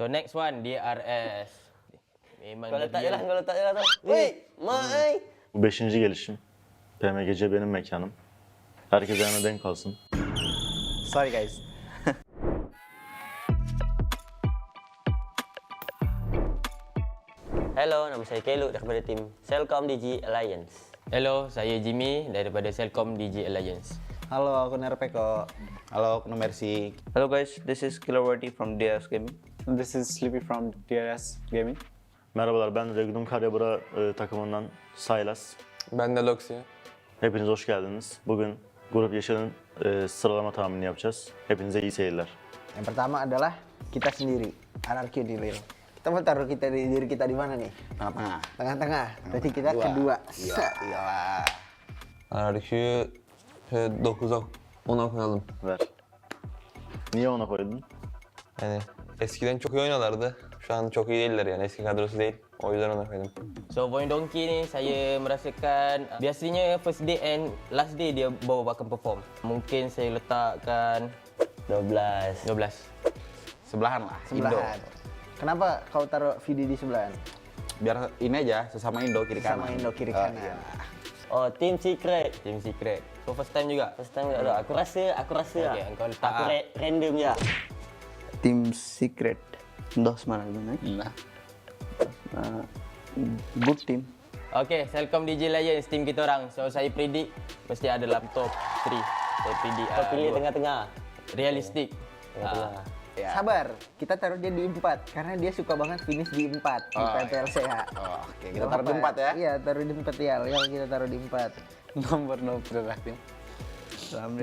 So next one, DRS. Memang Kau letak je lah tu. Weh, Mai. Bu 5. gelişim. PMGC benim mekanım. Herkes ayağına denk kalsın. Sorry guys. Hello, nama saya Keluk daripada tim Selcom DG Alliance. Hello, saya Jimmy daripada Selcom DG Alliance. Halo, aku Nerpeko. Halo, aku Mercy. Hello guys, this is Kiloverty from DRS Gaming. This is Sleepy from DRS Gaming. Merhabalar, ben Regdun Karyabura takımından Saylas. Ben de Loxia. Hepiniz hoş geldiniz. Bugün Grup Yeşil'in sıralama tahminini yapacağız. Hepinize iyi seyirler. Yang pertama adalah kita sendiri, anarki di real. Kita mau taruh diri kita di mana nih? Tengah-tengah. Tengah-tengah. Berarti kita kedua. Iyalah. Anarki'yi 9'a 10'a koyalım. Ver. Niye ona koydun? Yani eskiden çok iyi oynuyorlardı. Şu an çok iyi değiller yani eski kadrosu değil. O yüzden ona koydum. So Void Donkey ni saya merasakan biasanya first day and last day dia baru akan perform. Mungkin saya letakkan 12. 12. Sebelahan lah, Indo. Sebelahan. Kenapa kau taruh video di sebelahan? Biar ini aja, sesama Indo kiri kanan. Sama Indo kiri kanan. Iya. Oh, Team Secret. Team Secret. So first time juga. First time tak tahu. Aku rasa Okay, lah. engkau letak Aku random je. Team Secret. 10 mana gimana? Nah. Good team. Okay, Selcom DJ Lions team kita orang. So saya predict mesti ada dalam top 3. Saya predict Kau pilih dua. tengah-tengah. Realistik. Tengah-tengah. Ya. Sabar, kita taruh dia di 4 karena dia suka banget finish di 4 di Oh, PPLCH. Oh, oke, kita taruh di 4 ya. Iya, taruh di 4 ya. Yang kita taruh di 4. Nomor no berarti.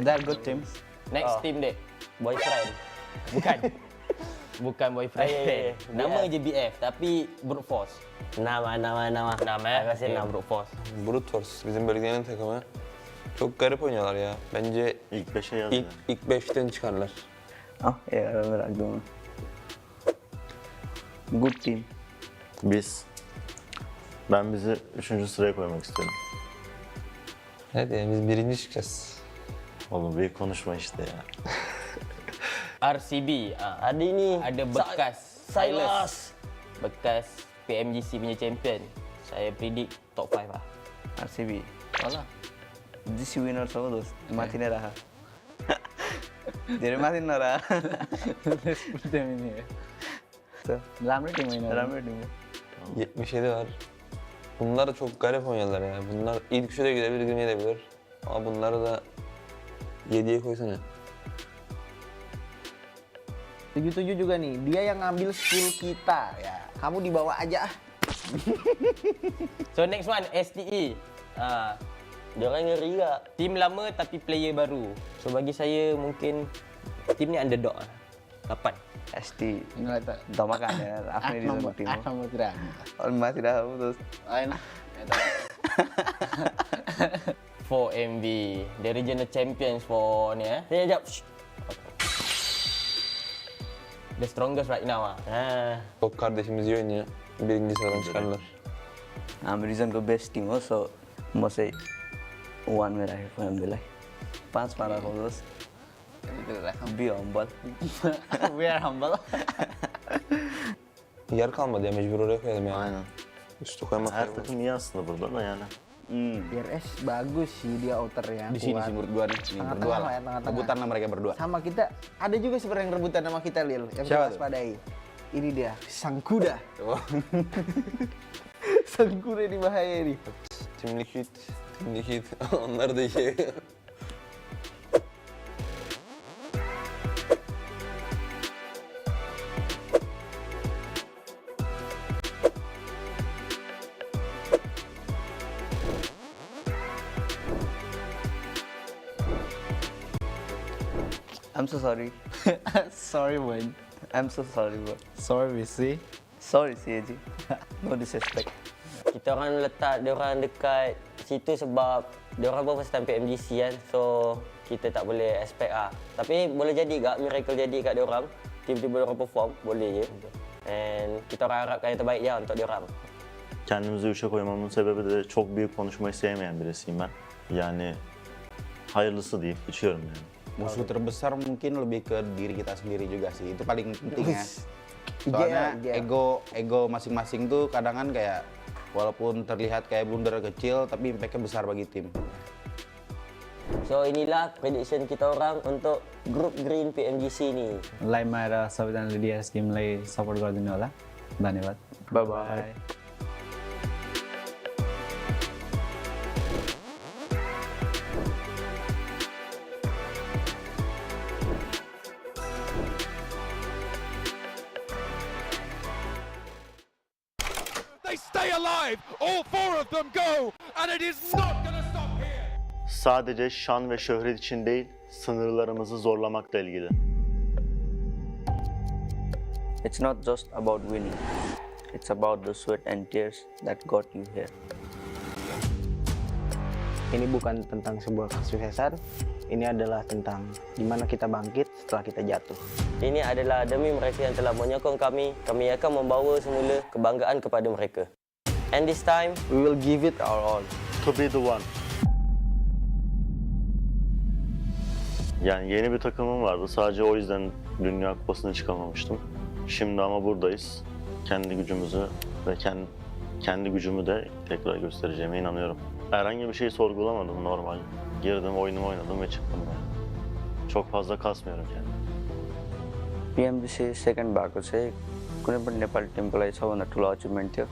They're good teams. Next team dek. Boyfriend. Bukan. Bukan boyfriend. Ya. Nama BF. je BF tapi brute force. Nama. Nama Aku rasa Okay, enam. brute force. Brute Force bizim bölgenin takımı. Çok garip oynuyorlar ya. Bence İlk 5'e yaz ya. ilk 5'ten çıkarlar. Oh, yeah, I remember Agdoma. Good team. Ben bizi 3. sıraya koymak istiyorum. Evet yani biz birinci çıkacağız. Oğlum büyük konuşma işte ya. RCB. Ada ni. Ada bekas Silas. Bekas PMGC punya champion. Saya predict top 5 lah. RCB. Wala. This winners of those. Mati na raha. Jadi mati na raha. Let's put them in here. So, Ramri team oynuyor. Ramir team. 77 var. Bunlar da çok garip oynuyorlar ya. Bunlar ilk 3'e de gidebilir, girmeyebilir. Ama bunları da 7'ye koysana. 77 juga nih, dia yang ngambil skill kita ya. Kamu dibawa aja. So next one STE. Dia orang ngeri juga. Team lama tapi player baru. So bagi saya mungkin team ni underdog lah. 8. ST. Inilah tak. Domakan ya. Afni di Nomor tim. nomor 3. Oh, mati raha terus. Ayun na. 4MV. The regional champions for ni Sekejap. The strongest right now Çok kardeşimiz iyi oynuyor. Birinci sıradan çıkarlar. I'm reason go best team also. Mau say one में रहे for हम बिलाई. 5 para को terus. Be humble. We are humble. Yer kalmadı ya mecbur oraya koyalım yani. Aynen. Üstü koymak Her takım iyi aslında burada da yani. DRS bagus sih dia outernya. Di sini kuat. sih menurut gua nih. Ini Tengah-tengah berdua lah lah. ya, tengah-tengah. Rebutan lah mereka berdua. Sama kita, ada juga sebenarnya yang rebutan sama kita Lil, yang kita Siapa tuh? waspadai. Ini dia, sang kuda. Oh. Sang kuda ini bahaya nih. Tim Liquid. Onlar da iyi. I'm so sorry. Sorry Wayne. I'm so sorry bro. Sorry VC. Sorry CAG. No disrespect. Kita orang letak dia orang dekat situ sebab dia orang baru first time PMGC kan. So kita tak boleh expect lah. Tapi boleh jadi gak miracle jadi kat dia orang. Tiba-tiba dia orang perform, boleh je. And kita orang harapkan yang terbaik je untuk dia orang. Kendimizi 3'e koymamın sebebi de çok büyük konuşmayı sevmeyen birisiyim ben. Yani hayırlısı deyip geçiyorum yani. Musuh terbesar mungkin lebih ke diri kita sendiri juga sih. Itu paling penting ya. Soalnya Iya. ego masing-masing tuh kadang kan kayak walaupun terlihat kayak blunder kecil tapi impact-nya besar bagi tim. So inilah prediction kita orang untuk grup Green PMGC ni. लाइभमा आएर सबैजनाले DRS टिमलाई support गरिदिनु होला धन्यवाद Bye bye. They stay alive. All four of them go, and it is not going to stop here. Sadece şan ve şöhret için değil, sınırlarımızı zorlamakla ilgili. It's not just about winning. It's about the sweat and tears that got you here. Ini bukan tentang sebuah kesuksesan, ini adalah tentang gimana kita bangkit setelah kita jatuh. Ini adalah demi mereka yang telah menyokong kami. Kami akan membawa semula kebanggaan kepada mereka. And this time, We will give it our all. To be the one. Yani yeni bir takımım vardı. Sadece o yüzden Dünya Kupası'na çıkamamıştım. Şimdi ama buradayız. Kendi gücümüzü ve kendi gücümü de tekrar göstereceğime inanıyorum. Herhangi bir şey sorgulamadım, normal. Girdim, oyunumu oynadım ve çıktım ben. Çok fazla kasmıyorum kendimi. PMGC second भएको चाहिँ कुनै पनि Nepali Timko लागि सबभन्दा ठुलो achievement थियो।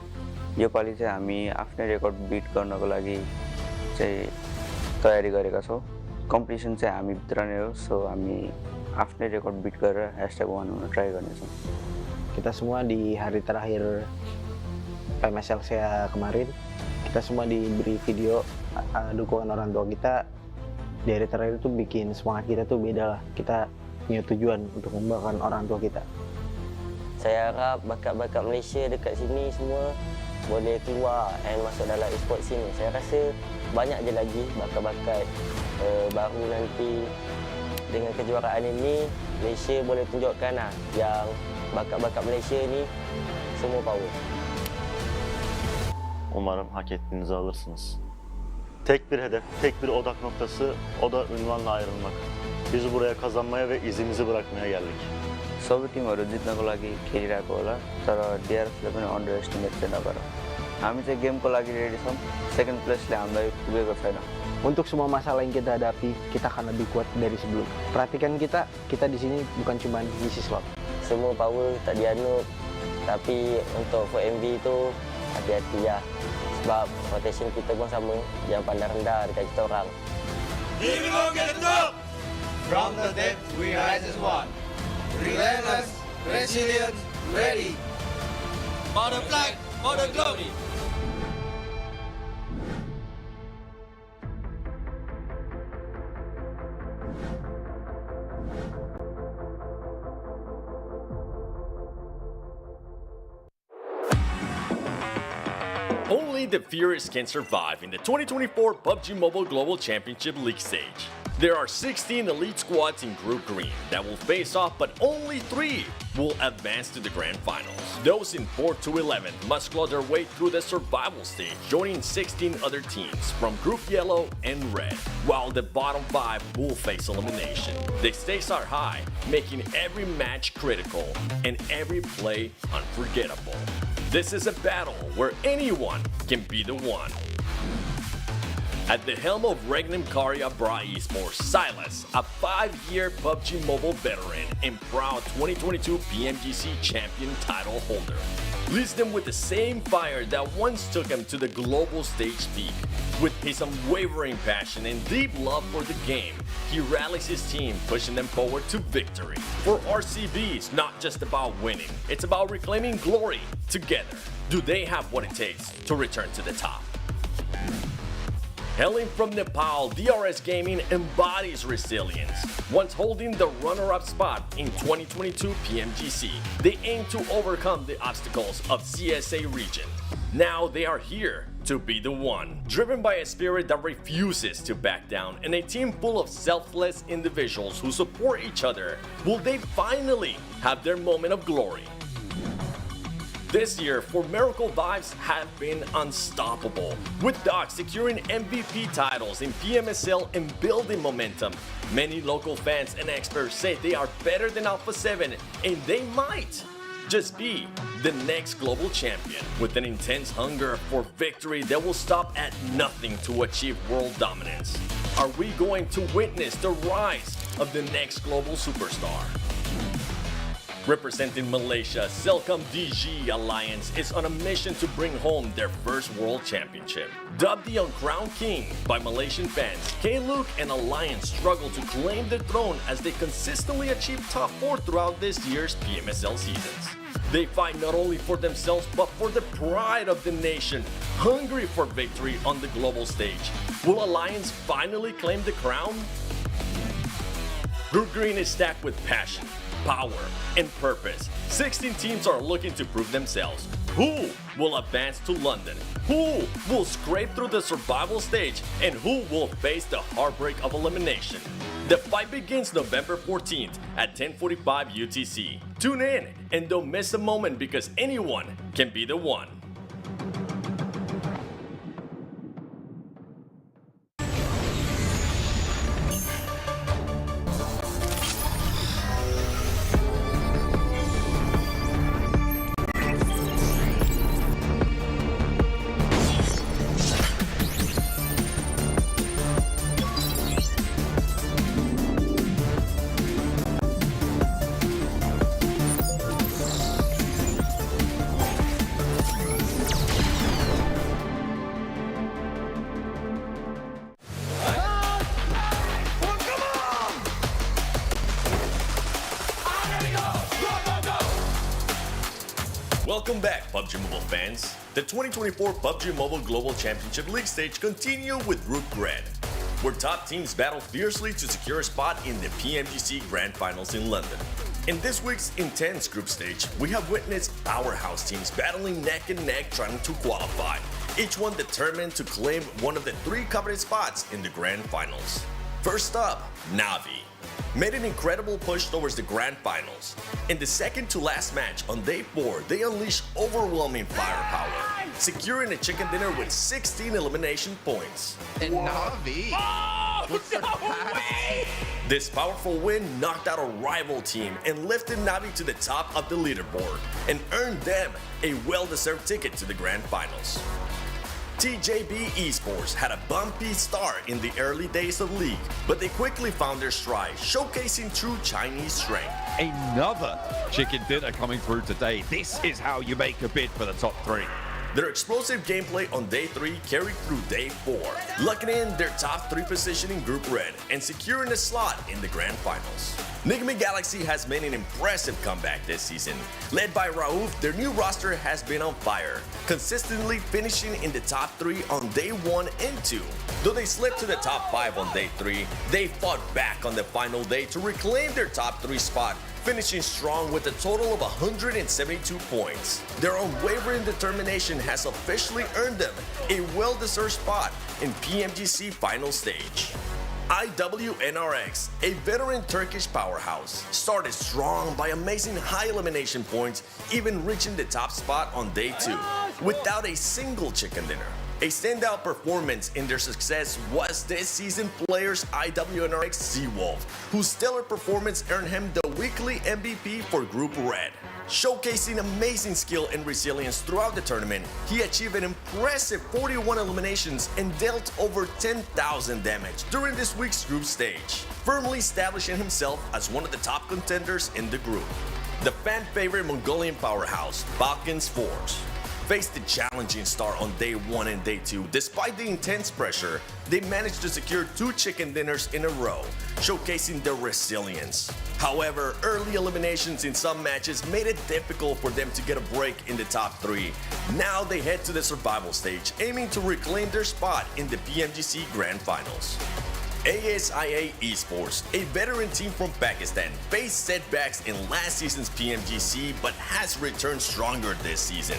योपालि चाहिँ हामी आफ्नै रेकर्ड बिट गर्नको लागि चाहिँ तयारी गरेका छौँ। कम्पिटिसन चाहिँ हामीभित्र नै हो, सो हामी आफ्नै रेकर्ड बिट गरेर #1 हुन ट्राई गर्नेछौँ। Kita semua di hari terakhir PMSL saya kemarin, kita semua diberi video dukungan orang tua kita. Di hari terakhir itu bikin semangat kita tuh beda lah. Kita punya tujuan untuk membanggakan orang tua kita. saya harap bakat-bakat Malaysia dekat sini semua boleh keluar dan masuk dalam Esports sini. Saya rasa banyak je lagi bakat-bakat baru nanti. Dengan kejuaraan ini, Malaysia boleh tunjukkan lah yang bakat-bakat Malaysia ni semua power. Umarım hak ettiğinizi alırsınız. Tek bir hedef, tek bir odak noktası, o da ünvanla ayrılmak. Biz buraya kazanmaya ve izimizi bırakmaya geldik. सबै टिमहरू जित्नको लागि खेलिरहेको होला, तर डिआरएफले पनि under estimate चाहिँ नगर। हामी चाहिँ गेमको लागि रेडी छौँ, सेकेन्ड प्लेसले हामीलाई पुगेको छैन। Untuk semua masalah yang kita hadapi, kita akan lebih kuat dari sebelum. Perhatikan kita di sini bukan cuma ngisi slot. Semua power tak dianut, tapi untuk for MV tu hati-hati lah. Sebab rotation kita pun sama, jangan pandang rendah dekat kita orang. Even though get it up. From the depth, we rise as one. Relentless, resilient, ready. For the flag, for the glory. Only the fierce can survive in the 2024 PUBG Mobile Global Championship League stage. There are 16 elite squads in Group Green that will face off, but only 3 will advance to the Grand Finals. Those in 4 to 11 must claw their way through the survival stage, joining 16 other teams from Group Yellow and Red, while the bottom 5 will face elimination. The stakes are high, making every match critical and every play unforgettable. This is a battle where anyone can be the one. At the helm of Regnum Karya Bra Esports, Silas, a 5-year PUBG Mobile veteran and proud 2022 PMGC champion title holder, leads them with the same fire that once took him to the global stage peak. With his unwavering passion and deep love for the game, he rallies his team, pushing them forward to victory. For RCB, it's not just about winning, it's about reclaiming glory together. Do they have what it takes to return to the top? Hailing from Nepal, DRS Gaming embodies resilience. Once holding the runner-up spot in 2022 PMGC, they aim to overcome the obstacles of CSA region. Now they are here to be the one. Driven by a spirit that refuses to back down and a team full of selfless individuals who support each other, will they finally have their moment of glory? This year, For Miracle Vibes have been unstoppable, with Doc securing MVP titles in PMSL and building momentum. Many local fans and experts say they are better than Alpha 7, and they might Just be the next global champion with an intense hunger for victory that will stop at nothing to achieve world dominance. Are we going to witness the rise of the next global superstar? Representing Malaysia, Celcom DG Alliance is on a mission to bring home their first world championship. Dubbed the Uncrowned King by Malaysian fans, K-Luke and Alliance struggle to claim the throne as they consistently achieve top 4 throughout this year's PMSL seasons. They fight not only for themselves but for the pride of the nation, hungry for victory on the global stage. Will Alliance finally claim the crown? Group Green is stacked with passion, power, and purpose. 16 teams are looking to prove themselves. Who will advance to London? Who will scrape through the survival stage? And who will face the heartbreak of elimination? The fight begins November 14th at 10:45 UTC. Tune in and don't miss a moment because anyone can be the one. Welcome back, PUBG Mobile fans. The 2024 PUBG Mobile Global Championship League stage continue with Group Green, where top teams battle fiercely to secure a spot in the PMGC Grand Finals in London. In this week's intense group stage, we have witnessed powerhouse teams battling neck and neck trying to qualify, each one determined to claim one of the 3 coveted spots in the Grand Finals. First up, Navi made an incredible push towards the Grand Finals. In the second to last match on day 4, they unleashed overwhelming firepower, securing a chicken dinner with 16 elimination points. And Navi? This powerful win knocked out a rival team and lifted Navi to the top of the leaderboard and earned them a well-deserved ticket to the Grand Finals. TJB Esports had a bumpy start in the early days of League, but they quickly found their stride, showcasing true Chinese strength. Another chicken dinner coming through today. This is how you make a bid for the top 3. Their explosive gameplay on day 3 carried through day 4, locking in their top 3 position in Group Red and securing a slot in the Grand Finals. Nigma Galaxy has made an impressive comeback this season. Led by Raouf, their new roster has been on fire, consistently finishing in the top 3 on day 1 and 2. Though they slipped to the top 5 on day 3, they fought back on the final day to reclaim their top 3 spot, finishing strong with a total of 172 points. Their unwavering determination has officially earned them a well-deserved spot in PMGC final stage. IWNRX, a veteran Turkish powerhouse, started strong by amazing high elimination points, even reaching the top spot on day 2, without a single chicken dinner. A standout performance in their success was this season player's IWNRX Seawolf, whose stellar performance earned him the weekly MVP for Group Red. Showcasing amazing skill and resilience throughout the tournament, he achieved an impressive 41 eliminations and dealt over 10,000 damage during this week's group stage, firmly establishing himself as one of the top contenders in the group. The fan-favorite Mongolian powerhouse, Balkan's Force, faced the challenging start on day 1 and day 2. Despite the intense pressure, they managed to secure 2 chicken dinners in a row, showcasing their resilience. However, early eliminations in some matches made it difficult for them to get a break in the top 3. Now they head to the survival stage, aiming to reclaim their spot in the PMGC Grand Finals. ASIA Esports, a veteran team from Pakistan, faced setbacks in last season's PMGC but has returned stronger this season.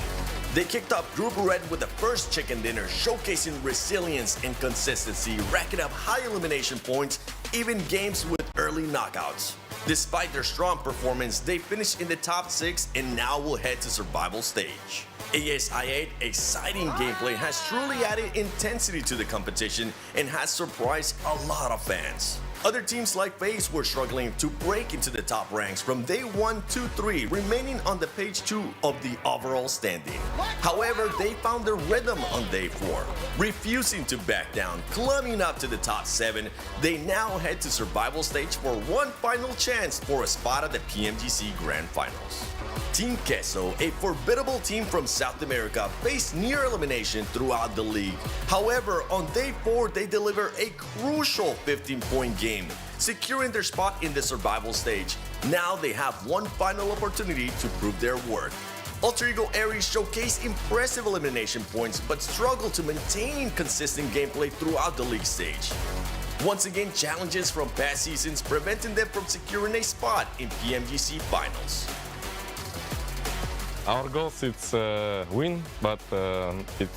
They kicked off Group Red with the first chicken dinner, showcasing resilience and consistency, racking up high elimination points, even games with early knockouts. Despite their strong performance, they finished in the top 6 and now will head to survival stage. ASIA's exciting gameplay has truly added intensity to the competition and has surprised a lot of fans. Other teams like FaZe were struggling to break into the top ranks from day 1 to 3, remaining on the page 2 of the overall standing. However, they found their rhythm on day 4, refusing to back down, climbing up to the top 7. They now head to survival stage for one final chance for a spot at the PMGC Grand Finals. Team Queso, a formidable team from South America, faced near elimination throughout the league. However, on day 4, they deliver a crucial 15-point game, securing their spot in the survival stage. Now they have one final opportunity to prove their worth. Alter Ego Aries showcased impressive elimination points but struggled to maintain consistent gameplay throughout the league stage. Once again, challenges from past seasons preventing them from securing a spot in PMGC Finals. Our goals it's win, but it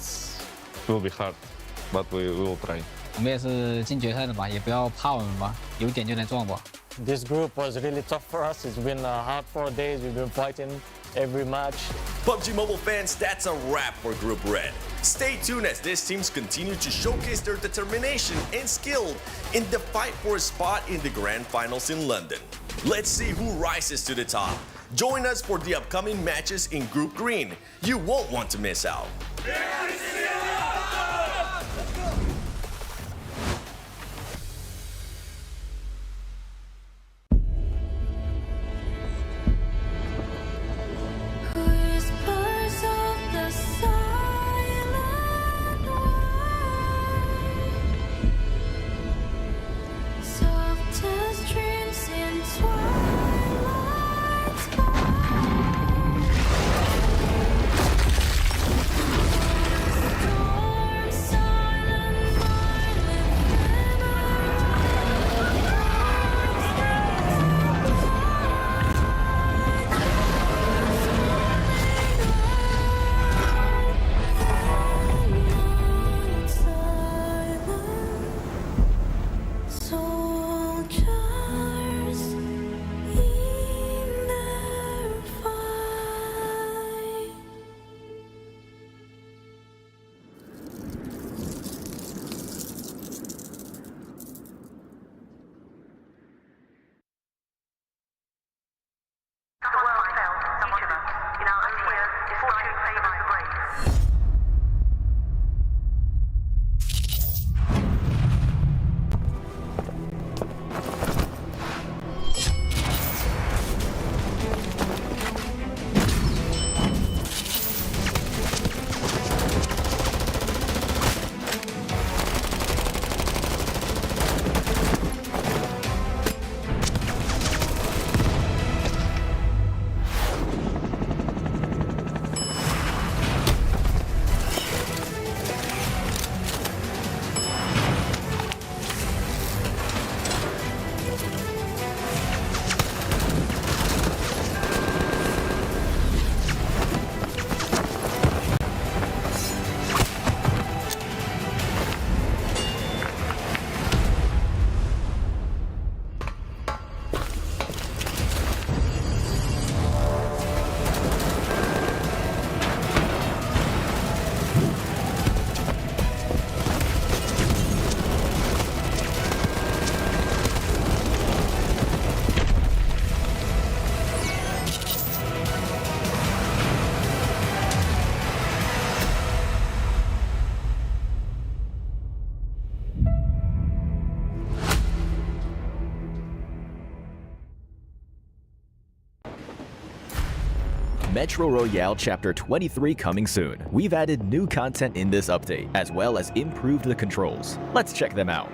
will be hard, but we will try. 我们也是进决赛的吧，也不要怕我们吧，有点就能撞吧。 This group was really tough for us. It's been hard 4 days. We've been fighting every match. PUBG Mobile fans, that's a wrap for Group Red. Stay tuned as these teams continue to showcase their determination and skill in the fight for a spot in the Grand Finals in London. Let's see who rises to the top. Join us for the upcoming matches in Group Green. You won't want to miss out. Metro Royale Chapter 23 coming soon. We've added new content in this update, as well as improved the controls. Let's check them out.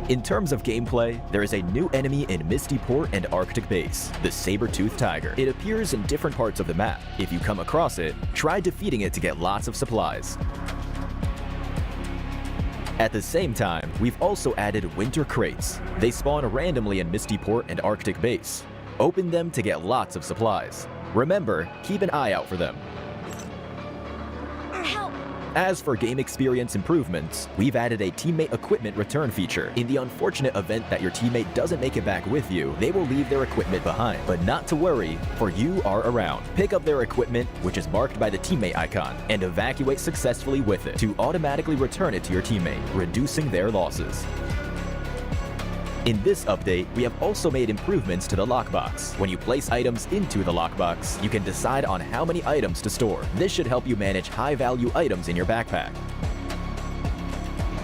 In terms of gameplay, there is a new enemy in Misty Port and Arctic Base, the saber-toothed tiger. It appears in different parts of the map. If you come across it, try defeating it to get lots of supplies. At the same time, we've also added winter crates. They spawn randomly in Misty Port and Arctic Base. Open them to get lots of supplies. Remember, keep an eye out for them. Help! As for game experience improvements, we've added a teammate equipment return feature. In the unfortunate event that your teammate doesn't make it back with you, they will leave their equipment behind. But not to worry, for you are around. Pick up their equipment, which is marked by the teammate icon, and evacuate successfully with it to automatically return it to your teammate, reducing their losses. In this update, we have also made improvements to the lockbox. When you place items into the lockbox, you can decide on how many items to store. This should help you manage high-value items in your backpack.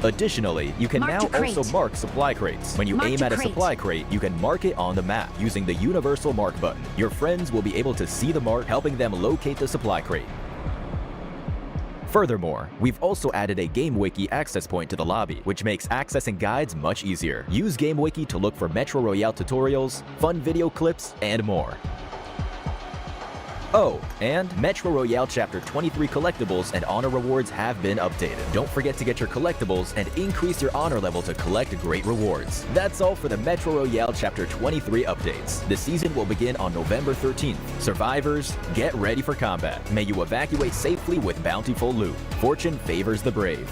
Additionally, you can now also mark supply crates. When you aim at a supply crate, you can mark it on the map using the universal mark button. Your friends will be able to see the mark, helping them locate the supply crate. Furthermore, we've also added a GameWiki access point to the lobby, which makes accessing guides much easier. Use GameWiki to look for Metro Royale tutorials, fun video clips, and more. Oh, and Metro Royale Chapter 23 collectibles and honor rewards have been updated. Don't forget to get your collectibles and increase your honor level to collect great rewards. That's all for the Metro Royale Chapter 23 updates. The season will begin on November 13th. Survivors, get ready for combat. May you evacuate safely with bountiful loot. Fortune favors the brave.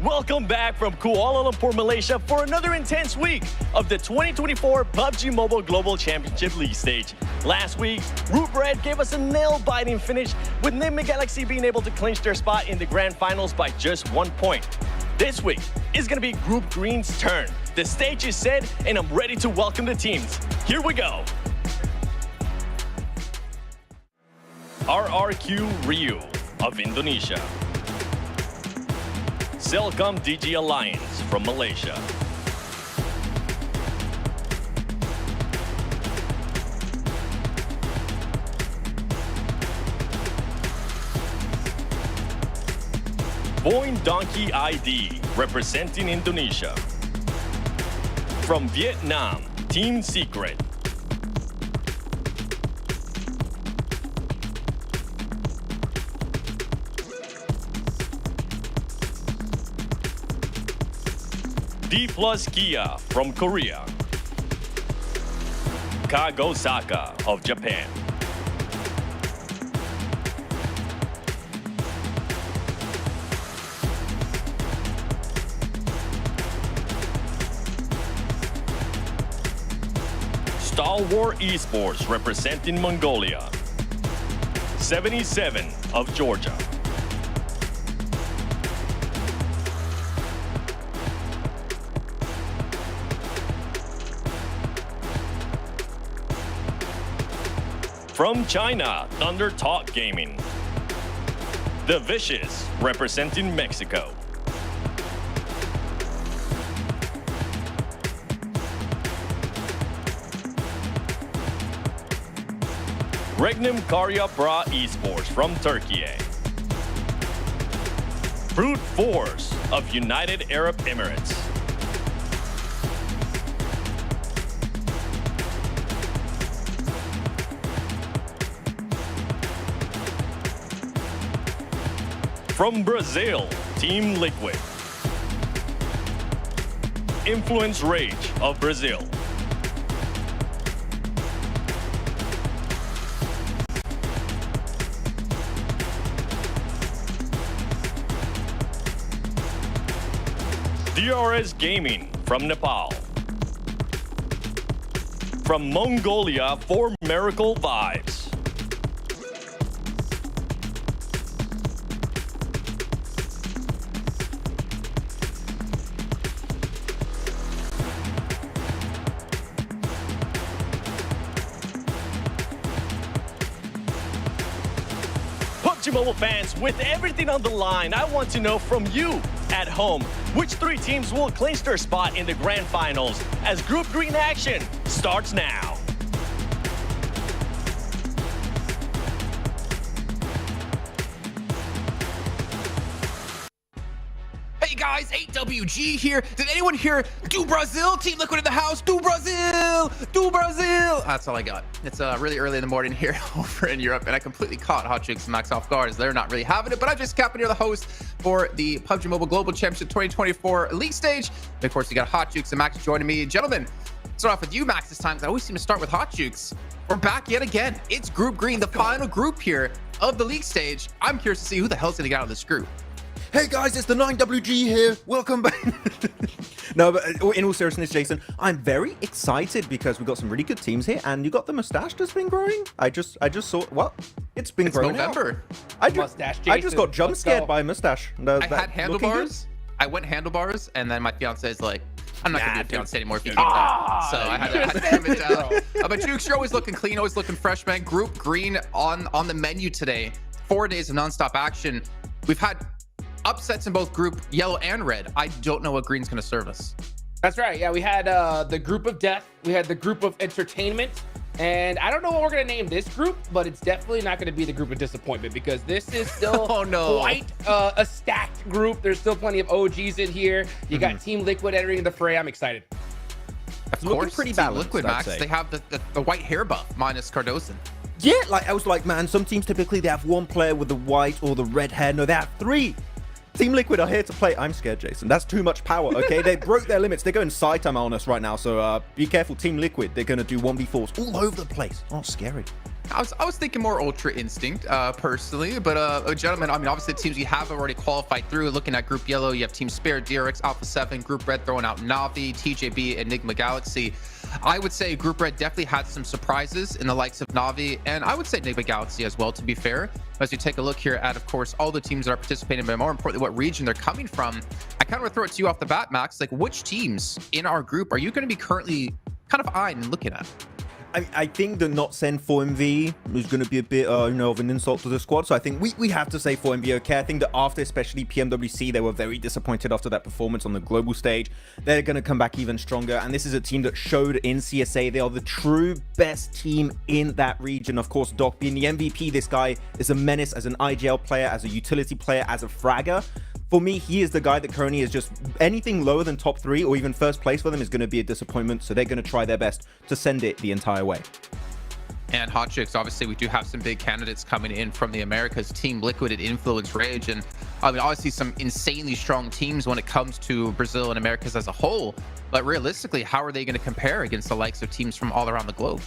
Welcome back from Kuala Lumpur, Malaysia for another intense week of the 2024 PUBG Mobile Global Championship League stage. Last week, Root Red gave us a nail-biting finish with Nigma Galaxy being able to clinch their spot in the Grand Finals by just 1 point. This week is going to be Group Green's turn. The stage is set and I'm ready to welcome the teams. Here we go. RRQ Rio of Indonesia. Celcom DG Alliance from Malaysia. Boing Donkey ID representing Indonesia. From Vietnam, Team Secret. D+ Kia from Korea. Kagosaka of Japan. Stalwart Esports representing Mongolia. 77 of Georgia. From China, Thunder Talk Gaming. The Vicious, representing Mexico. Regnum Karya Bra Esports from Turkey. Brute Force of United Arab Emirates. From Brazil, Team Liquid. Influence Rage of Brazil. DRS Gaming from Nepal. From Mongolia for Miracle Vibes. PUBG Mobile fans, with everything on the line, I want to know from you at home, which 3 teams will clinch their spot in the Grand Finals as Group Green action starts now. Hey guys, 8WG here. Did anyone hear do Brazil? Team Liquid in the house. Do Brazil. Do Brazil. That's all I got. It's really early in the morning here over in Europe, and I completely caught Hot Chicks and Max off guard as they're not really having it. But I'm just capping here the host for the PUBG Mobile Global Championship 2024 League Stage. And of course, you got Hot Chicks and Max joining me. Gentlemen, start off with you, Max, this time, because I always seem to start with Hot Chicks. We're back yet again. It's Group Green, the final group here of the League Stage. I'm curious to see who the hell's going to get out of this group. Hey guys, it's the 9WG here. Welcome back. No, but in all seriousness, Jason, I'm very excited because we've got some really good teams here, and you got the mustache that's been growing. I just saw what? It's been growing. November. I just got jump scared by a mustache. I had handlebars. I went handlebars, and then my fiance is like, I'm not gonna be a fiance anymore if you keep that. So I had to trim it down. But Jukes, you're always looking clean, always looking fresh, man. Group Green on the menu today. 4 days of nonstop action. We've had upsets in both group yellow and red. I don't know what green's going to serve us. That's right. Yeah, we had the group of death. We had the group of entertainment. And I don't know what we're going to name this group, but it's definitely not going to be the group of disappointment because this is still quite a stacked group. There's still plenty of OGs in here. You got Team Liquid entering the fray. I'm excited. Of course, pretty balanced, Liquid, Max. They have the white hair buff minus Cardosan. Yeah, like I was like, man, some teams typically they have one player with the white or the red hair. No, they have 3. Team Liquid are here to play. I'm scared, Jason. That's too much power, okay? They broke their limits. They're going Saitama on us right now, so be careful. Team Liquid, they're going to do 1v4s all over the place. Oh, scary. I was thinking more Ultra Instinct, personally, but gentlemen, I mean, obviously the teams we have already qualified through. Looking at Group Yellow, you have Team Spirit, DRX, Alpha 7, Group Red throwing out Navi, TJB, Enigma Galaxy. I would say Group Red definitely had some surprises in the likes of Navi, and I would say Enigma Galaxy as well, to be fair. As you take a look here at, of course, all the teams that are participating, but more importantly, what region they're coming from. I kind of want to throw it to you off the bat, Max. Like, which teams in our group are you going to be currently kind of eyeing and looking at? I think the not send 4MV is going to be a bit, of an insult to the squad. So I think we have to say 4MV okay. I think that after, especially PMWC, they were very disappointed after that performance on the global stage. They're going to come back even stronger. And this is a team that showed in CSA they are the true best team in that region. Of course, Doc being the MVP, this guy is a menace as an IGL player, as a utility player, as a fragger. For me, he is the guy that currently is just anything lower than top 3 or even first place for them is going to be a disappointment. So they're going to try their best to send it the entire way. And Hot Chicks, obviously, we do have some big candidates coming in from the Americas. Team Liquid at Influence Rage. And I mean, obviously some insanely strong teams when it comes to Brazil and Americas as a whole. But realistically, how are they going to compare against the likes of teams from all around the globe?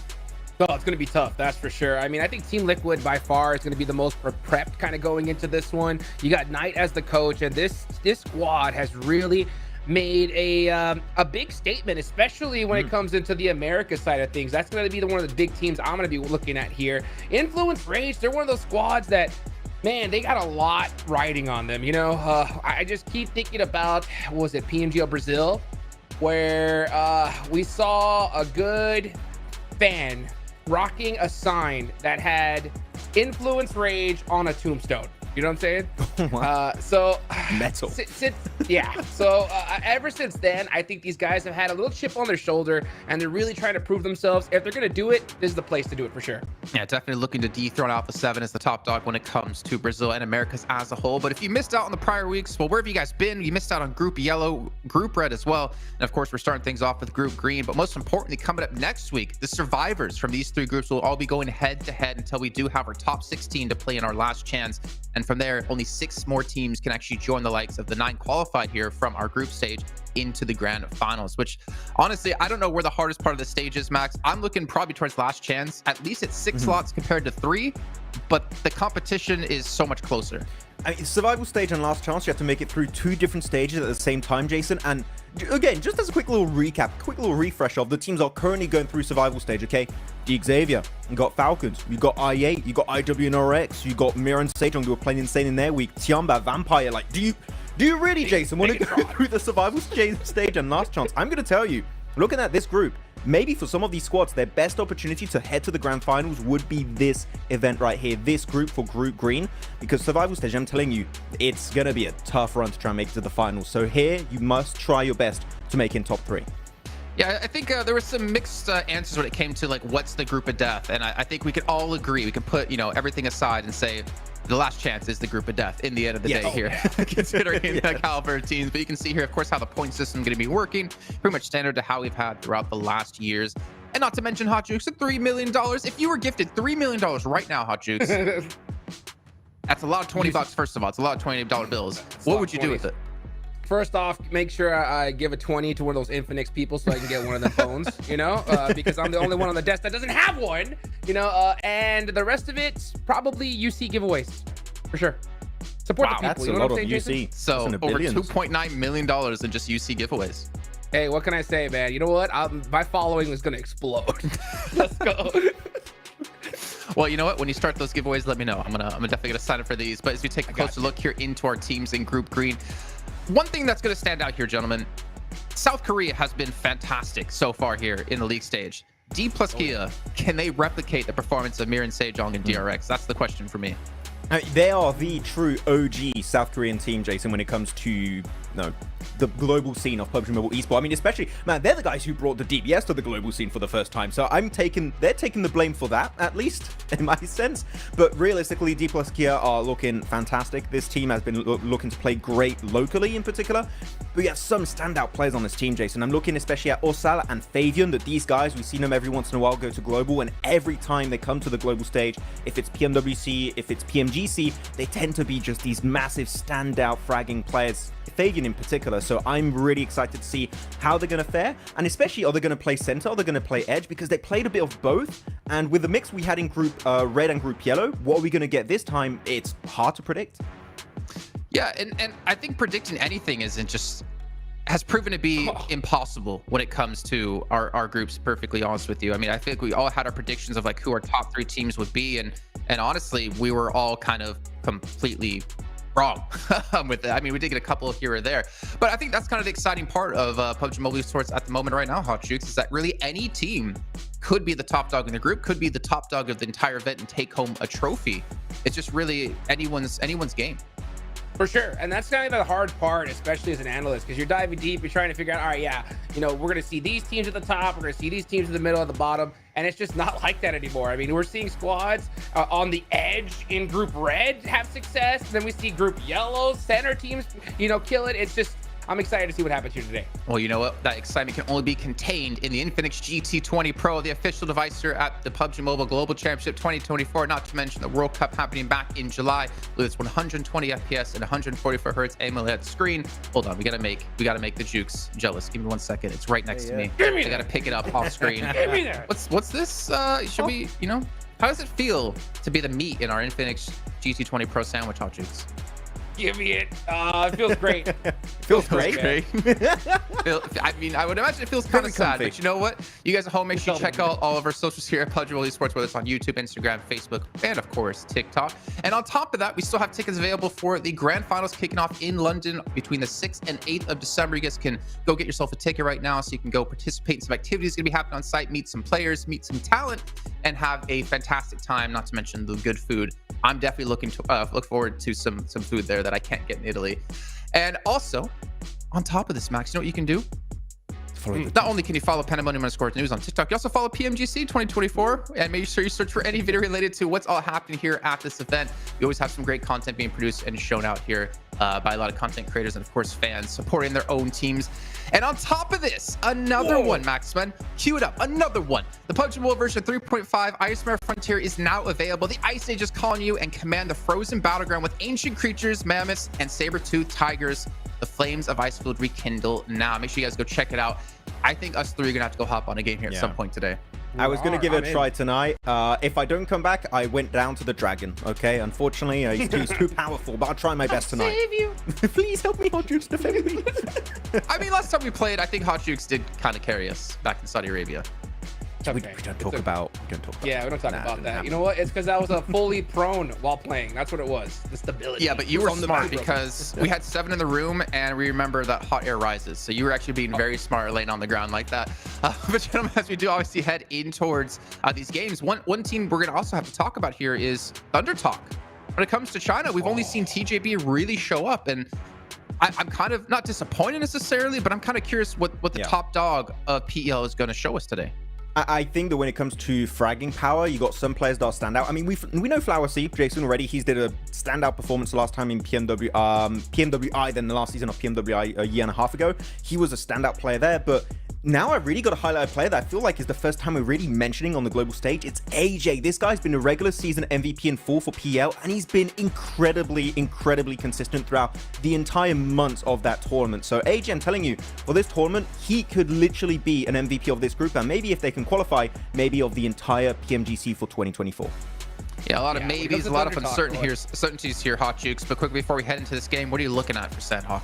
Oh, it's going to be tough, that's for sure. I mean, I think Team Liquid by far is going to be the most prepped kind of going into this one. You got Knight as the coach, and this squad has really made a big statement, especially when it comes into the America side of things. That's going to be one of the big teams I'm going to be looking at here. Influence Rage, they're one of those squads that, man, they got a lot riding on them. You know, I just keep thinking about, what was it, PMGL Brazil, where we saw a good fan rocking a sign that had Influence Rage on a tombstone. You know what I'm saying? So metal. Yeah. So ever since then, I think these guys have had a little chip on their shoulder, and they're really trying to prove themselves. If they're going to do it, this is the place to do it for sure. Yeah, definitely looking to dethrone Alpha 7 as the top dog when it comes to Brazil and Americas as a whole. But if you missed out on the prior weeks, well, where have you guys been? You missed out on Group Yellow, Group Red as well. And of course, we're starting things off with Group Green. But most importantly, coming up next week, the survivors from these 3 groups will all be going head to head until we do have our top 16 to play in our last chance. And from there, only 6 more teams can actually join the likes of the 9 qualified here from our group stage into the Grand Finals, which honestly, I don't know where the hardest part of the stage is, Max. I'm looking probably towards last chance, at least at 6 slots compared to 3, but the competition is so much closer. I mean, survival stage and last chance, you have to make it through 2 different stages at the same time, Jason. And again, just as a quick little recap, quick little refresh of the teams are currently going through survival stage, okay? The Xavier, you got Falcons, you got I8, you got IWNRX, you got Mira and Sejong who are playing insane in their week, Tiamba, Vampire. Like, do you really, Jason, want to go through the survival stage and last chance? I'm going to tell you, looking at this group, maybe for some of these squads, their best opportunity to head to the Grand Finals would be this event right here, this group for Group Green, because Survival Stage, I'm telling you, it's going to be a tough run to try and make it to the finals. So here, you must try your best to make in top 3. Yeah, I think there were some mixed answers when it came to like what's the group of death, and I think we could all agree. We can put everything aside and say the last chance is the group of death in the end of the day here, considering the caliber of teams. But you can see here, of course, how the point system is going to be working, pretty much standard to how we've had throughout the last years. And not to mention Hot Jukes at $3 million. If you were gifted $3 million right now, Hot Jukes, that's a lot of $20. First of all, it's a lot of $20 bills. What would you do with it? First off, make sure I give a 20 to one of those Infinix people so I can get one of them phones, because I'm the only one on the desk that doesn't have one, and the rest of it, probably UC giveaways, for sure. Support the people, that's you know a lot what I'm of saying, UC. So over $2.9 million in just UC giveaways. Hey, what can I say, man? You know what? My following is going to explode. Let's go. Well, you know what? When you start those giveaways, let me know. I'm definitely gonna sign up for these. But as we take a closer look here into our teams in Group Green, one thing that's gonna stand out here, gentlemen, South Korea has been fantastic so far here in the league stage. D plus Kia, can they replicate the performance of Miran Sejong and DRX? That's the question for me. They are the true OG South Korean team, Jason, when it comes to the global scene of PUBG Mobile Esports. I mean, especially, man, they're the guys who brought the DBS to the global scene for the first time. So they're taking the blame for that, at least, in my sense. But realistically, D plus Kia are looking fantastic. This team has been looking to play great locally in particular. But we have some standout players on this team, Jason. I'm looking especially at Osal and Favian, that these guys, we've seen them every once in a while go to global, and every time they come to the global stage, if it's PMWC, if it's PMGC, they tend to be just these massive standout fragging players, Fabian in particular. So I'm really excited to see how they're going to fare, and especially, are they going to play center, are they going to play edge, because they played a bit of both. And with the mix we had in Group Red and Group Yellow, what are we going to get this time? It's hard to predict. Yeah, and I think predicting anything has proven to be impossible when it comes to our groups, perfectly honest with you. I mean, I think we all had our predictions of like who our top 3 teams would be, and honestly, we were all kind of completely wrong with it. I mean, we did get a couple here or there, but I think that's kind of the exciting part of PUBG Mobile Esports at the moment right now, Hot Jukes, is that really any team could be the top dog in the group, could be the top dog of the entire event and take home a trophy. It's just really anyone's game. For sure. And that's kind of the hard part, especially as an analyst, because you're diving deep, you're trying to figure out, all right, yeah, we're going to see these teams at the top, we're going to see these teams in the middle, at the bottom, and it's just not like that anymore. I mean, we're seeing squads on the edge in Group Red have success, and then we see Group Yellow, center teams, kill it. It's just, I'm excited to see what happens here today. Well, you know what? That excitement can only be contained in the Infinix GT20 Pro, the official device here at the PUBG Mobile Global Championship 2024, not to mention the World Cup happening back in July with its 120 FPS and 144 Hertz AMOLED screen. Hold on, we gotta make the Jukes jealous. Give me 1 second. It's right next to me. I gotta pick it up off screen. Give me that. What's this? Should we, how does it feel to be the meat in our Infinix GT20 Pro sandwich, Hot Jukes? Give me it. It feels great. Feels great. I mean, I would imagine it feels kind of sad, but you know what? You guys at home, make sure you check out all of our socials here at PUBG Mobile Esports, whether it's on YouTube, Instagram, Facebook, and of course, TikTok. And on top of that, we still have tickets available for the Grand Finals kicking off in London between the 6th and 8th of December. You guys can go get yourself a ticket right now so you can go participate in some activities going to be happening on site, meet some players, meet some talent, and have a fantastic time, not to mention the good food. I'm definitely look forward to some food there that I can't get in Italy. And also, on top of this, Max, you know what you can do? Not only can you follow Pandemonium_News on TikTok, you also follow PMGC 2024, and make sure you search for any video related to what's all happening here at this event. We always have some great content being produced and shown out here by a lot of content creators and, of course, fans supporting their own teams. And on top of this, another one, Maxman, cue it up, another one. The PUBG Mobile version 3.5 Ice Frontier is now available. The Ice Age is calling you, and command the frozen battleground with ancient creatures, mammoths, and saber-toothed tigers. The flames of Icefield rekindle now. Make sure you guys go check it out. I think us three are gonna have to go hop on a game here at some point today. I was gonna give it a try tonight. If I don't come back, I went down to the dragon. Okay, unfortunately, he's too powerful. But I'll try my best tonight. Save you. Please help me, Hot Jukes, defend me. I mean, last time we played, I think Hot Jukes did kind of carry us back in Saudi Arabia. It's okay. We don't talk about. Yeah, we don't talk Nah, about didn't that. happen. You know what? It's because I was fully prone while playing. That's what it was. The stability. Yeah, but you were From the smart back. because we had 7 in the room, and we remember that hot air rises. So you were actually being very smart laying on the ground like that. But gentlemen, as we do obviously head in towards these games, one team we're going to also have to talk about here is Undertalk. When it comes to China, we've only seen TJB really show up, and I'm kind of not disappointed necessarily, but I'm kind of curious what the top dog of PEL is going to show us today. I think that when it comes to fragging power, you got some players that stand out. I mean, we know Flower C, Jason already. He's did a standout performance last time in PMWI, then the last season of PMWI a year and a half ago. He was a standout player there, but now I've really got to highlight a player that I feel like is the first time we're really mentioning on the global stage. It's AJ. This guy's been a regular season MVP in full for PL, and he's been incredibly consistent throughout the entire months of that tournament. So AJ, I'm telling you, for this tournament, he could literally be an MVP of this group, and maybe if they can qualify, maybe of the entire PMGC for 2024. Yeah, a lot of maybes, a lot of uncertainties here, Hot Jukes. But quickly before we head into this game, what are you looking at for Sandhawk?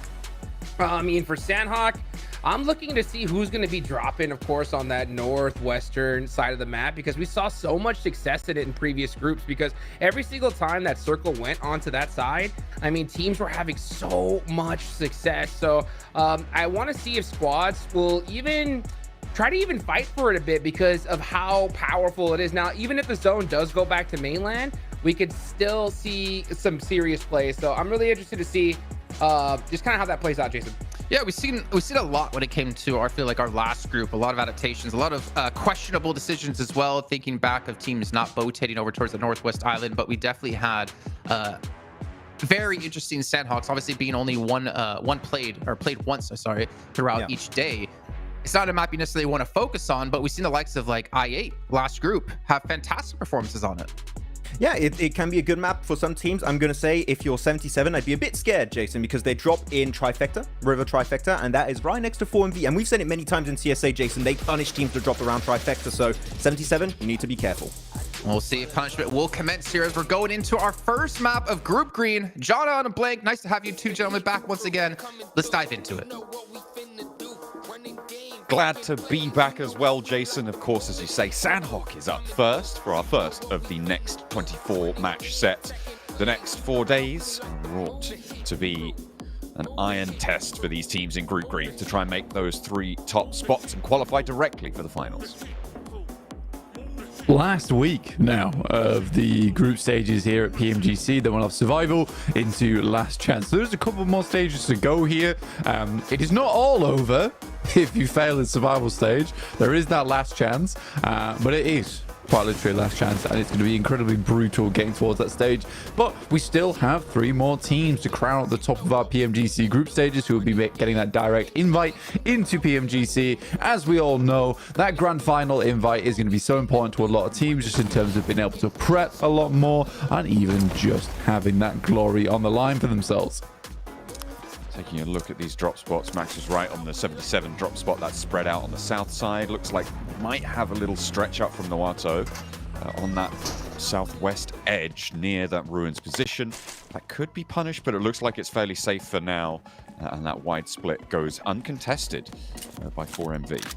I mean, for Sandhawk, I'm looking to see who's going to be dropping, of course, on that northwestern side of the map, because we saw so much success in it in previous groups, because every single time that circle went onto that side, I mean, teams were having so much success. So I want to see if squads will even try to even fight for it a bit because of how powerful it is. Now, even if the zone does go back to mainland, we could still see some serious plays. So I'm really interested to see just kind of how that plays out, Jason. Yeah, we've seen a lot when it came to I feel like our last group. A lot of adaptations, a lot of questionable decisions as well. Thinking back of teams not rotating over towards the Northwest Island, but we definitely had very interesting Sandhawks. Obviously, being only played once, throughout each day. It's not a map you necessarily want to focus on, but we've seen the likes of like I8 last group have fantastic performances on it. Yeah, it can be a good map for some teams. I'm going to say if you're 77, I'd be a bit scared, Jason, because they drop in Trifecta, River Trifecta, and that is right next to 4MV. And we've said it many times in CSA, Jason, they punish teams to drop around Trifecta. So 77, you need to be careful. We'll see if punishment will commence here as we're going into our first map of Group Green. John on a blank. Nice to have you two gentlemen back once again. Let's dive into it. Glad to be back as well, Jason. Of course, as you say, Sandhawk is up first for our first of the next 24 match set. The next 4 days brought to be an iron test for these teams in Group Green to try and make those 3 top spots and qualify directly for the finals. Last week now of the group stages here at PMGC, then we'll have survival into last chance. So there's a couple more stages to go here. It is not all over if you fail in survival stage. There is that last chance, but it is quite literally last chance, and it's going to be incredibly brutal getting towards that stage. But we still have 3 more teams to crown at the top of our PMGC group stages who will be getting that direct invite into PMGC. As we all know, that grand final invite is going to be so important to a lot of teams, just in terms of being able to prep a lot more and even just having that glory on the line for themselves. Taking a look at these drop spots, Max is right on the 77 drop spot that's spread out on the south side. Looks like might have a little stretch up from Nawato on that southwest edge near that ruins position. That could be punished, but it looks like it's fairly safe for now. And that wide split goes uncontested by 4MV.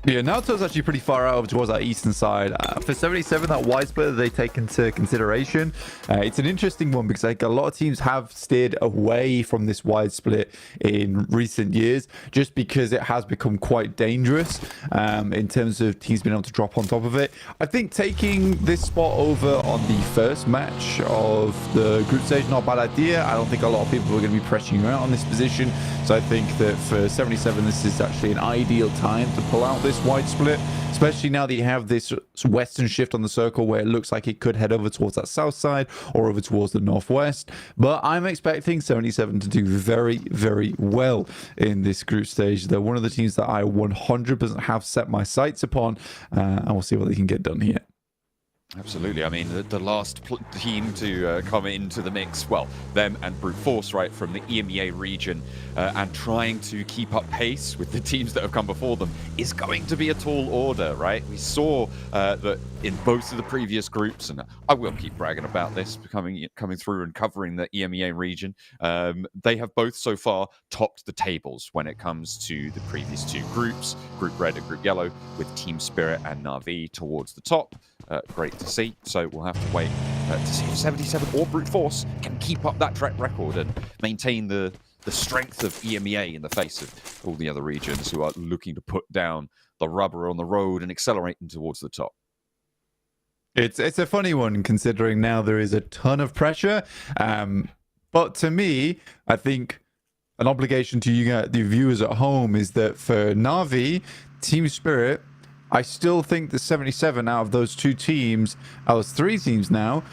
Yeah, Naoto's actually pretty far out over towards that eastern side. For 77, that wide split that they take into consideration, it's an interesting one because like a lot of teams have steered away from this wide split in recent years just because it has become quite dangerous in terms of teams being able to drop on top of it. I think taking this spot over on the first match of the group stage, not a bad idea. I don't think a lot of people are going to be pressing you out on this position. So I think that for 77, this is actually an ideal time to pull out this wide split, especially now that you have this western shift on the circle where it looks like it could head over towards that south side or over towards the northwest. But I'm expecting 77 to do very, very well in this group stage. They're one of the teams that I 100% have set my sights upon, and we'll see what they can get done here. Absolutely. I mean, the last team to come into the mix, well, them and Brute Force, right, from the EMEA region, and trying to keep up pace with the teams that have come before them is going to be a tall order, right? We saw that in both of the previous groups, and I will keep bragging about this, coming through and covering the EMEA region. They have both so far topped the tables when it comes to the previous two groups, Group Red and Group Yellow, with Team Spirit and Na'Vi towards the top. Great to see. So we'll have to wait to see if 77 or Brute Force can keep up that track record and maintain the strength of EMEA in the face of all the other regions who are looking to put down the rubber on the road and accelerating towards the top. It's a funny one considering now there is a ton of pressure. But to me, I think an obligation to you guys, the viewers at home, is that for Na'Vi, Team Spirit, I still think the 77 out of those two teams, out of three teams now,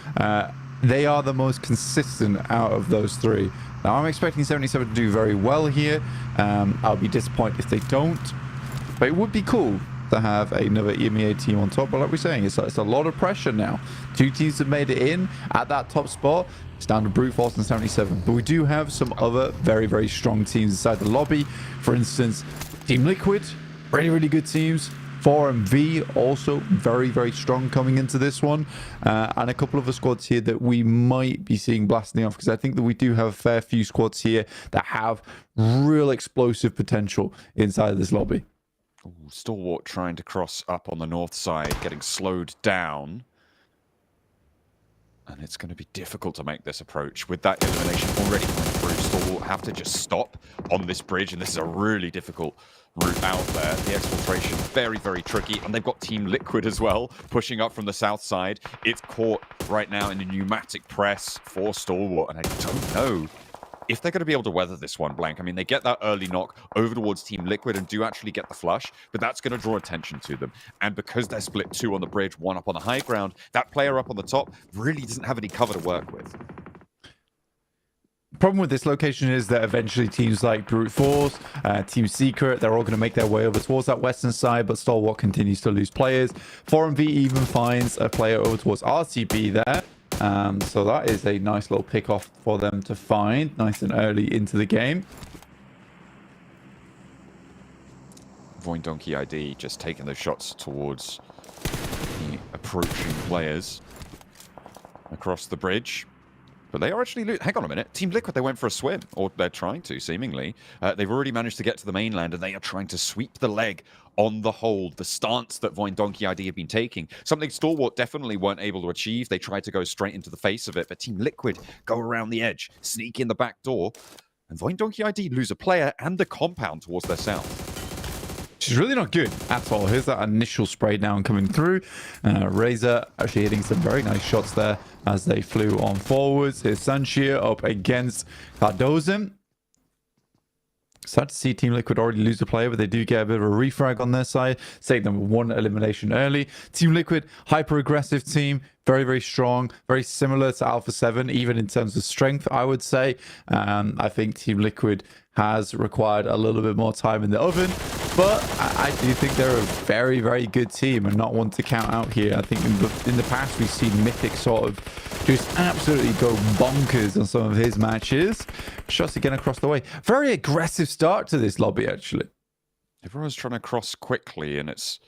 they are the most consistent out of those three. Now, I'm expecting 77 to do very well here. I'll be disappointed if they don't. But it would be cool to have another EMEA team on top. But like we're saying, it's a lot of pressure now. Two teams have made it in at that top spot. It's down to Brute Force and 77. But we do have some other very, very strong teams inside the lobby. For instance, Team Liquid, really, really good teams. 4MV also very, very strong coming into this one, and a couple of the squads here that we might be seeing blasting off, because I think that we do have a fair few squads here that have real explosive potential inside of this lobby. Ooh, Stalwart trying to cross up on the north side, getting slowed down. And it's going to be difficult to make this approach with that elimination already coming through. Stalwart have to just stop on this bridge, and this is a really difficult route out there. The exfiltration, very, very tricky. And they've got Team Liquid as well, pushing up from the south side. It's caught right now in a pneumatic press for Stalwart, and I don't know if they're going to be able to weather this one, Blank. I mean, they get that early knock over towards Team Liquid and do actually get the flush, but that's going to draw attention to them. And because they're split two on the bridge, one up on the high ground, that player up on the top really doesn't have any cover to work with. Problem with this location is that eventually teams like Brute Force, Team Secret, they're all going to make their way over towards that western side, but Stalwart continues to lose players. 4MV even finds a player over towards RCB there. So that is a nice little pick off for them to find nice and early into the game. Voin Donkey ID just taking those shots towards the approaching players across the bridge. But they are actually... Hang on a minute. Team Liquid, they went for a swim. Or they're trying to, seemingly. They've already managed to get to the mainland, and they are trying to sweep the leg on the hold. The stance that Voin Donkey ID have been taking. Something Stalwart definitely weren't able to achieve. They tried to go straight into the face of it. But Team Liquid go around the edge, sneak in the back door. And Voin Donkey ID lose a player and the compound towards their south. Which is really not good at all. Here's that initial spray down coming through. Razor actually hitting some very nice shots there as they flew on forwards. Here's Sanshir up against Cardozen. Sad to see Team Liquid already lose a player, but they do get a bit of a refrag on their side. Save them with one elimination early. Team Liquid, hyper-aggressive team. Very, very strong. Very similar to Alpha 7, even in terms of strength, I would say. I think Team Liquid has required a little bit more time in the oven, but I do think they're a very, very good team and not one to count out here. I think in the past we've seen Mythic sort of just absolutely go bonkers on some of his matches. Shots again across the way. Very aggressive start to this lobby, actually. Everyone's trying to cross quickly, and it's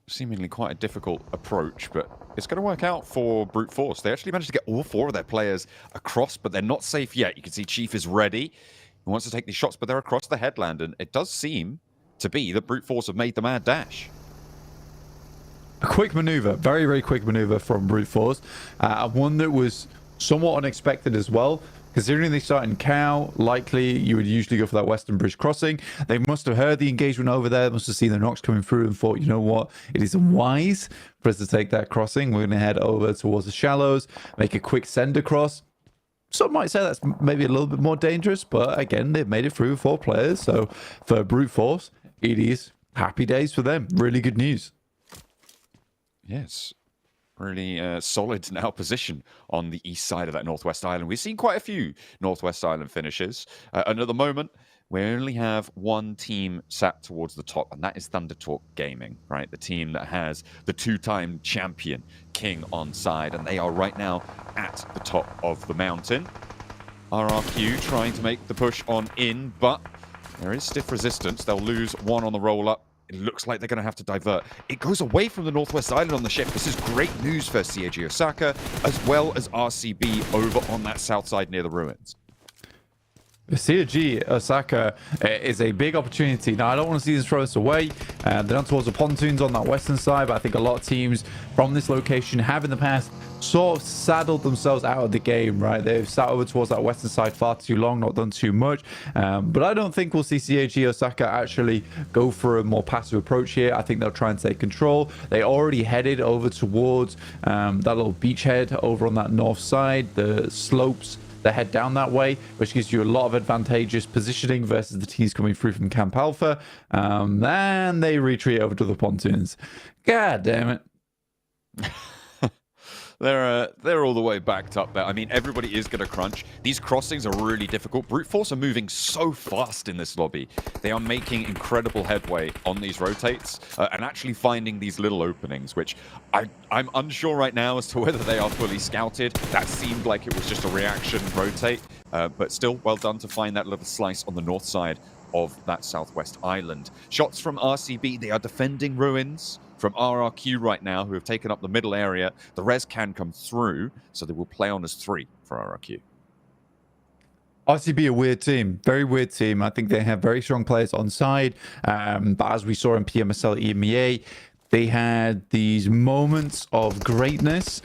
seemingly quite a difficult approach, but it's going to work out for Brute Force. They actually managed to get all four of their players across, but they're not safe yet. You can see Chief is ready. He wants to take these shots, but they're across the headland, and it does seem to be that Brute Force have made the mad dash. A quick maneuver, very, very quick maneuver from Brute Force. One that was somewhat unexpected as well. Considering they start in Cow, likely you would usually go for that Western Bridge crossing. They must have heard the engagement over there, must have seen the knocks coming through and thought, you know what, it is wise for us to take that crossing. We're going to head over towards the shallows, make a quick send across. Some might say that's maybe a little bit more dangerous, but again, they've made it through 4 players. So for Brute Force, it is happy days for them. Really good news. Yes. Really solid now position on the east side of that Northwest Island. We've seen quite a few Northwest Island finishes. And at the moment, we only have one team sat towards the top, and that is Thunder Talk Gaming, right? The team that has the two-time champion King on side, and they are right now at the top of the mountain. RRQ trying to make the push on in, but there is stiff resistance. They'll lose one on the roll-up. It looks like they're going to have to divert. It goes away from the Northwest Island on the ship. This is great news for CAG Osaka, as well as RCB over on that south side near the ruins. CAG Osaka is a big opportunity. Now, I don't want to see this throw us away. They're down towards the pontoons on that western side, but I think a lot of teams from this location have in the past sort of saddled themselves out of the game, right? They've sat over towards that western side far too long, not done too much. But I don't think we'll see CAG Osaka actually go for a more passive approach here. I think they'll try and take control. They already headed over towards that little beachhead over on that north side, the slopes. They head down that way, which gives you a lot of advantageous positioning versus the teams coming through from Camp Alpha. And they retreat over to the pontoons. God damn it. They're all the way backed up there. I mean, everybody is going to crunch. These crossings are really difficult. Brute Force are moving so fast in this lobby. They are making incredible headway on these rotates and actually finding these little openings, which I'm unsure right now as to whether they are fully scouted. That seemed like it was just a reaction rotate, but still well done to find that little slice on the north side of that southwest island. Shots from RCB. They are defending ruins from RRQ right now, who have taken up the middle area. The res can come through, so they will play on as 3 for RRQ. RCB a weird team, very weird team. I think they have very strong players on side, but as we saw in PMSL EMEA, they had these moments of greatness,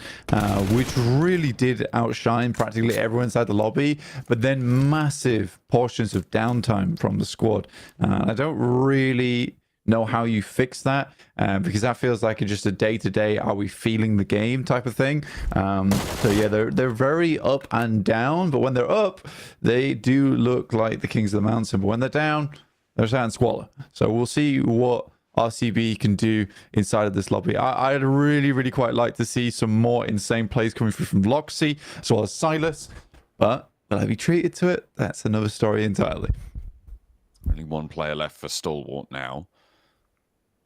which really did outshine practically everyone inside the lobby, but then massive portions of downtime from the squad. I don't really know how you fix that, because that feels like just a day-to-day, are we feeling the game type of thing. So yeah, they're very up and down, but when they're up, they do look like the kings of the mountain, but when they're down, they're sat and squalor. So we'll see what RCB can do inside of this lobby. I'd really quite like to see some more insane plays coming through from Loxy as well as Silas, but will I be treated to it? That's another story entirely. Only one player left for Stalwart now.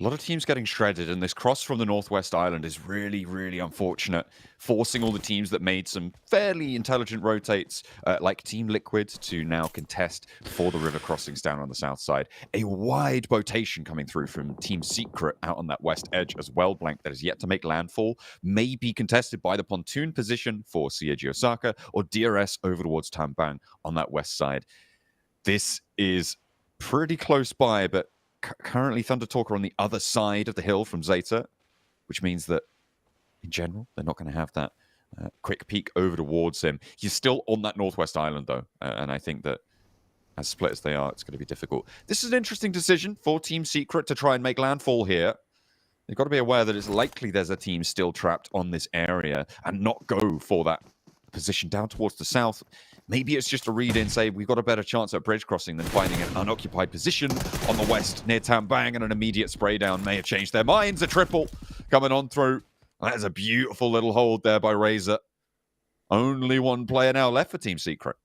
A lot of teams getting shredded, and this cross from the Northwest Island is really unfortunate, forcing all the teams that made some fairly intelligent rotates, like Team Liquid, to now contest for the river crossings down on the south side. A wide rotation coming through from Team Secret out on that west edge as well, Blank, that is yet to make landfall, may be contested by the pontoon position for CAG Osaka, or DRS over towards Tambang on that west side. This is pretty close by, but currently Thunder Talk are on the other side of the hill from Zeta, which means that in general they're not going to have that quick peek over towards him. He's still on that Northwest Island though, and I think that as split as they are, it's going to be difficult. This is an interesting decision for Team Secret to try and make landfall here. They've got to be aware that it's likely there's a team still trapped on this area and not go for that position down towards the south. Maybe it's just a read in, say, we've got a better chance at bridge crossing than finding an unoccupied position on the west near Tambang, and an immediate spray down may have changed their minds. A triple coming on through. That is a beautiful little hold there by Razor. Only one player now left for Team Secret.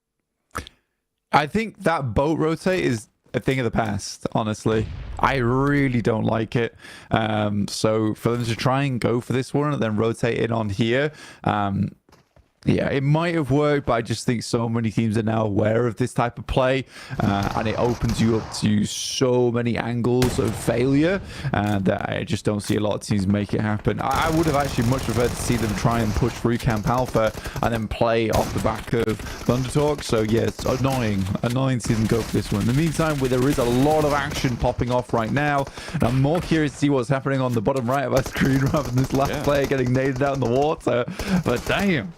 I think that boat rotate is a thing of the past, honestly. I really don't like it. So for them to try and go for this one and then rotate in on here, yeah, it might have worked, but I just think so many teams are now aware of this type of play, and it opens you up to so many angles of failure that I just don't see a lot of teams make it happen. I would have actually much preferred to see them try and push through Camp Alpha and then play off the back of Thunder Talk. So yeah, it's annoying to see them go for this one. In the meantime, there is a lot of action popping off right now, and I'm more curious to see what's happening on the bottom right of our screen rather than this last player getting naded out in the water. But damn.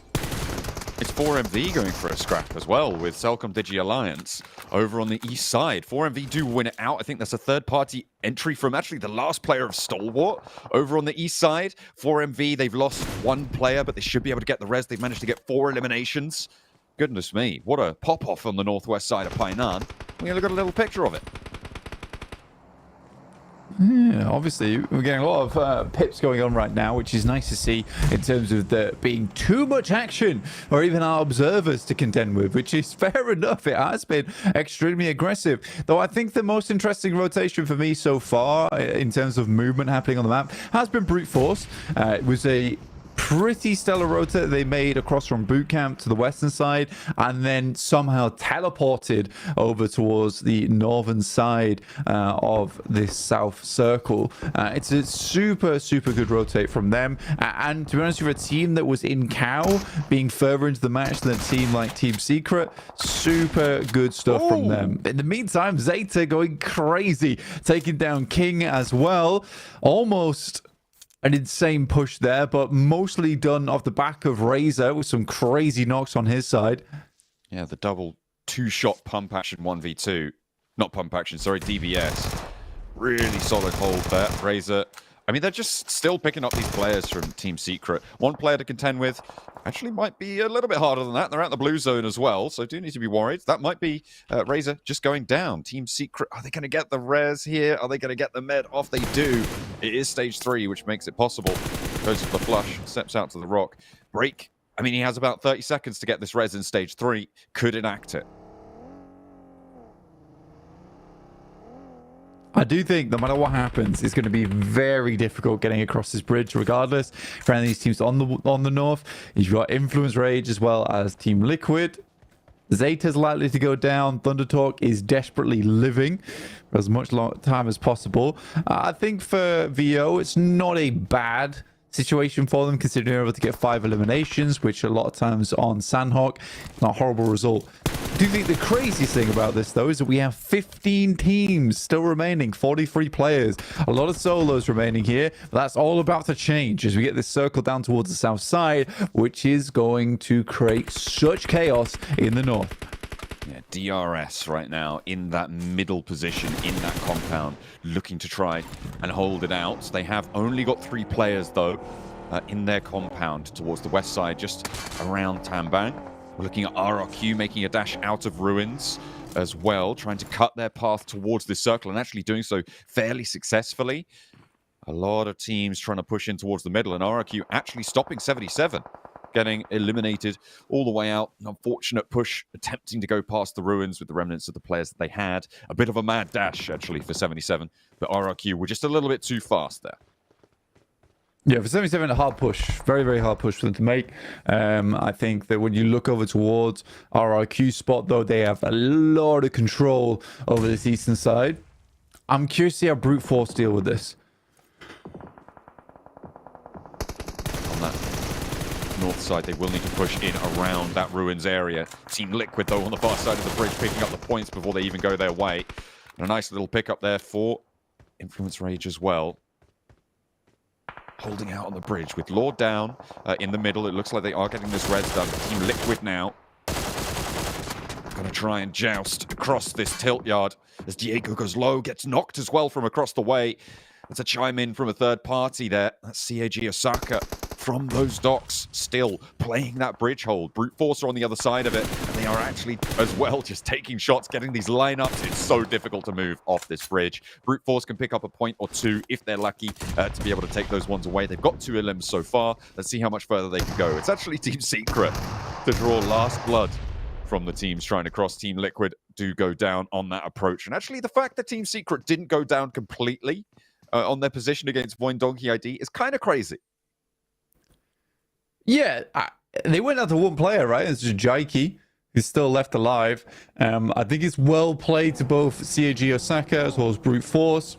It's 4MV going for a scrap as well with Celcom Digi Alliance over on the east side. 4MV do win it out. I think that's a third-party entry from actually the last player of Stalwart over on the east side. 4MV, they've lost one player, but they should be able to get the res. They've managed to get 4 eliminations. Goodness me, what a pop-off on the northwest side of Painan. We only got a little picture of it. Yeah, obviously, we're getting a lot of pips going on right now, which is nice to see in terms of there being too much action or even our observers to contend with, which is fair enough. It has been extremely aggressive. Though I think the most interesting rotation for me so far in terms of movement happening on the map has been Brute Force. It was a pretty stellar rotate they made across from boot camp to the western side and then somehow teleported over towards the northern side of this south circle. It's a super good rotate from them, and to be honest with a team that was in cow being further into the match than a team like Team Secret, super good stuff from them. In the meantime, Zeta going crazy, taking down King as well. Almost an insane push there, but mostly done off the back of Razor with some crazy knocks on his side. Yeah, the double two-shot pump action 1v2. Not pump action, sorry, DBS. Really solid hold there. Razor, I mean, they're just still picking up these players from Team Secret. One player to contend with actually might be a little bit harder than that. They're out the blue zone as well, so do need to be worried. That might be Razor just going down. Team Secret, are they going to get the res here? Are they going to get the med off? They do. It is stage 3, which makes it possible. Goes for the flush, steps out to the rock. Break, I mean, he has about 30 seconds to get this res in stage 3. Could enact it. I do think no matter what happens, it's going to be very difficult getting across this bridge regardless for any of these teams on the north. You've got Influence Rage as well as Team Liquid. Zeta's likely to go down. Thundertalk is desperately living for as much time as possible. I think for VO, it's not a bad situation for them, considering they're able to get 5 eliminations, which a lot of times on Sandhawk, not a horrible result. I do think the craziest thing about this, though, is that we have 15 teams still remaining, 43 players, a lot of solos remaining here. But that's all about to change as we get this circle down towards the south side, which is going to create such chaos in the north. Yeah, DRS right now in that middle position in that compound, looking to try and hold it out. They have only got 3 players, though, in their compound towards the west side, just around Tambang. We're looking at RRQ making a dash out of ruins as well, trying to cut their path towards this circle and actually doing so fairly successfully. A lot of teams trying to push in towards the middle, and RRQ actually stopping 77. Getting eliminated all the way out. An unfortunate push, attempting to go past the ruins with the remnants of the players that they had. A bit of a mad dash, actually, for 77. But RRQ were just a little bit too fast there. Yeah, for 77, a hard push. Very hard push for them to make. I think that when you look over towards RRQ spot, though, they have a lot of control over this eastern side. I'm curious to see how Brute Force deal with this. On that north side, they will need to push in around that ruins area. Team Liquid, though, on the far side of the bridge, picking up the points before they even go their way. And a nice little pick up there for Influence Rage as well. Holding out on the bridge with Lord down in the middle. It looks like they are getting this res done. Team Liquid now going to try and joust across this tilt yard as Diego goes low, gets knocked as well from across the way. It's a chime in from a third party there. That's CAG Osaka from those docks, still playing that bridge hold. Brute Force are on the other side of it, and they are actually as well just taking shots, getting these lineups. It's so difficult to move off this bridge. Brute Force can pick up a point or 2 if they're lucky to be able to take those ones away. They've got 2 elims so far. Let's see how much further they can go. It's actually Team Secret to draw last blood from the teams trying to cross. Team Liquid do go down on that approach. And actually the fact that Team Secret didn't go down completely on their position against Voin Donkey ID is kind of crazy. Yeah, they went out to one player, right? It's just Jaiki, who's still left alive. I think it's well played to both CAG Osaka as well as Brute Force.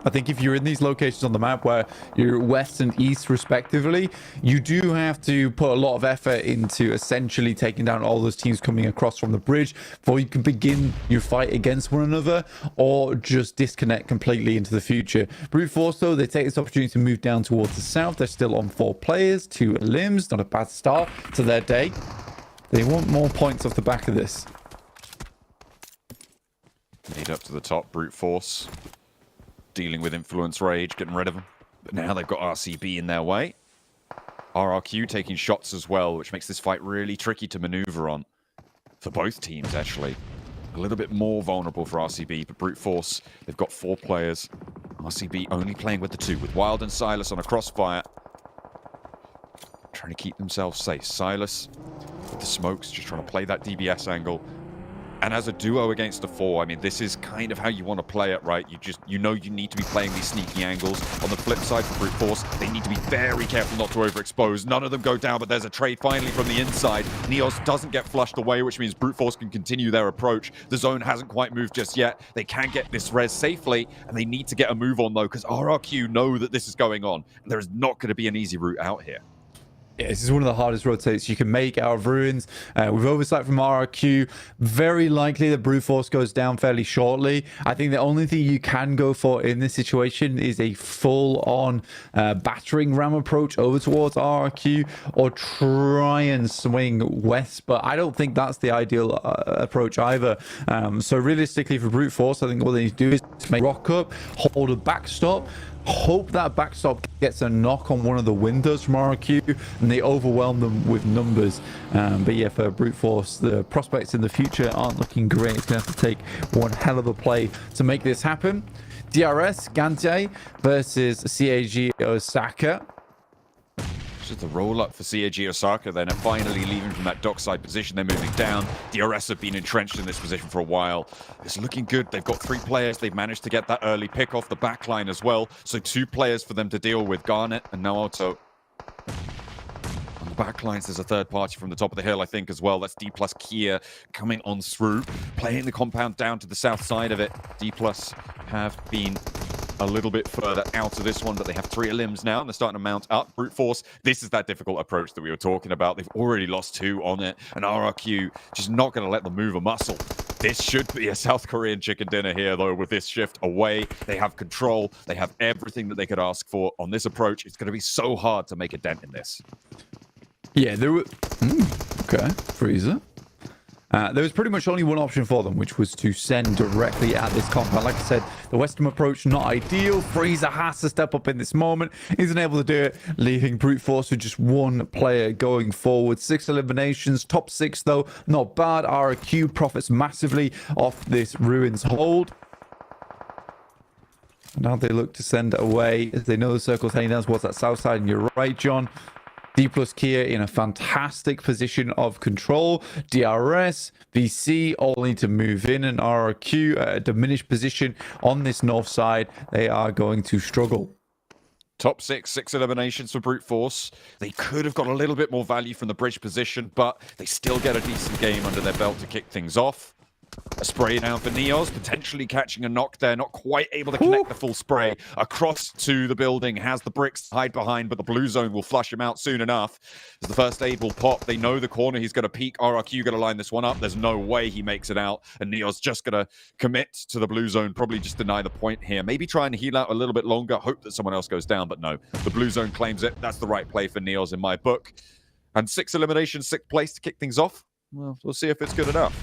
I think if you're in these locations on the map where you're west and east respectively, you do have to put a lot of effort into essentially taking down all those teams coming across from the bridge before you can begin your fight against one another or just disconnect completely into the future. Brute Force, though, they take this opportunity to move down towards the south. They're still on 4 players, 2 limbs, not a bad start to their day. They want more points off the back of this. Lead up to the top, Brute Force. Dealing with Influence Rage, getting rid of them. But now they've got RCB in their way. RRQ taking shots as well, which makes this fight really tricky to maneuver on. For both teams, actually. A little bit more vulnerable for RCB, but Brute Force, they've got 4 players. RCB only playing with the two, with Wild and Silas on a crossfire. Trying to keep themselves safe. Silas with the smokes, just trying to play that DBS angle. And as a duo against a 4, I mean, this is kind of how you want to play it, right? You know you need to be playing these sneaky angles. On the flip side for Brute Force, they need to be very careful not to overexpose. None of them go down, but there's a trade finally from the inside. Neos doesn't get flushed away, which means Brute Force can continue their approach. The zone hasn't quite moved just yet. They can get this res safely, and they need to get a move on, though, because RRQ know that this is going on. And there is not going to be an easy route out here. Yeah, this is one of the hardest rotates you can make out of Ruins. With oversight from RRQ, very likely that Brute Force goes down fairly shortly. I think the only thing you can go for in this situation is a full-on battering ram approach over towards RRQ, or try and swing west, but I don't think that's the ideal approach either. So realistically for Brute Force, I think all they need to do is make rock up, hold a backstop, hope that backstop gets a knock on one of the windows from RRQ and they overwhelm them with numbers. But yeah, for Brute Force, the prospects in the future aren't looking great. It's going to have to take one hell of a play to make this happen. DRS, Gante versus CAG Osaka. Just the roll up for CAG Osaka then, and finally leaving from that dockside position. They're moving down. DRS have been entrenched in this position for a while. It's looking good. They've got 3 players. They've managed to get that early pick off the backline as well. So 2 players for them to deal with, Garnet and Naoto. On the backlines, there's a third party from the top of the hill, I think, as well. That's D+ Kia coming on through, playing the compound down to the south side of it. D+ have been a little bit further out of this one, but they have 3 limbs now, and they're starting to mount up. Brute Force, this is that difficult approach that we were talking about. They've already lost 2 on it, and RRQ just not going to let them move a muscle. This should be a South Korean chicken dinner here, though, with this shift away. They have control. They have everything that they could ask for on this approach. It's going to be so hard to make a dent in this. Yeah, there were... okay, Freezer. There was pretty much only one option for them, which was to send directly at this compound. Like I said, the Western approach, not ideal. Freezer has to step up in this moment. Isn't able to do it, leaving Brute Force with just 1 player going forward. 6 eliminations, top 6 though, not bad. RRQ profits massively off this Ruins hold. Now they look to send it away, as they know the circle's heading down towards that south side, and you're right, John. D+ Kia in a fantastic position of control. DRS, VC all need to move in, and RRQ at a diminished position on this north side. They are going to struggle. Top 6 eliminations for Brute Force. They could have got a little bit more value from the bridge position, but they still get a decent game under their belt to kick things off. A spray down for Neos, potentially catching a knock there, not quite able to connect the full spray. Across to the building, has the bricks to hide behind, but the blue zone will flush him out soon enough. As the first aid will pop, they know the corner he's going to peek. RRQ going to line this one up. There's no way he makes it out, and Neos just going to commit to the blue zone, probably just deny the point here. Maybe try and heal out a little bit longer, hope that someone else goes down, but no. The blue zone claims it. That's the right play for Neos in my book. And 6 eliminations, 6th place to kick things off. Well, we'll see if it's good enough.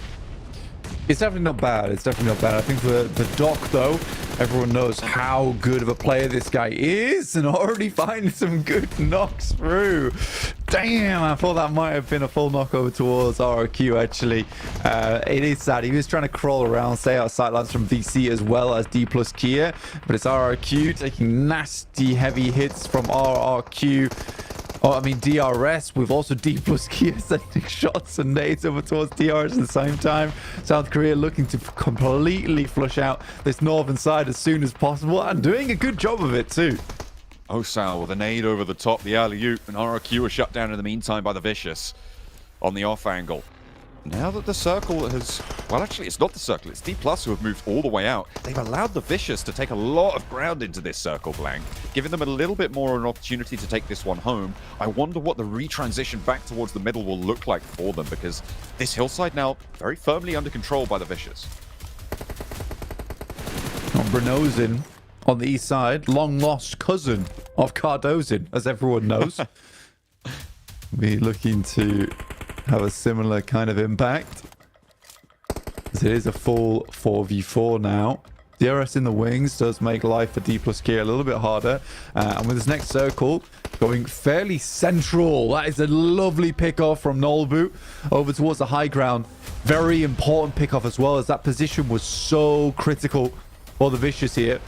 It's definitely not bad. It's definitely not bad. I think for the Doc, though, everyone knows how good of a player this guy is, and already finding some good knocks through. Damn, I thought that might have been a full knock over towards RRQ, actually. It is sad. He was trying to crawl around, stay out sightlines from VC as well as D+ Kia, but it's RRQ taking nasty heavy hits from RRQ. Oh, I mean, DRS with also D+ Kia sending shots and nades over towards DRS at the same time. South Korea looking to completely flush out this northern side as soon as possible, and doing a good job of it too. Osal with a nade over the top, the alley-oop, and RRQ are shut down in the meantime by the Vicious on the off angle. Now that the circle has... Well, actually, it's not the circle. It's D+ who have moved all the way out. They've allowed the Vicious to take a lot of ground into this circle blank, giving them a little bit more of an opportunity to take this one home. I wonder what the retransition back towards the middle will look like for them, because this hillside now very firmly under control by the Vicious. Brenozin on the east side, long-lost cousin of Cardozin, as everyone knows. Be looking to have a similar kind of impact, as it is a full 4v4 now. DRS in the wings does make life for D+ Kia a little bit harder, and with this next circle going fairly central, that is a lovely pick-off from Nolbu over towards the high ground. Very important pick-off as well, as that position was so critical for the Vicious here.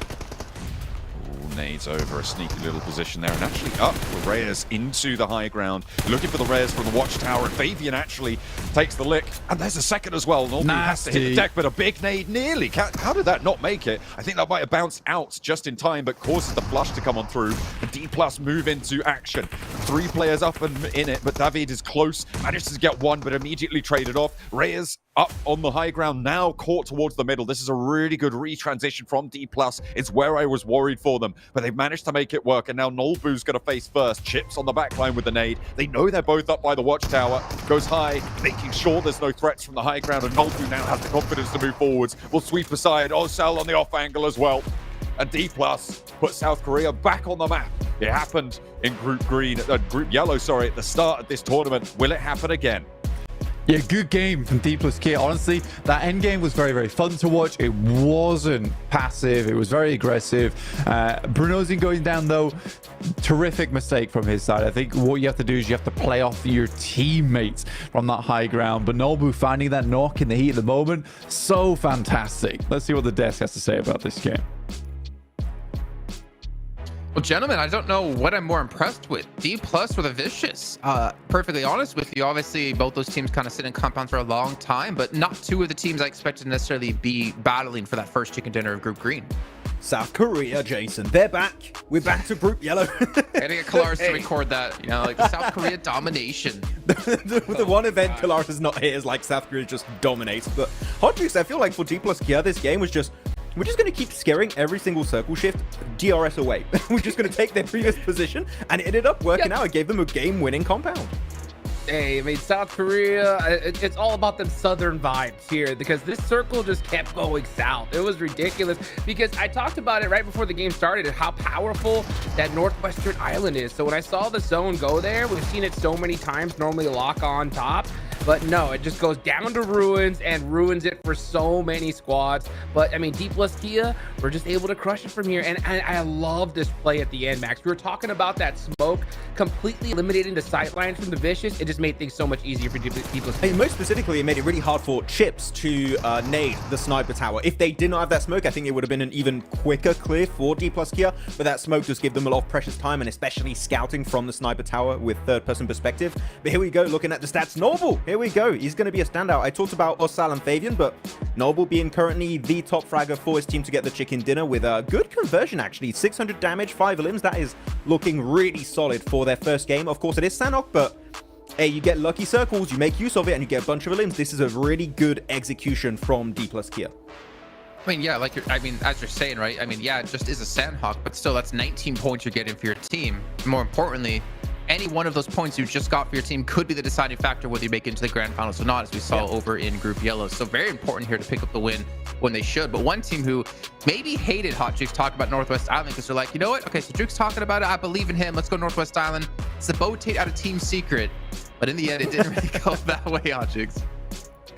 nades over a sneaky little position there, and actually up for Reyes into the high ground, looking for the Reyes from the watchtower, and Fabian actually takes the lick, and there's a second as well. Nolby has to hit the deck, but a big nade nearly. How did that not make it? I think that might have bounced out just in time, but causes the flush to come on through. The D+ move into action. 3 players up and in it, but David is close, manages to get one, but immediately traded off. Reyes up on the high ground, now caught towards the middle. This is a really good retransition from D+. It's where I was worried for them, but they've managed to make it work, and now Nolbu's going to face first. Chips on the backline with the nade. They know they're both up by the watchtower. Goes high, making sure there's no threats from the high ground, and Nolbu now has the confidence to move forwards. Will sweep aside. Osal on the off angle as well. And D+ put South Korea back on the map. It happened in Group Yellow, at the start of this tournament. Will it happen again? Yeah, good game from D+K. Honestly, that end game was very, very fun to watch. It wasn't passive. It was very aggressive. Bruno's going down, though. Terrific mistake from his side. I think what you have to do is you have to play off your teammates from that high ground. But Nolbu finding that knock in the heat of the moment, so fantastic. Let's see what the desk has to say about this game. Well, gentlemen, I don't know what I'm more impressed with. D+ or the Vicious? Perfectly honest with you, obviously both those teams kind of sit in compound for a long time, but not two of the teams I expected to necessarily be battling for that first chicken dinner of Group Green. South Korea, Jason. They're back. We're back to Group Yellow. Gotta get Kalaris to record that, like South Korea domination. the one event Kalaris is not here is like South Korea just dominates. But Hot Juice, I feel like for D+ Kia, this game was just, we're just going to keep scaring every single circle shift DRS away. We're just going to take their previous position, and it ended up working out. It gave them a game-winning compound. Hey, I mean, South Korea, it's all about them southern vibes here, because this circle just kept going south. It was ridiculous, because I talked about it right before the game started, how powerful that northwestern island is. So when I saw the zone go there, we've seen it so many times, normally lock on top. But no, it just goes down to ruins and ruins it for so many squads. But I mean, D+ Kia, we're just able to crush it from here. And I love this play at the end, Max. We were talking about that smoke completely eliminating the sight lines from the Vicious. It just made things so much easier for D+ Kia. And most specifically, it made it really hard for Chips to nade the sniper tower. If they did not have that smoke, I think it would have been an even quicker clear for D+ Kia. But that smoke just gave them a lot of precious time, and especially scouting from the sniper tower with third-person perspective. But here we go, looking at the stats. Noble, here we go. He's going to be a standout. I talked about Osal and Fabian, but Noble being currently the top fragger for his team to get the chicken dinner with a good conversion, actually. 600 damage, 5 limbs. That is looking really solid for their first game. Of course, it is Sanok, but hey, you get lucky circles, you make use of it, and you get a bunch of limbs. This is a really good execution from D+ Kia. I mean, yeah, as you're saying, right? I mean, yeah, it just is a Sandhawk, but still, that's 19 points you're getting for your team. More importantly, any one of those points you just got for your team could be the deciding factor whether you make it into the Grand Finals or not, as we saw over in Group Yellow. So very important here to pick up the win when they should. But one team who maybe hated Hot Juice talk about Northwest Island, because they're like, you know what? Okay, so Juke's talking about it. I believe in him. Let's go Northwest Island. It's a Botate out of Team Secret. But in the end, it didn't really go that way, Hot Juice.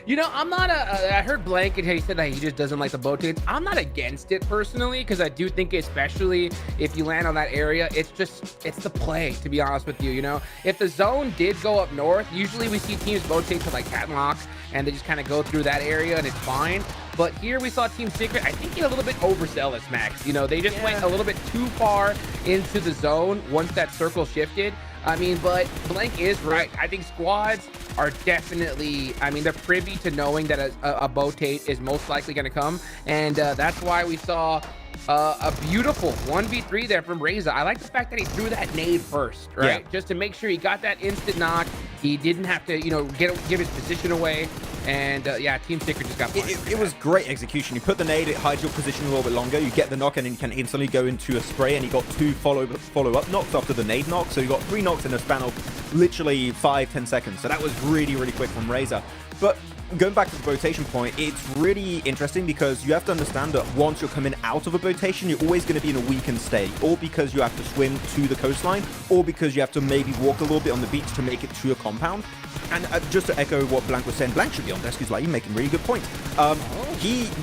You know, I'm not I heard Blanket, he said that he just doesn't like the boat tickets. I'm not against it personally, because I do think, especially if you land on that area, it's the play, to be honest with you, you know? If the zone did go up north, usually we see teams rotate to like Cat and Lock, and they just kind of go through that area and it's fine. But here we saw Team Secret, I think, get a little bit overzealous, Max. You know, they just went a little bit too far into the zone once that circle shifted. I mean, but Blank is right. I think squads are definitely, I mean, they're privy to knowing that a Botate is most likely going to come. And that's why we saw a beautiful 1v3 there from Reza. I like the fact that he threw that nade first, right? Yeah. Just to make sure he got that instant knock. He didn't have to, you know, give his position away. And yeah, Team Secret just got punished. It was great execution. You put the nade, it hides your position a little bit longer. You get the knock, and then you can instantly go into a spray. And he got 2 follow-up knocks after the nade knock. So you got 3 knocks in a span of literally 5-10 seconds. So that was really, really quick from Reza. But going back to the botation point, it's really interesting because you have to understand that once you're coming out of a botation, you're always going to be in a weakened state, or because you have to swim to the coastline, or because you have to maybe walk a little bit on the beach to make it to a compound. And just to echo what Blank was saying, Blank should be on desk. He's like, you're making really good points.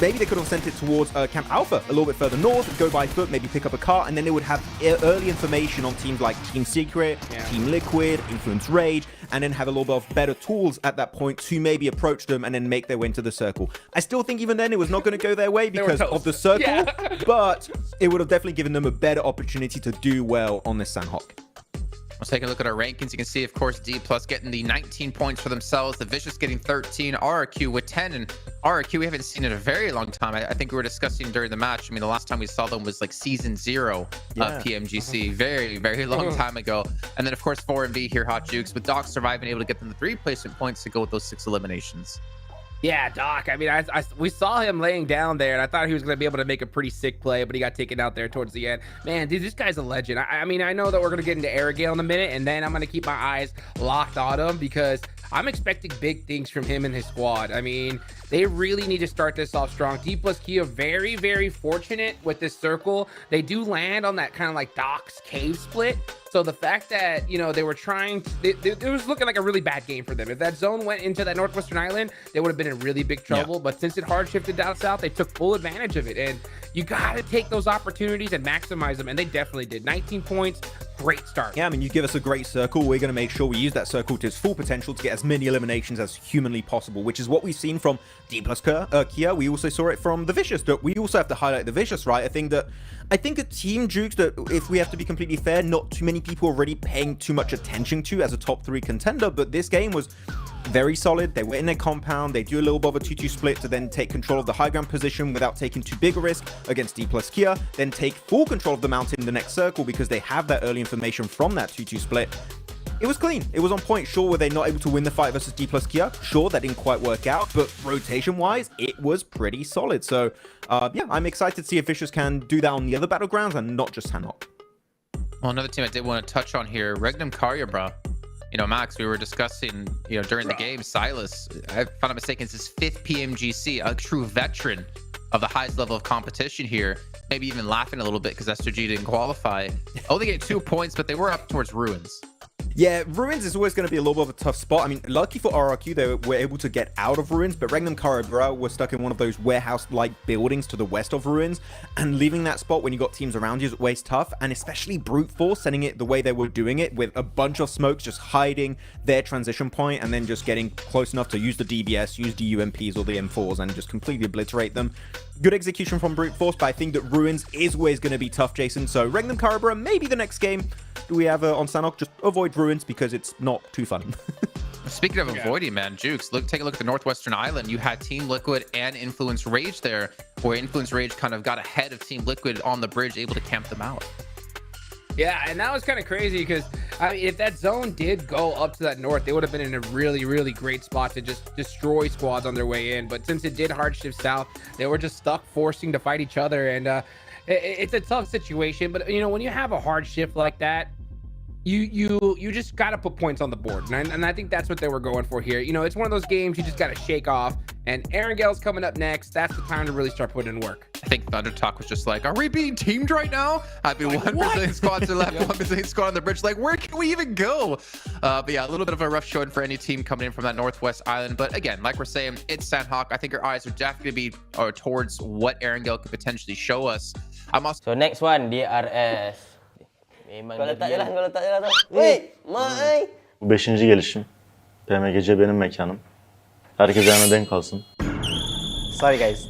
Maybe they could have sent it towards Camp Alpha a little bit further north, go by foot, maybe pick up a car, and then they would have early information on teams like Team Secret, Team Liquid, Influence Rage, and then have a little bit of better tools at that point to maybe approach them and then make their way into the circle. I still think even then it was not going to go their way because of the circle, but it would have definitely given them a better opportunity to do well on this Sanhok. Let's take a look at our rankings. You can see, of course, D+ getting the 19 points for themselves. The Vicious getting 13. RRQ with 10. And RRQ, we haven't seen in a very long time. I think we were discussing during the match. I mean, the last time we saw them was like season 0 of PMGC. Very, very long time ago. And then, of course, 4MV here, Hot Jukes, with Doc surviving, able to get them the 3 placement points to go with those 6 eliminations. Yeah, Doc. I mean, we saw him laying down there, and I thought he was going to be able to make a pretty sick play, but he got taken out there towards the end. Man, dude, this guy's a legend. I mean, I know that we're going to get into Airgale in a minute, and then I'm going to keep my eyes locked on him because I'm expecting big things from him and his squad. I mean, they really need to start this off strong. D+ Kia, very, very fortunate with this circle. They do land on that kind of like Doc's cave split. So the fact that, you know, they were trying to, it was looking like a really bad game for them. If that zone went into that Northwestern Island, they would have been in really big trouble. Yeah. But since it hard shifted down south, they took full advantage of it. And you got to take those opportunities and maximize them. And they definitely did. 19 points. Great start. Yeah, I mean, you give us a great circle. We're going to make sure we use that circle to its full potential to get as many eliminations as humanly possible, which is what we've seen from D+ Kia. We also saw it from the Vicious. But we also have to highlight the Vicious, right? I think a Team Jukes that, if we have to be completely fair, not too many people are really paying too much attention to as a top 3 contender, but this game was very solid. They were in their compound. They do a little bit of a 2-2 split to then take control of the high ground position without taking too big a risk against D+ Kia, then take full control of the mountain in the next circle because they have that early information from that 2-2 split. It was clean. It was on point. Sure, were they not able to win the fight versus D+ Kia? Sure, that didn't quite work out, but rotation-wise, it was pretty solid. So, yeah, I'm excited to see if Vicious can do that on the other battlegrounds and not just Sanhok. Well, another team I did want to touch on here, Regnum Karya, bro. You know, Max, we were discussing, you know, during the game, Silas, if I'm not mistaken, it's his 5th PMGC, a true veteran of the highest level of competition here. Maybe even laughing a little bit because SOG didn't qualify. Only get 2 points, but they were up towards Ruins. Yeah, Ruins is always going to be a little bit of a tough spot. I mean, lucky for RRQ, they were able to get out of Ruins, but Regnum Karya were stuck in one of those warehouse-like buildings to the west of Ruins, and leaving that spot when you got teams around you is always tough, and especially Brute Force sending it the way they were doing it, with a bunch of smokes just hiding their transition point, and then just getting close enough to use the DBS, use the UMPs or the M4s, and just completely obliterate them. Good execution from Brute Force, but I think that Ruins is always going to be tough, Jason, so Regnum Karya, maybe the next game we have on Sanhok, just avoid Ruins because it's not too fun. Speaking of avoiding, man, Jukes, take a look at the Northwestern Island. You had Team Liquid and Influence Rage there, where Influence Rage kind of got ahead of Team Liquid on the bridge, able to camp them out. Yeah, and that was kind of crazy because, I mean, if that zone did go up to that north, they would have been in a really, really great spot to just destroy squads on their way in. But since it did hard shift south, they were just stuck forcing to fight each other. And it's a tough situation. But, you know, when you have a hard shift like that, you just got to put points on the board. And I think that's what they were going for here. You know, it's one of those games you just got to shake off. And Aaron Gale's coming up next. That's the time to really start putting in work. I think Thunder Talk was just like, are we being teamed right now? I've been one Brazilian squads are left, one Brazilian squad on the bridge. Like, where can we even go? But yeah, a little bit of a rough showing for any team coming in from that Northwest Island. But again, like we're saying, it's Sanhok. I think our eyes are definitely going to be towards what Aaron Gale could potentially show us. So next one, DRS. Kau letak je lah tu. Weh, mak ai. Bu 5. gelişim. PMGC benim mekanım. Herkes ayağına denk kalsın. Sorry guys.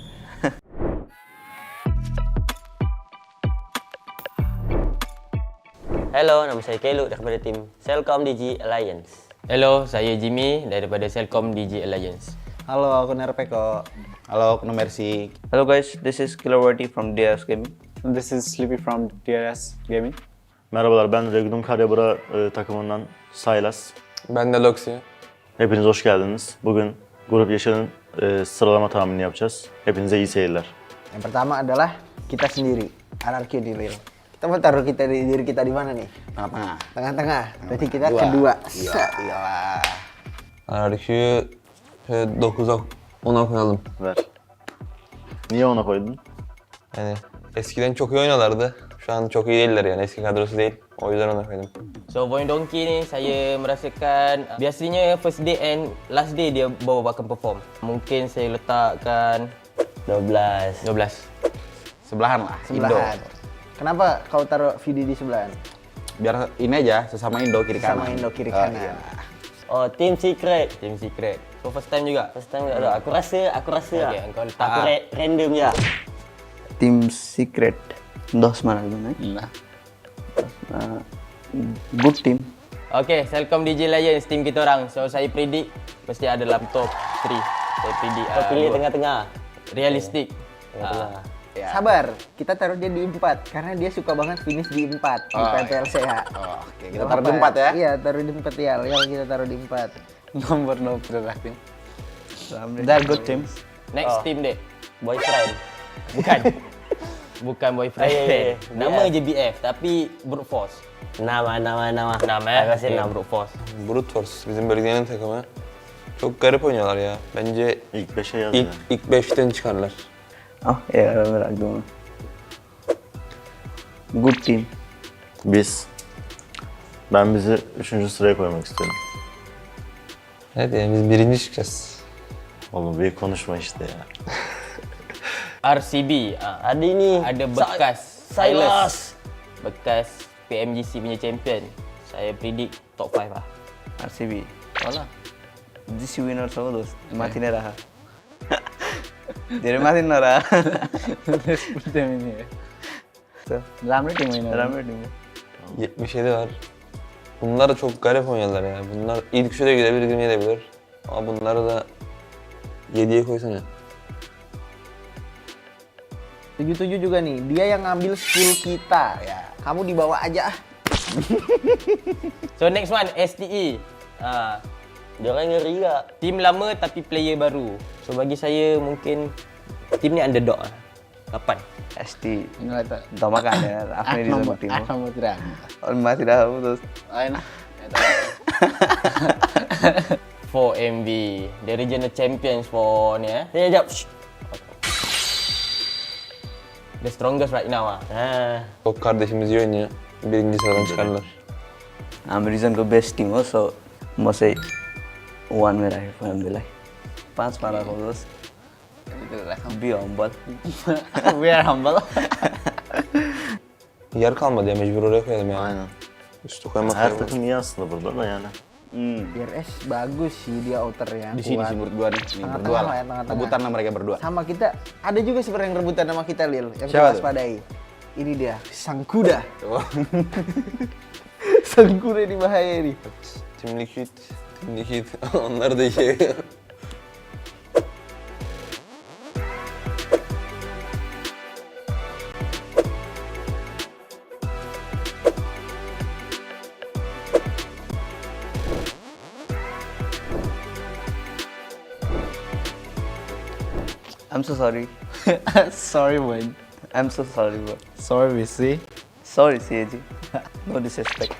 Hello, nama saya Keluk daripada tim Selcom DG Alliance. Hello, saya Jimmy daripada Selcom DG Alliance. Halo, aku Nerpeko. Halo, aku Mercy. Hello guys, this is Kiloverty from DRS Gaming. This is Sleepy from DRS Gaming. Merhabalar, ben Regnum Karya takımından Silas. Ben de Loxy. Hepiniz hoş geldiniz. Bugün Grup Yeşil'in sıralama tahminini yapacağız. Hepinize iyi seyirler. Yang pertama adalah kita sendiri, RRQ di Real. Kita mau taruh diri kita di mana nih? Tengah-tengah. Tengah-tengah. Berarti kita kedua. Iyalah. RRQ'yu 9'a 10'a koyalım. Ver. Niye ona koydun? Yani eskiden çok iyi oynuyorlardı. Şu an çok iyi değiller yani, eski kadrosu değil. O yüzden ona koydum. So Void Donkey ni saya merasakan biasanya first day and last day dia baru akan perform. Mungkin saya letakkan 12. Sebelahan lah. Sebelahan. Kenapa kau taruh VD di sebelahan? Biar ini aja, sesama Indo kiri kanan. Sama Indo kiri kanan. Iya. Oh, Team Secret. Team Secret. So first time juga? First time juga. Aku rasa Okay, lah. engkau letak Aku random je. Team Secret. Dos mana gimana? Good team. Okay, Selcom DJ Lions team kita orang. So saya predict mesti ada dalam top 3. Saya predict Kau pilih tengah-tengah. realistik. Tengah-tengah. Sabar, kita taruh dia di 4 karena dia suka banget finish di 4 di PTLCH. Oke, kita taruh di 4 ya. Iya, taruh di 4 ya. Yang kita taruh di 4. Nomor berapa tim? They're good team. Next team dek. Boyfriend. Bukan. Bukan boyfriend. Iya. Nama je BF tapi brute force. Nama. Nama Arkadaşlar nama nama. brute force. Brute Force bizim bölgenin takımı. Çok garip oynuyorlar ya. Bence İlk 5'e yazdı. ilk 5'ten çıkarlar. Oh ya, merak dulu. Good team. Ben bizi 3. sıraya koymak istiyorum. Hadi ya biz birinci çıkacağız. Oğlum büyük konuşma işte ya. RCB. Ada ni. Ada bekas Silas. Bekas PMGC punya champion. Saya predict top 5 lah. RCB. Wala. This winner सब दोस्त माथि नै रहा. धेरै माथि नरहा. Let's put them in here. Ramai tim ini. Ramai tim. 77 var. Bunlar da çok garip oynuyorlar ya. Bunlar ilk 3'e de gidebilir, girmeyebilir. Ama bunları da 7'ye koysana. 77 juga nih, dia yang ngambil skill kita ya. Kamu dibawa aja. So next one STE. Dia orang ngeri juga. Team lama tapi player baru. So bagi saya mungkin team ni underdog lah. 8. ST. धमाका है आफ्नै region Tim हो. Nomor 3. और माथि रहा हो दोस्त. Enak. 4MV. The regional champions for ni Sekejap. The strongest right now Çok kardeşimiz iyi oynuyor. Birinci sıradan çıkarlar. हाम्रो रिजनको बेस्ट टिम हो सो म चाहिँ 1 मा राखेको हामीलाई 5 मा राखौँ दोस्त. Be humble. We are humble. Yer kalmadı ya mecbur oraya koyalım ya. Aynen. Üstü koymak Her takım iyi aslında burada da yani. RS bagus sih dia outernya. Di sini sih menurut gua nih, berdua lah. Rebutan sama mereka berdua. Sama kita, ada juga sebenarnya yang rebutan sama kita Lil, yang Siapa kita waspadai. Ini dia, sang kuda. Sang kuda ini bahaya nih. Tim Liquid. Onlar da iyi. I'm so sorry. Sorry man. I'm so sorry bro. Sorry BC. Sorry CAG. No disrespect.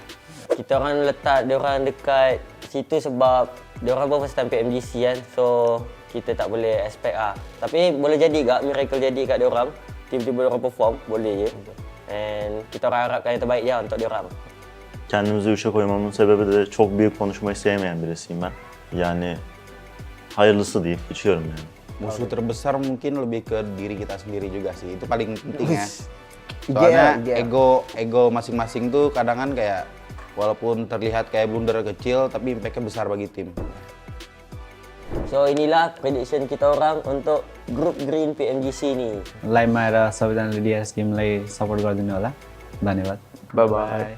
Kita orang letak dia orang dekat situ sebab dia orang pun first time PMGC kan. So kita tak boleh expect lah. Tapi boleh jadi tak miracle jadi kat dia orang. Tiba-tiba dia orang perform, boleh je. And kita orang harapkan yang terbaik je untuk dia orang. Kendimizi 3'e koymamın sebebi de çok büyük konuşmayı sevmeyen birisiyim ben. Yani hayırlısı deyip geçiyorum yani. Musuh terbesar mungkin lebih ke diri kita sendiri juga sih, itu paling penting ya. Soalnya ego masing-masing tuh kadang kan kayak walaupun terlihat kayak blunder kecil tapi impact-nya besar bagi tim. So inilah prediction kita orang untuk Group Green PMGC ni. लाइभमा आएर सबैजनाले DRS टिमलाई support गरिदिनु होला. धन्यवाद. Bye bye.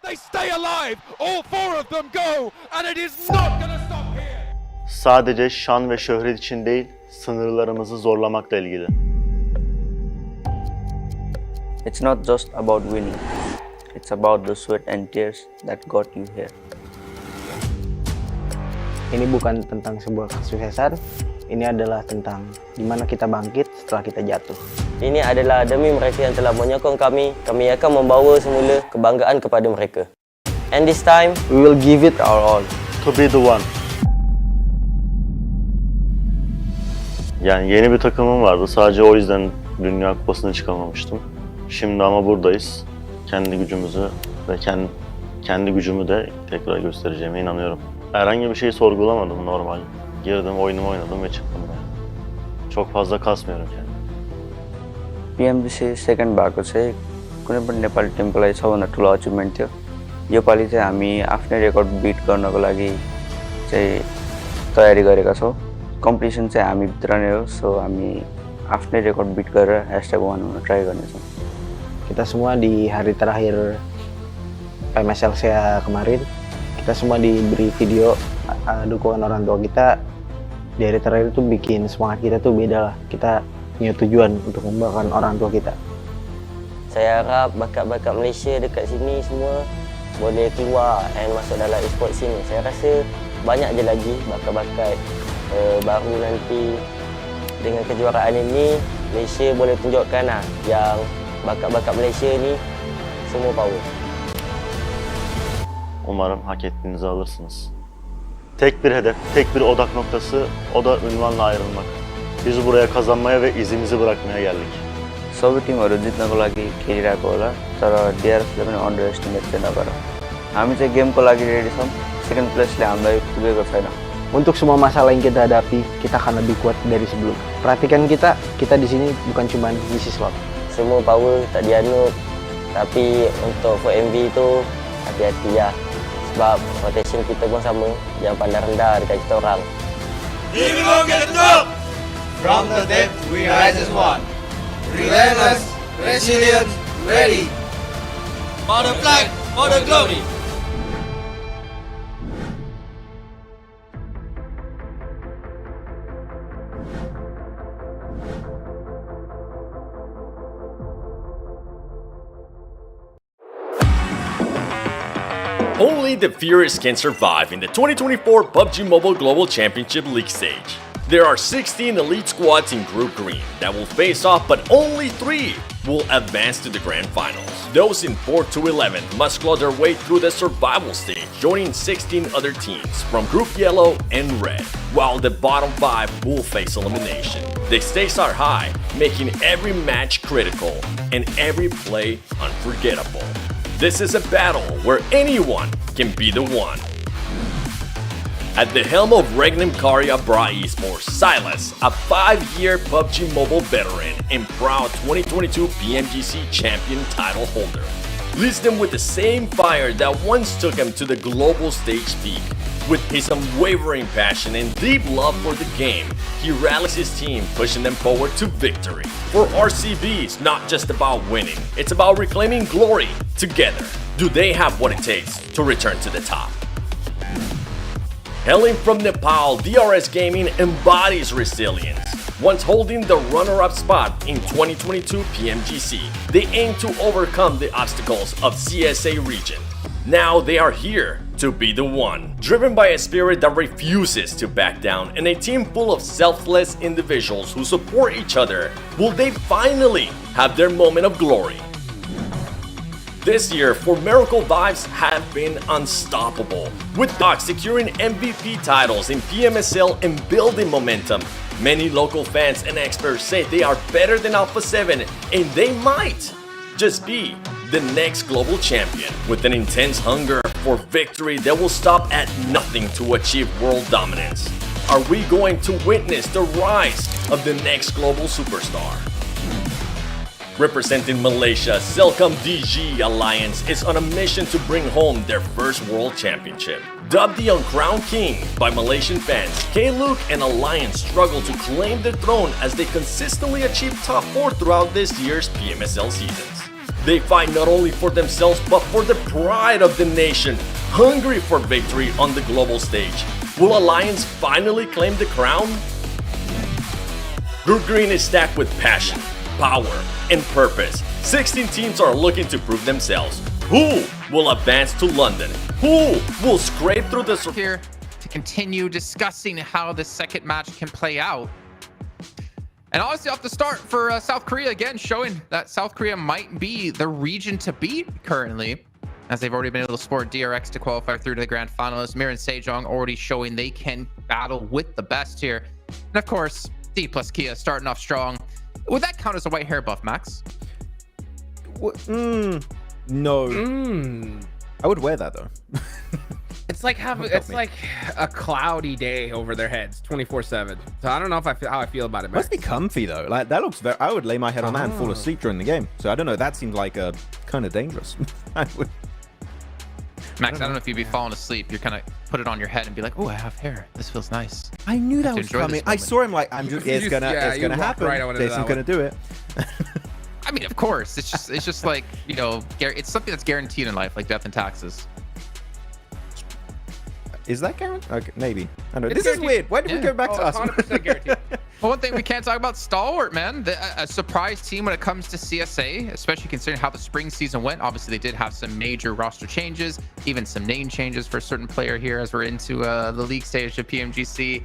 They stay alive. All 4 of them go, and it is not going to stop here. Sadece şan ve şöhret için değil, sınırlarımızı zorlamakla ilgili. It's not just about winning. It's about the sweat and tears that got you here. Ini bukan tentang sebuah kesuksesan, ini adalah tentang gimana kita bangkit setelah kita jatuh. Ini adalah demi mereka yang telah menyokong kami akan membawa semula kebanggaan kepada mereka. And this time, we will give it our all. To be the one. Yani yeni bir takımım vardı. Sadece o yüzden Dünya Kupası'na çıkamamıştım. Şimdi ama buradayız. Kendi gücümüzü ve kendi gücümü de tekrar göstereceğime inanıyorum. Herhangi bir şeyi sorgulamadım, normal. Girdim, oyunumu oynadım ve çıktım yani. Çok fazla kasmıyorum yani. PMGC second भएको चाहिँ कुनै पनि Nepali Timko लागि सबभन्दा ठुलो achievement थियो। योपालि चाहिँ हामी आफ्नै रेकर्ड बिट गर्नको लागि चाहिँ तयारी गरेका छौँ। कम्पिटिसन चाहिँ हामीभित्र नै हो, सो हामी आफ्नै रेकर्ड बिट गरेर #1 हुन ट्राई गर्नेछौँ। Kita semua di hari terakhir PMSL kemarin, kita semua diberi video dukungan orang tua kita. Di hari terakhir itu bikin semangat kita tuh beda lah. Kita punya tujuan untuk membanggakan orang tua kita. Saya harap bakat-bakat Malaysia dekat sini semua boleh keluar dan masuk dalam esports sini. Saya rasa banyak je lagi bakat-bakat baru nanti. Dengan kejuaraan ini, Malaysia boleh tunjukkan lah yang bakat-bakat Malaysia ni semua power. Umarım hak ettiğinizi alırsınız. Tek bir hedef, tek bir odak noktası, o da ünvanla ayrılmak. Biz buraya kazanmaya ve izimizi bırakmaya geldik. सबै टिमहरू जित्नको लागि खेलिरहेको होला, तर डिआरएफले पनि under estimate चाहिँ नगर। हामी चाहिँ गेमको लागि रेडी छौँ, सेकेन्ड प्लेसले हामीलाई पुगेको छैन। Untuk semua masalah yang kita hadapi, kita akan lebih kuat dari sebelum. Perhatikan kita di sini bukan cuma ngisi slot. Semua power tak dianut, tapi untuk for MV tu hati-hati ya. Sebab rotation kita pun sama, jangan pandang rendah dekat kita orang. Here we go, get it up! From the depth, we rise as one. Relentless, resilient, ready. For the flag, for the glory. Only the fierce can survive in the 2024 PUBG MOBILE Global Championship League stage. There are 16 elite squads in Group Green that will face off, but only 3 will advance to the Grand Finals. Those in 4th to 11th must claw their way through the survival stage, joining 16 other teams from Group Yellow and Red, while the bottom 5 will face elimination. The stakes are high, making every match critical and every play unforgettable. This is a battle where anyone can be the one. At the helm of Regnum Karya Bra Esports, Silas, a 5-year PUBG Mobile veteran and proud 2022 PMGC champion title holder, leads them with the same fire that once took him to the global stage peak. With his unwavering passion and deep love for the game, he rallies his team, pushing them forward to victory. For RCB, it's not just about winning, it's about reclaiming glory together. Do they have what it takes to return to the top? Hailing from Nepal, DRS Gaming embodies resilience. Once holding the runner-up spot in 2022 PMGC, they aim to overcome the obstacles of CSA region. Now they are here to be the one. Driven by a spirit that refuses to back down and a team full of selfless individuals who support each other, will they finally have their moment of glory? This year, For Miracle Vibes have been unstoppable, with Doc securing MVP titles in PMSL and building momentum. Many local fans and experts say they are better than Alpha 7, and they might just be the next global champion, with an intense hunger for victory that will stop at nothing to achieve world dominance. Are we going to witness the rise of the next global superstar? Representing Malaysia, Celcom DG Alliance is on a mission to bring home their first world championship. Dubbed the Uncrowned King by Malaysian fans, K-Luke and Alliance struggle to claim the throne as they consistently achieve top 4 throughout this year's PMSL seasons. They fight not only for themselves but for the pride of the nation, hungry for victory on the global stage. Will Alliance finally claim the crown? Group Green is stacked with passion, power, and purpose. 16 teams are looking to prove themselves. Who will advance to London? Who will scrape through the here to continue discussing how the second match can play out? And obviously off the start for South Korea, again showing that South Korea might be the region to beat currently, as they've already been able to support DRX to qualify through to the Grand Finals. Mir and Sejong already showing they can battle with the best here. And of course, D plus Kia starting off strong. Would that count as a white hair buff, Max? No. I would wear that though. It's like a cloudy day over their heads 24/7. So I don't know if how I feel about it, man. Must be comfy though. Like that looks very. I would lay my head on that and fall asleep during the game. So I don't know. That seems like kind of dangerous. Max, I don't know if you'd be falling asleep. You're kind of put it on your head and be like, "Oh, I have hair. This feels nice." I knew that to was enjoy this coming. I moment. saw him like, it's gonna happen. Right Jason's gonna do it. I mean, of course. It's just like, you know, it's something that's guaranteed in life, like death and taxes. Is that guaranteed? Okay, maybe. I know. It's This is weird. Why did we go back to us? 100% guaranteed. Well, one thing we can't talk about, Stalwart, man. A surprise team when it comes to CSA, especially considering how the spring season went. Obviously, they did have some major roster changes, even some name changes for a certain player here as we're into the league stage of PMGC.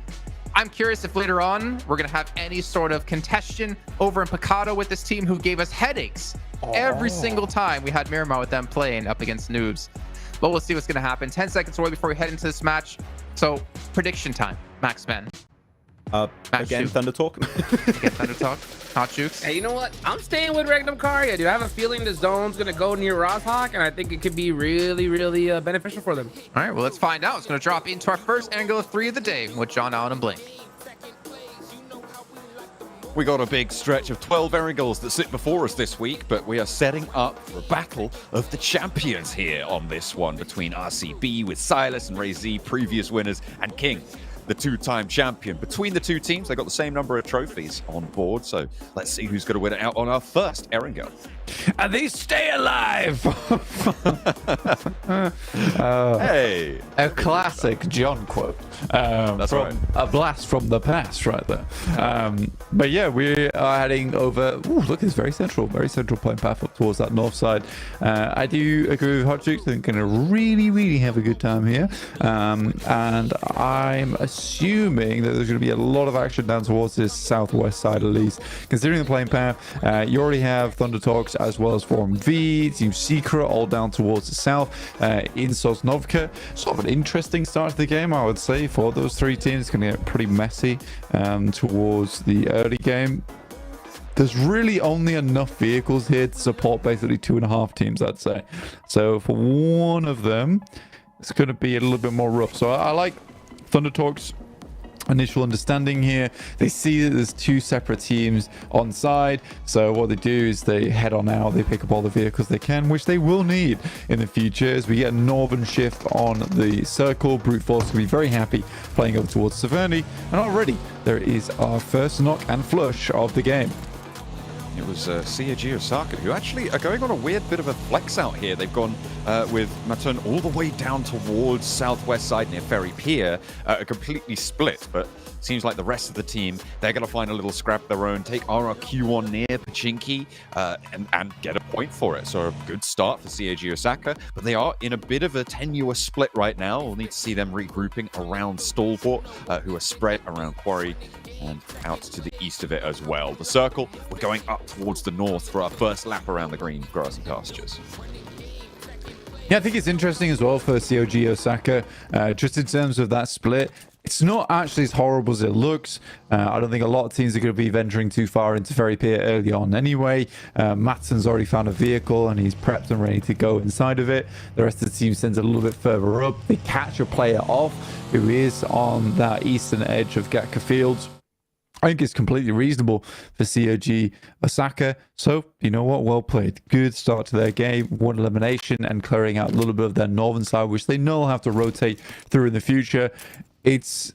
I'm curious if later on we're going to have any sort of contention over in Picado with this team who gave us headaches every single time we had Miramar with them playing up against noobs. But we'll see what's going to happen. 10 seconds away before we head into this match. So, prediction time. Max Men. Again, Thunder Talk. Again, Thunder Talk. Hot Jukes. Hey, you know what? I'm staying with Regnum Karya, dude. I have a feeling the zone's going to go near Rozhawk, and I think it could be really, really beneficial for them. All right, well, let's find out. It's going to drop into our first angle of 3 of the day with John Allen and Blink. We got a big stretch of 12 Erangles that sit before us this week, but we are setting up for a battle of the champions here on this one between RCB with Silas and Ray Z, previous winners, and King, the two-time champion. Between the two teams, they got the same number of trophies on board, so let's see who's going to win it out on our first Erangel. And they stay alive! Hey! A classic John quote. That's right. A blast from the past right there. But yeah, we are heading over. Ooh, look, it's very central playing path up towards that north side. I do agree with Hot Jukes. They're going to really, really have a good time here. And I'm assuming that there's going to be a lot of action down towards this southwest side at least. Considering the playing path, you already have Thunder Talks as well as Forum V, Team Secret all down towards the south in Sosnovka. Sort of an interesting start to the game, I would say, for those three teams. It's going to get pretty messy towards the early game. There's really only enough vehicles here to support basically 2.5 teams, I'd say. So for one of them, it's going to be a little bit more rough. So I like Thunder Talks' initial understanding here. They see that there's 2 separate teams on side, so what they do is they head on out, they pick up all the vehicles they can, which they will need in the future as we get a northern shift on the circle. Brute Force will be very happy playing over towards Severny, and already there is our first knock and flush of the game. It was CAG Osaka who actually are going on a weird bit of a flex out here. They've gone with Matern all the way down towards southwest side near Ferry Pier, completely split, but seems like the rest of the team, they're going to find a little scrap of their own, take RRQ on near Pachinki and get a point for it. So a good start for CAG Osaka, but they are in a bit of a tenuous split right now. We'll need to see them regrouping around Stalwart, who are spread around Quarry and out to the east of it as well. The circle, we're going up towards the north for our first lap around the green grassy pastures. Yeah, I think it's interesting as well for COG Osaka, just in terms of that split. It's not actually as horrible as it looks. I don't think a lot of teams are going to be venturing too far into Ferry Pier early on anyway. Matsson's already found a vehicle and he's prepped and ready to go inside of it. The rest of the team sends a little bit further up. They catch a player off who is on that eastern edge of Gatka Fields. I think it's completely reasonable for COG Osaka. So, you know what? Well played. Good start to their game. 1 elimination and clearing out a little bit of their northern side, which they know will have to rotate through in the future. It's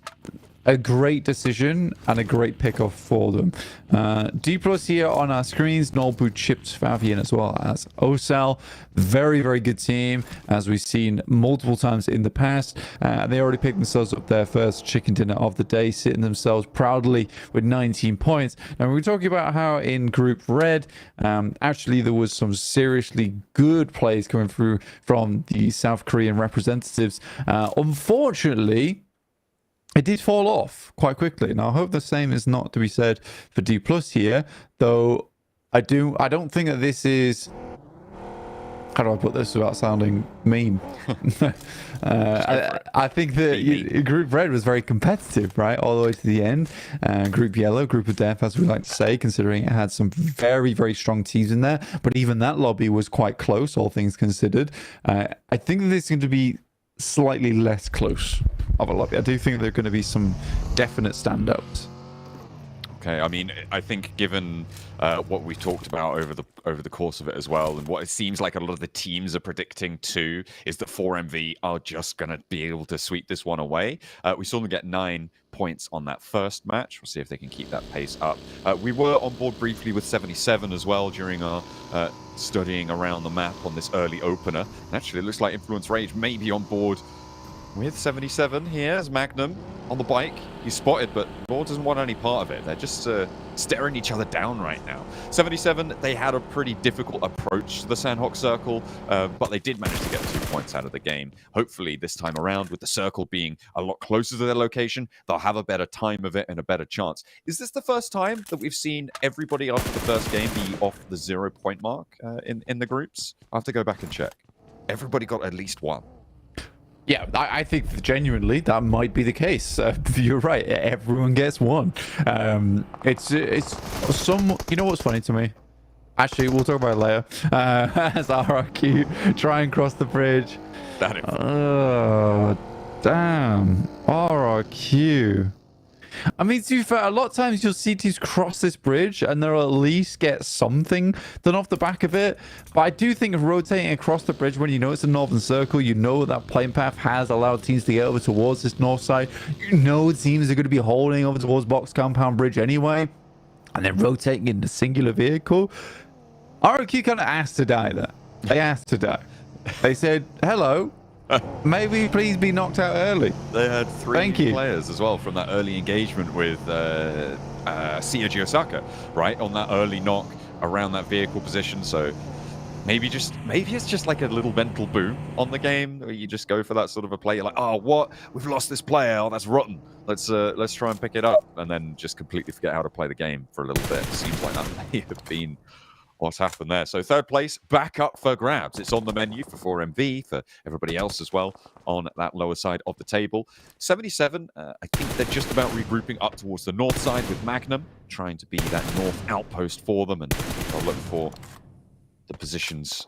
a great decision and a great pickoff for them. D+ here on our screens. Nolbu chipped Favian as well as Osal. Very, very good team, as we've seen multiple times in the past. They already picked themselves up their first chicken dinner of the day, sitting themselves proudly with 19 points. Now, we were talking about how in Group Red, actually there was some seriously good plays coming through from the South Korean representatives. Unfortunately, it did fall off quite quickly. Now, I hope the same is not to be said for D+ here, though I don't think that this is... How do I put this without sounding mean? I think that Group Red was very competitive, right? All the way to the end. Group Yellow, Group of Death, as we like to say, considering it had some very, very strong teams in there. But even that lobby was quite close, all things considered. I think that this is going to be slightly less close of a lobby. I do think there are going to be some definite standouts. Okay, I mean, I think given what we've talked about over the course of it as well, and what it seems like a lot of the teams are predicting too, is that 4MV are just going to be able to sweep this one away. We saw them get 9 points on that first match. We'll see if they can keep that pace up. We were on board briefly with 77 as well during our studying around the map on this early opener. And actually, it looks like Influence Rage may be on board with 77 here as Magnum on the bike. He's spotted, but Raw doesn't want any part of it. They're just staring each other down right now. 77, they had a pretty difficult approach to the Sandhawk Circle, but they did manage to get 2 points out of the game. Hopefully this time around, with the circle being a lot closer to their location, they'll have a better time of it and a better chance. Is this the first time that we've seen everybody after the first game be off the 0 point mark in the groups? I'll have to go back and check. Everybody got at least one. Yeah, I think genuinely that might be the case. You're right. Everyone gets one. It's some. You know what's funny to me? Actually, we'll talk about it later. As RRQ try and cross the bridge. Oh, damn. RRQ. I mean, to be fair, a lot of times you'll see teams cross this bridge and they'll at least get something done off the back of it. But I do think rotating across the bridge when you know it's a northern circle, you know that plane path has allowed teams to get over towards this north side. You know teams are going to be holding over towards Box Compound Bridge anyway. And then rotating in the singular vehicle. ROQ kind of asked to die there. They asked to die. They said, hello. Maybe please be knocked out early. They had 3 players as well from that early engagement with Sia Osaka, right? On that early knock around that vehicle position. So maybe it's just like a little mental boom on the game where you just go for that sort of a play. You're like, oh, what? We've lost this player. Oh, that's rotten. Let's try and pick it up. And then just completely forget how to play the game for a little bit. It seems like that may have been what's happened there. So third place back up for grabs. It's on the menu for 4MV, for everybody else as well on that lower side of the table. 77, I think they're just about regrouping up towards the north side with Magnum, trying to be that north outpost for them, and they'll look for the positions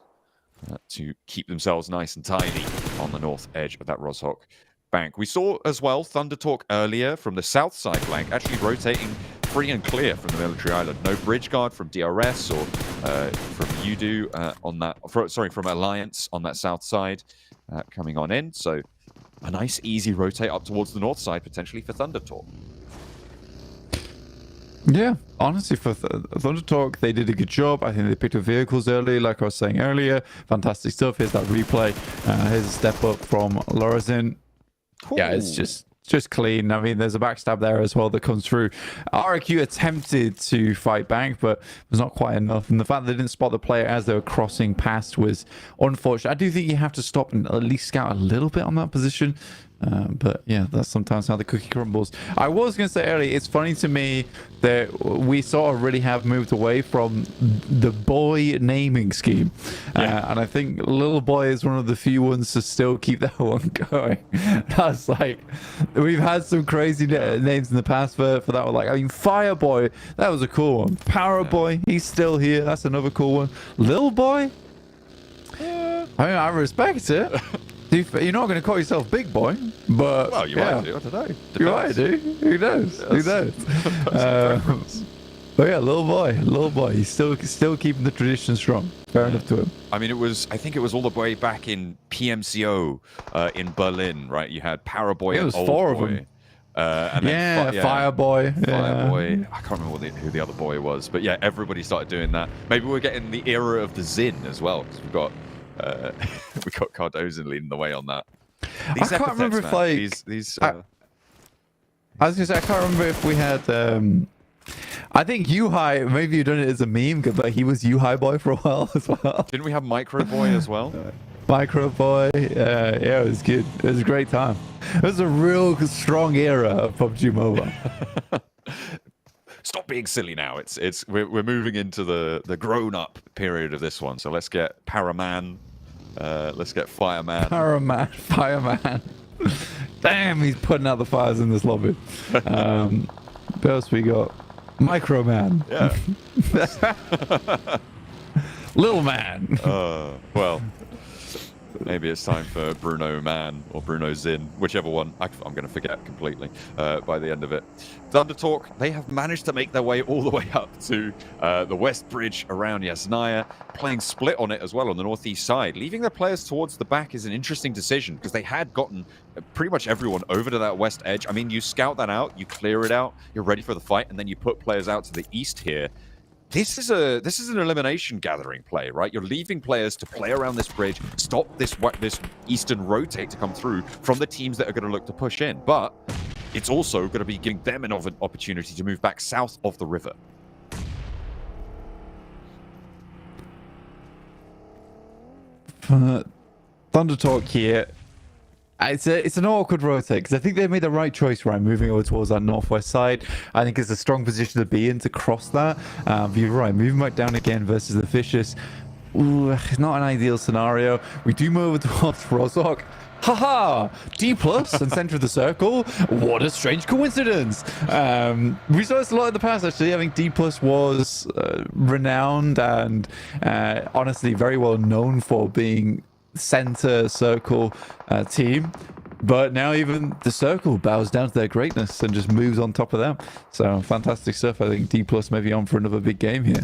to keep themselves nice and tidy on the north edge of that Roshok bank. We saw as well Thunder Talk earlier from the south side flank, actually rotating free and clear from the military island. No bridge guard from DRS or from Udo on that. From Alliance on that south side coming on in. So a nice easy rotate up towards the north side potentially for Thunder Talk. Yeah, honestly, for Thunder Talk, they did a good job. I think they picked up vehicles early, like I was saying earlier. Fantastic stuff. Here's that replay. Here's a step up from Lorazin. Yeah, it's just clean. I mean, there's a backstab there as well that comes through. RQ attempted to fight back, but it was not quite enough. And the fact they didn't spot the player as they were crossing past was unfortunate. I do think you have to stop and at least scout a little bit on that position. But yeah, that's sometimes how the cookie crumbles. I was going to say earlier, it's funny to me that we sort of really have moved away from the boy naming scheme. And I think Little Boy is one of the few ones to still keep that one going. That's like, we've had some crazy names in the past for that one. Like, I mean, Fireboy, that was a cool one. Power Boy, he's still here. That's another cool one. Little Boy? I mean, I respect it. You're not going to call yourself Big Boy, but well, you might do. I don't know. You might do. Who knows? Who knows? But yeah, little boy. He's still keeping the tradition strong. Fair enough to him. I mean, I think it was all the way back in PMCO in Berlin, right? You had Paraboy and Old four Boy. of them. And then Fireboy. Fireboy. I can't remember who the other boy was, but yeah, everybody started doing that. Maybe we're getting the era of the Zin as well, because we've got Cardozo leading the way on that. These I can't remember if like I was gonna say I can't remember if we had. I think U-High, maybe you done it as a meme, but he was U-High Boy for a while as well. Didn't we have Micro Boy as well? Micro Boy, yeah, it was good. It was a great time. It was a real strong era of PUBG Mobile. Stop being silly now. We're moving into the grown-up period of this one. So let's get Paraman. Let's get Fireman. Fireman. Damn, he's putting out the fires in this lobby. What else we got? Microman. Yeah. Little Man. Well, Maybe it's time for Bruno Man or Bruno Zin, whichever one. I'm going to forget completely by the end of it. Thunder Talk, they have managed to make their way all the way up to the West Bridge around Yasnaya, playing split on it as well on the northeast side. Leaving their players towards the back is an interesting decision because they had gotten pretty much everyone over to that west edge. I mean, you scout that out, you clear it out, you're ready for the fight, and then you put players out to the east here. This is an elimination gathering play, right? You're leaving players to play around this bridge, stop this eastern rotate to come through from the teams that are going to look to push in. But it's also going to be giving them an opportunity to move back south of the river. Thunder Talk here. It's an awkward rotate because I think they made the right choice, right? Moving over towards that northwest side. I think it's a strong position to be in to cross that. But you're right, moving back down again versus the Fishes. Ooh, it's not an ideal scenario. We do move over towards Rozok. Haha! D plus and center of the circle. What a strange coincidence. We saw this a lot in the past, actually. I think D plus was renowned and honestly very well known for being center circle team, but now even the circle bows down to their greatness and just moves on top of them. So fantastic stuff. I think D plus may be on for another big game here.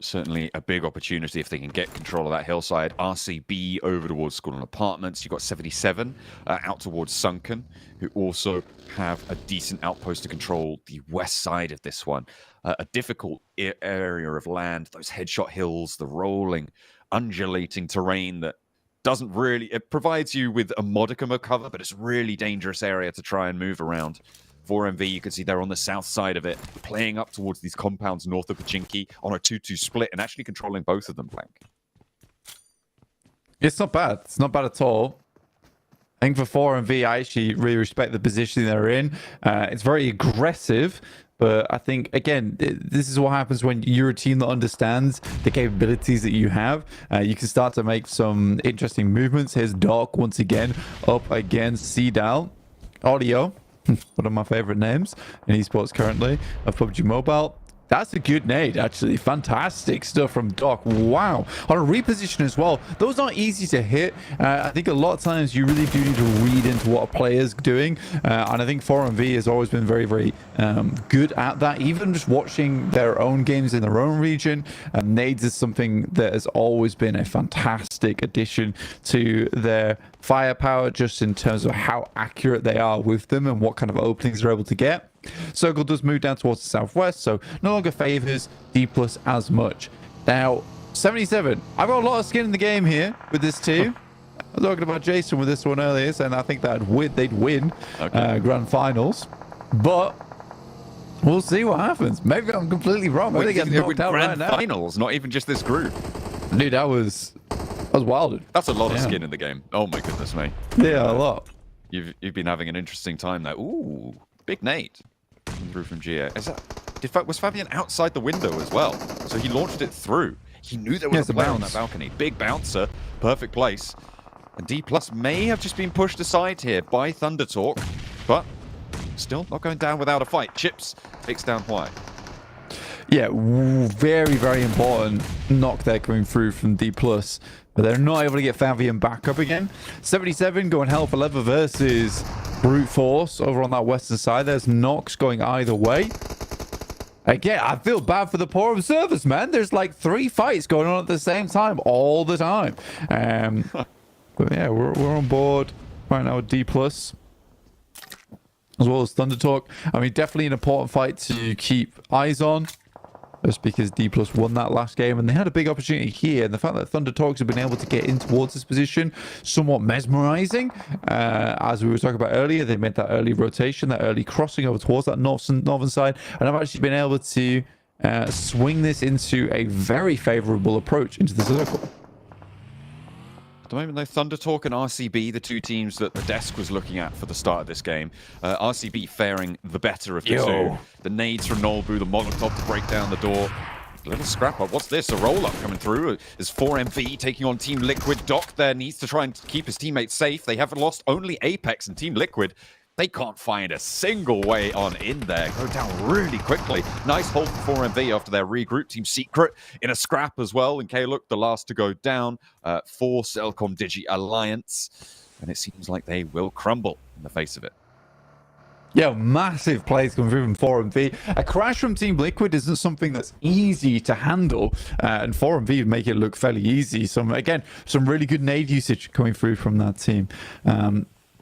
Certainly a big opportunity if they can get control of that hillside. RCB over towards School and Apartments. You've got 77 out towards Sunken, who also have a decent outpost to control the west side of this one. A difficult area of land, those headshot hills, the rolling, undulating terrain that doesn't really... It provides you with a modicum of cover, but it's a really dangerous area to try and move around. 4MV, you can see they're on the south side of it, playing up towards these compounds north of Pachinki on a 2-2 split and actually controlling both of them, Blank. It's not bad. It's not bad at all. I think for 4MV, I actually really respect the position they're in. It's very aggressive, but I think, again, this is what happens when you're a team that understands the capabilities that you have. You can start to make some interesting movements. Here's Doc once again up against Cdal. Audio, one of my favorite names in esports currently, of PUBG Mobile. That's a good nade, actually. Fantastic stuff from Doc. Wow. On a reposition as well. Those aren't easy to hit. I think a lot of times you really do need to read into what a player's doing. And I think 4MV has always been very, very good at that. Even just watching their own games in their own region. Nades is something that has always been a fantastic addition to their firepower, just in terms of how accurate they are with them and what kind of openings they're able to get. Circle does move down towards the southwest, so no longer favors D plus as much. Now, 77. I've got a lot of skin in the game here with this team. I was talking about Jason with this one earlier, saying I think that they'd win Grand Finals. But we'll see what happens. Maybe I'm completely wrong. Maybe they get knocked out right now. Finals, not even just this group. Dude, that was wild. That's a lot of skin in the game. Oh my goodness me. Yeah, a lot. You've been having an interesting time there. Ooh, big nade through from GA. Was Fabian outside the window as well? So he launched it through. He knew there was a player on that balcony. Big bouncer, perfect place. And D plus may have just been pushed aside here by Thunder Talk, but still not going down without a fight. Chips takes down Hwai. Yeah, very, very important knock there coming through from D+. But they're not able to get Fabian back up again. 77 going hell for leather versus Brute Force over on that western side. There's knocks going either way. Again, I feel bad for the poor observers, man. There's like 3 fights going on at the same time all the time. But yeah, we're on board right now with D+. As well as Thunder Talk. I mean, definitely an important fight to keep eyes on. Just because D+ won that last game and they had a big opportunity here, and the fact that Thunder Talks have been able to get in towards this position, somewhat mesmerizing. As we were talking about earlier, they made that early rotation, that early crossing over towards that northern side, and I've actually been able to swing this into a very favorable approach into the circle. At the moment, though, Thunder Talk and RCB, the two teams that the desk was looking at for the start of this game. RCB faring the better of the two. The nades from Nolbu, the Molotov to break down the door. A little scrap up. What's this? A roll-up coming through. Is 4MV taking on Team Liquid. Doc there needs to try and keep his teammates safe. They have lost only Apex, and Team Liquid They can't find a single way on in there. Go down really quickly. Nice hold for 4MV after their regroup. Team Secret in a scrap as well. And K-Look, the last to go down for Cellcom Digi Alliance. And it seems like they will crumble in the face of it. Yeah, massive plays coming through from 4MV. A crash from Team Liquid isn't something that's easy to handle, and 4MV make it look fairly easy. Again, some really good nade usage coming through from that team.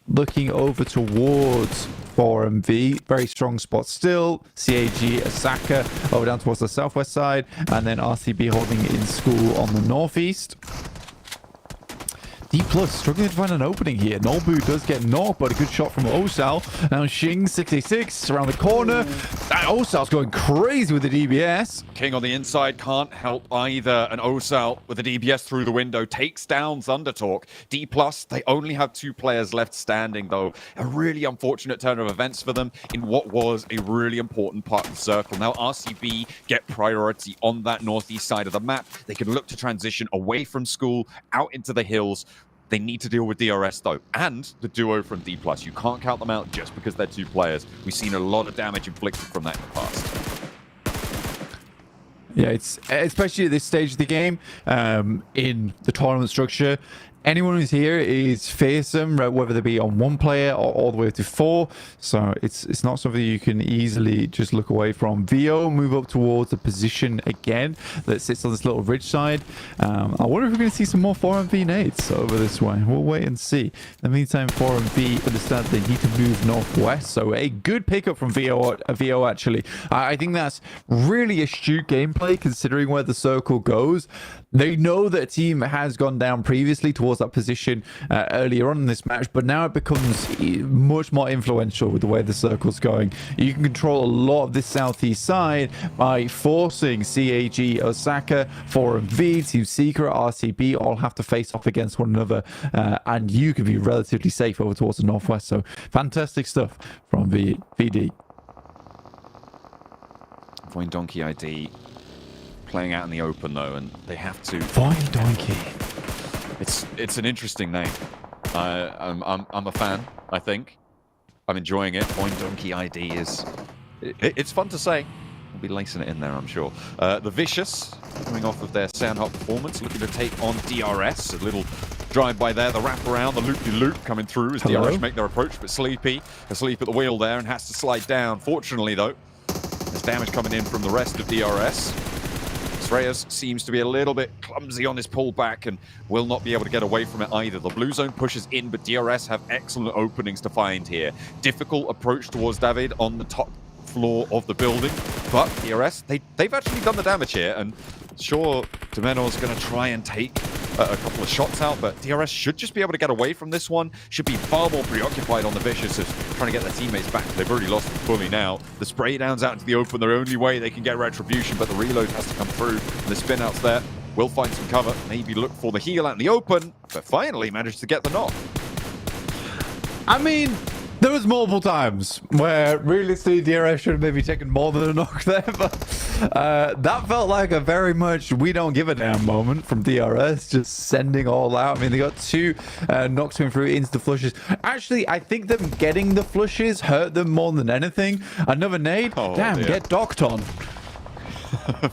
Looking over towards 4MV, very strong spot still. CAG, Osaka over down towards the southwest side, and then RCB holding it in school on the northeast. D Plus struggling to find an opening here. Nobu does get knocked, but a good shot from Osal. Now Xing 66 around the corner. Osal's going crazy with the DBS. King on the inside can't help either. And Osal with the DBS through the window takes down Thundertalk. D Plus, they only have 2 players left standing though. A really unfortunate turn of events for them in what was a really important part of the circle. Now RCB get priority on that northeast side of the map. They can look to transition away from school, out into the hills. They need to deal with DRS though, and the duo from D+. You can't count them out just because they're 2 players. We've seen a lot of damage inflicted from that in the past. Yeah, it's especially at this stage of the game, in the tournament structure. Anyone who's here is fearsome, whether they be on 1 player or all the way to 4. So it's not something you can easily just look away from. VO move up towards the position again that sits on this little ridge side. I wonder if we're going to see some more 4MV nades over this way. We'll wait and see. In the meantime, 4MV understand they need to move northwest. So a good pickup from VO actually. I think that's really astute gameplay considering where the circle goes. They know that a team has gone down previously towards that position earlier on in this match, but now it becomes much more influential with the way the circle's going. You can control a lot of this southeast side by forcing CAG, Osaka, 4MV, Team Secret, RCB all have to face off against one another, and you can be relatively safe over towards the northwest. So fantastic stuff from VD. Voin Donkey ID playing out in the open though, and they have to. Voin Donkey. It's an interesting name. I'm a fan. I think I'm enjoying it. Voin Donkey ID is. It's fun to say. We'll be lacing it in there, I'm sure. The Vicious coming off of their Soundhop performance, looking to take on DRS. A little drive by there, the wraparound, the loop-de-loop coming through as DRS make their approach, but Sleepy asleep at the wheel there and has to slide down. Fortunately though, there's damage coming in from the rest of DRS. Reyes seems to be a little bit clumsy on his pullback and will not be able to get away from it either. The blue zone pushes in, but DRS have excellent openings to find here. Difficult approach towards David on the top floor of the building, but DRS, they've actually done the damage here, and sure, Domenor's going to try and take a couple of shots out, but DRS should just be able to get away from this one. Should be far more preoccupied on the Vicious as trying to get their teammates back. They've already lost them fully now. The spray downs out into the open, their only way they can get retribution, but the reload has to come through. And the spin outs there will find some cover, maybe look for the heal out in the open, but finally managed to get the knock. I mean, there was multiple times where realistically DRS should have maybe taken more than a knock there, but that felt like a very much we don't give a damn moment from DRS, just sending all out. I mean, they got 2 knocks coming through into the flushes. Actually, I think them getting the flushes hurt them more than anything. Another nade, damn, dear. get docked on.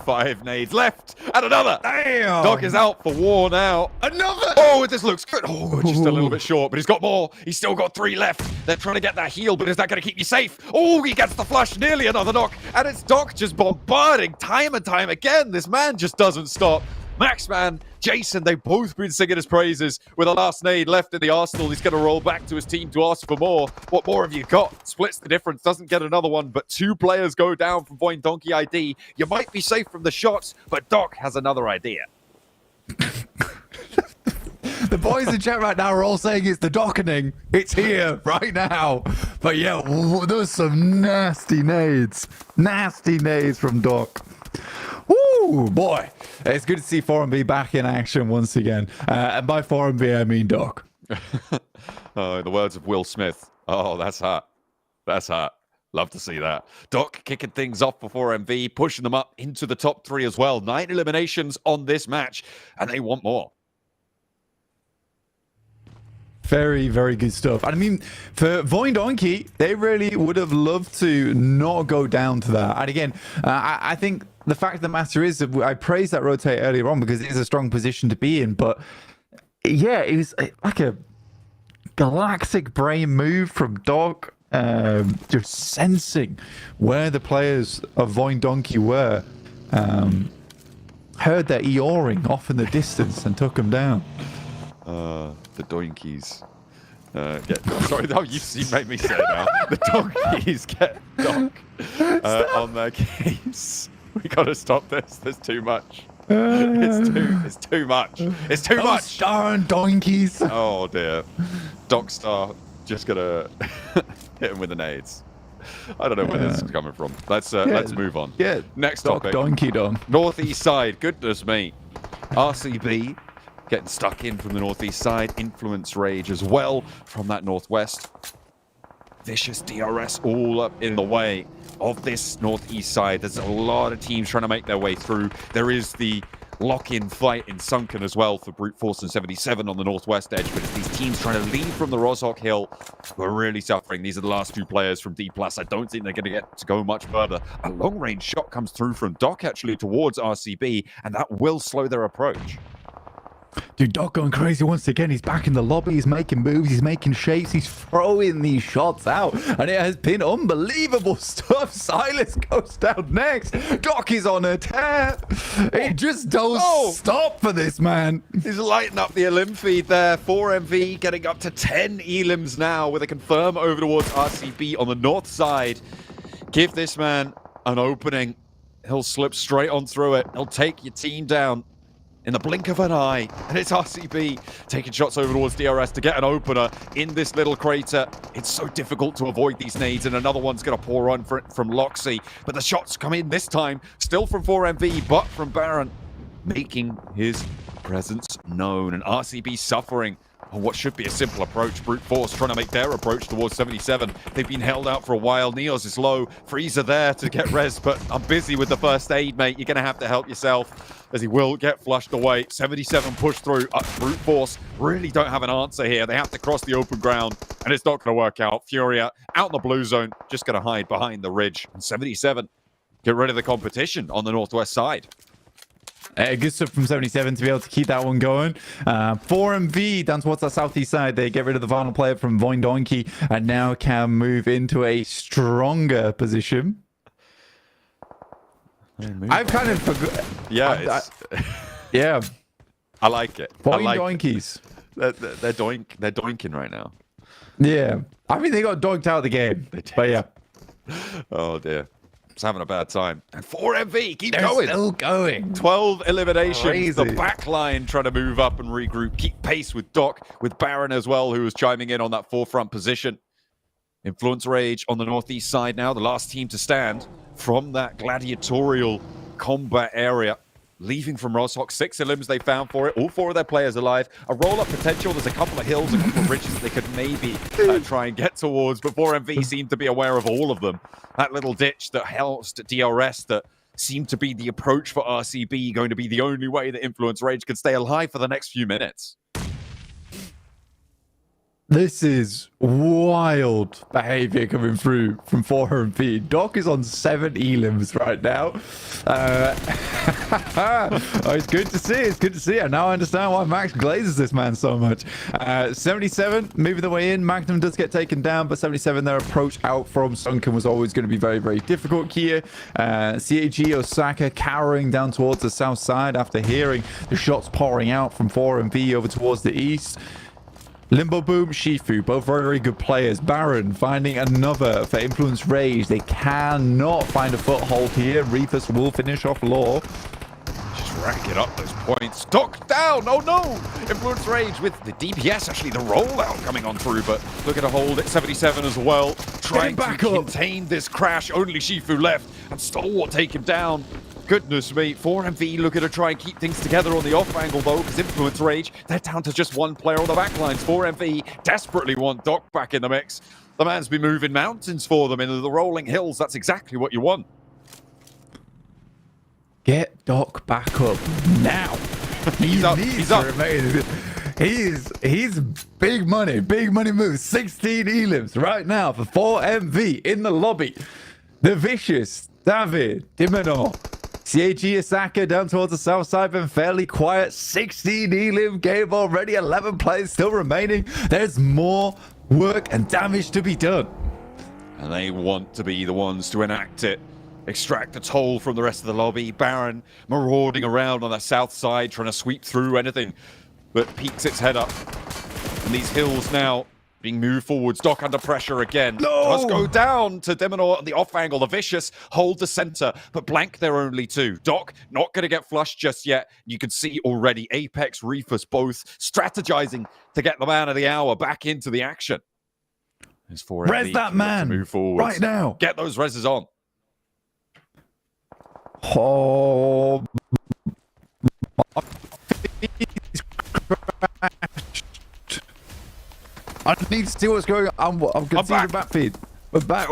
5 nades left, and another. Damn! Doc is out for war now. Another! Oh, this looks good. Oh, just a little bit short, but he's got more. He's still got 3 left. They're trying to get that heal, but is that going to keep you safe? Oh, he gets the flush, nearly another knock, and it's Doc just bombarding time and time again. This man just doesn't stop. Maxman, Jason, they've both been singing his praises. With a last nade left in the arsenal, he's going to roll back to his team to ask for more. What more have you got? Splits the difference, doesn't get another one, but 2 players go down from Voin Donkey ID. You might be safe from the shots, but Doc has another idea. The boys in chat right now are all saying it's the dockening. It's here right now. But yeah, there's some nasty nades. Nasty nades from Doc. Woo, boy. It's good to see 4MV back in action once again. And by 4MV, I mean Doc. Oh, in the words of Will Smith. Oh, that's hot. That's hot. Love to see that. Doc kicking things off for 4MV, pushing them up into the top 3 as well. 9 eliminations on this match, and they want more. Very, very good stuff. I mean, for Void Donkey, they really would have loved to not go down to that. And again, I think the fact of the matter is that I praised that rotate earlier on because it is a strong position to be in. But yeah, it was like a galactic brain move from Doc, just sensing where the players of Void Donkey were. Heard their Eoring off in the distance and took them down. The Doinkies sorry, you made me say it now. The Donkeys get Doc on their case. We gotta stop this. There's too much. It's too much. It's too much. Darn Donkeys. Oh dear. Doc Star just gonna hit him with the nades. I don't know where this is coming from. Let's move on. Yeah. Next Doc topic. Donkey Dong. Northeast side. Goodness me. RCB getting stuck in from the northeast side. Influence Rage as well from that northwest. Vicious DRS all up in the way of this northeast side. There's a lot of teams trying to make their way through. There is the lock-in fight in Sunken as well for Brute Force and 77 on the northwest edge, but it's these teams trying to lead from the Roshok Hill who are really suffering. These are the last two players from D+. I don't think they're going to get to go much further. A long-range shot comes through from Doc actually towards RCB, and that will slow their approach. Dude, Doc going crazy once again. He's back in the lobby. He's making moves. He's making shapes. He's throwing these shots out. And it has been unbelievable stuff. Silas goes down next. Doc is on a tear. It just don't stop for this man. He's lighting up the elim feed there. 4MV getting up to 10 elims now with a confirm over towards RCB on the north side. Give this man an opening. He'll slip straight on through it. He'll take your team down in the blink of an eye, and it's RCB taking shots over towards DRS to get an opener in this little crater. It's so difficult to avoid these nades, and another one's going to pour on from Loxy, but the shots come in this time, still from 4MV, but from Baron, making his presence known, and RCB suffering on what should be a simple approach. Brute Force trying to make their approach towards 77. They've been held out for a while. Neos is low. Freezer there to get res, but I'm busy with the first aid, mate. You're going to have to help yourself, as he will get flushed away. 77 push through. Brute Force really don't have an answer here. They have to cross the open ground, and it's not going to work out. Furia out in the blue zone, just going to hide behind the ridge. And 77 get rid of the competition on the northwest side. Good stuff from 77 to be able to keep that one going. 4MV down towards the southeast side. They get rid of the final player from Void Donkey and now can move into a stronger position. I've kind of forgot. Yeah, yeah. I like it. Void like Donkeys. They're doinking right now. Yeah. I mean, they got donked out of the game. But yeah. Oh, dear. It's having a bad time. And 4MV, keep They're going. still going. 12 eliminations. Crazy. The back line trying to move up and regroup. Keep pace with Doc, with Baron as well, who was chiming in on that forefront position. Influence Rage on the northeast side now. The last team to stand from that gladiatorial combat area. Leaving from Roshok. 6 elims they found for it. All 4 of their players alive. A roll-up potential. There's a couple of hills, a couple of ridges they could maybe try and get towards. But 4MV seemed to be aware of all of them. That little ditch that housed DRS that seemed to be the approach for RCB, going to be the only way that Influence Rage could stay alive for the next few minutes. This is wild behavior coming through from 4MV. Doc is on 7 elims right now. Oh, it's good to see. It's good to see. I now understand why Max glazes this man so much. 77 moving the way in. Magnum does get taken down, but 77, their approach out from Sunken was always going to be very, very difficult here. CAG Osaka cowering down towards the south side after hearing the shots pouring out from 4MV over towards the east. Limbo Boom, Shifu, both very, very good players. Baron finding another for Influence Rage. They cannot find a foothold here. Reefus will finish off Law. Just racking up those points. Doc down! Oh no! Influence Rage with the DPS, actually the rollout coming on through, but look at a hold at 77 as well. Trying to contain this crash. Only Shifu left, and Stalwart take him down. Goodness me, 4MV looking to try and keep things together on the off angle though, because Influence Rage, they're down to just one player on the back lines. 4MV desperately want Doc back in the mix. The man's been moving mountains for them into the rolling hills. That's exactly what you want. Get Doc back up now. He's up. He's big money moves. 16 elims right now for 4MV in the lobby. The Vicious, David, Dimino, CAG Osaka down towards the south side, been fairly quiet. 16 elim game already, 11 players still remaining. There's more work and damage to be done. And they want to be the ones to enact it. Extract the toll from the rest of the lobby. Baron marauding around on the south side, trying to sweep through anything that peeks its head up. And these hills now being moved forwards. Doc under pressure again. Does go down to Demonor at the off angle. The Vicious hold the center, but blank there only two. Doc not going to get flushed just yet. You can see already Apex, Reefus both strategizing to get the man of the hour back into the action. There's 4 Res that man move forwards right now. Get those reses on. Oh, I need to see what's going on. I'm conceding the back feed. We're back.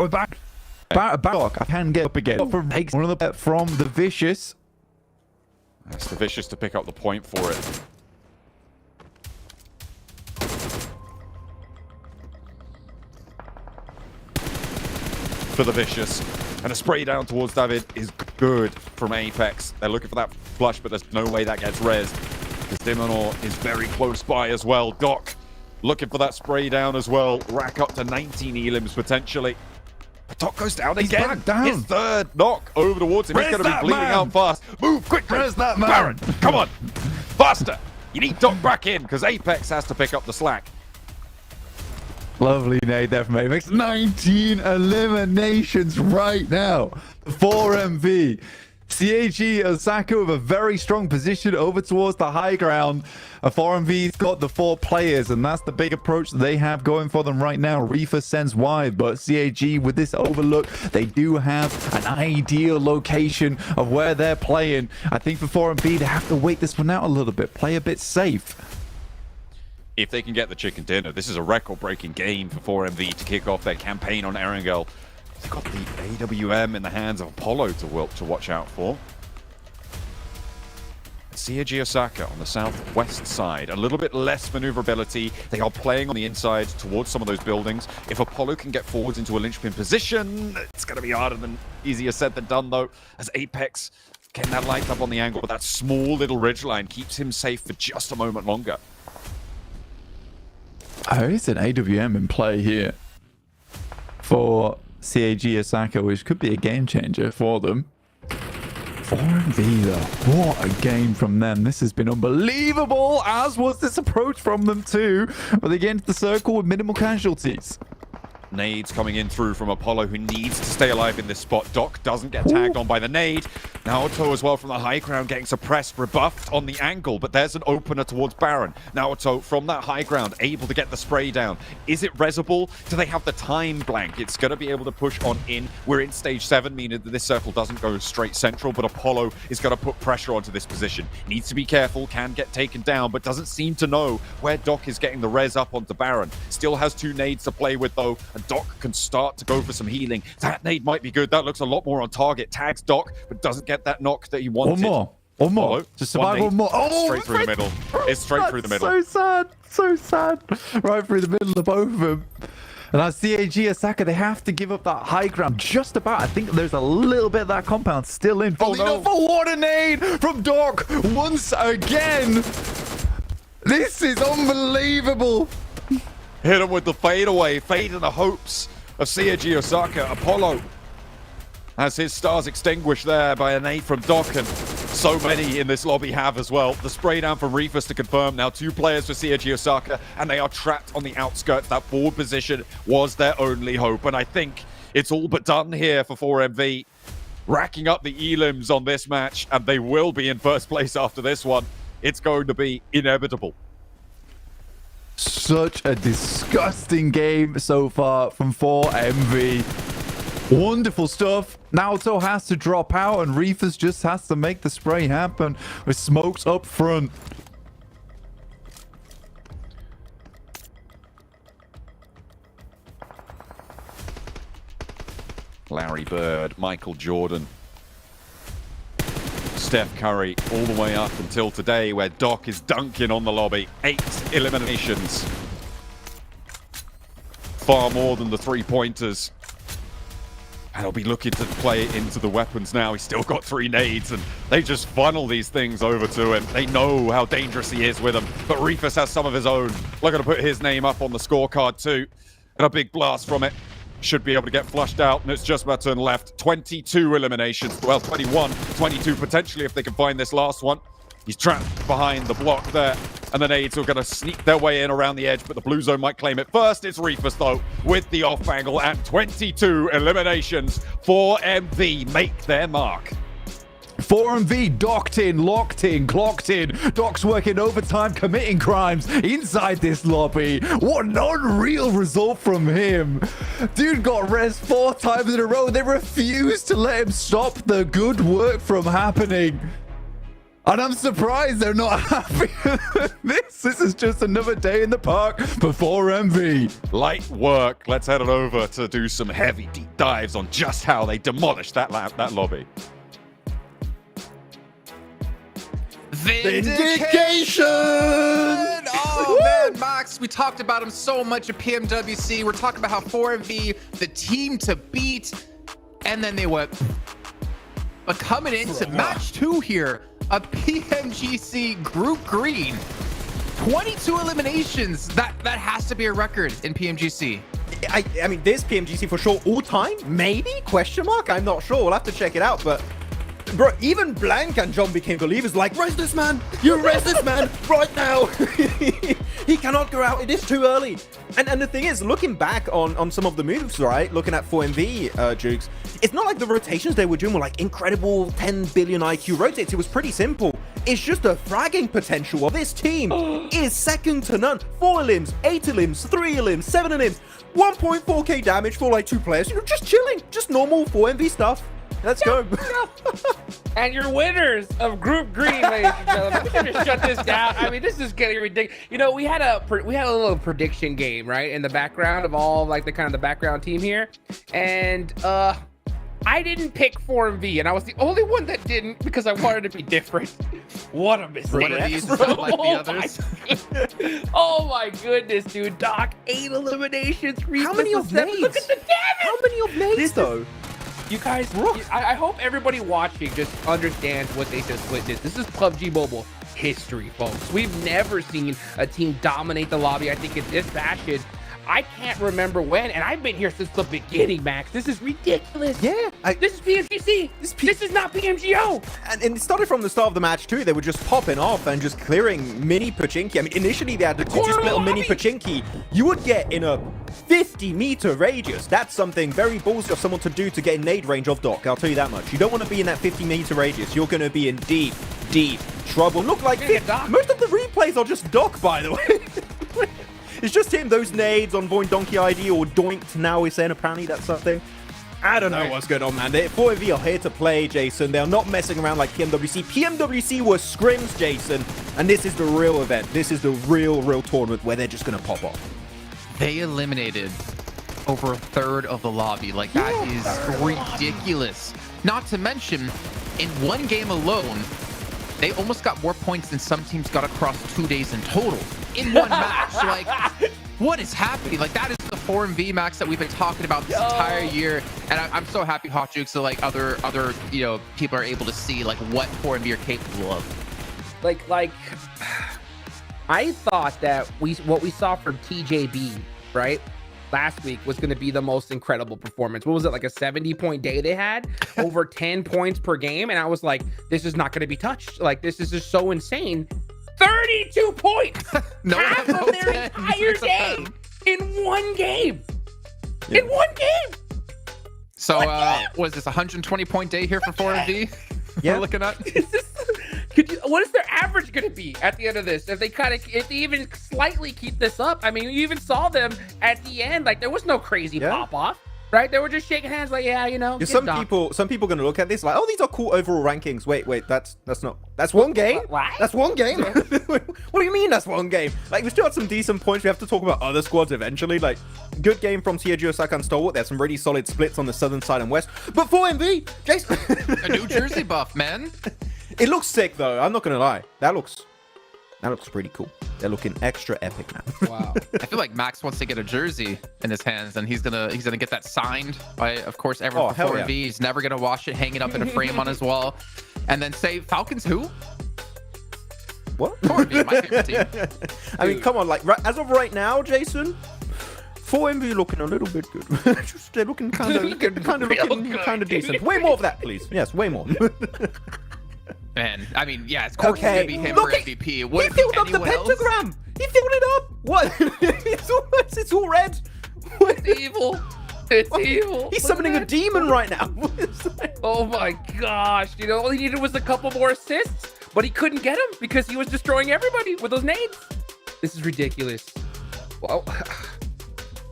Back. I can get up again. One of the from the Vicious. That's the Vicious to pick up the point for it. For the Vicious. And a spray down towards David is good from Apex. They're looking for that flush, but there's no way that gets res. Because Dimonor is very close by as well. Doc looking for that spray down as well. Rack up to 19 elims potentially. But Doc goes down He's again. back down. His third knock over towards him. He's going to be bleeding out fast. Move quickly. Where's that man? Baron, come on. Faster. You need Doc back in because Apex has to pick up the slack. Lovely nade there from Apex. 19 eliminations right now. 4MV. CAG Osaka with a very strong position over towards the high ground. 4MV's got the 4 players, and that's the big approach that they have going for them right now. Reefer sends wide, but CAG with this overlook, they do have an ideal location of where they're playing. I think for 4MV, they have to wait this one out a little bit, play a bit safe. If they can get the chicken dinner, this is a record-breaking game for 4MV to kick off their campaign on Erangel. They've got the AWM in the hands of Apollo to watch out for. CAG Osaka on the southwest side, a little bit less maneuverability. They are playing on the inside towards some of those buildings. If Apollo can get forwards into a linchpin position, it's going to be harder than easier said than done though, as Apex getting that light up on the angle, but that small little ridgeline keeps him safe for just a moment longer. Oh, it's an AWM in play here for CAG Osaka, which could be a game changer for them. 4MV though, what a game from them. This has been unbelievable, as was this approach from them too. But they get into the circle with minimal casualties. Nades coming in through from Apollo, who needs to stay alive in this spot. Doc doesn't get tagged on by the nade. Naoto as well from the high ground getting suppressed, rebuffed on the angle, but there's an opener towards Baron. Naoto from that high ground able to get the spray down. Is it resable? Do they have the time blank? It's going to be able to push on in. We're in stage 7, meaning that this circle doesn't go straight central, but Apollo is going to put pressure onto this position. Needs to be careful, can get taken down, but doesn't seem to know where Doc is getting the res up onto Baron. Still has 2 nades to play with though, and Doc can start to go for some healing. That nade might be good. That looks a lot more on target. Tags Doc, but doesn't get that knock that he wanted. One more. To survive one more. Oh, straight through the middle. It's straight through the middle. So sad. Right through the middle of both of them. And as CAG Osaka, they have to give up that high ground just about. I think there's a little bit of that compound still in. Oh no! What a nade from Doc once again. This is unbelievable. Hit him with the fadeaway, fade in the hopes of CAG Osaka. Apollo has his stars extinguished there by a nade from Doc, and so many in this lobby have as well. The spray down from Reefus to confirm. Now 2 players for CAG Osaka, and they are trapped on the outskirts. That forward position was their only hope, and I think it's all but done here for 4MV. Racking up the elims on this match, and they will be in first place after this one. It's going to be inevitable. Such a disgusting game so far from 4MV. Wonderful stuff. Naoto has to drop out, and Reefus just has to make the spray happen with smokes up front. Larry Bird, Michael Jordan. Steph Curry all the way up until today, where Doc is dunking on the lobby. 8 eliminations. Far more than the 3-pointers. And he'll be looking to play it into the weapons now. He's still got 3 nades, and they just funnel these things over to him. They know how dangerous he is with them. But Reefus has some of his own. Looking to put his name up on the scorecard too. And a big blast from it. Should be able to get flushed out, and it's just about to turn left. 22 eliminations. Well, 21, 22 potentially if they can find this last one. He's trapped behind the block there, and the nades are going to sneak their way in around the edge, but the blue zone might claim it first. It's Reefus, though, with the off angle, and 22 eliminations. 4MV make their mark. 4MV docked in, locked in, clocked in. Doc's working overtime, committing crimes inside this lobby. What an unreal result from him. Dude got res 4 times in a row. They refused to let him stop the good work from happening. And I'm surprised they're not happy with this. This is just another day in the park for 4MV. Light work. Let's head on over to do some heavy deep dives on just how they demolished that lobby. Vindication! Oh man, Max, we talked about him so much at PMWC. We're talking about how 4MV, the team to beat, and then they went. But coming into match 2 here, a PMGC Group Green, 22 eliminations. That has to be a record in PMGC. I mean, this PMGC for sure all time, maybe? Question mark? I'm not sure. We'll have to check it out, but bro, even Blank and John became believers. Like, res this man! You res this man right now! He cannot go out. It is too early. And the thing is, looking back on some of the moves, right? Looking at 4MV, Jukes, it's not like the rotations they were doing were like incredible 10 billion IQ rotates. It was pretty simple. It's just the fragging potential of this team is second to none. 4 limbs, 8 limbs, 3 limbs, 7 limbs, 1.4k damage for like 2 players. You know, just chilling. Just normal 4MV stuff. Let's go. And your winners of Group Green, ladies and gentlemen. We should just shut this down. I mean, this is getting ridiculous. You know, we had a little prediction game, right, in the background of all like the kind of the background team here, and I didn't pick 4MV, and I was the only one that didn't because I wanted to be different. What a mistake! One of these is not like the others. Oh my goodness, dude! Doc, 8 eliminations. How many of nades? Look at the damage. How many of nades though? You guys, I hope everybody watching just understands what they just witnessed. This is PUBG Mobile history, folks. We've never seen a team dominate the lobby, I think, in this fashion. I can't remember when, and I've been here since the beginning, Max. This is ridiculous. Yeah. This is PMGC. This is not PMGO. And it started from the start of the match, too. They were just popping off and just clearing mini Pachinki. I mean, initially they had the 2 little mini Pachinki. You would get in a 50-meter radius. That's something very ballsy of someone to do to get in nade range of Doc. I'll tell you that much. You don't want to be in that 50-meter radius. You're going to be in deep, deep trouble. Look like most of the replays are just Doc, by the way. It's just him, those nades on Void Donkey ID or Doinked now he's saying apparently that's something. I don't know what's going on, man. 4MV are here to play, Jason. They're not messing around like PMWC. PMWC were scrims, Jason. And this is the real event. This is the real tournament where they're just going to pop off. They eliminated over a third of the lobby. Like, that is ridiculous. Not to mention, in one game alone, they almost got more points than some teams got across 2 days in total. In one match. Like, what is happening? Like, that is the 4MV Max that we've been talking about this entire year. And I'm so happy Hot Jukes, so like other you know, people are able to see like what 4MV are capable of. Like I thought that what we saw from TJB, right, last week was going to be the most incredible performance. What was it, like a 70-point day they had? Over 10 points per game. And I was like, this is not going to be touched. Like, this is just so insane. 32 points! Half of their entire day in one game. Yeah. In one game! So, what is this, 120-point day here for 4MV? Yeah. We're looking at? What is their average going to be at the end of this? If they even slightly keep this up? I mean, you even saw them at the end. Like, there was no crazy pop-off. Right? They were just shaking hands like, yeah, you know. Some people going to look at this like, oh, these are cool overall rankings. Wait, that's one game? What? That's one game? What do you mean that's one game? Like, we still had some decent points. We have to talk about other squads eventually. Like, good game from Siejo, Osaka, and Stalwart. There's some really solid splits on the southern side and west. But 4MV, Jason. A New Jersey buff, man. It looks sick though. I'm not gonna lie. That looks pretty cool. They're looking extra epic now. Wow. I feel like Max wants to get a jersey in his hands, and he's gonna get that signed by, of course, everyone for 4MV. Yeah. He's never gonna wash it, hang it up in a frame on his wall, and then say Falcons who? What? 4MV, my favorite team. I mean, come on, like as of right now, Jason, 4MV looking a little bit good. They're looking kind of decent. Way more of that, please. Yes, way more. Man, I mean, yeah, of course it's gonna be him for MVP. He filled up the pentagram. He filled it up. What? it's all red. It's evil. It's evil. He's summoning a demon right now. Oh my gosh. You know, all he needed was a couple more assists, but he couldn't get them because he was destroying everybody with those nades. This is ridiculous. Well,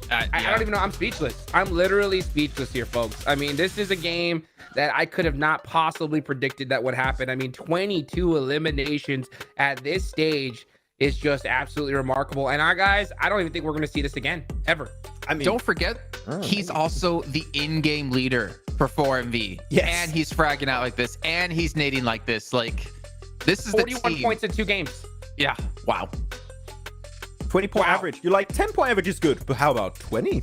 I don't even know. I'm speechless. I'm literally speechless here, folks. I mean, this is a game that I could have not possibly predicted that would happen. I mean, 22 eliminations at this stage is just absolutely remarkable. And guys, I don't even think we're going to see this again, ever. I mean, don't forget, he's also the in-game leader for 4MV. Yes. And he's fragging out like this, and he's nading like this. Like, this is 41 points in 2 games. Yeah. Wow. 20-point average. You're like, 10-point average is good, but how about 20?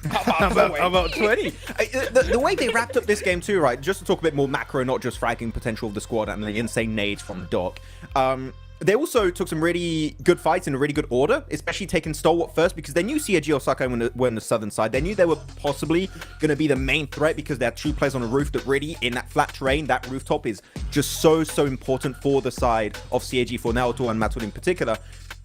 How about 20? The way they wrapped up this game too, right? Just to talk a bit more macro, not just fragging potential of the squad and the insane nades from the dock. They also took some really good fights in a really good order, especially taking Stalwart first because they knew CIG Osaka were on the southern side. They knew they were possibly going to be the main threat because they had 2 players on a roof that really, in that flat terrain, that rooftop is just so important for the side of CIG, for Naoto and Matul in particular.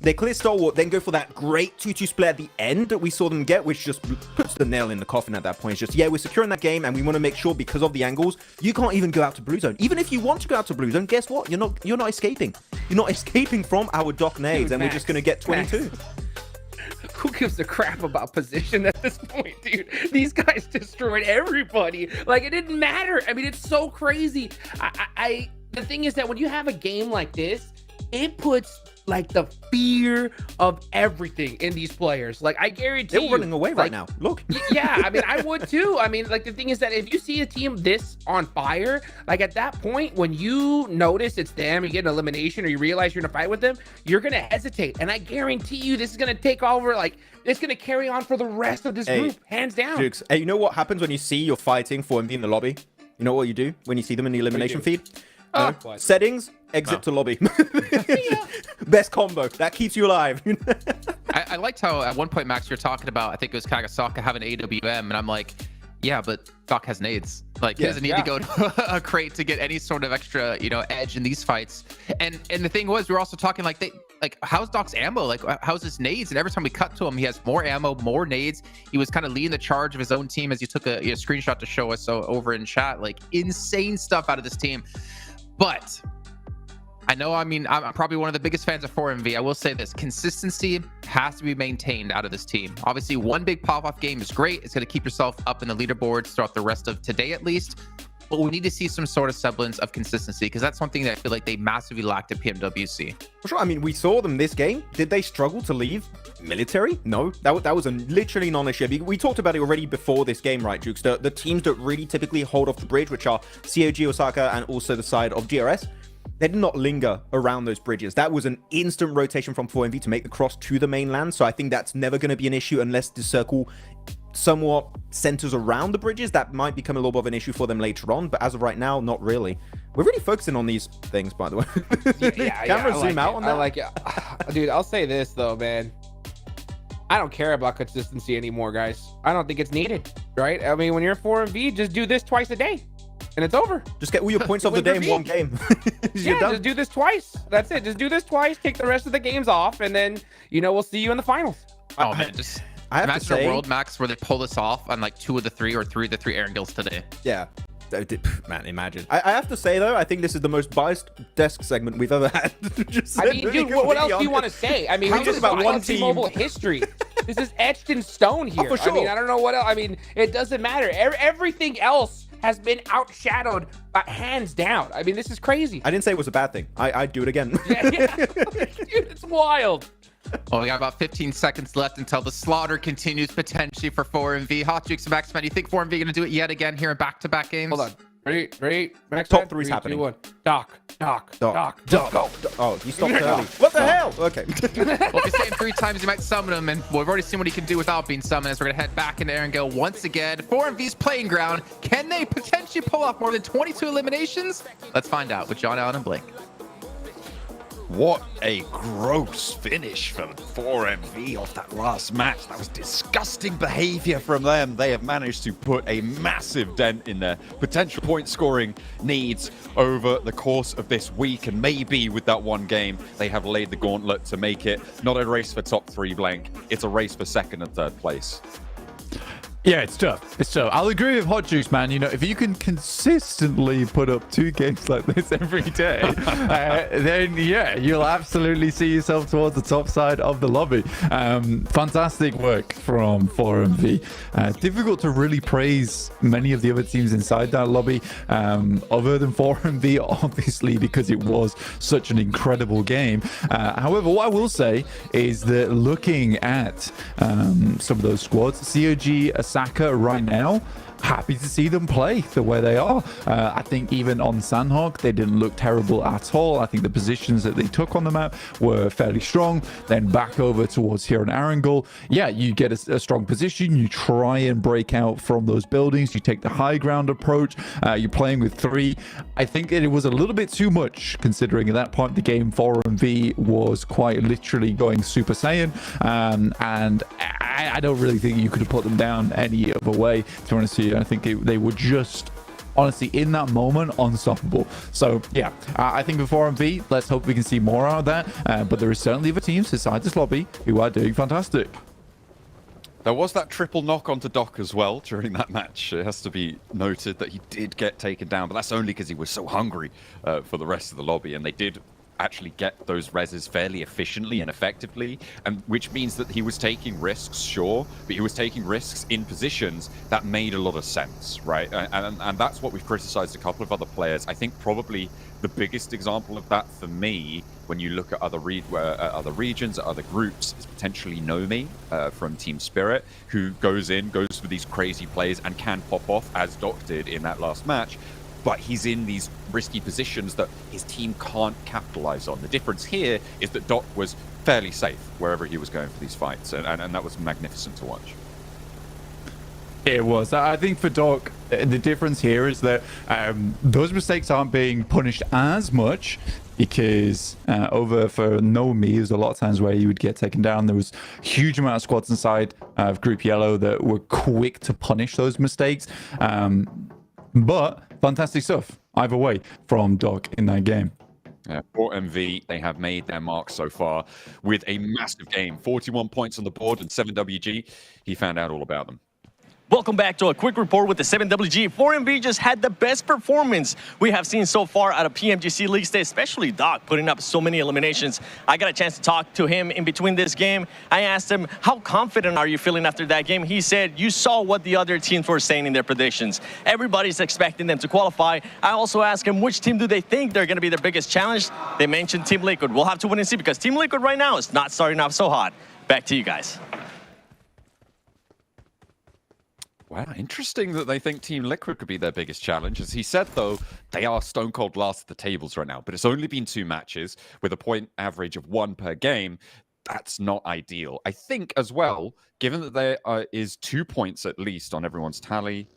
They clear Stalwart, then go for that great 2-2 split at the end that we saw them get, which just puts the nail in the coffin at that point. It's just, yeah, we're securing that game, and we want to make sure because of the angles, you can't even go out to Blue Zone. Even if you want to go out to Blue Zone, guess what? You're not escaping. You're not escaping from our dock nades, and we're just going to get 22. Who gives a crap about position at this point, dude? These guys destroyed everybody. Like, it didn't matter. I mean, it's so crazy. The thing is that when you have a game like this, it puts like the fear of everything in these players. Like, I guarantee they're running away right now. Look. Yeah, I mean, I would too. I mean, like, the thing is that if you see a team this on fire, like at that point, when you notice it's them, you get an elimination or you realize you're in a fight with them, you're going to hesitate. And I guarantee you this is going to take over, like, it's going to carry on for the rest of this group, hands down. Jukes, hey, you know what happens when you see you're fighting 4MV in the lobby? You know what you do when you see them in the elimination feed? Settings, exit to lobby. Best combo. That keeps you alive. I liked how at one point, Max, you're talking about, I think it was Kagasaka having AWM, and I'm like, yeah, but Doc has nades. Like, he doesn't need to go to a crate to get any sort of extra, edge in these fights. And the thing was, we were also talking like, how's Doc's ammo? Like, how's his nades? And every time we cut to him, he has more ammo, more nades. He was kind of leading the charge of his own team, as you took a screenshot to show us over in chat. Like, insane stuff out of this team. But I'm probably one of the biggest fans of 4MV. I will say this: consistency has to be maintained out of this team. Obviously, one big pop-off game is great. It's going to keep yourself up in the leaderboards throughout the rest of today, at least. But we need to see some sort of semblance of consistency, because that's something that I feel like they massively lacked at PMWC. For sure. I mean, we saw them this game. Did they struggle to leave military? No, that was a literally non-issue. We talked about it already before this game, right, Jukes? The teams that really typically hold off the bridge, which are COG Osaka and also the side of GRS, they did not linger around those bridges. That was an instant rotation from 4MV to make the cross to the mainland. So I think that's never going to be an issue unless the circle somewhat centers around the bridges. That might become a little bit of an issue for them later on, but as of right now, not really. We're really focusing on these things, by the way. Camera zoom out on that. I like it. Dude, I'll say this though, man. I don't care about consistency anymore, guys. I don't think it's needed, right? I mean, when you're 4MV, just do this twice a day and it's over. Just get all your points of the day in one game. Just do this twice. That's it. Just do this twice, take the rest of the games off, and then, we'll see you in the finals. Oh, man, just imagine a world, Max, where they pull this off on like 2 of the 3 or 3 of the 3 Aaron Gills today. Yeah. Man, imagine. I have to say, though, I think this is the most biased desk segment we've ever had. Dude, what else do you want to say? I mean, we just about one team. Mobile history. This is etched in stone here. Oh, for sure. I mean, I don't know what else. I mean, it doesn't matter. Everything else has been outshadowed, hands down. I mean, this is crazy. I didn't say it was a bad thing. I'd do it again. Yeah. Dude, it's wild. Well, we got about 15 seconds left until the slaughter continues potentially for 4MV. Hot Jukes and Maxman, do you think 4MV going to do it yet again here in back-to-back games? Hold on. Ready? Next Top time? three's 3, happening. 2, 1. Doc. Oh, you stopped early. What the hell? Okay. Well, if you say him 3 times, you might summon him, and we've already seen what he can do without being summoned. As we're gonna head back into Erangel once again. 4MV's playing ground. Can they potentially pull off more than 22 eliminations? Let's find out with John Allen and Blake. What a gross finish from 4MV off that last match. That was disgusting behavior from them. They have managed to put a massive dent in their potential point scoring needs over the course of this week. And maybe with that one game, they have laid the gauntlet to make it not a race for top 3 blank. It's a race for 2nd and 3rd place. Yeah, it's tough. It's tough. I'll agree with Hot Juice, man. You know, if you can consistently put up 2 games like this every day, then yeah, you'll absolutely see yourself towards the top side of the lobby. Fantastic work from 4MV. Difficult to really praise many of the other teams inside that lobby, other than 4MV, obviously, because it was such an incredible game. However, what I will say is that looking at some of those squads, COG, Saka right now, happy to see them play the way they are. I think even on Sandhog, they didn't look terrible at all. I think the positions that they took on the map were fairly strong. Then back over towards here in Erangel, yeah, you get a strong position. You try and break out from those buildings. You take the high ground approach. You're playing with 3. I think it was a little bit too much, considering at that point of the game, 4MV was quite literally going Super Saiyan. And I don't really think you could have put them down any other way, to be honest with you. I think they were just, honestly, in that moment, unstoppable. So, yeah, I think for 4MV, let's hope we can see more out of that. But there are certainly other teams inside this lobby who are doing fantastic. There was that triple knock onto Doc as well during that match. It has to be noted that he did get taken down, but that's only because he was so hungry for the rest of the lobby, and they did actually get those reses fairly efficiently and effectively, and which means that he was taking risks, sure, but he was taking risks in positions that made a lot of sense, right? And that's what we've criticized a couple of other players. I think probably the biggest example of that for me, when you look at other regions, at other groups, is potentially Nomi from Team Spirit, who goes for these crazy plays and can pop off, as Doc did in that last match. But he's in these risky positions that his team can't capitalize on. The difference here is that Doc was fairly safe wherever he was going for these fights, and that was magnificent to watch. It was. I think for Doc, the difference here is that those mistakes aren't being punished as much, because over for Nomi, there's a lot of times where you would get taken down. There was a huge amount of squads inside of Group Yellow that were quick to punish those mistakes. But fantastic stuff either way from Doc in that game. Yeah, 4MV, they have made their mark so far with a massive game. 41 points on the board, and 7WG, he found out all about them. Welcome back to a quick report with the 7WG. 4MV just had the best performance we have seen so far out of PMGC League Stage, especially Doc putting up so many eliminations. I got a chance to talk to him in between this game. I asked him, how confident are you feeling after that game? He said, you saw what the other teams were saying in their predictions. Everybody's expecting them to qualify. I also asked him, which team do they think they're going to be their biggest challenge? They mentioned Team Liquid. We'll have to wait and see, because Team Liquid right now is not starting off so hot. Back to you guys. Wow, interesting that they think Team Liquid could be their biggest challenge. As he said, though, they are stone cold last at the tables right now, but it's only been 2 matches with a point average of 1 per game. That's not ideal. I think as well, given that there is 2 points at least on everyone's tally.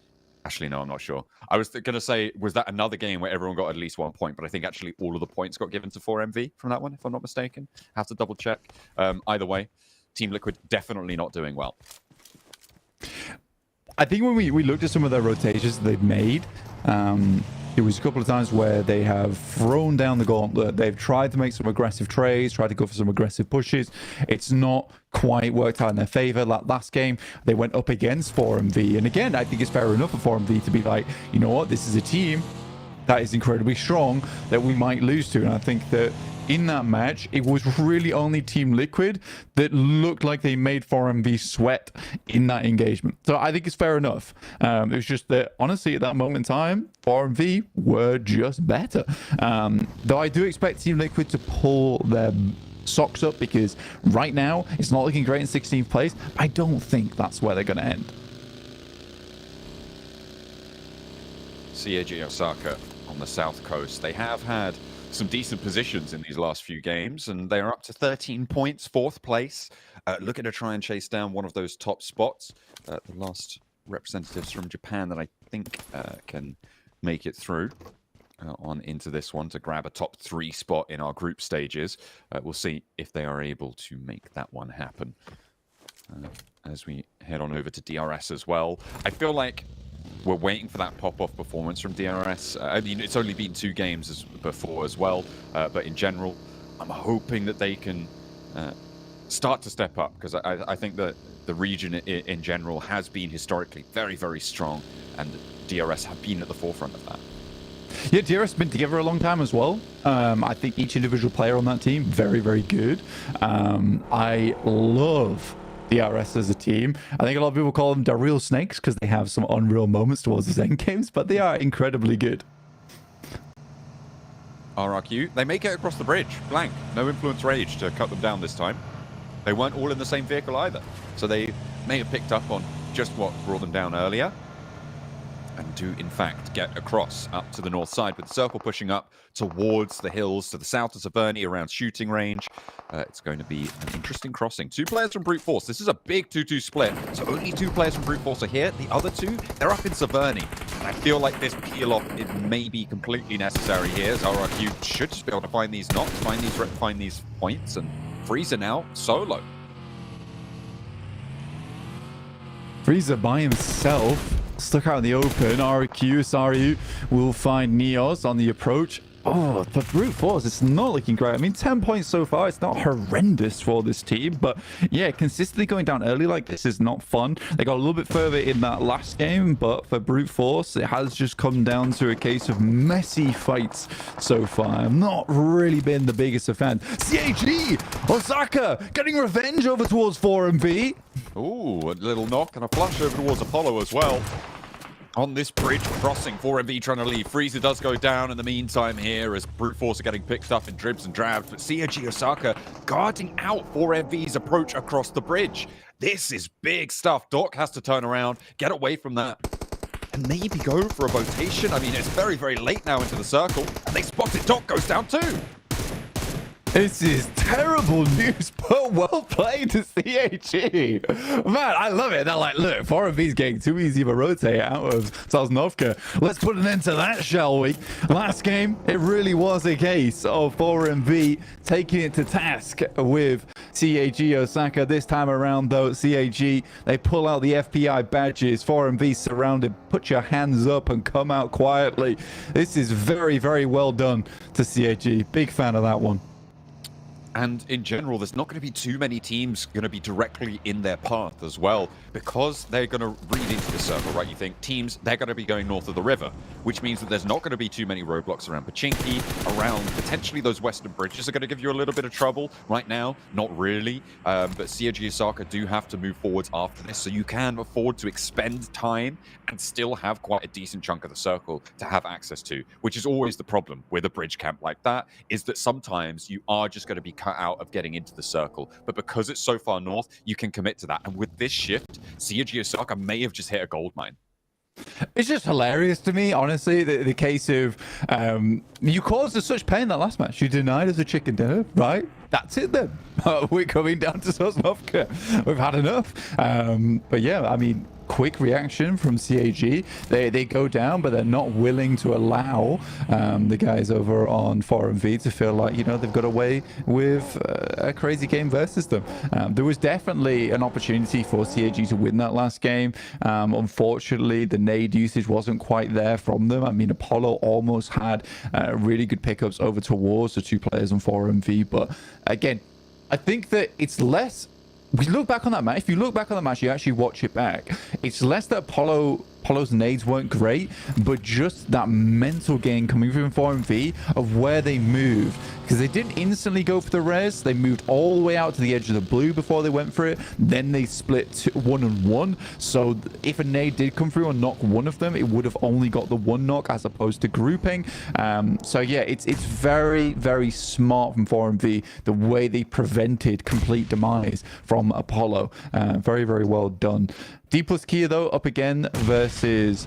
Actually, no, I'm not sure. I was going to say, was that another game where everyone got at least 1 point? But I think actually all of the points got given to 4MV from that one, if I'm not mistaken. Have to double check. Either way, Team Liquid definitely not doing well. I think when we looked at some of the rotations they've made, there was a couple of times where they have thrown down the gauntlet. They've tried to make some aggressive trades, tried to go for some aggressive pushes. It's not quite worked out in their favor. Last game, they went up against 4MV. And again, I think it's fair enough for 4MV to be like, you know what, this is a team that is incredibly strong that we might lose to. And I think that in that match, it was really only Team Liquid that looked like they made 4MV sweat in that engagement. So I think it's fair enough. It was just that, honestly, at that moment in time, 4MV were just better. Though I do expect Team Liquid to pull their socks up, because right now, it's not looking great in 16th place. I don't think that's where they're going to end. CAG Osaka on the south coast. They have had some decent positions in these last few games, and they are up to 13 points, 4th place, looking to try and chase down one of those top spots. The last representatives from Japan that I think can make it through on into this one to grab a top 3 spot in our group stages. We'll see if they are able to make that one happen. As we head on over to DRS as well, I feel like we're waiting for that pop-off performance from DRS. I mean, it's only been 2 games before as well, but in general, I'm hoping that they can start to step up, because I think that the region in general has been historically very, very strong, and DRS have been at the forefront of that. Yeah, DRS has been together a long time as well. I think each individual player on that team, very, very good. I love DRS as a team. I think a lot of people call them the real snakes because they have some unreal moments towards the end games, but they are incredibly good. RRQ, they make it across the bridge, blank. No influence rage to cut them down this time. They weren't all in the same vehicle either, so they may have picked up on just what brought them down earlier, and do in fact get across up to the north side, with the circle pushing up towards the hills to the south of Severny around shooting range. It's going to be an interesting crossing. 2 players from Brute Force. This is a big 2-2 split, so only 2 players from Brute Force are here. The other 2, they're up in Severny. And I feel like this peel off is maybe completely necessary here, as RRQ should just be able to find these knocks, find these points, and Freezer now solo. Freezer by himself, stuck out in the open. RQ, Saru will find Neos on the approach. Oh, the Brute Force, it's not looking great. I mean, 10 points so far. It's not horrendous for this team, but yeah, consistently going down early like this is not fun. They got a little bit further in that last game, but for Brute Force, it has just come down to a case of messy fights so far. I've not really been the biggest of fans. CAG Osaka getting revenge over towards 4MV. Ooh, a little knock and a flush over towards Apollo as well. On this bridge crossing, 4MV trying to leave. Freezer does go down in the meantime here as Brute Force are getting picked up in dribs and drabs, but CAG Osaka guarding out 4MV's approach across the bridge. This is big stuff. Doc has to turn around, get away from that, and maybe go for a rotation. I mean, it's very, very late now into the circle, and they spot it. Doc goes down too. This is terrible news, but well played to CAG. Man, I love it. They're like, look, 4MV's getting too easy of a rotate out of Sosnovka. Let's put an end to that, shall we? Last game, it really was a case of 4MV taking it to task with CAG Osaka. This time around, though, CAG, they pull out the FPI badges. 4MV surrounded. Put your hands up and come out quietly. This is very, very well done to CAG. Big fan of that one. And in general, there's not going to be too many teams going to be directly in their path as well, because they're going to read into the circle, right? You think teams, they're going to be going north of the river, which means that there's not going to be too many roadblocks around Pachinki, around potentially those western bridges are going to give you a little bit of trouble right now. Not really, but CAG Osaka do have to move forwards after this, so you can afford to expend time and still have quite a decent chunk of the circle to have access to, which is always the problem with a bridge camp like that, is that sometimes you are just going to be cut out of getting into the circle, but because it's so far north, you can commit to that. And with this shift, CAG Osaka may have just hit a gold mine. It's just hilarious to me, honestly, the case of you caused us such pain that last match. You denied us a chicken dinner, right? That's it then. We're coming down to Sosnovka. We've had enough. But yeah, I mean, quick reaction from CAG. They go down, but they're not willing to allow the guys over on 4MV to feel like, you know, they've got away with a crazy game versus them. There was definitely an opportunity for CAG to win that last game. Unfortunately, the nade usage wasn't quite there from them. I mean, Apollo almost had really good pickups over towards the 2 players on 4MV, but again, I think that it's less. We look back on that match. If you look back on the match, you actually watch it back. It's less that Apollo's nades weren't great, but just that mental game coming from 4MV of where they moved. Because they didn't instantly go for the res. They moved all the way out to the edge of the blue before they went for it. Then they split 1-on-1. So if a nade did come through and knock one of them, it would have only got the 1 knock as opposed to grouping. So yeah, it's very, very smart from 4MV, the way they prevented complete demise from Apollo. Very, very well done. D plus Kia though up again versus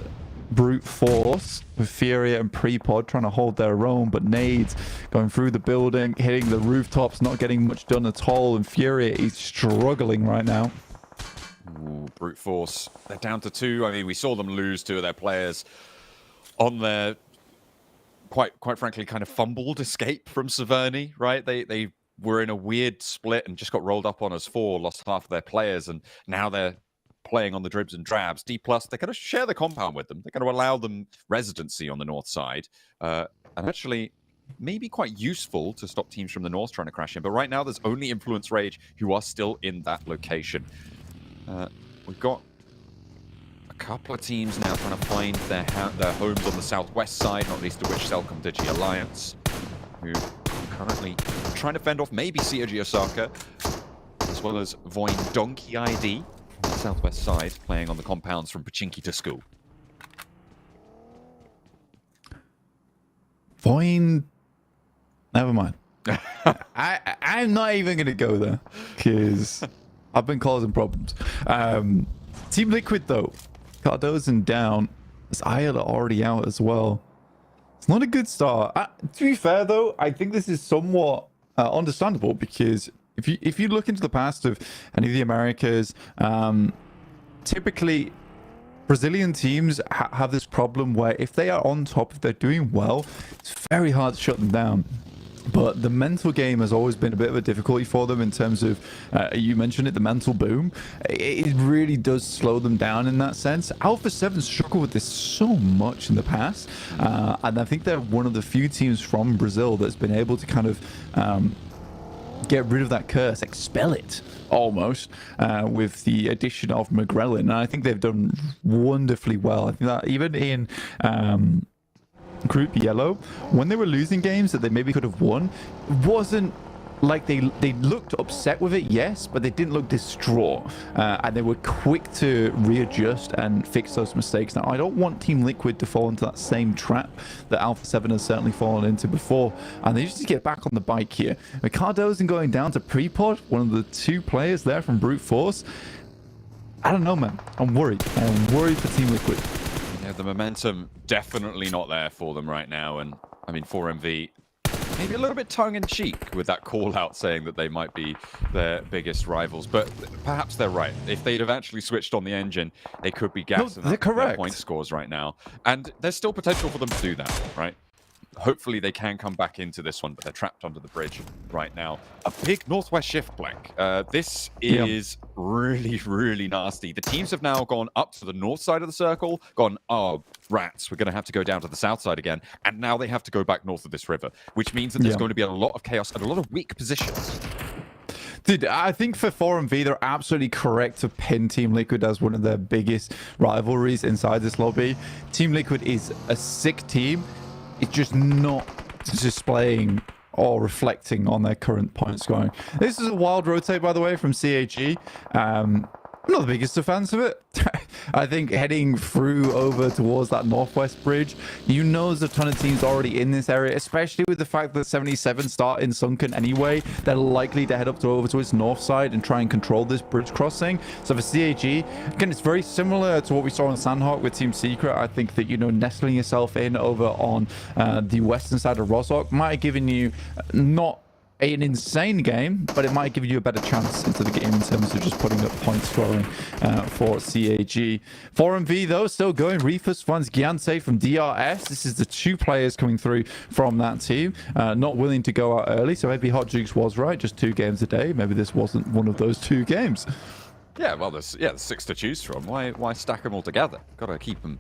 brute force with Furia and Prepod trying to hold their own, but nades going through the building, hitting the rooftops, not getting much done at all, and Furia is struggling right now. Ooh, brute force. They're down to 2. I mean, we saw them lose 2 of their players on their quite frankly kind of fumbled escape from Severny, right? They were in a weird split and just got rolled up on as 4, lost half of their players, and now they're playing on the dribs and drabs. D+, they're going to share the compound with them. They're going to allow them residency on the north side. And actually, maybe quite useful to stop teams from the north trying to crash in. But right now, there's only Influence Rage who are still in that location. We've got a couple of teams now trying to find their homes on the southwest side, not least of which Selcom Digi Alliance, who are currently trying to fend off maybe COG Osaka, as well as Voin Donkey ID on the southwest side, playing on the compounds from Pachinki to school. Voin... Never mind. I'm not even going to go there, because I've been causing problems. Team Liquid, though. Cardozen down. As Ayala already out as well. It's not a good start. To be fair, though, I think this is somewhat understandable, because if you look into the past of any of the Americas, typically Brazilian teams have this problem where if they are on top, if they're doing well, it's very hard to shut them down. But the mental game has always been a bit of a difficulty for them in terms of, you mentioned it, the mental boom. It really does slow them down in that sense. Alpha 7 struggled with this so much in the past. And I think they're one of the few teams from Brazil that's been able to kind of get rid of that curse, expel it almost, with the addition of McGrellin. And I think they've done wonderfully well. I think that even in... Group Yellow, when they were losing games that they maybe could have won, it wasn't like they looked upset with it, yes, but they didn't look distraught, and they were quick to readjust and fix those mistakes. Now, I don't want Team Liquid to fall into that same trap that Alpha 7 has certainly fallen into before, and they just need to get back on the bike here. Cardozen going down to Prepod, one of the 2 players there from Brute Force. I don't know, man. I'm worried. I'm worried for Team Liquid. Yeah, the momentum definitely not there for them right now. And I mean, 4MV maybe a little bit tongue-in-cheek with that call-out saying that they might be their biggest rivals. But perhaps they're right. If they'd have actually switched on the engine, they could be gassing their point scores right now. And there's still potential for them to do that, right? Hopefully they can come back into this one, but they're trapped under the bridge right now. A big northwest shift, Blank. This is really, really nasty. The teams have now gone up to the north side of the circle, gone, oh, rats, we're going to have to go down to the south side again. And now they have to go back north of this river, which means that there's going to be a lot of chaos and a lot of weak positions. Dude, I think for 4MV, they're absolutely correct to pin Team Liquid as one of their biggest rivalries inside this lobby. Team Liquid is a sick team. It's just not displaying or reflecting on their current point scoring. This is a wild rotate, by the way, from CAG. I'm not the biggest of fans of it. I think heading through over towards that northwest bridge, you know there's a ton of teams already in this area, especially with the fact that 77 start in Sunken anyway. They're likely to head up to over to its north side and try and control this bridge crossing. So for CAG, again, it's very similar to what we saw in Sandhawk with Team Secret. I think that, you know, nestling yourself in over on the western side of Rozhok might have given you not an insane game, but it might give you a better chance into the game in terms of just putting up point scoring for CAG. 4MV, though, still going. Reefus finds Gyante from DRS. This is the 2 players coming through from that team. Not willing to go out early, so maybe Hot Jukes was right. Just 2 games a day. Maybe this wasn't one of those 2 games. Yeah, well, there's 6 to choose from. Why stack them all together? Got to keep them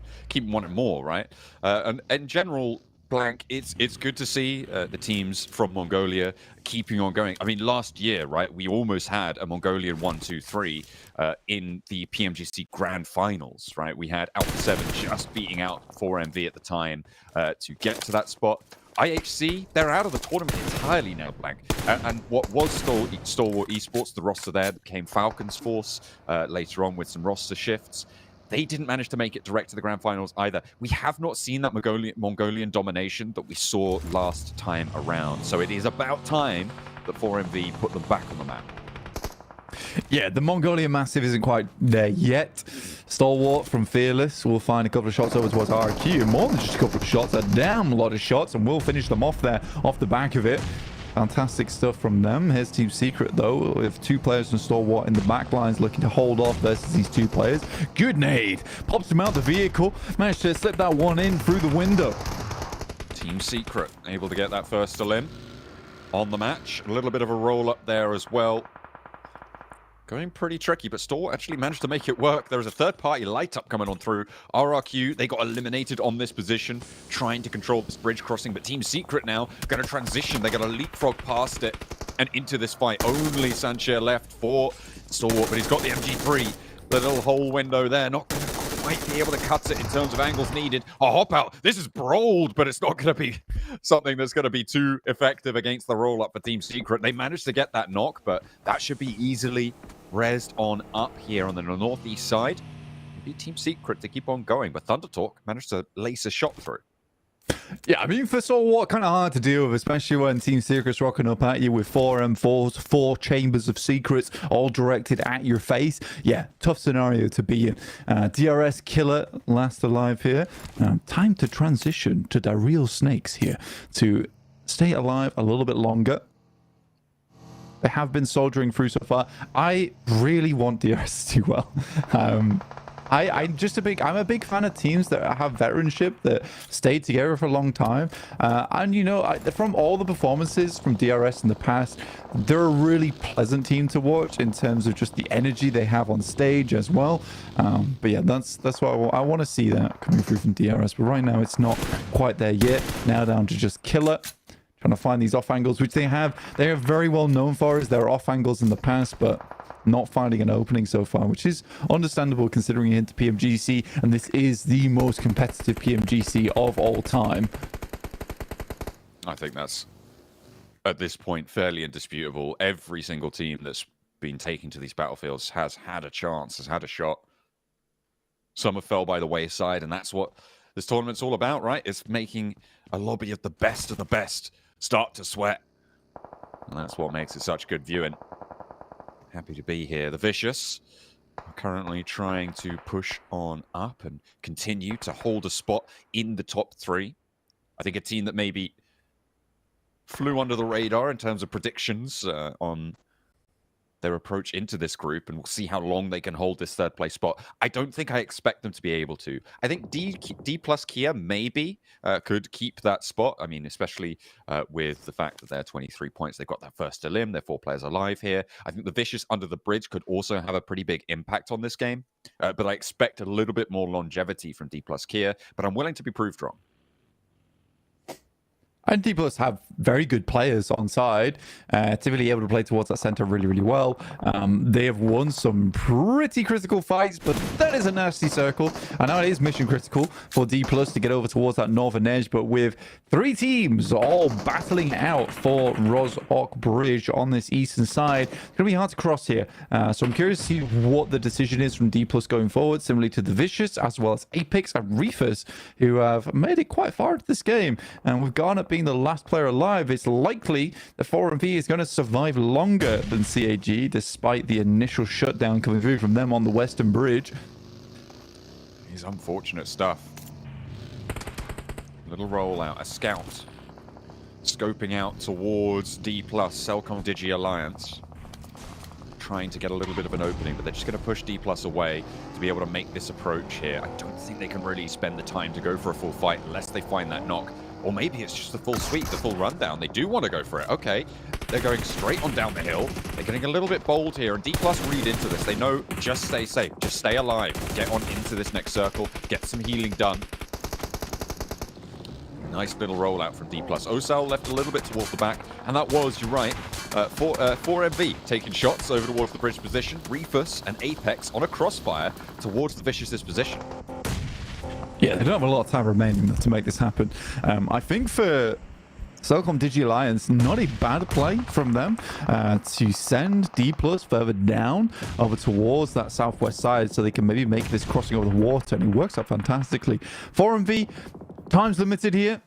wanting more, right? And in general, Blank, it's good to see the teams from Mongolia keeping on going. I mean, last year, right, we almost had a Mongolian 1-2-3 in the PMGC Grand Finals, right? We had Alpha 7 just beating out 4MV at the time to get to that spot. IHC, they're out of the tournament entirely now, Blank. And what was Stalwart Esports, the roster there became Falcons Force later on with some roster shifts. They didn't manage to make it direct to the Grand Finals either. We have not seen that Mongolian domination that we saw last time around. So it is about time that 4MV put them back on the map. Yeah, the Mongolian Massive isn't quite there yet. Stalwart from Fearless will find a couple of shots over towards RQ. More than just a couple of shots, a damn lot of shots, and we'll finish them off there, off the back of it. Fantastic stuff from them. Here's Team Secret, though, with 2 players from Stalwart in the back lines looking to hold off versus these 2 players. Good nade. Pops him out the vehicle. Managed to slip that one in through the window. Team Secret able to get that first limb on the match. A little bit of a roll up there as well. Going pretty tricky, but Store actually managed to make it work. There was a third-party light-up coming on through. RRQ, they got eliminated on this position, trying to control this bridge crossing, but Team Secret now going to transition. They're going to leapfrog past it and into this fight. Only Sanchez left for Stalwart, but he's got the MG3. The little hole window there, not going to quite be able to cut it in terms of angles needed. A hop out. This is brawled, but it's not going to be something that's going to be too effective against the roll-up for Team Secret. They managed to get that knock, but that should be easily rezzed on up here on the northeast side. Maybe Team Secret to keep on going, but Thunder Talk managed to lace a shot through. Yeah, I mean, for Stalwart, kind of hard to deal with, especially when Team Secret's rocking up at you with 4 M4s, 4 chambers of secrets, all directed at your face. Yeah, tough scenario to be in. DRS Killer last alive here. Time to transition to the real snakes here to stay alive a little bit longer. They have been soldiering through so far. I really want DRS to do well. I'm a big fan of teams that have veteranship, that stay together for a long time. And you know, from all the performances from DRS in the past, they're a really pleasant team to watch in terms of just the energy they have on stage as well. But yeah, that's what I want to see that coming through from DRS. But right now, it's not quite there yet. Now down to just Killer. Trying to find these off angles, which they are very well known for as their off angles in the past, but not finding an opening so far, which is understandable considering into PMGC, and this is the most competitive PMGC of all time. I think that's, at this point, fairly indisputable. Every single team that's been taken to these battlefields has had a chance, has had a shot. Some have fell by the wayside, and that's what this tournament's all about, right? It's making a lobby of the best start to sweat. And that's what makes it such good viewing. Happy to be here. The Vicious are currently trying to push on up and continue to hold a spot in the top 3. I think a team that maybe flew under the radar in terms of predictions on their approach into this group, and we'll see how long they can hold this 3rd place spot. I don't think I expect them to be able to. I think D plus Kia maybe could keep that spot. I mean, especially with the fact that they're 23 points. They've got that first elim. They're 4 players alive here. I think the Vicious under the bridge could also have a pretty big impact on this game. But I expect a little bit more longevity from D plus Kia, but I'm willing to be proved wrong. And D Plus have very good players on side, typically able to play towards that center really, really well. They have won some pretty critical fights, but that is a nasty circle. And now it is mission critical for D Plus to get over towards that northern edge, but with 3 teams all battling out for Royale Bridge on this eastern side, it's going to be hard to cross here. So I'm curious to see what the decision is from D Plus going forward, similarly to the Vicious, as well as Apex and Reefers, who have made it quite far into this game. And with Garnet being the last player alive, it's likely that 4MV is going to survive longer than CAG, despite the initial shutdown coming through from them on the Western Bridge. It's unfortunate stuff. Little rollout, a scout. Scoping out towards D+, Cellcom Digi Alliance. Trying to get a little bit of an opening, but they're just going to push D+ away to be able to make this approach here. I don't think they can really spend the time to go for a full fight unless they find that knock. Or maybe it's just the full sweep, the full rundown. They do want to go for it. Okay, they're going straight on down the hill. They're getting a little bit bold here, and D+ read into this. They know, just stay safe, just stay alive. Get on into this next circle, get some healing done. Nice little rollout from D+. Osal left a little bit towards the back, and that was, you're right, 4MV taking shots over towards the bridge position. Reefus and Apex on a crossfire towards the Vicious's position. Yeah, they don't have a lot of time remaining to make this happen. I think for Cellcom Digi Alliance, not a bad play from them to send D+ further down over towards that southwest side so they can maybe make this crossing over the water, and it works out fantastically. 4MV, time's limited here.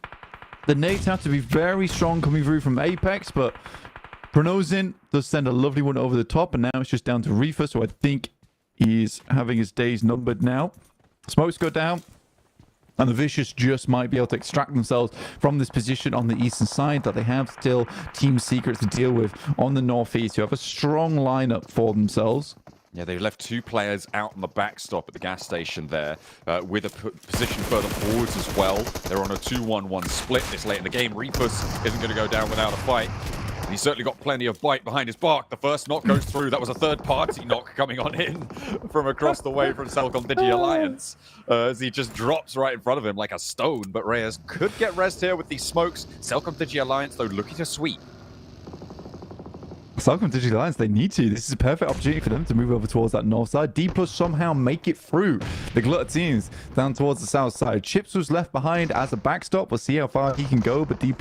The nades have to be very strong coming through from Apex, but Pronozin does send a lovely one over the top, and now it's just down to Reefer, so I think he's having his days numbered now. Smokes go down, and the Vicious just might be able to extract themselves from this position on the eastern side that they have still Team Secret to deal with on the northeast, who have a strong lineup for themselves. Yeah, they've left 2 players out on the backstop at the gas station there, with a position further forwards as well. They're on a 2-1-1 split this late in the game. Reefus isn't going to go down without a fight. And he's certainly got plenty of bite behind his bark. The first knock goes through. That was a third-party knock coming on in from across the way from Celcom Digi Alliance, as he just drops right in front of him like a stone. But Reyes could get rest here with these smokes. Celcom Digi Alliance, though, looking to sweep. Celcom Digi Alliance, they need to. This is a perfect opportunity for them to move over towards that north side. D+ somehow make it through the Glut teams down towards the south side. Chips was left behind as a backstop. We'll see how far he can go, but D+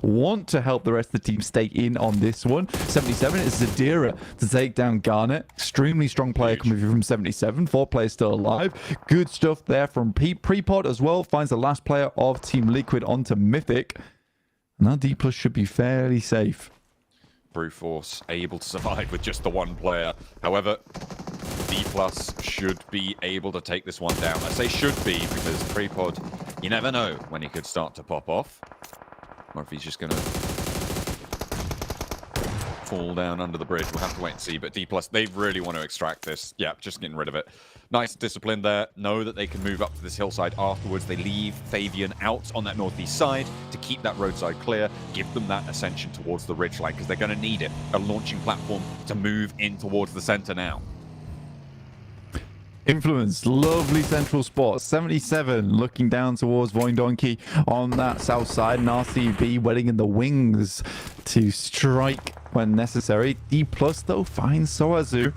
want to help the rest of the team stay in on this one. 77 is Zadira to take down Garnet. Extremely strong player coming through from 77. 4 players still alive. Good stuff there from Prepod as well. Finds the last player of Team Liquid onto Mythic. Now D+ should be fairly safe. Brute Force able to survive with just the 1 player. However, D+ should be able to take this one down. I say should be because Prepod, you never know when he could start to pop off. Or if he's just going to fall down under the bridge. We'll have to wait and see. But D+, they really want to extract this. Yeah, just getting rid of it. Nice discipline there. Know that they can move up to this hillside afterwards. They leave Fabian out on that northeast side to keep that roadside clear. Give them that ascension towards the ridgeline because they're going to need it. A launching platform to move in towards the center now. Influence, lovely central spot. 77 looking down towards Voindonkey on that south side. And RCB waiting in the wings to strike when necessary. D+ though finds Soazu.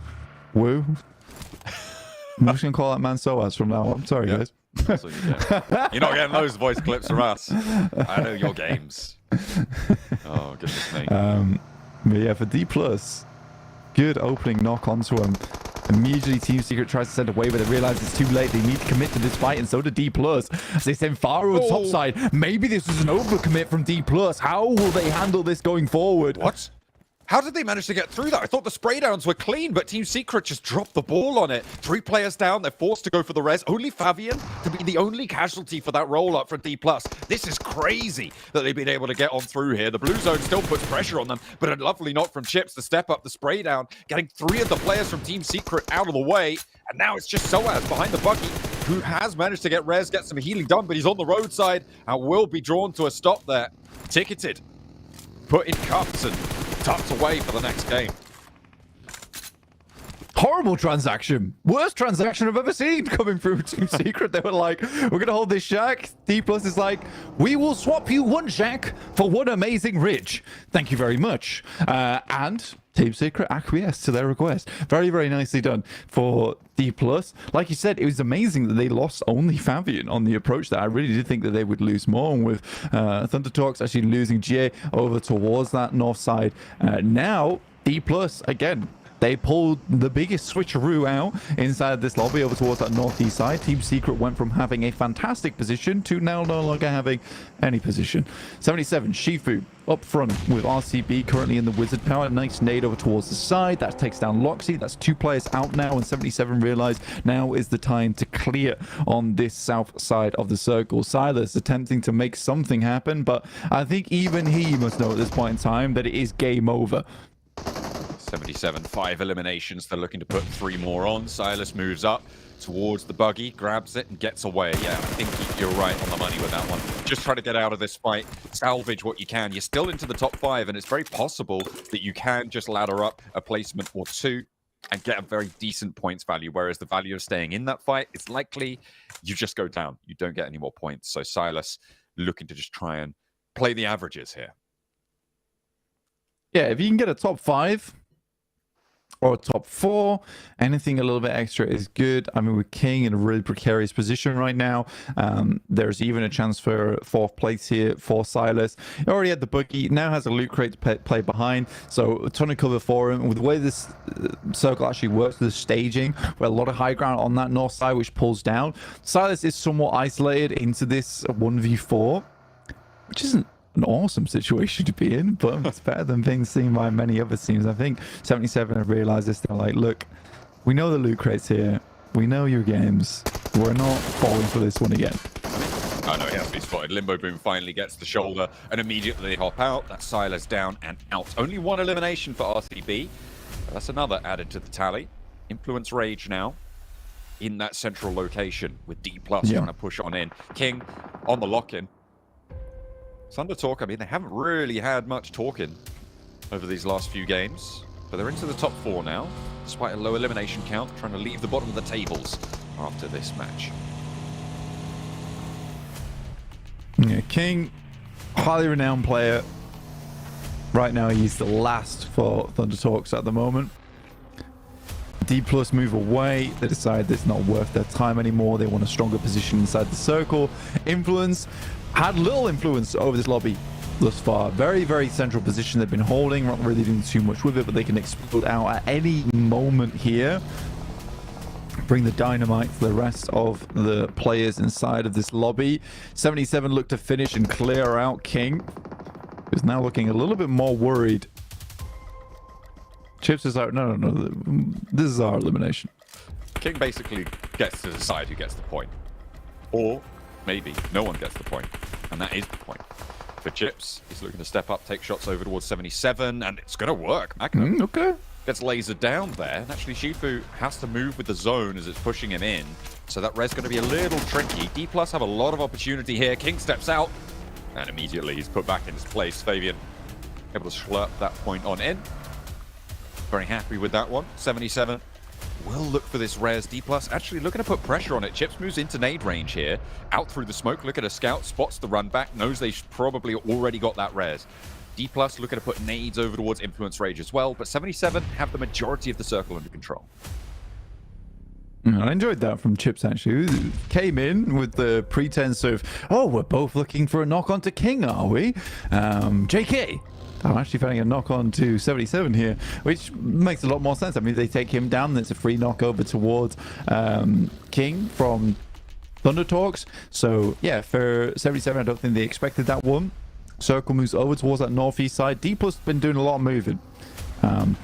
Woo. I'm just going to call that man Soaz from now on. Sorry, guys. That's what you get. You're not getting those voice clips from us. I know your games. Oh, goodness me. But yeah, for D+, good opening knock onto him. Immediately, Team Secret tries to send away, but they realize it's too late. They need to commit to this fight, and so do D+. As they send Faro to top side. Maybe this was an overcommit from D+. How will they handle this going forward? What? How did they manage to get through that? I thought the spray downs were clean, but Team Secret just dropped the ball on it. 3 players down. They're forced to go for the res. Only Fabian to be the only casualty for that roll-up from D+. This is crazy that they've been able to get on through here. The blue zone still puts pressure on them, but a lovely knock from Chips to step up the spray down, getting 3 of the players from Team Secret out of the way. And now it's just Soaz behind the buggy, who has managed to get res, get some healing done, but he's on the roadside and will be drawn to a stop there. Ticketed, put in cuffs and tucked away for the next game. Horrible transaction. Worst transaction I've ever seen coming through Team Secret. They were like, we're going to hold this shack. D+ is like, we will swap you 1 shack for 1 amazing ridge. Thank you very much. And Team Secret acquiesced to their request. Very, very nicely done for D+. Like you said, it was amazing that they lost only Fabian on the approach there. I really did think that they would lose more. And with Thunder Talks actually losing GA over towards that north side. Now, D+, again, they pulled the biggest switcheroo out inside this lobby over towards that northeast side. Team Secret went from having a fantastic position to now no longer having any position. 77, Shifu up front with RCB currently in the Wizard Power. Nice nade over towards the side. That takes down Loxy. That's 2 players out now, and 77 realized now is the time to clear on this south side of the circle. Silas attempting to make something happen, but I think even he must know at this point in time that it is game over. 77, 5 eliminations. They're looking to put 3 more on. Silas moves up towards the buggy, grabs it, and gets away. Yeah, I think you're right on the money with that one. Just try to get out of this fight, salvage what you can. You're still into the top 5, and it's very possible that you can just ladder up a placement or 2 and get a very decent points value, whereas the value of staying in that fight is likely you just go down. You don't get any more points. So Silas looking to just try and play the averages here. Yeah, if you can get a top 5 or a top 4, anything a little bit extra is good. I mean, with King in a really precarious position right now. There's even a chance for 4th place here for Silas. He already had the bookie, now has a loot crate to play behind, so a ton of cover for him. With the way this circle actually works, the staging, with a lot of high ground on that north side, which pulls down, Silas is somewhat isolated into this 1v4, which isn't an awesome situation to be in, but it's better than things seen by many other teams. I think 77 have realized this. They're like, look, we know the loot crate's here. We know your games. We're not falling for this one again. Oh no, he has to be spotted. Limbo Boom finally gets the shoulder and immediately they hop out. That's Silas down and out. Only one elimination for RCB. That's another added to the tally. Influence Rage now in that central location with D+ trying to push on in. King on the lock-in. Thunder Talk, I mean, they haven't really had much talking over these last few games, but they're into the top 4 now, despite a low elimination count, trying to leave the bottom of the tables after this match. Yeah, King, highly renowned player. Right now, he's the last for Thunder Talks at the moment. D+ move away. They decide that it's not worth their time anymore. They want a stronger position inside the circle. Influence had little influence over this lobby thus far. Very, very central position they've been holding. Not really doing too much with it, but they can explode out at any moment here. Bring the dynamite for the rest of the players inside of this lobby. 77 look to finish and clear out King, who's now looking a little bit more worried. Chips is out. No. This is our elimination. King basically gets to decide who gets the point. Or maybe no one gets the point. And that is the point. For Chips, he's looking to step up, take shots over towards 77, and it's going to work. Magnum. Okay. Gets lasered down there. And actually, Shifu has to move with the zone as it's pushing him in. So that res going to be a little tricky. D+ have a lot of opportunity here. King steps out. And immediately he's put back in his place. Fabian able to slurp that point on in. Very happy with that one. 77 will look for this res. D+ actually looking to put pressure on it. Chips moves into nade range here. Out through the smoke. Look at a scout. Spots the run back. Knows they probably already got that res. D+ looking to put nades over towards Influence Rage as well, but 77 have the majority of the circle under control. I enjoyed that from Chips, actually. Came in with the pretense of, oh, we're both looking for a knock on to King, are we? JK. I'm actually finding a knock on to 77 here, which makes a lot more sense. I mean, if they take him down, it's a free knock over towards King from Thunder Talks. So, yeah, for 77, I don't think they expected that one. Circle moves over towards that northeast side. D+ been doing a lot of moving.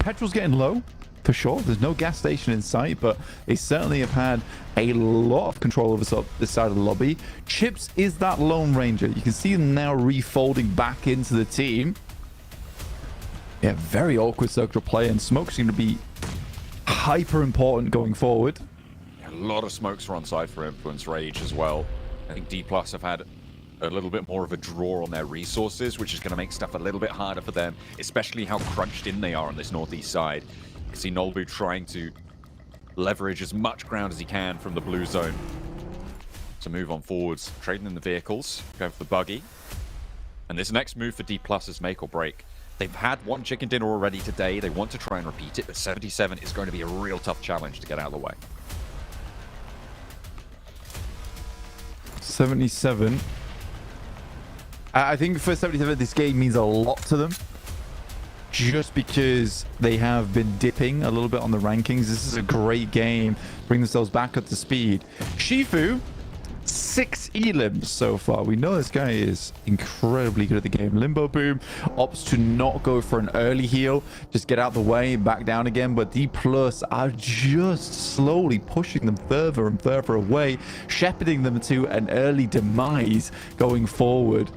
Petrol's getting low, for sure. There's no gas station in sight, but they certainly have had a lot of control over this side of the lobby. Chips is that Lone Ranger. You can see him now refolding back into the team. Yeah, very awkward circle play, and Smoke's going to be hyper important going forward. A lot of smokes are on side for Influence Rage as well. I think D+ have had a little bit more of a draw on their resources, which is going to make stuff a little bit harder for them, especially how crunched in they are on this northeast side. You can see Nolbu trying to leverage as much ground as he can from the blue zone to move on forwards, trading in the vehicles, going for the buggy. And this next move for D+ is make or break. They've had one chicken dinner already today. They want to try and repeat it, but 77 is going to be a real tough challenge to get out of the way. 77. I think for 77, this game means a lot to them. Just because they have been dipping a little bit on the rankings. This is a great game. Bring themselves back up to speed. Shifu, 6 elims so far. We know this guy is incredibly good at the game. Limbo Boom opts to not go for an early heal. Just get out the way, back down again. But D+ are just slowly pushing them further and further away, shepherding them to an early demise going forward.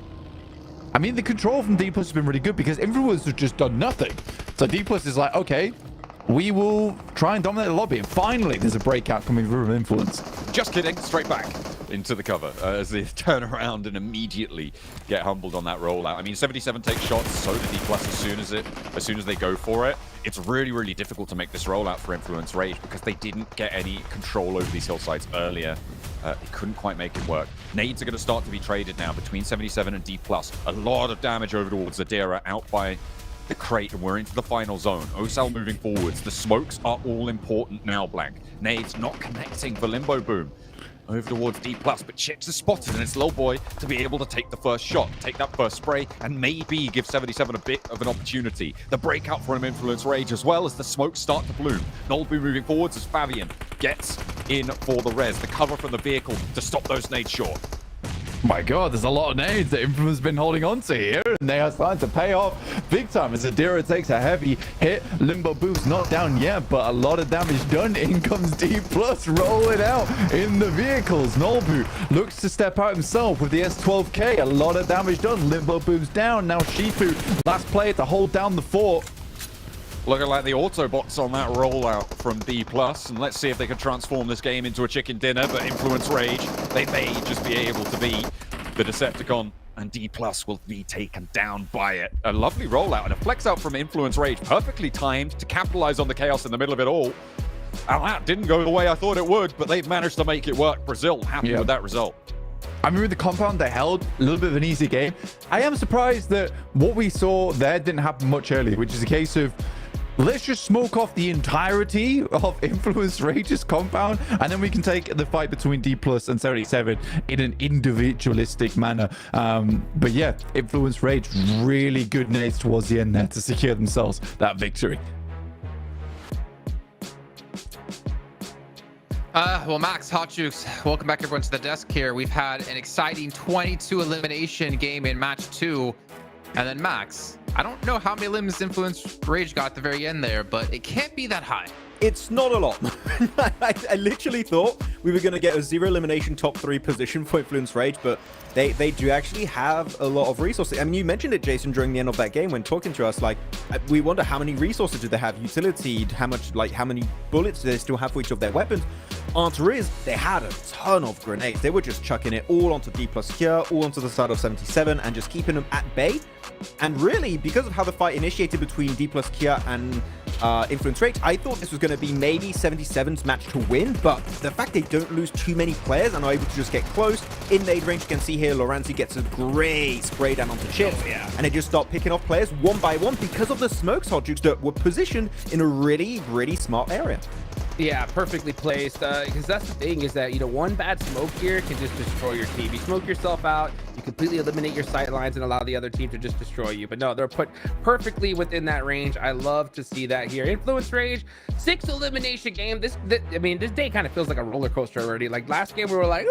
I mean, the control from D+ has been really good because Influence has just done nothing. So D+ is like, okay, we will try and dominate the lobby. And finally, there's a breakout coming through from Influence. Just kidding, straight back into the cover as they turn around and immediately get humbled on that rollout. I mean, 77 takes shots, so do D+ as soon as they go for it. It's really, really difficult to make this rollout for Influence Rage because they didn't get any control over these hillsides earlier. They couldn't quite make it work. Nades are going to start to be traded now between 77 and D+. A lot of damage over towards Zadira, out by the crate, and we're into the final zone. Osal moving forwards. The smokes are all important now, Blank. Nades not connecting for Limbo Boom. Over towards D+, but Chips is spotted, and it's Lil Boy to be able to take the first shot, take that first spray, and maybe give 77 a bit of an opportunity. The breakout for him Influence Rage as well as the smokes start to bloom. Nolbu moving forwards as Fabian gets in for the res. The cover from the vehicle to stop those nades short. My God, there's a lot of names that Influence been holding on to here, and they are starting to pay off big time as Adira takes a heavy hit. Limbo Boost's not down yet, but a lot of damage done. In comes D+, rolling out in the vehicles. Nolbu looks to step out himself with the S12K. A lot of damage done. Limbo Boom's down. Now Shifu, last player to hold down the fort. Looking like the Autobots on that rollout from D+, and let's see if they can transform this game into a chicken dinner, but Influence Rage, they may just be able to beat the Decepticon, and D+ will be taken down by it. A lovely rollout and a flex out from Influence Rage, perfectly timed to capitalize on the chaos in the middle of it all. And that didn't go the way I thought it would, but they've managed to make it work. Brazil happy with that result. I mean, with the compound they held, a little bit of an easy game. I am surprised that what we saw there didn't happen much earlier, which is a case of let's just smoke off the entirety of Influence Rage's compound, and then we can take the fight between D+ and 77 in an individualistic manner. But yeah, Influence Rage, really good nades towards the end there to secure themselves that victory. Well, Max, Hot Jukes, welcome back everyone to the desk here. We've had an exciting 22 elimination game in match 2. And then Max, I don't know how many elims Influence Rage got at the very end there, but it can't be that high. It's not a lot. I literally thought we were going to get a 0 elimination top 3 position for Influence Rage, but they do actually have a lot of resources. I mean, you mentioned it, Jason, during the end of that game when talking to us. Like, we wonder how many resources do they have, utility, how many bullets do they still have for each of their weapons. Answer is they had a ton of grenades. They were just chucking it all onto D+ here, all onto the side of 77, and just keeping them at bay. And really, because of how the fight initiated between D+ Kia and Influence Rage, I thought this was going to be maybe 77's match to win, but the fact they don't lose too many players and are able to just get close, in nade range, you can see here, Lorenzi gets a great spray down onto chips, and they just start picking off players one by one because of the smokes, Hot Jukes, that were positioned in a really, really smart area. Yeah, perfectly placed. Because that's the thing is that, you know, one bad smoke here can just destroy your team. You smoke yourself out, you completely eliminate your sight lines and allow the other team to just destroy you. But no, they're put perfectly within that range. I love to see that here. Influence Rage, 6 elimination game. This day kind of feels like a roller coaster already. Like last game we were like,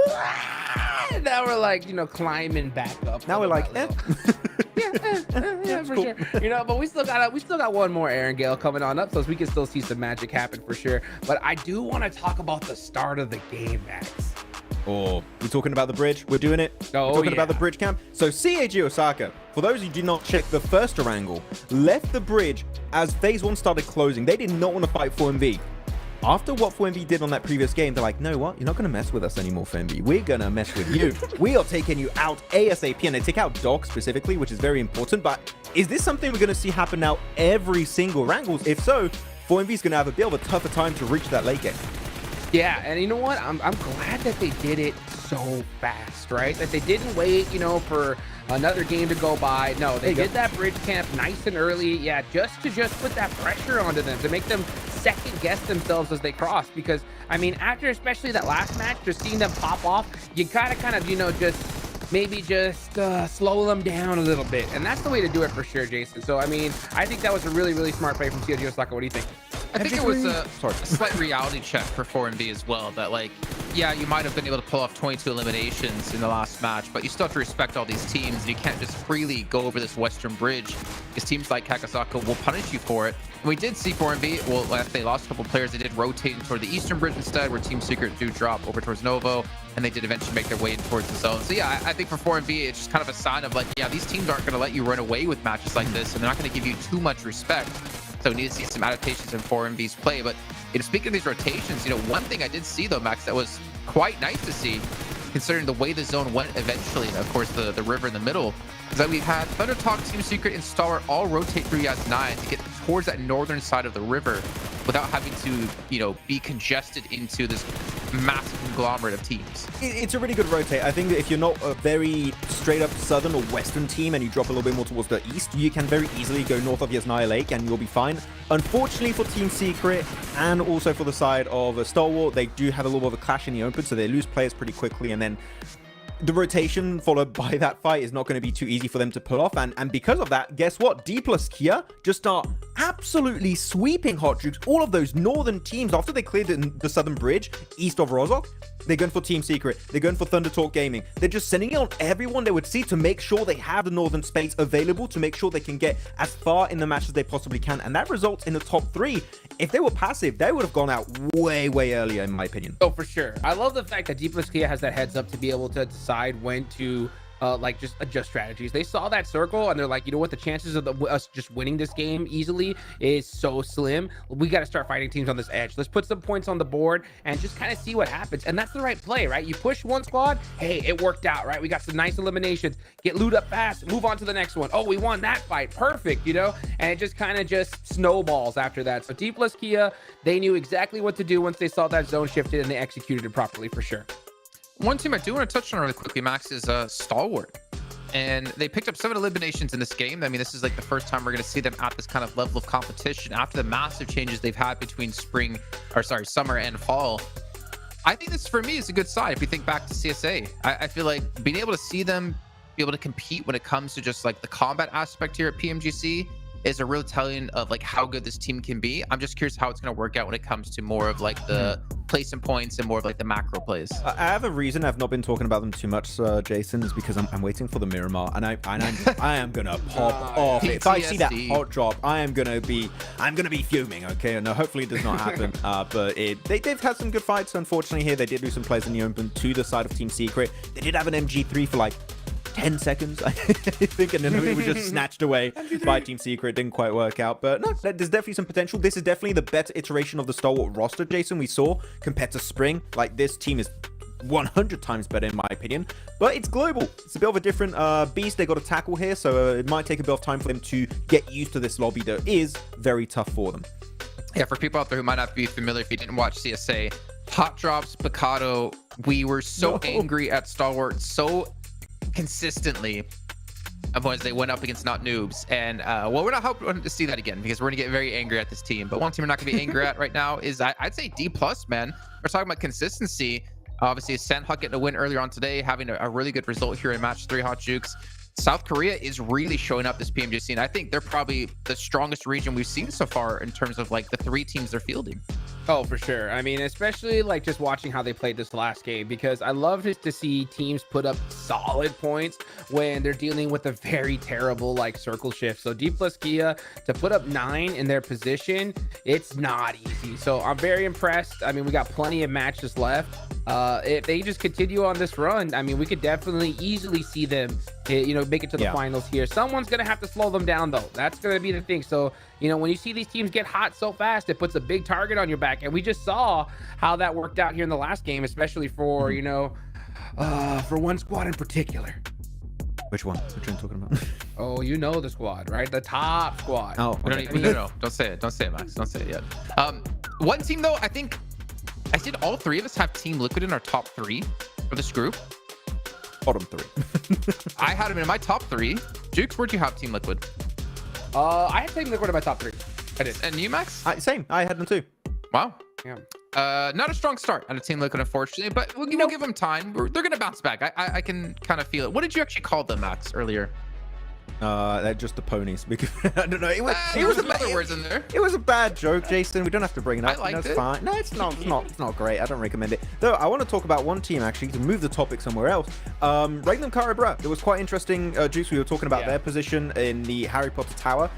and now we're like, you know, climbing back up. Now we're like, yeah, for sure. You know, but we still got one more Aaron Gale coming on up, so we can still see some magic happen for sure. But I do want to talk about the start of the game, Max. Oh, we're talking about the bridge. We're doing it. Oh, we're talking about the bridge camp. So CAG Osaka, for those who did not check the first angle, left the bridge as phase 1 started closing. They did not want to fight 4MV. After what 4MV did on that previous game, they're like, no, what? You're not going to mess with us anymore, 4MV. We're going to mess with you. We are taking you out ASAP. And they take out Doc specifically, which is very important. But is this something we're going to see happen now every single Wrangles? If so, 4MV is going to have a bit of a tougher time to reach that late game. Yeah, and you know what? I'm glad that they did it so fast, right? That they didn't wait, you know, for another game to go by. No, they did that bridge camp nice and early. Yeah, just put that pressure onto them, to make them second guess themselves as they cross. Because, I mean, after especially that last match, just seeing them pop off, you gotta kind of, you know, maybe just slow them down a little bit. And that's the way to do it for sure, Jason. So, I mean, I think that was a really, really smart play from CLG Osaka. What do you think? I think it was a slight reality check for 4MV as well, that like, yeah, you might have been able to pull off 22 eliminations in the last match, but you still have to respect all these teams, and you can't just freely go over this western bridge, because teams like Kakasaka will punish you for it. And we did see 4MV, well, after they lost a couple players, they did rotate toward the eastern bridge instead, where Team Secret do drop over towards Novo, and they did eventually make their way in towards the zone. So yeah, I think for 4MV, it's just kind of a sign of like, yeah, these teams aren't going to let you run away with matches like this, and they're not going to give you too much respect. So we need to see some adaptations in 4MV's play. But you know, speaking of these rotations, you know, one thing I did see though, Max, that was quite nice to see, considering the way the zone went eventually, and of course the river in the middle, is that we've had Thunder Talk, Team Secret, and Star all rotate through Yas9 to get towards that northern side of the river without having to, you know, be congested into this massive conglomerate of teams. It's a really good rotate. I think that if you're not a very straight up southern or western team and you drop a little bit more towards the east, you can very easily go north of Yasnaya Lake and you'll be fine. Unfortunately for Team Secret and also for the side of Star Wars, they do have a little bit of a clash in the open, so they lose players pretty quickly, and then the rotation followed by that fight is not going to be too easy for them to pull off. And because of that, guess what? D plus Kia just start absolutely sweeping Hot Jukes. All of those northern teams, after they cleared the southern bridge east of Rozok, they're going for Team Secret. They're going for Thunder Talk Gaming. They're just sending it on everyone they would see to make sure they have the northern space available, to make sure they can get as far in the match as they possibly can. And that results in the top 3. If they were passive, they would have gone out way, way earlier, in my opinion. Oh, for sure. I love the fact that D plus Kia has that heads up to be able to decide when to like just adjust strategies. They saw that circle and they're like, you know what, the chances of us just winning this game easily is so slim. We got to start fighting teams on this edge. Let's put some points on the board and just kind of see what happens. And that's the right play, right? You push one squad, hey, it worked out, right? We got some nice eliminations, get loot up fast, move on to the next one. Oh, we won that fight, perfect, you know? And it just kind of just snowballs after that. So D plus Kia, they knew exactly what to do once they saw that zone shifted, and they executed it properly for sure. One team I do want to touch on really quickly, Max, is Stalwart. And they picked up 7 eliminations in this game. I mean, this is like the first time we're going to see them at this kind of level of competition after the massive changes they've had between summer and fall. I think this, for me, is a good sign if we think back to CSA. I feel like being able to see them be able to compete when it comes to just like the combat aspect here at PMGC is a real telling of like how good this team can be. I'm just curious how it's going to work out when it comes to more of like the placing points and more of like the macro plays. I have a reason I've not been talking about them too much, Jason, is because I'm waiting for the Miramar, and I am gonna pop off. If I see that hot drop, I'm gonna be fuming. Okay, no, hopefully it does not happen. But they've had some good fights. Unfortunately, here they did lose some players in the open to the side of Team Secret. They did have an MG3 for like 10 seconds, I think, and then it was just snatched away by Team Secret. Didn't quite work out, but no, there's definitely some potential. This is definitely the better iteration of the Stalwart roster, Jason, we saw compared to Spring. Like, this team is 100 times better in my opinion, but it's global. It's a bit of a different beast they got to tackle here, so it might take a bit of time for them to get used to this lobby that is very tough for them. Yeah, for people out there who might not be familiar, if you didn't watch CSA, Hot Drops, Picado, we were so angry at Stalwart so consistently once they went up against not noobs, and well, we're not hoping to see that again because we're gonna get very angry at this team. But one team we're not gonna be angry at right now is I'd say D+, man. We're talking about consistency. Obviously, Sandhawk getting a win earlier on today, having a really good result here in match 3. Hot Jukes, South Korea is really showing up this PMGC, and I think they're probably the strongest region we've seen so far in terms of like the 3 teams they're fielding. Oh, for sure. I mean, especially like just watching how they played this last game, because I love to see teams put up solid points when they're dealing with a very terrible like circle shift. So D plus Kia to put up 9 in their position, it's not easy. So I'm very impressed. I mean, we got plenty of matches left. If they just continue on this run, I mean, we could definitely easily see them, you know, make it to the finals here. Someone's gonna have to slow them down though. That's gonna be the thing. So, you know, when you see these teams get hot so fast, it puts a big target on your back, and we just saw how that worked out here in the last game, especially for, you know, for one squad in particular. Which one? Which one are you talking about? Oh, you know the squad, right? The top squad. Oh, okay. No, don't say it. Don't say it, Max. Don't say it yet. One team though, I think I said all 3 of us have Team Liquid in our top 3 for this group. Bottom 3. I had him in my top 3. Jukes, where'd you have Team Liquid? I had Team Liquid in my top 3. I did. And you, Max? Same. I had them too. Wow. Yeah. Not a strong start on a Team Liquid, unfortunately, but we'll give them time. They're going to bounce back. I can kind of feel it. What did you actually call them, Max, earlier? They're just the ponies. Because I don't know. It was a other words in there. It was a bad joke, Jason. We don't have to bring it up. I liked it. Fine. No, it's not. It's not great. I don't recommend it. Though I want to talk about one team actually to move the topic somewhere else. Regnum Caribra. It was quite interesting. Juice. We were talking about their position in the Harry Potter Tower.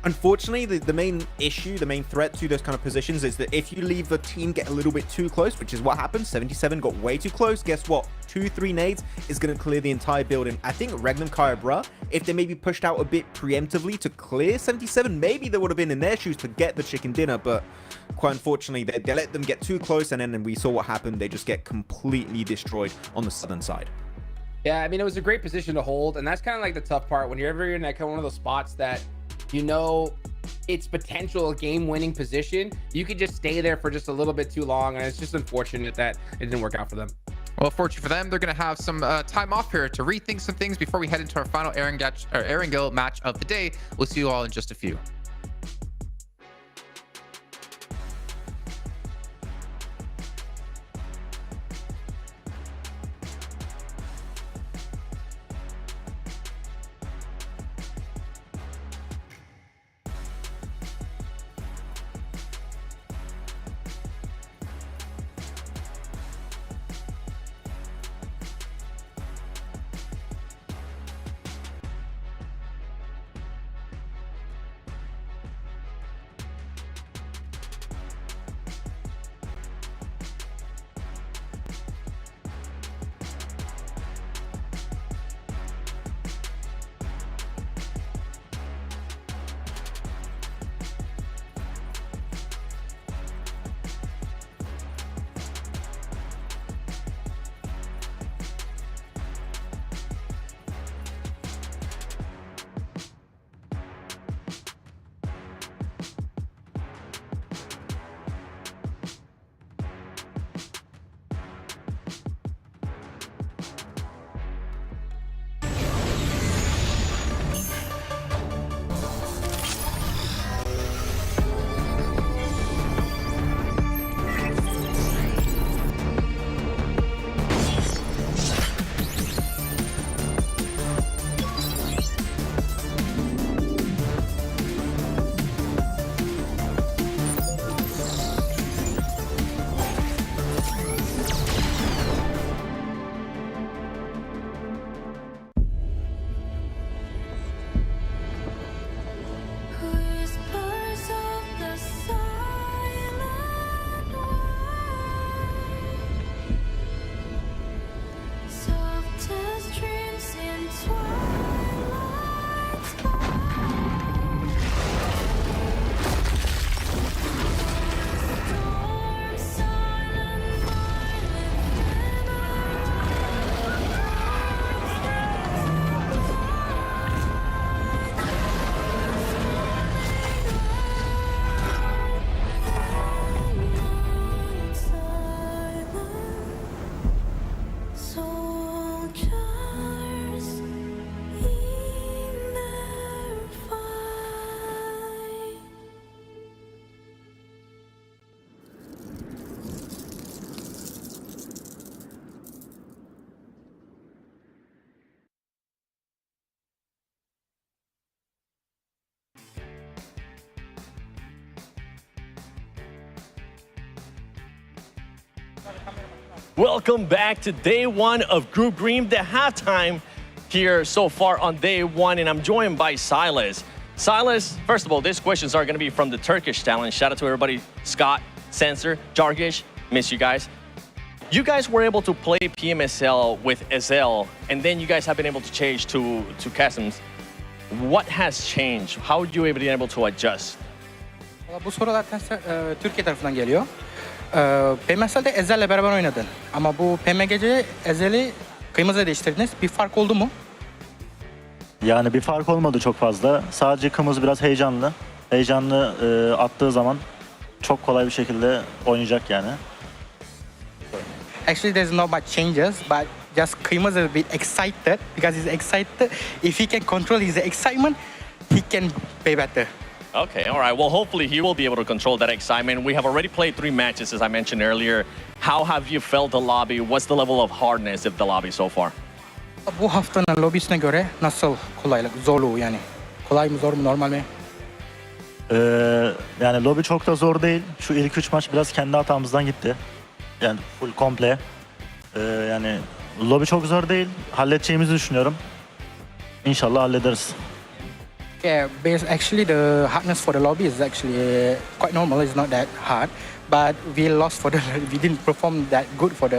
Unfortunately, the main issue, the main threat to those kind of positions is that if you leave the team get a little bit too close, which is what happened, 77 got way too close, guess what? 2-3 nades is going to clear the entire building. I think Regnum Kyabra, if they maybe pushed out a bit preemptively to clear 77, maybe they would have been in their shoes to get the chicken dinner, but quite unfortunately, they let them get too close, and then we saw what happened. They just get completely destroyed on the southern side. Yeah, I mean, it was a great position to hold, and that's kind of like the tough part when you're ever in that kind of one of those spots that you know its potential game-winning position, you could just stay there for just a little bit too long, and it's just unfortunate that it didn't work out for them. Well, fortunately for them, they're going to have some time off here to rethink some things before we head into our final Erangel match of the day. We'll see you all in just a few. Welcome back to day one of Group Green, the halftime here so far on day one, and I'm joined by Silas. Silas, first of all, these questions are going to be from the Turkish talent. Shout out to everybody, Scott, Sensor, Jargish, miss you guys. You guys were able to play PMSL with Ezel, and then you guys have been able to change to Kasim's. What has changed? How were you able to adjust? Bu soru zaten Türkiye tarafından geliyor. PMSL'de Ezel'le beraber oynadın. Ama bu PMGC Ezel'i kırmızıya değiştirdiniz. Bir fark oldu mu? Yani bir fark olmadı çok fazla. Sadece kırmızı biraz heyecanlı. Heyecanlı attığı zaman çok kolay bir şekilde oynayacak yani. Actually, there's not much changes, but just kırmızı a bit excited because he's excited. If he can control his excitement, he can play better. Okay, all right. Well, hopefully he will be able to control that excitement. We have already played 3 matches, as I mentioned earlier. How have you felt the lobby? What's the level of hardness of the lobby so far? Bu haftanın lobisine göre nasıl kolaylık, zorluğu yani? Kolay mı, zor mu, normal mi? Yani lobby çok da zor değil. Şu ilk 3 maç biraz kendi hatamızdan gitti. Yani full komple. Yani lobby çok zor değil. Halledeceğimizi düşünüyorum. İnşallah hallederiz. Yeah, actually the hardness for the lobby is actually quite normal. It's not that hard, but we lost we didn't perform that good for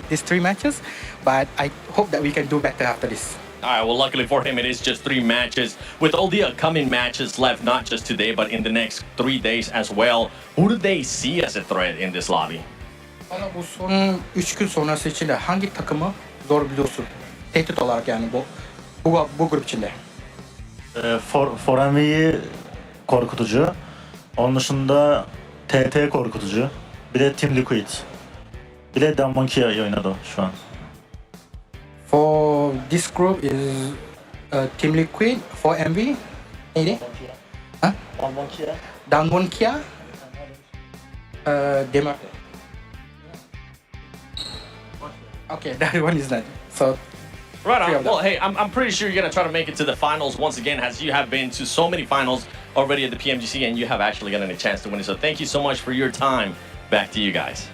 these 3 matches. But I hope that we can do better after this. All right, well, luckily for him, it is just 3 matches. With all the upcoming matches left, not just today, but in the next 3 days as well, who do they see as a threat in this lobby? Valla bu son 3 gün sonrası içinde hangi takımı zor biliyorsun? Tehdit olarak yani bu grup içinde. Forenvi'yi korkutucu. Onun dışında TT korkutucu. Bir de Team Liquid. Bir de Monkey oynadı şu an. For this group is Team Liquid, for MV, neydi? Danwon-Kia, Demar. Okay, that one is not. So. Right on. Well, hey, I'm pretty sure you're going to try to make it to the finals once again, as you have been to so many finals already at the PMGC, and you have actually gotten a chance to win it. So thank you so much for your time. Back to you guys.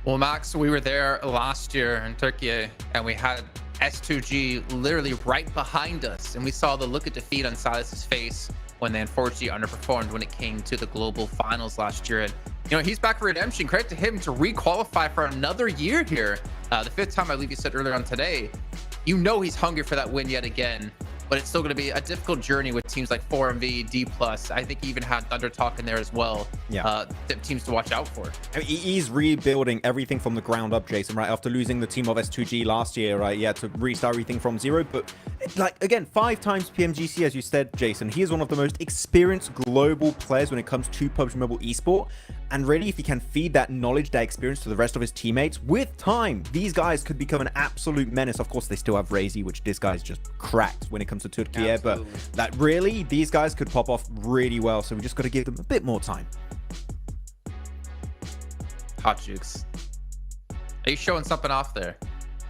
Well, Max, we were there last year in Turkey, and we had S2G literally right behind us, and we saw the look of defeat on Silas's face when they unfortunately underperformed when it came to the global finals last year. And you know, he's back for redemption. Credit to him to re-qualify for another year here. The 5th time, I believe you said earlier on today. You know he's hungry for that win yet again. But it's still going to be a difficult journey with teams like 4MV, D+. I think he even had Thunder Talk in there as well. Yeah. Teams to watch out for. I mean, he's rebuilding everything from the ground up, Jason, right? After losing the team of S2G last year, right? Yeah, to restart everything from zero. But, like, again, 5 times PMGC, as you said, Jason. He is one of the most experienced global players when it comes to PUBG Mobile Esport. And really, if he can feed that knowledge, that experience to the rest of his teammates, with time, these guys could become an absolute menace. Of course, they still have Razy, which this guy's just cracked when it comes to Turkey. But that really, these guys could pop off really well. So we just got to give them a bit more time. Hot Jukes. Are you showing something off there?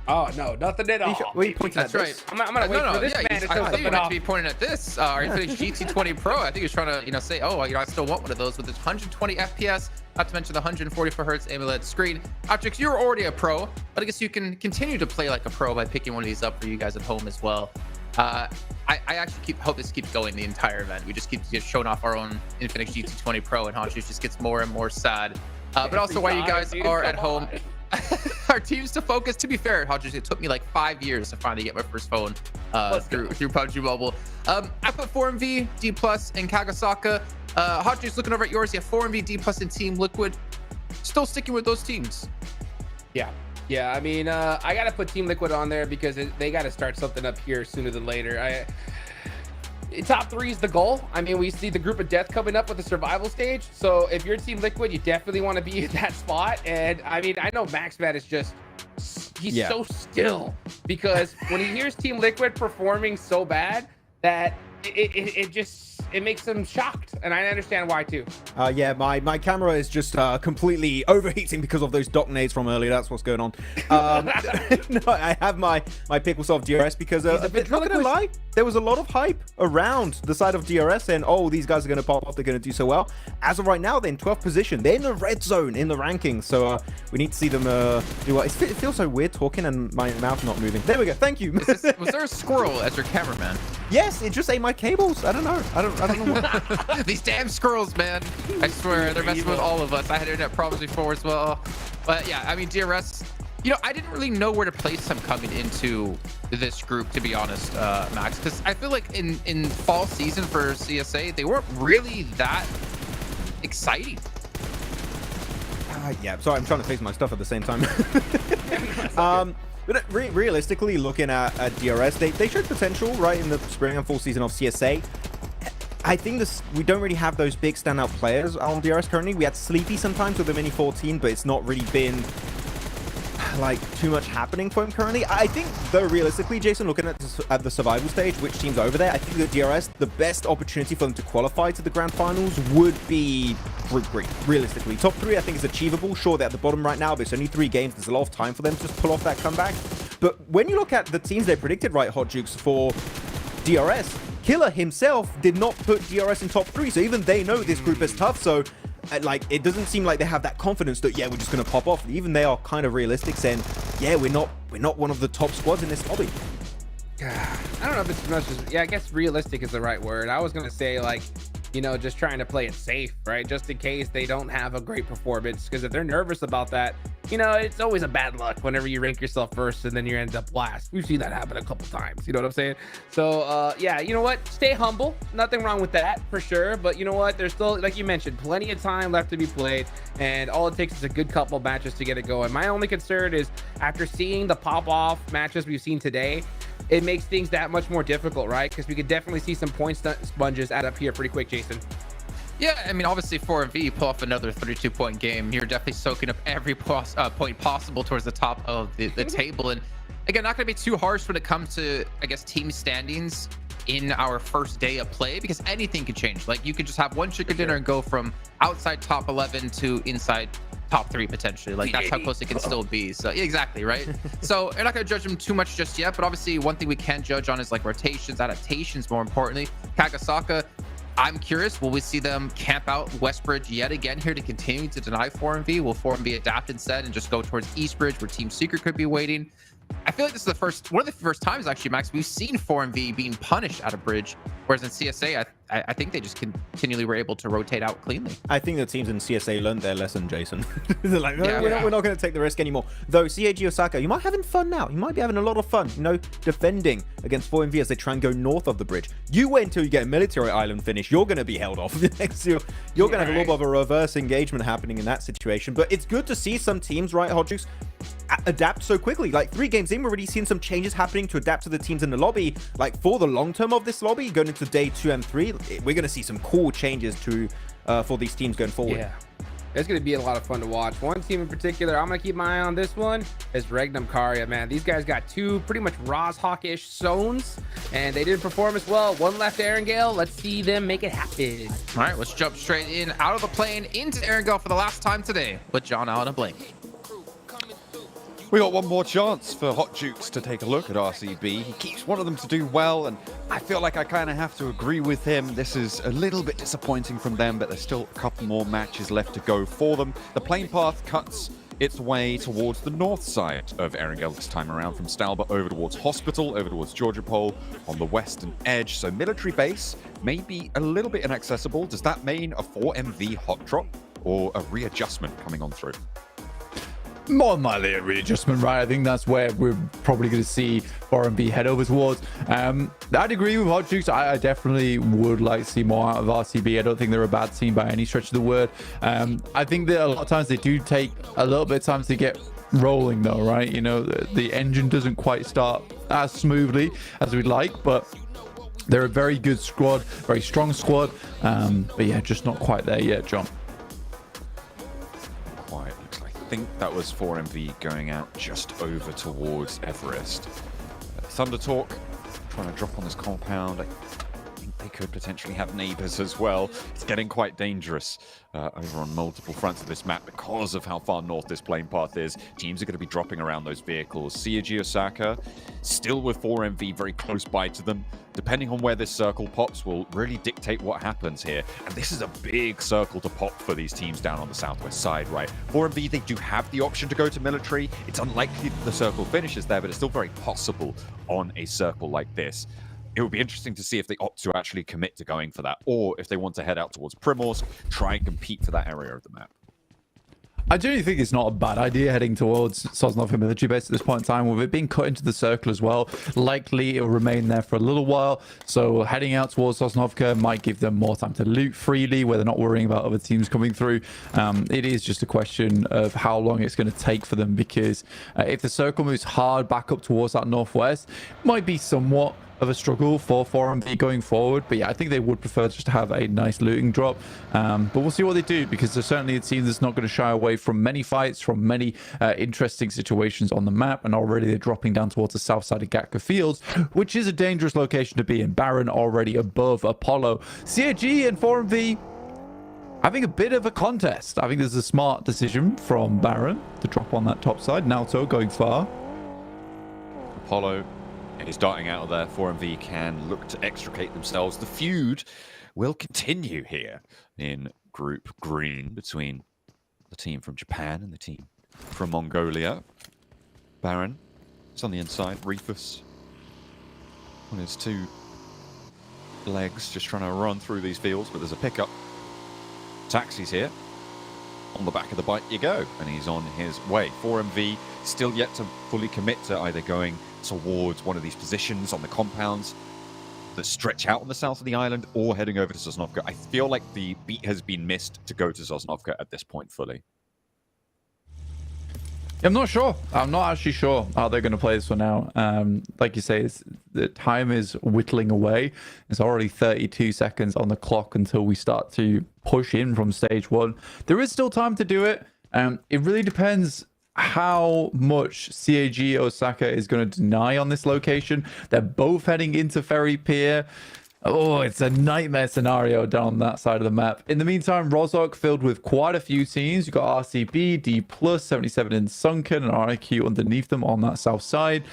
Oh, no, nothing at all. What are you pointing That's at? right. I'm going to wait for this man to show I thought something you meant off. to be pointing at this. Our Infinix GT20 Pro. I think he was trying to, you know, say, oh, you know, I still want one of those with its 120 FPS, not to mention the 144 hertz AMOLED screen. Optrix, you're already a pro, but I guess you can continue to play like a pro by picking one of these up for you guys at home as well. I actually hope this keeps going the entire event. We just keep showing off our own Infinix GT20 Pro, and Honchus just gets more and more sad. But also while you guys are at home, our teams to focus. To be fair, Hodges, it took me like 5 years to finally get my first phone through PUBG Mobile. I put 4MV, D+, and Kagasaka. Hodges, looking over at yours, you have 4MV, D+, and Team Liquid. Still sticking with those teams. Yeah, I mean, I got to put Team Liquid on there because they got to start something up here sooner than later. Top 3 is the goal. I mean, we see the group of death coming up with the survival stage. So if you're Team Liquid, you definitely want to be in that spot. And I mean, I know MaxMat is just, he's so still because when he hears Team Liquid performing so bad that it just, it makes them shocked, and I understand why too. Yeah, my camera is just completely overheating because of those dock nades from earlier. That's what's going on. No, I have my Picklesoft DRS because not gonna lie, there was a lot of hype around the side of DRS, and oh, these guys are gonna pop off. They're gonna do so well. As of right now, they're in 12th position. They're in the red zone in the rankings, so we need to see them do well. It feels so weird talking and my mouth not moving. There we go. Thank you. Was there a squirrel as your cameraman? Yes, it just ate my cables. I don't know. I don't know what. These damn squirrels, man. I swear, they're messing with all of us. I had internet problems before as well. But yeah, I mean, DRS, you know, I didn't really know where to place them coming into this group, to be honest, Max, because I feel like in fall season for CSA, they weren't really that exciting. Yeah, sorry, I'm trying to fix my stuff at the same time. But realistically, looking at DRS, they showed potential, right, in the spring and fall season of CSA. I think we don't really have those big standout players on DRS currently. We had Sleepy sometimes with the Mini 14, but it's not really been like too much happening for him currently. I think, though, realistically, Jason, looking at the survival stage, which team's over there, I think that DRS, the best opportunity for them to qualify to the Grand Finals would be Group Green, realistically. Top 3, I think, is achievable. Sure, they're at the bottom right now, but it's only 3 games. There's a lot of time for them to just pull off that comeback. But when you look at the teams they predicted, right, Hot Jukes, for DRS, Killer himself did not put DRS in top 3, so even they know this group is tough, so like, it doesn't seem like they have that confidence that, yeah, we're just going to pop off. Even they are kind of realistic, saying, yeah, we're not one of the top squads in this lobby. I don't know if it's as much as, yeah, I guess realistic is the right word. I was going to say, like, you know, just trying to play it safe, right? Just in case they don't have a great performance. Because if they're nervous about that, you know, it's always a bad luck whenever you rank yourself first and then you end up last. We've seen that happen a couple times. You know what I'm saying? So, yeah, you know what? Stay humble. Nothing wrong with that for sure. But you know what? There's still, like you mentioned, plenty of time left to be played. And all it takes is a good couple matches to get it going. My only concern is after seeing the pop-off matches we've seen today, it makes things that much more difficult, right? Because we could definitely see some point sponges add up here pretty quick, Jason. Yeah, I mean, obviously 4MV pull off another 32-point game. You're definitely soaking up every point possible towards the top of the table. And again, not going to be too harsh when it comes to, I guess, team standings in our first day of play, because anything can change. Like, you could just have one chicken dinner and go from outside top 11 to inside top 3 potentially. Like, that's how close it can still be. So yeah, exactly, right? So you're not going to judge them too much just yet, but obviously one thing we can judge on is like rotations, adaptations, more importantly. Kagasaka, I'm curious, will we see them camp out Westbridge yet again here to continue to deny 4MV? Will 4MV adapt instead and just go towards Eastbridge where Team Secret could be waiting? I feel like this is one of the first times, actually, Max, we've seen 4MV being punished out of Bridge, whereas in CSA, I think they just continually were able to rotate out cleanly. I think the teams in CSA learned their lesson, Jason. They're like, no, we're not going to take the risk anymore. Though CAG Osaka, you might be having fun now. You might be having a lot of fun, you know, defending against 4MV as they try and go north of the bridge. You wait until you get a military island finish. You're going to be held off. You're going to have a little bit of a reverse engagement happening in that situation. But it's good to see some teams, right, Hot Juice, adapt so quickly. Like 3 games in, we're already seeing some changes happening to adapt to the teams in the lobby. Like for the long term of this lobby, going into day 2 and 3, we're going to see some cool changes to for these teams going forward. Yeah, it's going to be a lot of fun to watch. One team in particular I'm going to keep my eye on this one is Regnum Karya, man. These guys got 2 pretty much Rozhawk-ish zones, and they didn't perform as well. 1 left Erangel. Let's see them make it happen. All right, let's jump straight in, out of the plane, into Erangel for the last time today with John Allen and Blake. We got one more chance for Hot Jukes to take a look at RCB. He keeps wanting them to do well, and I feel like I kind of have to agree with him. This is a little bit disappointing from them, but there's still a couple more matches left to go for them. The plane path cuts its way towards the north side of Erangel this time around, from Stalba over towards Hospital, over towards Georgia Pole on the western edge. So military base may be a little bit inaccessible. Does that mean a 4MV hot drop or a readjustment coming on through? More than likely a readjustment, right? I think that's where we're probably going to see 4MV head over towards. I'd agree with Hot Jukes. I definitely would like to see more out of RCB. I don't think they're a bad team by any stretch of the word. I think that a lot of times they do take a little bit of time to get rolling though, right? You know, the engine doesn't quite start as smoothly as we'd like, but they're a very good squad, very strong squad. But yeah, just not quite there yet, John. I think that was 4MV going out just over towards Everest. Thunder Talk trying to drop on this compound. I think they could potentially have neighbors as well. It's getting quite dangerous over on multiple fronts of this map because of how far north this plane path is. Teams are going to be dropping around those vehicles. CAG Osaka still with 4MV very close by to them. Depending on where this circle pops will really dictate what happens here. And this is a big circle to pop for these teams down on the southwest side, right? 4MV, they do have the option to go to military. It's unlikely that the circle finishes there, but it's still very possible on a circle like this. It would be interesting to see if they opt to actually commit to going for that, or if they want to head out towards Primorsk, try and compete for that area of the map. I genuinely think it's not a bad idea heading towards Sosnovka military base at this point in time. With it being cut into the circle as well, likely it will remain there for a little while. So heading out towards Sosnovka might give them more time to loot freely, where they're not worrying about other teams coming through. It is just a question of how long it's going to take for them, because if the circle moves hard back up towards that northwest, it might be somewhat of a struggle for 4MV going forward. But yeah, I think they would prefer just to have a nice looting drop. But we'll see what they do, because there's certainly a team that's not going to shy away from many fights, from many interesting situations on the map. And already they're dropping down towards the south side of Gatka Fields, which is a dangerous location to be in. Baron already above Apollo. CAG and 4MV having a bit of a contest. I think there's a smart decision from Baron to drop on that top side. Naoto going far. Apollo is darting out of there. 4MV can look to extricate themselves. The feud will continue here in Group Green between the team from Japan and the team from Mongolia. Baron is on the inside. Reefus on his two legs, just trying to run through these fields, but there's a pickup. Taxi's here. On the back of the bike you go, and he's on his way. 4MV still yet to fully commit to either going towards one of these positions on the compounds that stretch out on the south of the island, or heading over to Sosnovka. I feel like the beat has been missed to go to Sosnovka at this point fully. I'm not sure. I'm not actually sure how they're going to play this one now. Like you say, the time is whittling away. It's already 32 seconds on the clock until we start to push in from stage one. There is still time to do it. It really depends how much CAG Osaka is going to deny on this location. They're both heading into Ferry Pier. Oh, it's a nightmare scenario down that side of the map. In the meantime, Rozhok filled with quite a few teams. You've got RCB, D+, 77 in Sunken, and RIQ underneath them on that south side.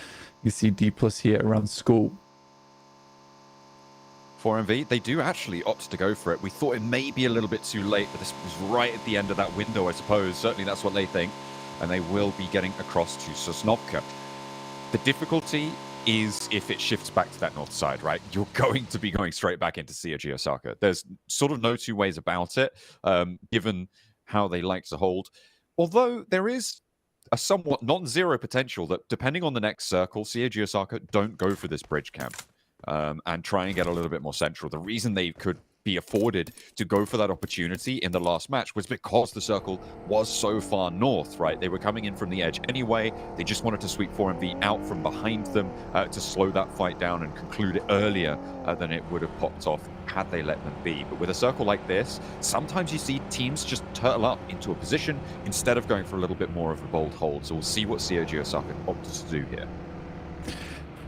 You see D+ here around school. 4MV, they do actually opt to go for it. We thought it may be a little bit too late, but this was right at the end of that window, I suppose. Certainly that's what they think. And they will be getting across to Sosnovka. The difficulty is if it shifts back to that north side, right? You're going to be going straight back into CAG Osaka. There's sort of no two ways about it, given how they like to hold. Although there is a somewhat non-zero potential that, depending on the next circle, CAG Osaka don't go for this bridge camp and try and get a little bit more central. The reason they could be afforded to go for that opportunity in the last match was because the circle was so far north, right? They were coming in from the edge anyway. They just wanted to sweep 4MV out from behind them to slow that fight down and conclude it earlier than it would have popped off had they let them be. But with a circle like this, sometimes you see teams just turtle up into a position instead of going for a little bit more of a bold hold. So we'll see what CAG Osaka opts to do here.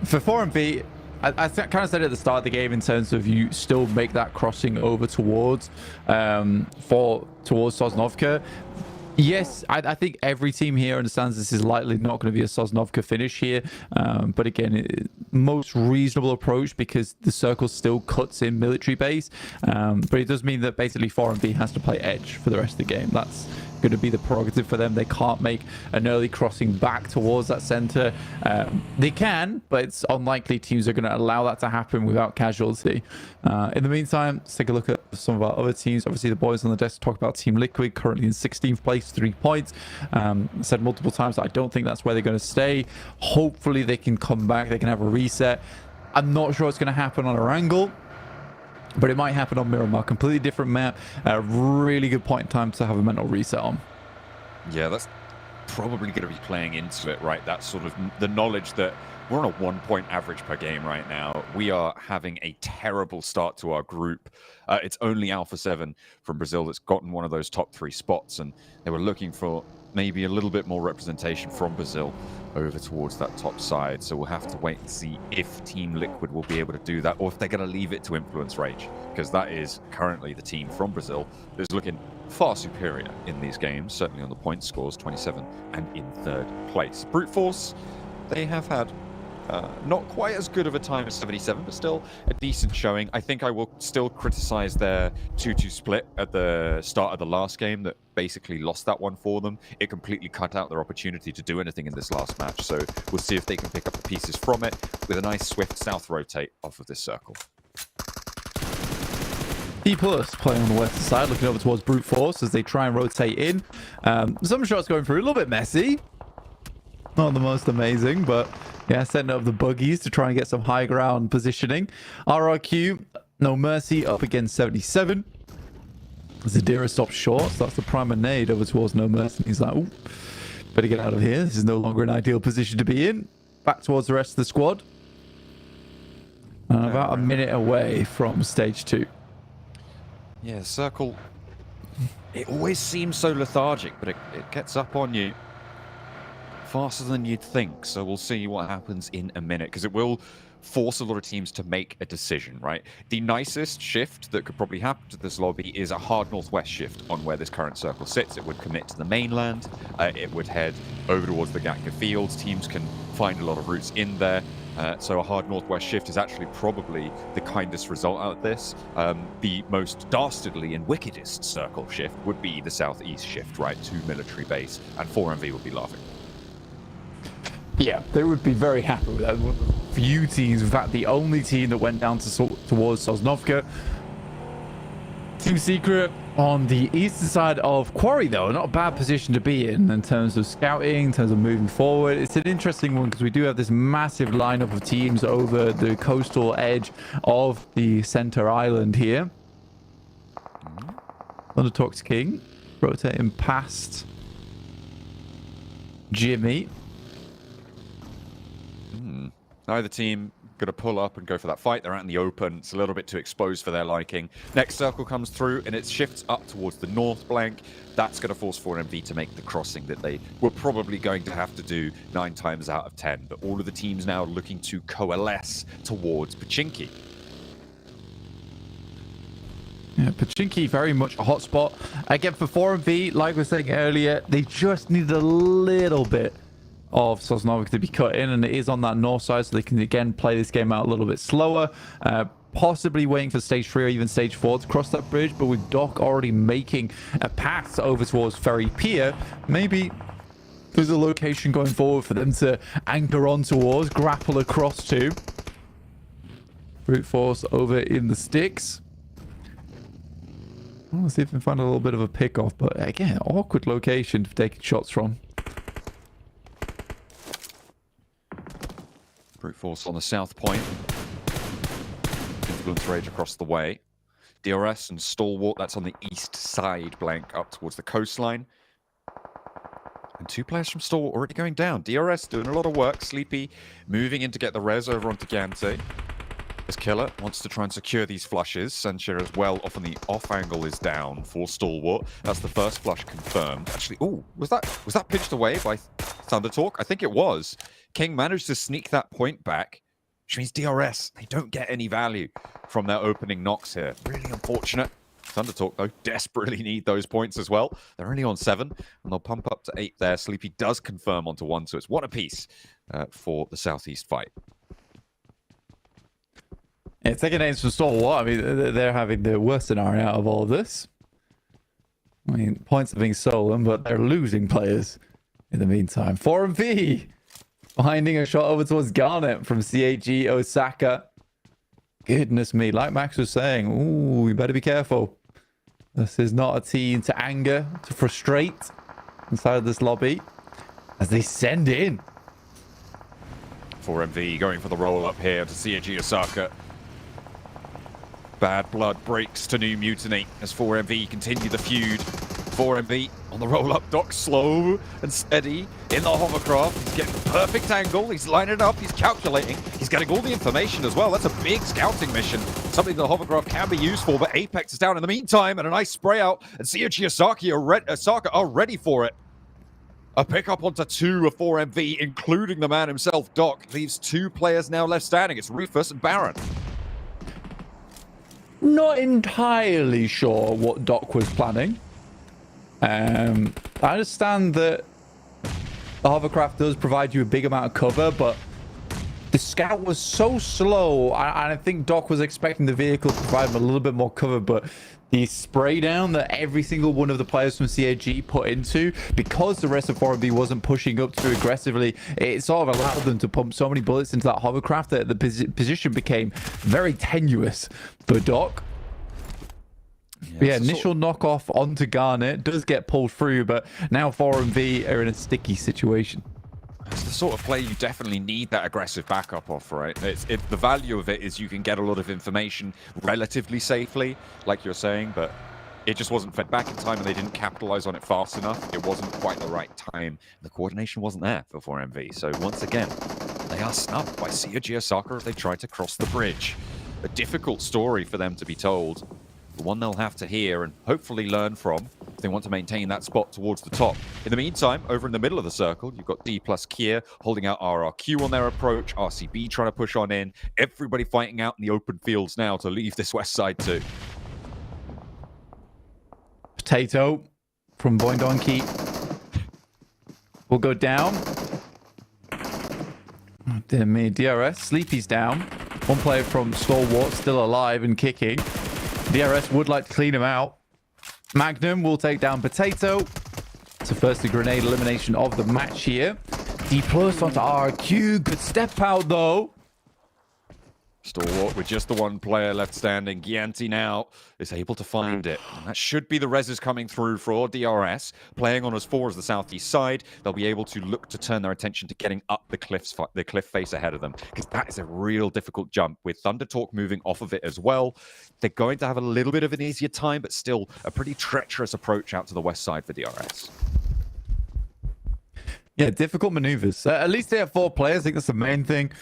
For 4MV, I kind of said at the start of the game in terms of you still make that crossing over towards Sosnovka. Yes, I think every team here understands this is likely not going to be a Sosnovka finish here. But again, most reasonable approach because the circle still cuts in military base. But it does mean that basically 4MV has to play edge for the rest of the game. That's going to be the prerogative for them. They can't make an early crossing back towards that center. They can, but it's unlikely teams are going to allow that to happen without casualty. In the meantime, let's take a look at some of our other teams. Obviously, the boys on the desk talk about Team Liquid, currently in 16th place, 3 points. I said multiple times that I don't think that's where they're going to stay. Hopefully, they can come back. They can have a reset. I'm not sure it's going to happen on Erangel, but it might happen on Miramar. Completely different map. A really good point in time to have a mental reset on. Yeah, that's probably going to be playing into it, right? That sort of the knowledge that we're on a 1-point average per game right now. We are having a terrible start to our group. It's only Alpha 7 from Brazil that's gotten one of those top 3 spots, and they were looking for maybe a little bit more representation from Brazil over towards that top side. So we'll have to wait and see if Team Liquid will be able to do that, or if they're going to leave it to Influence Rage, because that is currently the team from Brazil that is looking far superior in these games, certainly on the point scores, 27 and in 3rd place. Brute Force, they have had not quite as good of a time as 77, but still a decent showing. I think I will still criticize their 2-2 split at the start of the last game that basically lost that one for them. It completely cut out their opportunity to do anything in this last match, so we'll see if they can pick up the pieces from it with a nice swift south rotate off of this circle. D Plus playing on the western side, looking over towards Brute Force as they try and rotate in. Some shots going through, a little bit messy. Not the most amazing, but yeah, setting up the buggies to try and get some high ground positioning. RRQ, No Mercy up against 77. Zadira stops short, so that's the prime nade over towards No Mercy. He's like, oh, better get out of here. This is no longer an ideal position to be in. Back towards the rest of the squad. About a minute away from stage 2. Yeah, Circle, it always seems so lethargic, but it gets up on you faster than you'd think. So we'll see what happens in a minute, because it will force a lot of teams to make a decision, right? The nicest shift that could probably happen to this lobby is a hard northwest shift on where this current circle sits. It would commit to the mainland. It would head over towards the Gatka fields. Teams can find a lot of routes in there. So a hard northwest shift is actually probably the kindest result out of this. The most dastardly and wickedest circle shift would be the southeast shift, right, to military base, and 4MV would be laughing. Yeah, they would be very happy with that. Few teams, in fact, the only team that went down towards Sosnovka. Team Secret on the eastern side of Quarry, though, not a bad position to be in terms of scouting, in terms of moving forward. It's an interesting one because we do have this massive lineup of teams over the coastal edge of the center island here. Undertalk's King rotating past Jimmy. Neither team going to pull up and go for that fight. They're out in the open. It's a little bit too exposed for their liking. Next circle comes through and it shifts up towards the north blank. That's going to force 4MV to make the crossing that they were probably going to have to do 9 times out of 10. But all of the teams now looking to coalesce towards Pachinki. Yeah, Pachinki very much a hotspot. Again, for 4MV, like we were saying earlier, they just need a little bit of Sosnovka to be cut in, and it is on that north side, so they can again play this game out a little bit slower, possibly waiting for stage 3 or even stage 4 to cross that bridge. But with Doc already making a path over towards Ferry Pier, maybe there's a location going forward for them to anchor on towards, grapple across to. Brute Force over in the sticks. Let's see if we can find a little bit of a pick off, but again, awkward location for taking shots from. Brute Force on the south point. Influence Rage across the way. DRS and Stalwart, that's on the east side blank up towards the coastline. And 2 players from Stalwart already going down. DRS doing a lot of work. Sleepy moving in to get the res over onto Gante. This Killer wants to try and secure these flushes. Senshir as well off on the off angle is down for Stalwart. That's the first flush confirmed. Actually, oh, was that pitched away by Thundertalk? I think it was. King managed to sneak that point back, which means DRS, they don't get any value from their opening knocks here. Really unfortunate. Thundertalk, though, desperately need those points as well. They're only on 7, and they'll pump up to 8 there. Sleepy does confirm onto 1, so it's 1 apiece for the southeast fight. Yeah, taking names from Stalwart, I mean, they're having the worst scenario out of all of this. I mean, points are being stolen, but they're losing players in the meantime. 4MV finding a shot over towards Garnet from CAG Osaka. Goodness me, like Max was saying, ooh, you better be careful. This is not a team to anger, to frustrate inside of this lobby as they send in. 4MV going for the roll up here to CAG Osaka. Bad blood breaks to new mutiny as 4MV continue the feud. 4MV on the roll-up. Doc slow and steady in the hovercraft. He's getting the perfect angle. He's lining it up. He's calculating. He's getting all the information as well. That's a big scouting mission. Something the hovercraft can be used for, but Apex is down in the meantime, and a nice spray out. And COG Osaka are ready for it. A pickup onto 2 of 4MV, including the man himself, Doc. Leaves 2 players now left standing. It's Rufus and Baron. Not entirely sure what Doc was planning. I understand that the hovercraft does provide you a big amount of cover, but the scout was so slow, and I think Doc was expecting the vehicle to provide him a little bit more cover, but the spray down that every single one of the players from CAG put into, because the rest of 4B wasn't pushing up too aggressively, it sort of allowed them to pump so many bullets into that hovercraft that the position became very tenuous for Doc. Yeah, initial knockoff onto Garnet does get pulled through, but now 4MV are in a sticky situation. It's the sort of play you definitely need that aggressive backup off, right? The value of it is you can get a lot of information relatively safely, like you're saying, but it just wasn't fed back in time and they didn't capitalize on it fast enough. It wasn't quite the right time. The coordination wasn't there for 4MV. So once again, they are snubbed by COG Osaka as they try to cross the bridge. A difficult story for them to be told. The one they'll have to hear and hopefully learn from if they want to maintain that spot towards the top. In the meantime, over in the middle of the circle, you've got D plus Kier holding out RRQ on their approach, RCB trying to push on in, everybody fighting out in the open fields now to leave this west side too. Potato from Boing Donkey will go down. Oh, dear me, DRS, Sleepy's down. One player from Stalwart still alive and kicking. DRS would like to clean him out. Magnum will take down Potato. So first the grenade elimination of the match here. D plus onto RQ. Good step out though. Stalwart with just the one player left standing. Gianti now is able to find it. And that should be the reses coming through for DRS. Playing on as far as the southeast side, they'll be able to look to turn their attention to getting up the cliff face ahead of them. Because that is a real difficult jump. With Thunder Talk moving off of it as well, they're going to have a little bit of an easier time, but still a pretty treacherous approach out to the west side for DRS. Yeah, difficult maneuvers. At least they have 4 players. I think that's the main thing.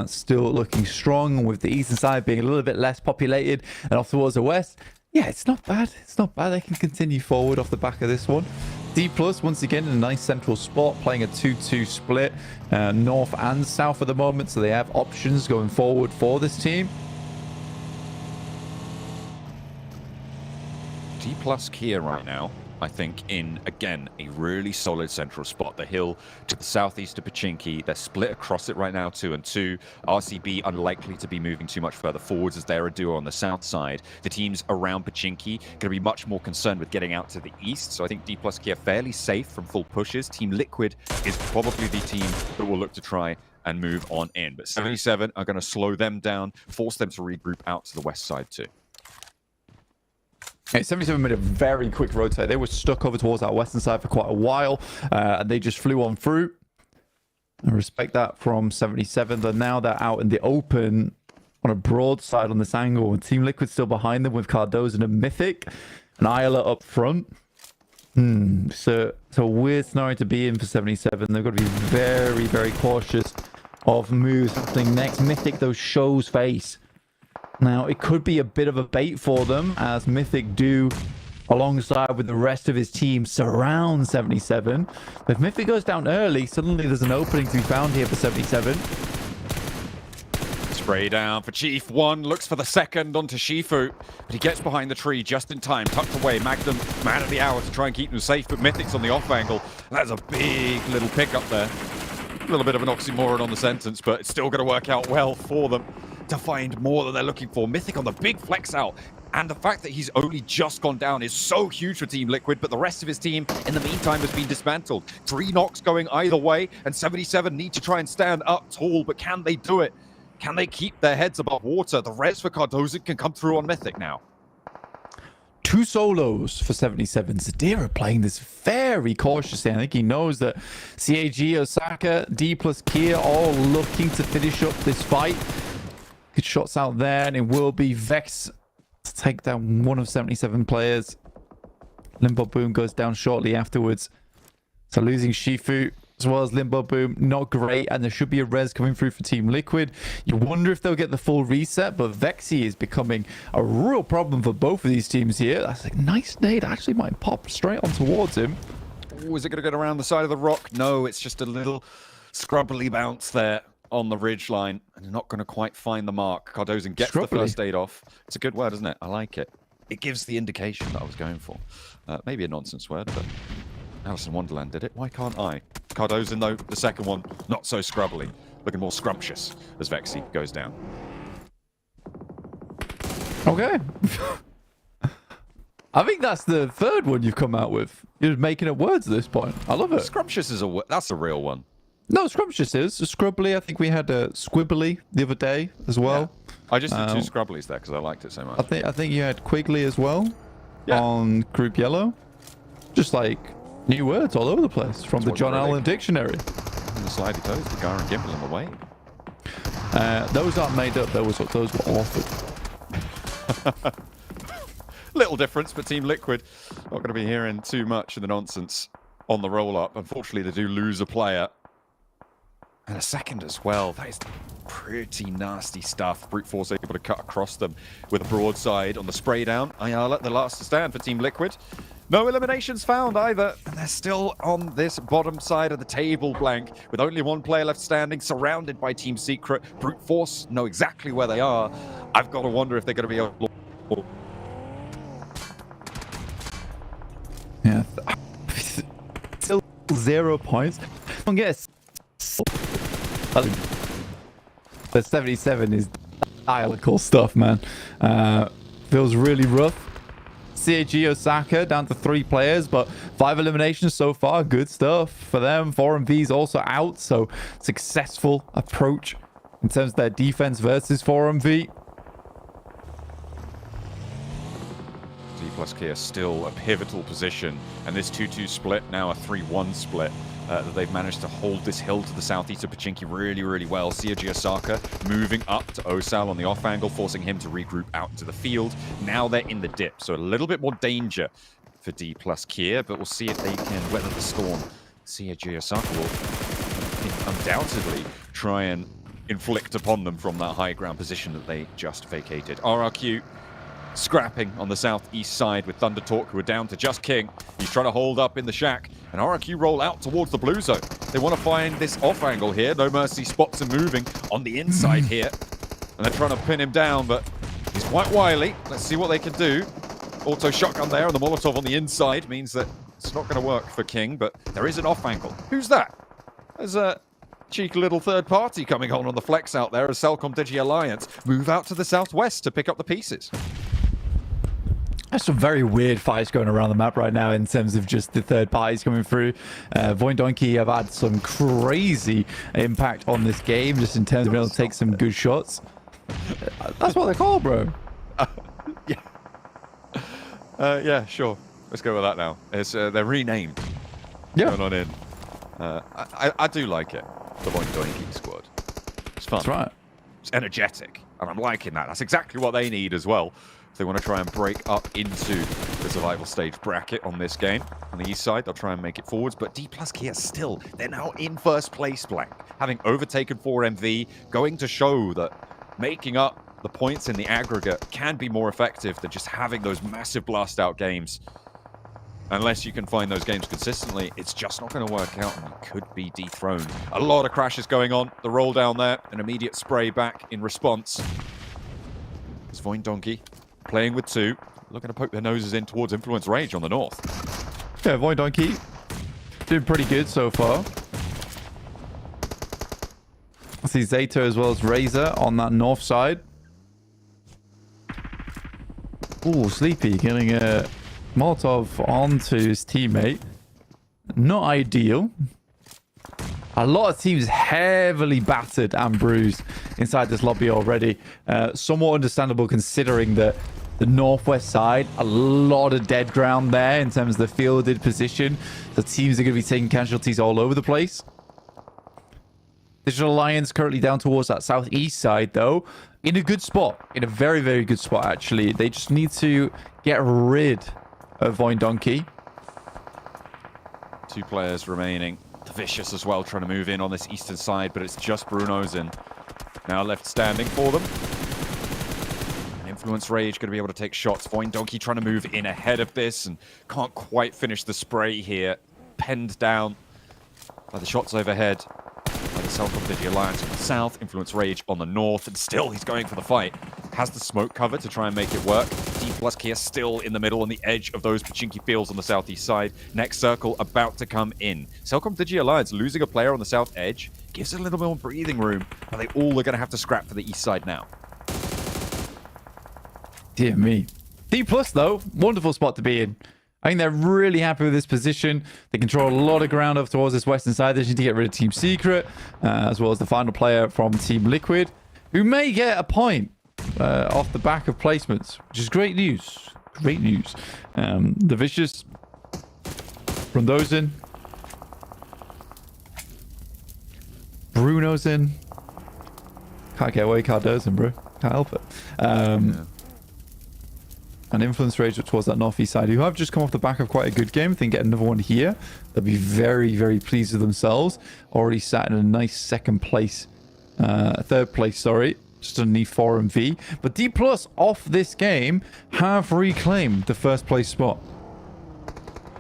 Still looking strong with the eastern side being a little bit less populated and off towards the west. Yeah, it's not bad. It's not bad. They can continue forward off the back of this one. D plus once again in a nice central spot, playing a 2-2 split, north and south at the moment. So they have options going forward for this team. D plus Kia right now, I think, in, again, a really solid central spot. The hill to the southeast of Pachinki. They're split across it right now, 2 and 2. RCB unlikely to be moving too much further forwards as they're a duo on the south side. The teams around Pachinki going to be much more concerned with getting out to the east. So I think D plus Kia fairly safe from full pushes. Team Liquid is probably the team that will look to try and move on in. But 77 are going to slow them down, force them to regroup out to the west side too. Okay, 77 made a very quick rotate. They were stuck over towards our western side for quite a while, and they just flew on through. I respect that from 77. But now they're out in the open on a broad side on this angle, and Team Liquid still behind them with Cardozo and Mythic, and Isla up front. So it's a weird scenario to be in for 77. They've got to be very, very cautious of moves happening next. Mythic, though, shows face. Now, it could be a bit of a bait for them, as Mythic do, alongside with the rest of his team, surround 77. But if Mythic goes down early, suddenly there's an opening to be found here for 77. Spray down for Chief. 1 looks for the second onto Shifu, but he gets behind the tree just in time, tucked away. Magnum, man of the hour to try and keep them safe, but Mythic's on the off angle. That's a big little pickup there. A little bit of an oxymoron on the sentence, but it's still going to work out well for them to find more than they're looking for. Mythic on the big flex out, and the fact that he's only just gone down is so huge for Team Liquid, but the rest of his team in the meantime has been dismantled. 3 knocks going either way, and 77 need to try and stand up tall, but can they do it? Can they keep their heads above water? The res for Cardozo can come through on Mythic now. 2 solos for 77. Zadira playing this very cautiously. I think he knows that CAG, Osaka, D plus Kia all looking to finish up this fight. Good shots out there, and it will be Vex to take down one of 77 players. Limbo Boom goes down shortly afterwards. So losing Shifu as well as Limbo Boom, not great. And there should be a res coming through for Team Liquid. You wonder if they'll get the full reset, but Vexy is becoming a real problem for both of these teams here. That's a nice nade. Actually might pop straight on towards him. Oh, is it going to go around the side of the rock? No, it's just a little scrubbly bounce there on the ridge line. And not going to quite find the mark. Cardozen gets the first aid off. It's a good word, isn't it? I like it. It gives the indication that I was going for. Maybe a nonsense word, but Alice in Wonderland did it. Why can't I? Cardozen, though, the second one, not so scrubbly. Looking more scrumptious as Vexy goes down. Okay. I think that's the third one you've come out with. You're making up words at this point. I love it. Scrumptious is that's a real one. No, scrumptious is. Scrubbly, I think we had a squibbly the other day as well. Yeah. I just did 2 scrubblies there because I liked it so much. I think you had Quigley as well on Group Yellow. Just like new words all over the place from the John Allen Dictionary. And the slidey toes, the Gar and Gimble in the way. Those aren't made up. Those were offered. Little difference, but Team Liquid not going to be hearing too much of the nonsense on the roll-up. Unfortunately, they do lose a player. And a second as well. That is pretty nasty stuff. Brute Force able to cut across them with a broadside on the spray down. Ayala, the last to stand for Team Liquid. No eliminations found either. And they're still on this bottom side of the table blank with only 1 player left standing, surrounded by Team Secret. Brute Force know exactly where they are. I've got to wonder if they're going to be able to... Yeah. Still 0 points. Yes. The 77 is diabolical stuff, man. Feels really rough. CAG Osaka down to 3 players, but 5 eliminations so far. Good stuff for them. 4MV's also out, so successful approach in terms of their defense versus 4MV. D+K is still a pivotal position, and this 2-2 split, now a 3-1 split. That they've managed to hold this hill to the southeast of Pachinki really, really well. CAG Osaka moving up to Osal on the off angle, forcing him to regroup out into the field. Now they're in the dip, so a little bit more danger for D+K, but we'll see if they can weather the storm. CAG Osaka will undoubtedly try and inflict upon them from that high ground position that they just vacated. RRQ scrapping on the southeast side with Thunder Talk, who are down to just King. He's trying to hold up in the shack, and RRQ roll out towards the blue zone. They want to find this off angle here. No Mercy spots him moving on the inside here, and they're trying to pin him down, but he's quite wily. Let's see what they can do. Auto shotgun there, and the Molotov on the inside means that it's not going to work for King, but there is an off angle. Who's that? There's a cheeky little third party coming on the flex out there as Cellcom Digi Alliance move out to the southwest to pick up the pieces. There's some very weird fights going around the map right now in terms of just the third parties coming through. Void Donkey have had some crazy impact on this game, just in terms of being able to take some good shots. That's what they're called, bro. Yeah, sure. Let's go with that now. It's they're renamed. Yeah. Going on in. I do like it. The Void Donkey squad. It's fun. That's right. It's energetic, and I'm liking that. That's exactly what they need as well. They want to try and break up into the survival stage bracket on this game. On the east side, they'll try and make it forwards, but D+K still, they're now in first place blank, having overtaken 4MV, going to show that making up the points in the aggregate can be more effective than just having those massive blast out games. Unless you can find those games consistently, it's just not going to work out, and you could be dethroned. A lot of crashes going on. The roll down there, an immediate spray back in response. It's Void Donkey playing with 2, looking to poke their noses in towards Influence Rage on the north. Yeah, Void Donkey doing pretty good so far. I see Zato as well as Razor on that north side. Ooh, Sleepy getting a Molotov onto his teammate. Not ideal. A lot of teams heavily battered and bruised inside this lobby already. Somewhat understandable considering that the northwest side, a lot of dead ground there in terms of the fielded position. The teams are going to be taking casualties all over the place. Digital Alliance currently down towards that southeast side, though. In a good spot. In a very, very good spot, actually. They just need to get rid Voin Donkey. 2 players remaining. The Vicious as well trying to move in on this eastern side, but it's just Brunosen now left standing for them. And Influence Rage going to be able to take shots. Voin Donkey trying to move in ahead of this and can't quite finish the spray here. Penned down by the shots overhead. By the Cellcom Digi Alliance on the south, Influence Rage on the north, and still he's going for the fight. Has the smoke cover to try and make it work. D plus Kia still in the middle on the edge of those Pachinki fields on the southeast side. Next circle about to come in. Cellcom Digi Alliance losing a player on the south edge gives it a little more breathing room, but they all are going to have to scrap for the east side now. Dear me. D plus though, wonderful spot to be in. I think they're really happy with this position. They control a lot of ground up towards this western side. They just need to get rid of Team Secret, as well as the final player from Team Liquid, who may get a point off the back of placements, which is great news. Great news. The Vicious from those in. Bruno's in. Can't get away Cardo's in, bro. Can't help it. And Influence Rage towards that northeast side, who have just come off the back of quite a good game. If they can get another one here, they'll be very, very pleased with themselves. Already sat in a nice third place, sorry. Just underneath 4MV. But D Plus off this game have reclaimed the first place spot.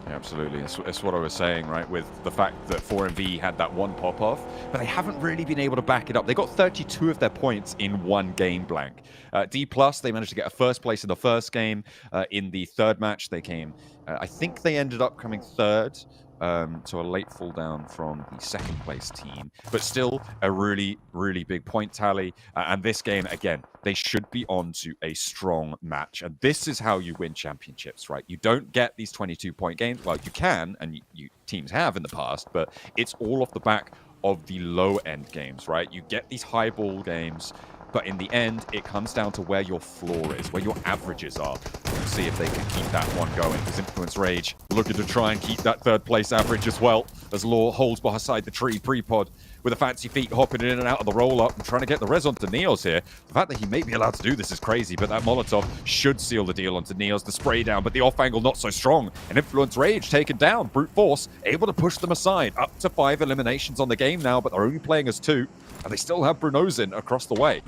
Yeah, absolutely. It's what I was saying, right? With the fact that 4MV had that one pop-off, but they haven't really been able to back it up. They got 32 of their points in one game blank. D Plus, they managed to get a first place in the first game. In the third match, they came, I think they ended up coming third. So a late fall down from the second place team, but still a really, really big point tally. And this game, again, they should be on to a strong match. And this is how you win championships, right? You don't get these 22-point games. Well, you can, and you teams have in the past, but it's all off the back of the low-end games, right? You get these high ball games, but in the end, it comes down to where your floor is, where your averages are. We'll see if they can keep that one going, because Influence Rage looking to try and keep that third place average as well, as Law holds beside the tree pre-pod with a fancy feet hopping in and out of the roll-up and trying to get the res onto Neos here. The fact that he may be allowed to do this is crazy, but that Molotov should seal the deal onto Neos. The spray down, but the off angle not so strong. And Influence Rage taken down. Brute Force able to push them aside. Up to 5 eliminations on the game now, but they're only playing as 2. And they still have Brunosen across the way.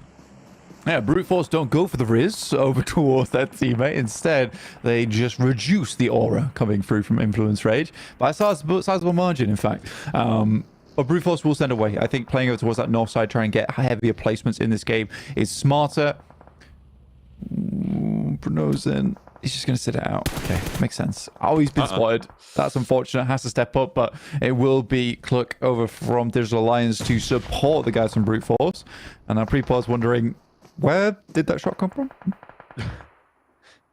Yeah, Brute Force don't go for the Riz over towards that teammate. Instead, they just reduce the aura coming through from Influence Rage by a sizable margin, in fact. But Brute Force will send away. I think playing over towards that north side, trying and get heavier placements in this game is smarter. Brunosen, he's just going to sit it out. Okay, makes sense. Oh, he's been spotted. That's unfortunate. Has to step up, but it will be Cluck over from Digital Alliance to support the guys from Brute Force. And I'm pre-pause wondering, where did that shot come from?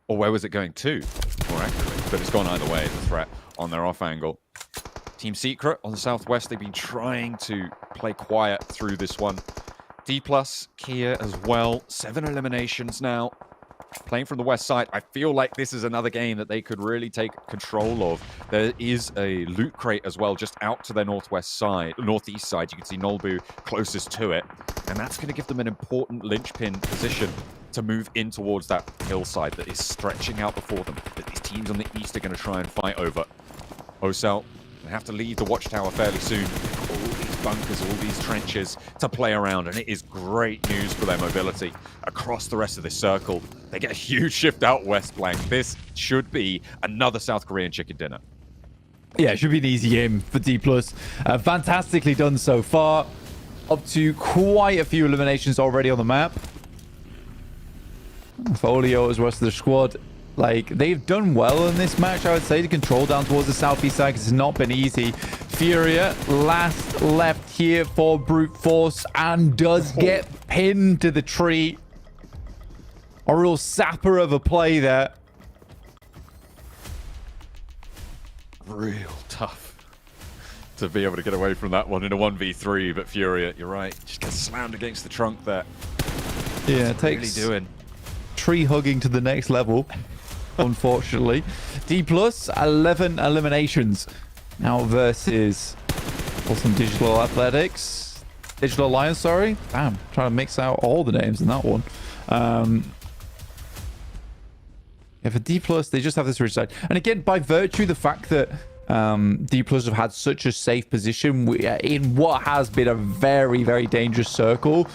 Or where was it going to, more accurately? But it's gone either way, the threat on their off angle. Team Secret on the southwest, they've been trying to play quiet through this one. D plus, Kia as well. 7 eliminations now. Playing from the west side, I feel like this is another game that they could really take control of. There is a loot crate as well, just out to their northeast side. You can see Nolbu closest to it. And that's going to give them an important linchpin position to move in towards that hillside that is stretching out before them, that these teams on the east are going to try and fight over. Osel, they have to leave the watchtower fairly soon. All these bunkers, all these trenches to play around, and it is great news for their mobility across the rest of this circle. They get a huge shift out west flank. This should be another South Korean chicken dinner. Yeah, it should be an easy game for D+. Fantastically done so far. Up to quite a few eliminations already on the map. Folio as well as the squad. Like, they've done well in this match, I would say, to control down towards the southeast side, because it's not been easy. Furia, last left here for Brute Force, and does get pinned to the tree. A real sapper of a play there. Real tough to be able to get away from that one in a 1v3, but Furia, you're right, just gets slammed against the trunk there. Yeah, it takes really doing tree hugging to the next level, unfortunately. D+, 11 eliminations now versus Awesome Digital Athletics. Digital Alliance, sorry. Damn, trying to mix out all the names in that one. Yeah, for D+, they just have this rich side. And again, by virtue of the fact that D+ have had such a safe position in what has been a very, very dangerous circle,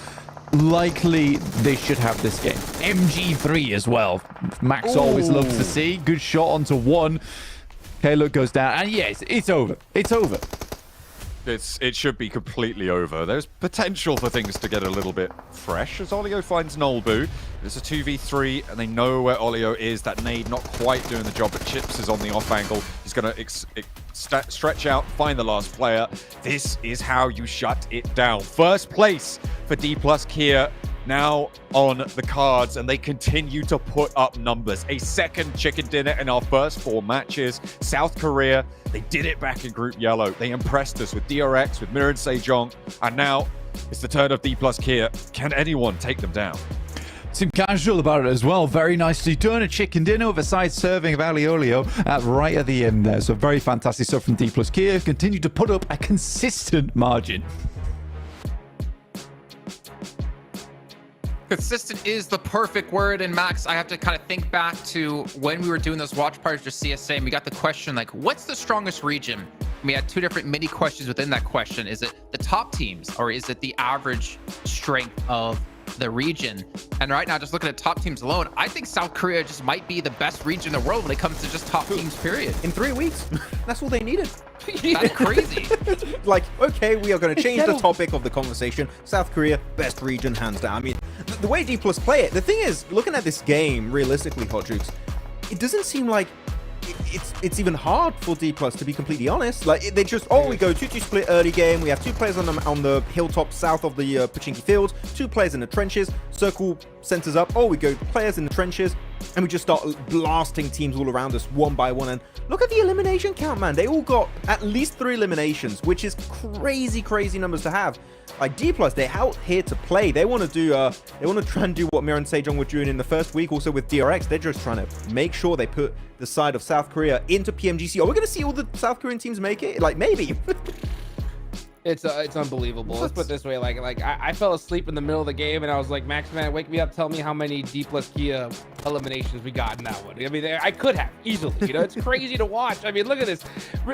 likely they should have this game. MG3 as well. Max always loves to see. Good shot onto one. Caleb goes down. And yes, it's over. It's over. It should be completely over. There's potential for things to get a little bit fresh as Olio finds Nolbu. It's a 2v3 and they know where Olio is. That nade not quite doing the job, but Chips is on the off angle. He's going to stretch out, find the last player. This is how you shut it down. First place for D+ Kia now on the cards, and they continue to put up numbers. A second chicken dinner in our first 4 matches. South Korea, they did it back in Group Yellow. They impressed us with DRX, with Mirren Sejong, and now it's the turn of D+ Kia. Can anyone take them down? Seemed casual about it as well. Very nicely done. A chicken dinner with a side serving of Aliolio right at the end there. So very fantastic stuff from D+ Kia. Continue to put up a consistent margin. Consistent is the perfect word. And Max, I have to kind of think back to when we were doing those watch parties for CSA, and we got the question like, what's the strongest region? We had 2 different mini questions within that question. Is it the top teams, or is it the average strength of the region? And right now, just looking at top teams alone, I think South Korea just might be the best region in the world when it comes to just top teams, period. In 3 weeks, that's all they needed. That's crazy. Like, okay, we are going to change the topic of the conversation. South Korea, best region, hands down. I mean, the way D+ play it, the thing is, looking at this game, realistically, Hot Jukes, it doesn't seem like it's even hard for D+ to be completely honest. Like, they just, we go 2-2 split early game. We have 2 players on the hilltop south of the Pachinki field, 2 players in the trenches. Circle centers up. We go players in the trenches, and we just start blasting teams all around us one by one. And look at the elimination count, man. They all got at least 3 eliminations, which is crazy numbers to have. Like, D+, they're out here to play. They want to do, they want to try and do what Mirren Sejong were doing in the first week, also with DRX. They're just trying to make sure they put the side of South Korea into PMGC. Are we going to see all the South Korean teams make it? Like, maybe. It's unbelievable. Let's put it this way. Like I fell asleep in the middle of the game, and I was like, Max, man, wake me up. Tell me how many D+ Kia eliminations we got in that one. I mean, I could have easily. You know, it's crazy to watch. I mean, look at this.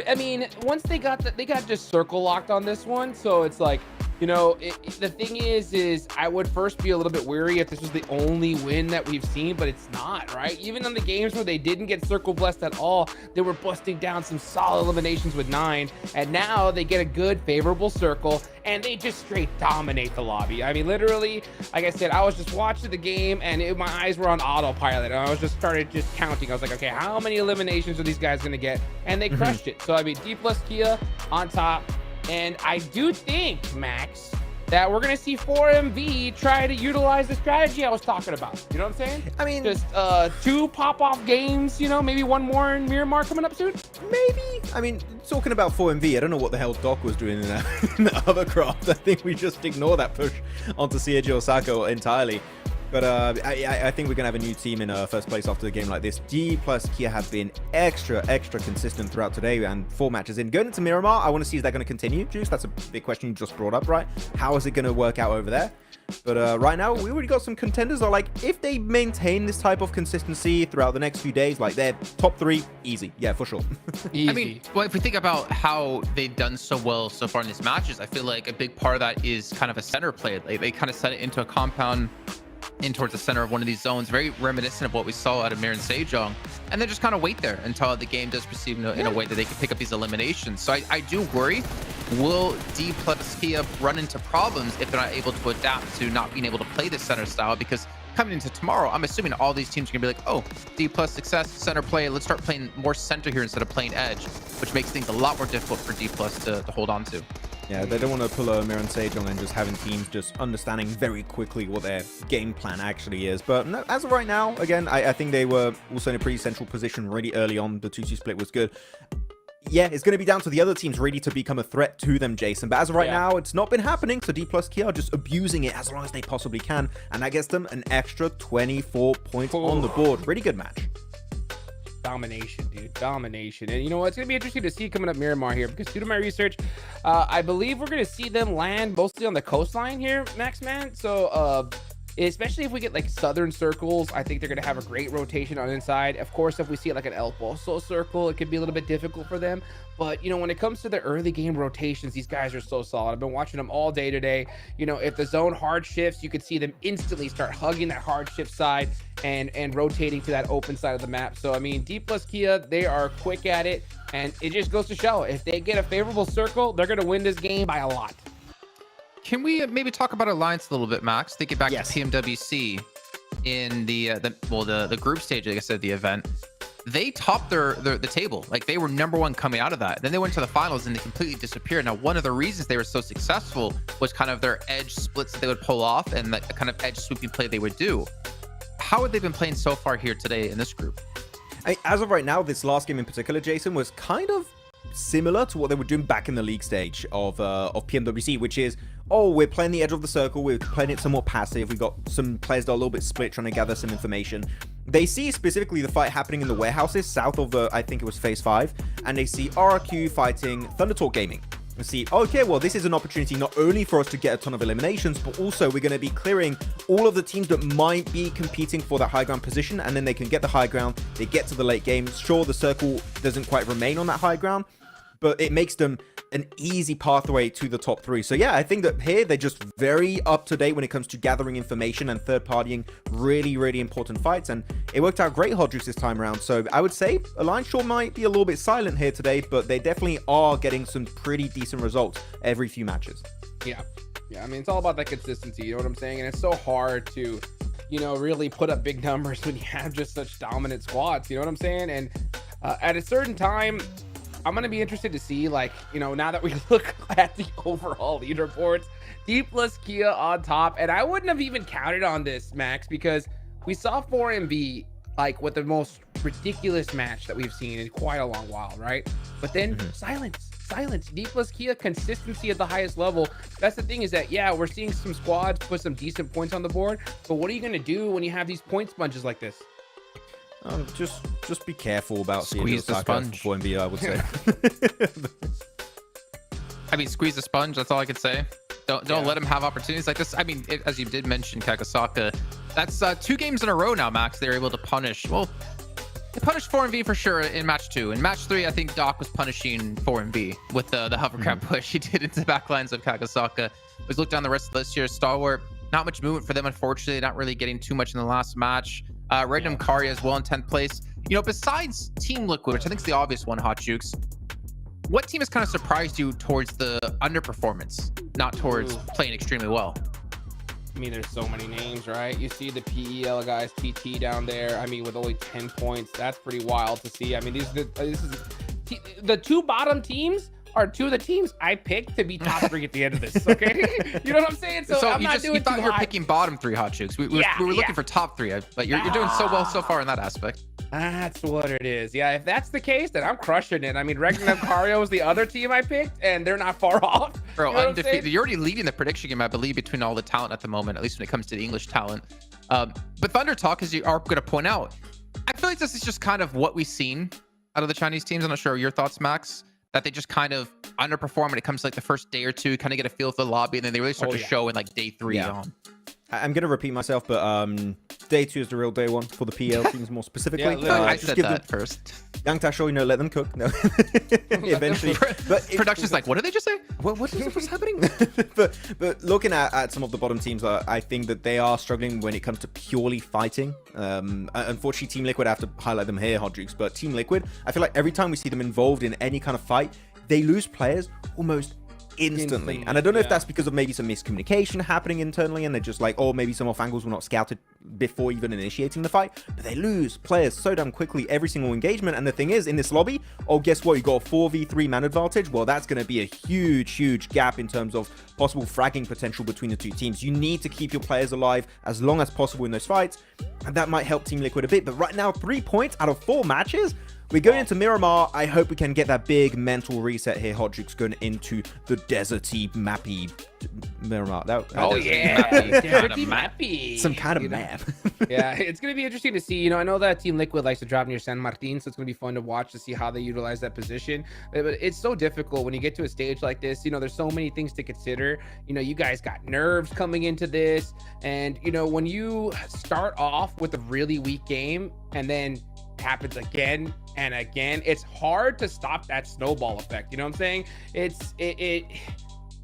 I mean, once they got just circle locked on this one, so it's like, you know, the thing is I would first be a little bit weary if this was the only win that we've seen, but it's not, right? Even in the games where they didn't get circle blessed at all, they were busting down some solid eliminations with 9, and now they get a good, favorable circle, and they just straight dominate the lobby. I mean, literally, like I said, I was just watching the game, and my eyes were on autopilot, and I was just started counting. I was like, okay, how many eliminations are these guys gonna get? And they crushed it. So, I mean, D+ Kia on top. And I do think, Max, that we're going to see 4MV try to utilize the strategy I was talking about. You know what I'm saying? I mean, just 2 pop-off games, you know, maybe 1 more in Miramar coming up soon? Maybe. I mean, talking about 4MV, I don't know what the hell Doc was doing in the other craft. I think we just ignore that push onto CAG Osaka entirely. But I think we're going to have a new team in first place after a game like this. D+ Kia have been extra consistent throughout today, and 4 matches in. Going into Miramar, I want to see, is that going to continue, Juice? That's a big question you just brought up, right? How is it going to work out over there? But right now, we already got some contenders that, like, if they maintain this type of consistency throughout the next few days, like, they're top 3, easy. Yeah, for sure. I mean, well, if we think about how they've done so well so far in these matches, I feel like a big part of that is kind of a center play. Like, they kind of set it into a compound in towards the center of one of these zones, very reminiscent of what we saw out of Mirren Sejong, and then just kind of wait there until the game does proceed in a way that they can pick up these eliminations. So I do worry, will D+ Kia run into problems if they're not able to adapt to not being able to play this center style? Because coming into tomorrow, I'm assuming all these teams are gonna be like, oh, D+ success, center play, let's start playing more center here instead of playing edge, which makes things a lot more difficult for D+ to hold on to. Yeah, they don't want to pull a Mirren Sejong and just having teams just understanding very quickly what their game plan actually is. But no, as of right now, again, I think they were also in a pretty central position really early on. The 2-2 split was good. Yeah, it's going to be down to the other teams really to become a threat to them, Jason. But as of right now, it's not been happening. So D+ Kia are just abusing it as long as they possibly can. And that gets them an extra 24 points on the board. Pretty good match. Domination, dude. Domination. And you know what? It's going to be interesting to see coming up Miramar here, because due to my research, I believe we're going to see them land mostly on the coastline here, Max, man. So especially if we get like southern circles. I think they're going to have a great rotation on inside. Of course, if we see like an El Pozo circle, it could be a little bit difficult for them. But, you know, when it comes to the early game rotations, these guys are so solid. I've been watching them all day today. You know, if the zone hard shifts, you could see them instantly start hugging that hard shift side and rotating to that open side of the map. So, I mean, D plus Kia, they are quick at it. And it just goes to show, if they get a favorable circle, they're going to win this game by a lot. Can we maybe talk about Alliance a little bit, Max? Thinking back to PMWC in the group stage, like I said, the event. They topped the table. Like, they were #1 coming out of that. Then they went to the finals and they completely disappeared. Now, one of the reasons they were so successful was kind of their edge splits that they would pull off and the kind of edge sweeping play they would do. How have they been playing so far here today in this group? As of right now, this last game in particular, Jason, was kind of similar to what they were doing back in the league stage of PMWC, which is, oh, we're playing the edge of the circle, we're playing it somewhat passive, we got some players that are a little bit split trying to gather some information. They see specifically the fight happening in the warehouses south of I think it was phase 5, and they see RRQ fighting Thundertalk Gaming. And see, okay, well, this is an opportunity not only for us to get a ton of eliminations, but also we're going to be clearing all of the teams that might be competing for that high ground position, and then they can get the high ground, they get to the late game. Sure, the circle doesn't quite remain on that high ground, but it makes them an easy pathway to the top 3. So yeah, I think that here they're just very up to date when it comes to gathering information and third partying really, really important fights, and it worked out great, Hodrius, this time around. So I would say Alliance Shore might be a little bit silent here today, but they definitely are getting some pretty decent results every few matches. Yeah, I mean, it's all about that consistency, you know what I'm saying? And it's so hard to, you know, really put up big numbers when you have just such dominant squads, you know what I'm saying? And at a certain time, I'm going to be interested to see, like, you know, now that we look at the overall leaderboards, D plus Kia on top. And I wouldn't have even counted on this, Max, because we saw 4MV like with the most ridiculous match that we've seen in quite a long while, right? But then silence. D plus Kia, consistency at the highest level. That's the thing, is that, yeah, we're seeing some squads put some decent points on the board, but what are you going to do when you have these point sponges like this? Just be careful about squeeze the sponge. 4MV, I would say. I mean, squeeze the sponge. That's all I could say. Don't let him have opportunities like this. I mean, as you did mention, Kakasaka, that's 2 games in a row now, Max. They're able to punish. Well, they punished 4MV for sure in match 2. In match 3, I think Doc was punishing 4MV with the hovercraft push he did into the backlines of Kakasaka. Let's look down the rest of the list here. Stalwart, not much movement for them, unfortunately. Not really getting too much in the last match. Random Kari as well in 10th place. You know, besides Team Liquid, which I think is the obvious one, Hot Jukes, what team has kind of surprised you towards the underperformance, not towards playing extremely well? I mean, there's so many names, right? You see the PEL guys, TT down there. I mean, with only 10 points, that's pretty wild to see. I mean, the 2 bottom teams are 2 of the teams I picked to be top 3 at the end of this, okay? You know what I'm saying? So I'm not doing you thought too you were high. picking bottom 3, Hot Jukes. We were looking for top 3, but you're doing so well so far in that aspect. That's what it is. Yeah, if that's the case, then I'm crushing it. I mean, Regnum Cario is the other team I picked, and they're not far off. Bro, You know what I'm undefeated. saying? You're already leading the prediction game, I believe, between all the talent at the moment, at least when it comes to the English talent. But Thunder Talk, as you are going to point out, I feel like this is just kind of what we've seen out of the Chinese teams. I'm not sure your thoughts, Max, that they just kind of underperform when it comes to like the first day or two, kind of get a feel for the lobby, and then they really start to show in like day 3 on. I'm going to repeat myself, but day 2 is the real day 1 for the PL teams more specifically. I said that first. Yang Tasho, you know, let them cook. No. Eventually. But Production's like, what did they just say? What's happening? but looking at some of the bottom teams, I think that they are struggling when it comes to purely fighting. Unfortunately, Team Liquid, I have to highlight them here, Hodrix, but Team Liquid, I feel like every time we see them involved in any kind of fight, they lose players almost instantly. And I don't know if that's because of maybe some miscommunication happening internally, and they're just like, oh, maybe some off angles were not scouted before even initiating the fight, but they lose players so damn quickly every single engagement. And the thing is, in this lobby, oh, guess what, you got a 4v3 man advantage. Well, that's going to be a huge gap in terms of possible fragging potential between the 2 teams. You need to keep your players alive as long as possible in those fights, and that might help Team Liquid a bit. But right now, 3 points out of 4 matches, We're going into Miramar. I hope we can get that big mental reset here. Hot Jukes going into the deserty, mappy Miramar. Deserty mappy. Some kind of map. Yeah, it's going to be interesting to see. I know that Team Liquid likes to drop near San Martin, so it's going to be fun to watch to see how they utilize that position. But it's so difficult when you get to a stage like this. There's so many things to consider. You guys got nerves coming into this. And, when you start off with a really weak game and then happens again and again, it's hard to stop that snowball effect. You know what I'm saying? It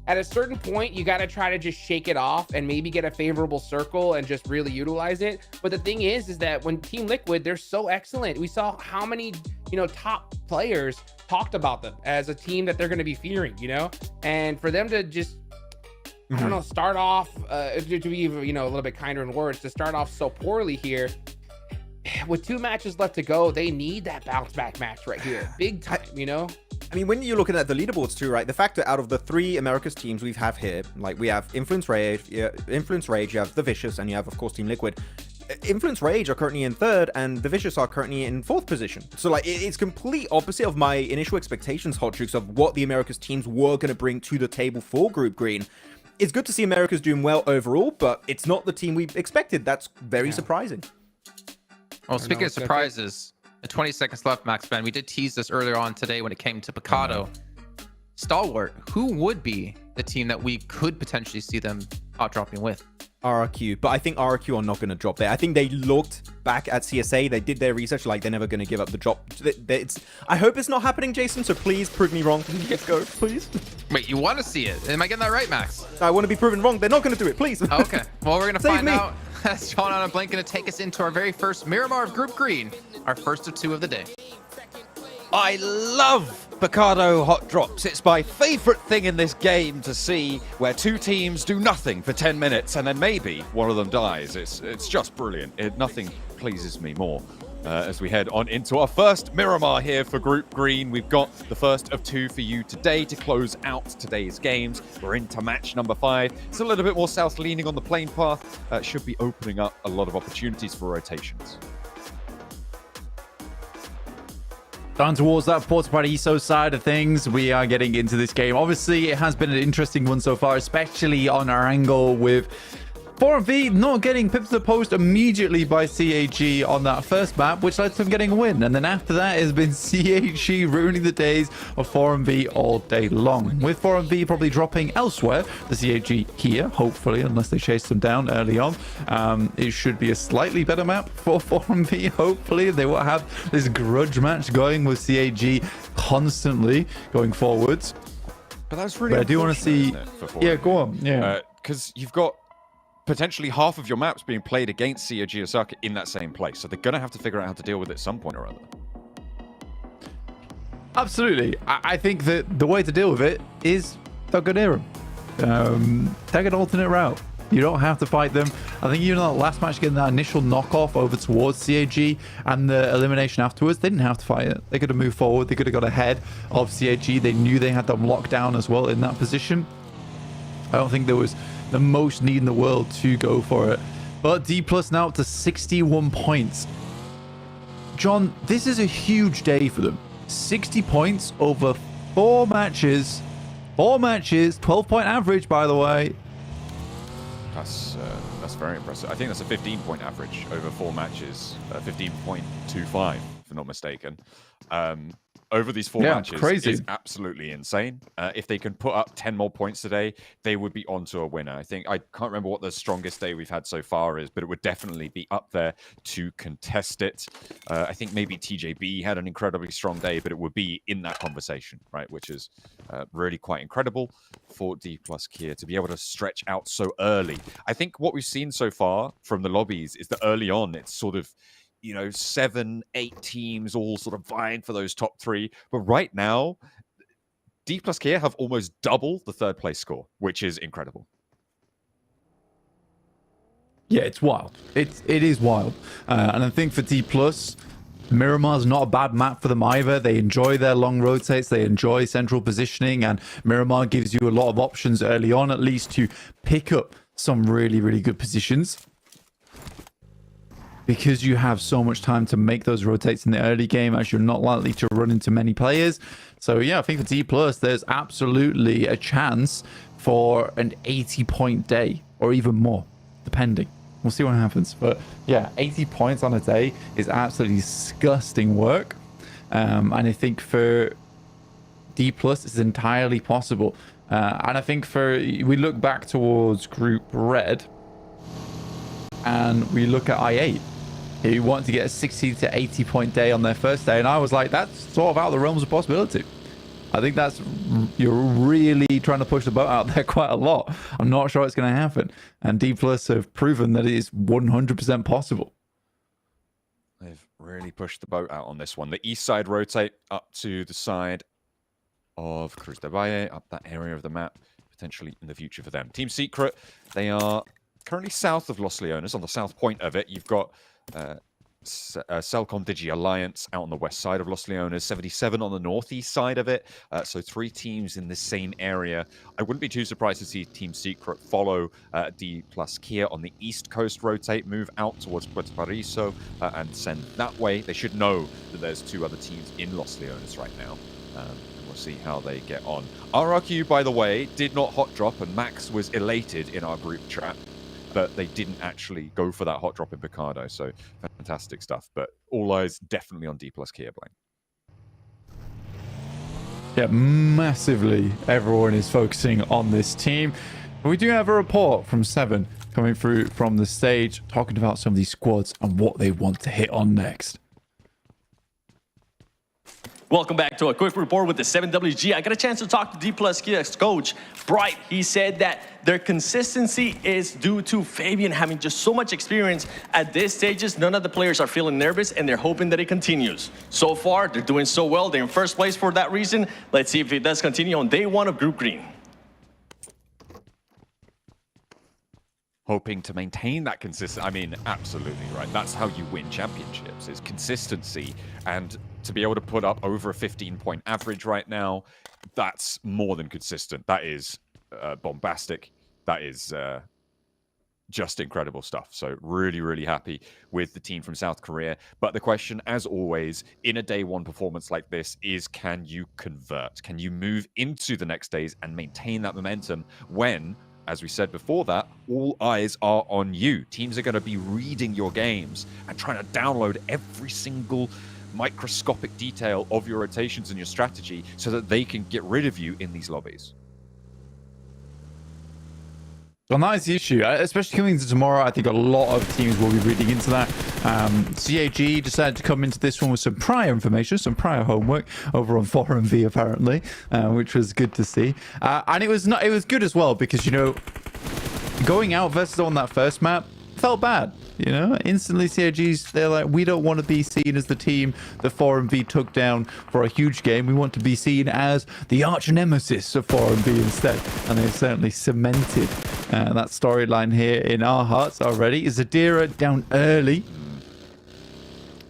at a certain point, you got to try to just shake it off and maybe get a favorable circle and just really utilize it. But the thing is that when Team Liquid, they're so excellent. We saw how many, top players talked about them as a team that they're going to be fearing, and for them to just, I don't know, start off, to be, a little bit kinder in words, to start off so poorly here. With 2 matches left to go, they need that bounce back match right here. Big time, I mean, when you're looking at the leaderboards too, right? The fact that out of the 3 Americas teams we have here, like we have Influence Rage, you have The Vicious, and you have, of course, Team Liquid. Influence Rage are currently in 3rd, and The Vicious are currently in 4th position. So, like, it's complete opposite of my initial expectations, Hot Jukes, of what the Americas teams were going to bring to the table for Group Green. It's good to see America's doing well overall, but it's not the team we expected. That's very surprising. Well, speaking of surprises, 20 seconds left, Max Ben. We did tease this earlier on today when it came to Picado. Stalwart, who would be the team that we could potentially see them outdropping with? RRQ, but I think RRQ are not going to drop there. I think they looked back at CSA, they did their research, like they're never going to give up the drop. I hope it's not happening, Jason, so please prove me wrong. Let's go, please. Wait, you want to see it? Am I getting that right, Max? I want to be proven wrong. They're not going to do it, please. Okay, well, we're going to find out. That's Sean and Blink going to take us into our very first Miramar of Group Green, our first of 2 of the day. I love Picado hot drops. It's my favorite thing in this game to see, where 2 teams do nothing for 10 minutes and then maybe one of them dies. It's just brilliant. Nothing pleases me more. As we head on into our first Miramar here for Group Green. We've got the first of 2 for you today to close out today's games. We're into match number 5. It's a little bit more south leaning on the plane path. Should be opening up a lot of opportunities for rotations. Down towards that Porta Paradiso side of things, we are getting into this game. Obviously, it has been an interesting one so far, especially on our angle with 4MV not getting pipped to the post immediately by CAG on that first map, which led to them getting a win. And then after that, it has been CAG ruining the days of 4MV all day long. With 4MV probably dropping elsewhere, the CAG here, hopefully, unless they chase them down early on. It should be a slightly better map for 4MV, hopefully. They will have this grudge match going with CAG constantly going forwards. But that's really But I do want to see... Yeah, go on. Yeah. Because you've got potentially half of your maps being played against CAG Osaka in that same place. So they're going to have to figure out how to deal with it at some point or other. Absolutely. I think that the way to deal with it is they're going to hear them. Take an alternate route. You don't have to fight them. I think even that last match, getting that initial knockoff over towards CAG and the elimination afterwards, they didn't have to fight it. They could have moved forward. They could have got ahead of CAG. They knew they had them locked down as well in that position. I don't think there was the most need in the world to go for it. But D Plus now up to 61 points. John, this is a huge day for them. 60 points over 4 matches. 4 matches, 12-point average, by the way. That's very impressive. I think that's a 15-point average over 4 matches. 15.25, if not mistaken. Over these 4 matches is absolutely insane. If they can put up 10 more points today, they would be onto a winner. I can't remember what the strongest day we've had so far is, but it would definitely be up there to contest it. I think maybe TJB had an incredibly strong day, but it would be in that conversation, right? Which is really quite incredible for D Plus Kia to be able to stretch out so early. I think what we've seen so far from the lobbies is that early on, it's sort of 7, 8 teams all sort of vying for those top 3. But right now, D Plus Kia have almost double the 3rd place score, which is incredible. Yeah, it's wild. It is wild. And I think for D Plus, Miramar's not a bad map for them either. They enjoy their long rotates. They enjoy central positioning. And Miramar gives you a lot of options early on, at least, to pick up some really, really good positions. because you have so much time to make those rotates in the early game, as you're not likely to run into many players. So yeah, I think for D+, there's absolutely a chance for an 80-point day, or even more, depending. We'll see what happens. But yeah, 80 points on a day is absolutely disgusting work. And I think for D+, it's entirely possible. And I think we look back towards Group Red, and we look at I8, who want to get a 60 to 80 point day on their first day. And I was like, that's sort of out of the realms of possibility. I think you're really trying to push the boat out there quite a lot. I'm not sure it's going to happen. And D+ have proven that it is 100% possible. They've really pushed the boat out on this one. The east side rotate up to the side of Cruz de Valle, up that area of the map, potentially in the future for them. Team Secret, they are currently south of Los Leones, on the south point of it. You've got Celcom Digi Alliance out on the west side of Los Leones, 77 on the northeast side of it. So 3 teams in the same area. I wouldn't be too surprised to see Team Secret follow D+ Kia on the east coast rotate, move out towards Puerto Paraiso and send that way. They should know that there's 2 other teams in Los Leones right now. And we'll see how they get on. RRQ, by the way, did not hot drop, and Max was elated in our group chat, but they didn't actually go for that hot drop in Picardo. So fantastic stuff. But all eyes definitely on D+ Kia Blank. Yeah, massively. Everyone is focusing on this team. We do have a report from Seven coming through from the stage, talking about some of these squads and what they want to hit on next. Welcome back to a quick report with the 7WG. I got a chance to talk to D+ Kia's coach, Bright. He said that their consistency is due to Fabian having just so much experience. At this stages, none of the players are feeling nervous, and they're hoping that it continues. So far, they're doing so well. They're in first place for that reason. Let's see if it does continue on day 1 of Group Green. Hoping to maintain that consistency. I mean, absolutely, right? That's how you win championships, is consistency. And to be able to put up over a 15-point average right now, that's more than consistent. That is bombastic. That is just incredible stuff. So really, really happy with the team from South Korea. But the question, as always, in a day 1 performance like this is, can you convert? Can you move into the next days and maintain that momentum when, as we said before that, all eyes are on you? Teams are going to be reading your games and trying to download every single microscopic detail of your rotations and your strategy so that they can get rid of you in these lobbies. Well, that is the issue, especially coming into tomorrow. I think a lot of teams will be reading into that. CAG decided to come into this one with some prior information, some prior homework over on Forum V, apparently, which was good to see. And it was good as well because, you know, going out versus on that first map felt bad. You know, instantly CAGs, they're like, we don't want to be seen as the team that Forum V took down for a huge game. We want to be seen as the arch nemesis of Forum V instead. And they've certainly cemented that storyline here in our hearts already. Zadira down early.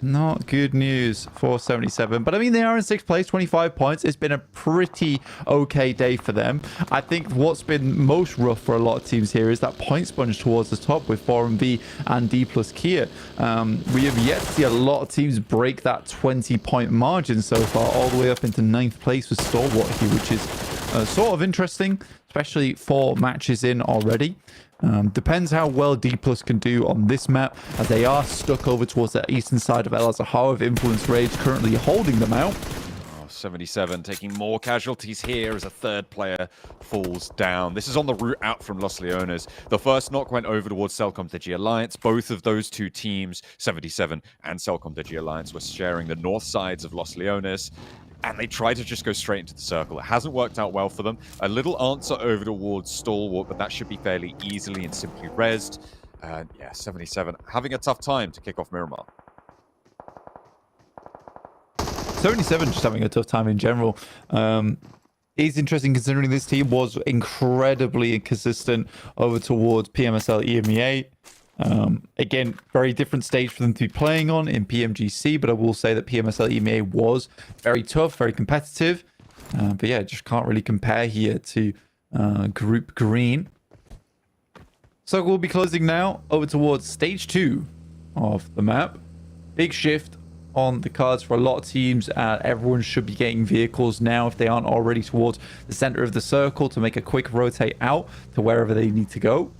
Not good news for 77. But I mean, they are in 6th place, 25 points. It's been a pretty okay day for them. I think what's been most rough for a lot of teams here is that point sponge towards the top with Forum V and D+ Kia. We have yet to see a lot of teams break that 20-point margin so far, all the way up into 9th place with Stalwart here, which is sort of interesting, especially 4 matches in already. Depends how well D+ can do on this map, as they are stuck over towards the eastern side of El Azahar with Influence Rage currently holding them out. 77 taking more casualties here as a 3rd player falls down. This is on the route out from Los Leones. The first knock went over towards Celcom Digi Alliance. Both of those 2 teams, 77 and Celcom Digi Alliance, were sharing the north sides of Los Leones. And they tried to just go straight into the circle. It hasn't worked out well for them. A little answer over towards Stalwart, but that should be fairly easily and simply rezzed. Yeah, 77 having a tough time to kick off Miramar. 77 just having a tough time in general. It's interesting considering this team was incredibly inconsistent over towards PMSL EMEA. Again, very different stage for them to be playing on in PMGC, but I will say that PMSL EMEA was very tough, very competitive. But yeah, just can't really compare here to Group Green. So we'll be closing now over towards stage 2 of the map. Big shift on the cards for a lot of teams. Everyone should be getting vehicles now if they aren't already towards the center of the circle to make a quick rotate out to wherever they need to go.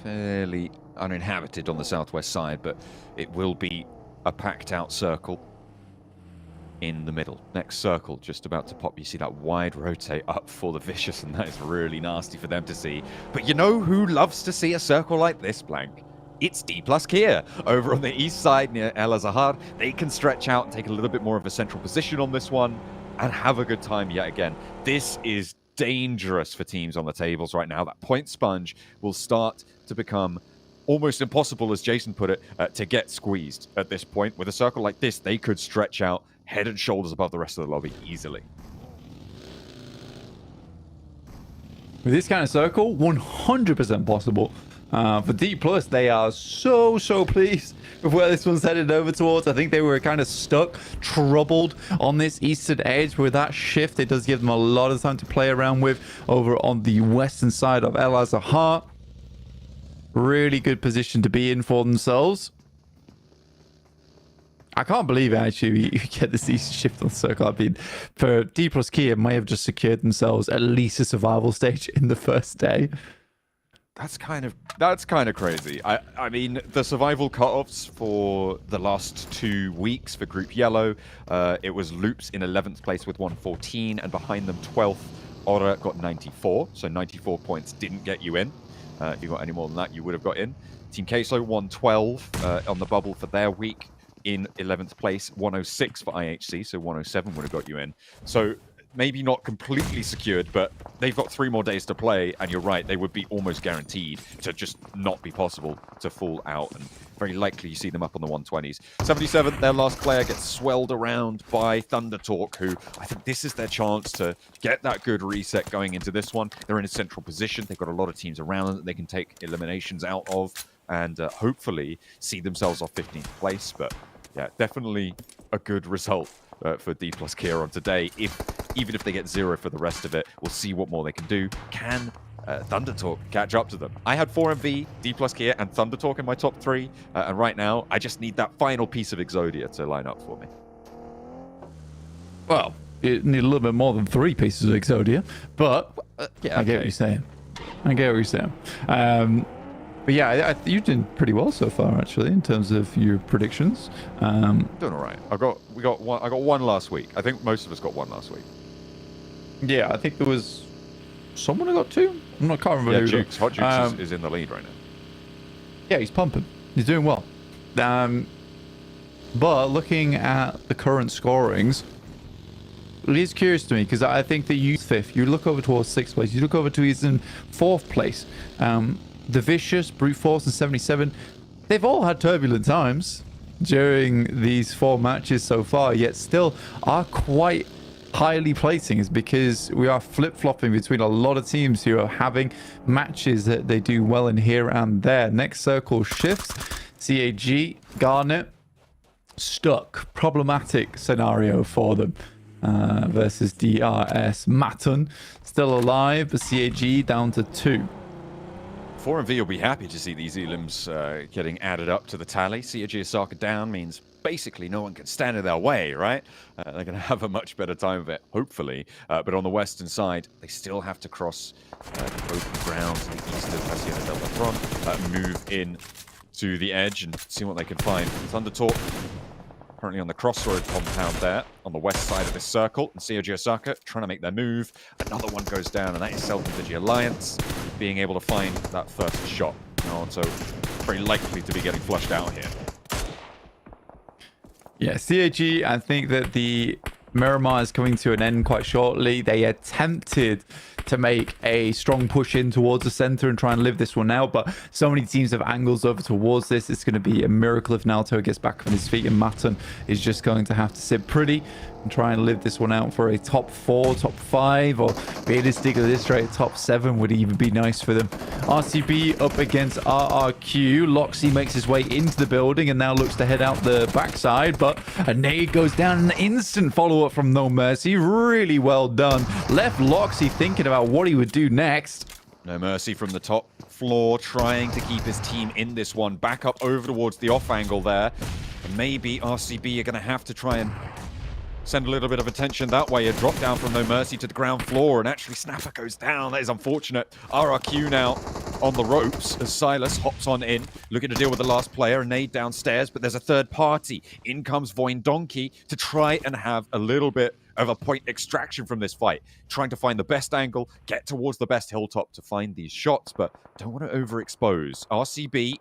Fairly uninhabited on the southwest side, but it will be a packed out circle in the middle. Next circle just about to pop. You see that wide rotate up for the Vicious, and that is really nasty for them to see. But you know who loves to see a circle like this, Blank? It's D plus Kia over on the east side near El Azahar. They can stretch out and take a little bit more of a central position on this one and have a good time yet again. This is dangerous for teams on the tables right now. That point sponge will start to become almost impossible, as Jason put it, to get squeezed at this point. With a circle like this, they could stretch out head and shoulders above the rest of the lobby easily. With this kind of circle, 100% possible. For D+, they are so pleased with where this one's headed over towards. I think they were kind of stuck, troubled on this eastern edge. With that shift, it does give them a lot of time to play around with over on the western side of El Azahar. Really good position to be in for themselves. I can't believe actually you get this easy shift on circle. I mean, for D plus Kia may have just secured themselves at least a survival stage in the first day. That's kind of crazy. I mean, the survival cutoffs for the last 2 weeks for Group Yellow, it was Loops in 11th place with 114, and behind them 12th, Ora got 94. So 94 points didn't get you in. If you got any more than that, you would have got in. Team Queso 112 on the bubble for their week in 11th place, 106 for IHC, so 107 would have got you in. So maybe not completely secured, but they've got 3 more days to play, and you're right, they would be almost guaranteed to just not be possible to fall out, and very likely you see them up on the 120s. 77, their last player, gets swelled around by Thunder Talk, who I think this is their chance to get that good reset going into this one. They're in a central position. They've got a lot of teams around them that they can take eliminations out of, and hopefully see themselves off 15th place. But yeah, definitely a good result for D plus Kia on today. Even if they get 0 for the rest of it, we'll see what more they can do. Can Thunder Talk catch up to them? I had 4MV, D plus Kia, and Thunder Talk in my top 3, and right now I just need that final piece of Exodia to line up for me. Well, you need a little bit more than 3 pieces of Exodia, but yeah, I get what you're saying. But yeah, you did pretty well so far, actually, in terms of your predictions. Doing all right. I got one last week. I think most of us got one last week. Yeah, I think there was someone who got 2. I can't remember who. Jukes. Hot Jukes is in the lead right now. Yeah, he's pumping. He's doing well. But looking at the current scorings, it is curious to me, because I think that you 5th, you look over towards 6th place, you look over to he's in 4th place. The Vicious, Brute Force, and 77, they've all had turbulent times during these 4 matches so far, yet still are quite highly placing, is because we are flip-flopping between a lot of teams who are having matches that they do well in here and there. Next circle shifts. CAG, Garnet, stuck. Problematic scenario for them versus DRS. Maton, still alive, but CAG down to 2. 4MV will be happy to see these elims getting added up to the tally. CAG Osaka down means basically no one can stand in their way, right? They're going to have a much better time of it, hopefully. But on the western side, they still have to cross the open ground to the east of Hacienda del Patron, move in to the edge and see what they can find. Thunder Talk currently on the crossroad compound there on the west side of this circle, and COG Osaka trying to make their move. Another one goes down, and that is Selton Digi Alliance being able to find that first shot. So very likely to be getting flushed out here. Yeah, CAG, I think that the Miramar is coming to an end quite shortly. They attempted to make a strong push in towards the center and try and live this one out, but so many teams have angles over towards this. It's going to be a miracle if Naoto gets back on his feet, and Maton is just going to have to sit pretty and try and live this one out for a top 4, top 5, or realistically this rate, top 7 would even be nice for them. RCB up against RRQ. Loxy makes his way into the building and now looks to head out the backside, but a nade goes down. An instant follow-up from No Mercy. Really well done. Left Loxy thinking about what he would do next. No mercy from the top floor, trying to keep his team in this one. Back up over towards the off angle there. And maybe RCB are going to have to try and send a little bit of attention that way. A drop down from No Mercy to the ground floor, and actually Snapper goes down. That is unfortunate. RRQ now on the ropes as Silas hops on in, looking to deal with the last player. A nade downstairs, but there's a third party. In comes Voin Donkey to try and have a little bit of a point extraction from this fight, trying to find the best angle, get towards the best hilltop to find these shots, but don't want to overexpose. RCB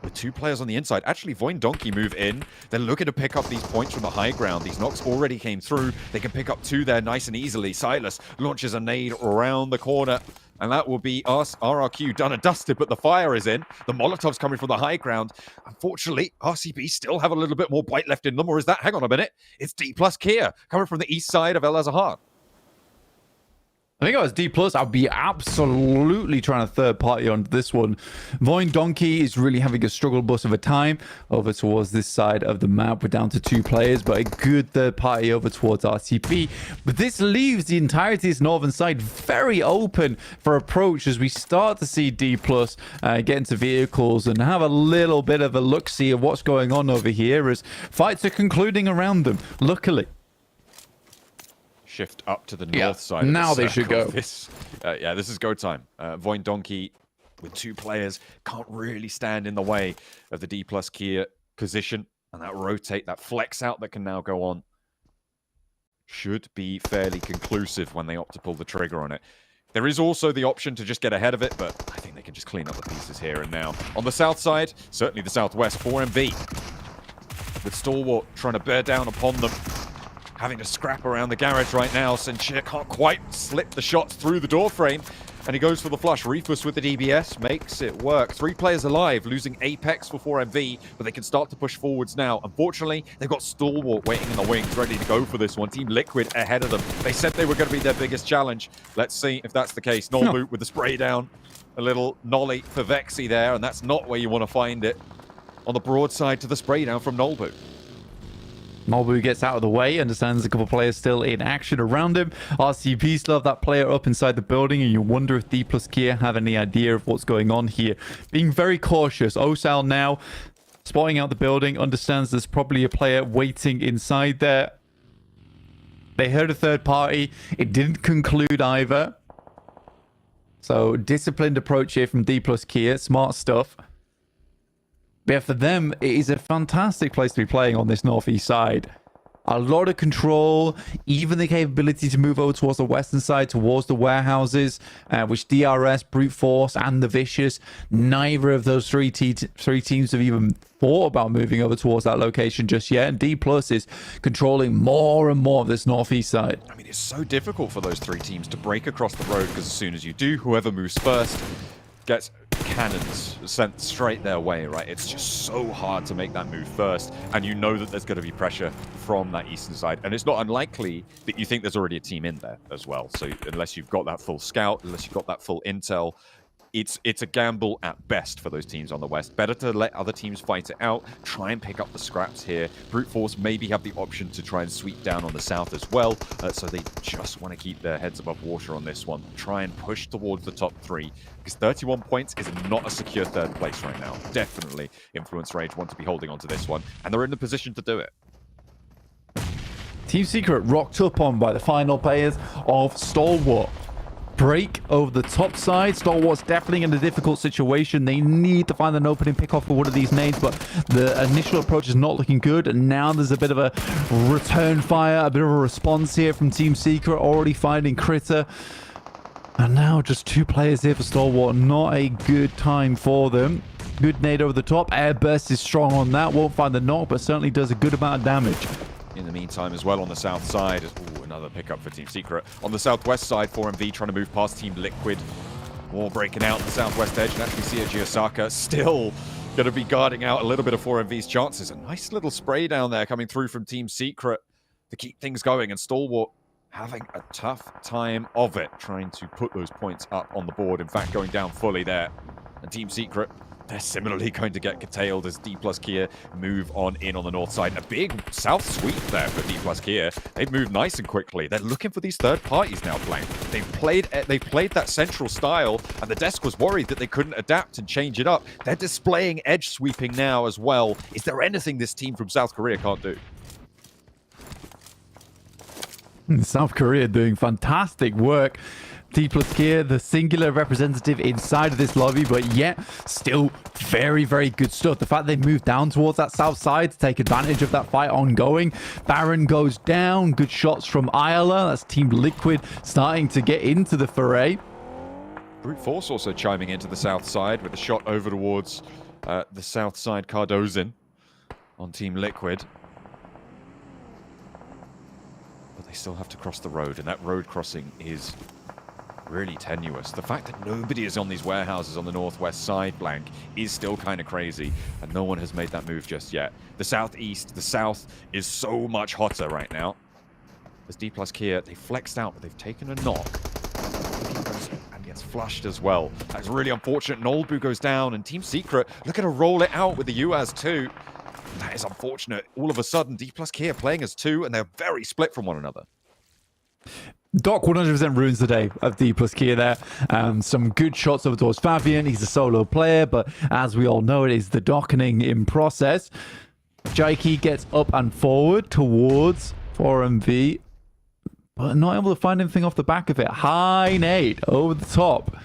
with 2 players on the inside. Actually, Voin Donkey move in. They're looking to pick up these points from the high ground. These knocks already came through. They can pick up 2 there nice and easily. Silas launches a nade around the corner, and that will be RRQ done and dusted, but the fire is in. The Molotov's coming from the high ground. Unfortunately, RCB still have a little bit more bite left in them, or is that, hang on a minute, it's D plus Kia coming from the east side of El Azahar. I think if I was D+, I'd be absolutely trying to third party on this one. Voin Donkey is really having a struggle bus of a time over towards this side of the map. We're down to 2 players, but a good third party over towards RCP. But this leaves the entirety of this northern side very open for approach as we start to see D+ get into vehicles and have a little bit of a look-see of what's going on over here as fights are concluding around them, luckily. Shift up to the north side. Now they should go. This is go time. Voin Donkey with 2 players can't really stand in the way of the D plus Kia position, and that rotate, that flex out that can now go on should be fairly conclusive when they opt to pull the trigger on it. There is also the option to just get ahead of it, but I think they can just clean up the pieces here and now. On the south side, certainly the southwest, 4MV with Stalwart trying to bear down upon them. Having to scrap around the garage right now. Senchir can't quite slip the shots through the door frame, and he goes for the flush. Refus with the DBS makes it work. 3 players alive, losing Apex for 4MV, but they can start to push forwards now. Unfortunately, they've got Stalwart waiting in the wings, ready to go for this one. Team Liquid ahead of them. They said they were going to be their biggest challenge. Let's see if that's the case. Nolboot with the spray down. A little nollie for Vexy there, and that's not where you want to find it. On the broadside to the spray down from Nolboot. Nolboot gets out of the way, understands a couple of players still in action around him. RCP still have that player up inside the building, and you wonder if D plus Kia have any idea of what's going on here. Being very cautious. Osal now spotting out the building, understands there's probably a player waiting inside there. They heard a third party. It didn't conclude either. So disciplined approach here from D plus Kia. Smart stuff. But yeah, for them, it is a fantastic place to be playing on this northeast side. A lot of control, even the capability to move over towards the western side, towards the warehouses, which DRS, Brute Force, and the Vicious, neither of those three teams have even thought about moving over towards that location just yet. And D Plus is controlling more and more of this northeast side. I mean, it's so difficult for those 3 teams to break across the road, because as soon as you do, whoever moves first gets cannons sent straight their way, right? It's just so hard to make that move first, and you know that there's going to be pressure from that eastern side, and it's not unlikely that you think there's already a team in there as well. So unless you've got that full scout, unless you've got that full intel, it's a gamble at best for those teams on the west. Better to let other teams fight it out, try and pick up the scraps here. Brute Force maybe have the option to try and sweep down on the south as well, so they just want to keep their heads above water on this one. Try and push towards the top 3, because 31 points is not a secure third place right now. Definitely Influence Rage want to be holding on to this one, and they're in the position to do it. Team Secret rocked up on by the final players of Stalwart. Break over the top side. Stalwart's definitely in a difficult situation. They need to find an opening pick off for one of these nades, but the initial approach is not looking good. And now there's a bit of a return fire, a bit of a response here from Team Secret, already finding Critter. And now just 2 players here for Stalwart. Not a good time for them. Good nade over the top. Airburst is strong on that. Won't find the knock, but certainly does a good amount of damage. In the meantime as well on the south side, another pickup for Team Secret. On the southwest side, 4MV trying to move past Team Liquid. War breaking out on the southwest edge, and actually Seiji Osaka still going to be guarding out a little bit of 4MV's chances. A nice little spray down there coming through from Team Secret to keep things going, and Stalwart having a tough time of it, trying to put those points up on the board. In fact, going down fully there. And Team Secret they're similarly going to get curtailed as D plus Kia move on in on the north side. A big south sweep there for D plus Kia. They've moved nice and quickly. They're looking for these third parties now, Blank. They've played that central style, and the desk was worried that they couldn't adapt and change it up. They're displaying edge sweeping now as well. Is there anything this team from South Korea can't do? South Korea doing fantastic work. D plus Kia, the singular representative inside of this lobby, but yet still very, very good stuff. The fact they moved down towards that south side to take advantage of that fight ongoing. Baron goes down. Good shots from Isla. That's Team Liquid starting to get into the foray. Brute Force also chiming into the south side with a shot over towards the south side Cardozin on Team Liquid. But they still have to cross the road, and that road crossing is really tenuous. The fact that nobody is on these warehouses on the northwest side, Blank, is still kind of crazy, and no one has made that move just yet. The southeast, the south, is so much hotter right now. As D plus Kia, they flexed out, but they've taken a knock. And gets flushed as well. That's really unfortunate. Nolbu goes down, and Team Secret looking to roll it out with the UAS too. That is unfortunate. All of a sudden, D plus Kia playing as two, and they're very split from one another. Doc 100% ruins the day of D plus Kia there. Some good shots over towards Fabian. He's a solo player, but as we all know, it is the dockening in process. Jaiki gets up and forward towards 4MV, but not able to find anything off the back of it. High nade over the top.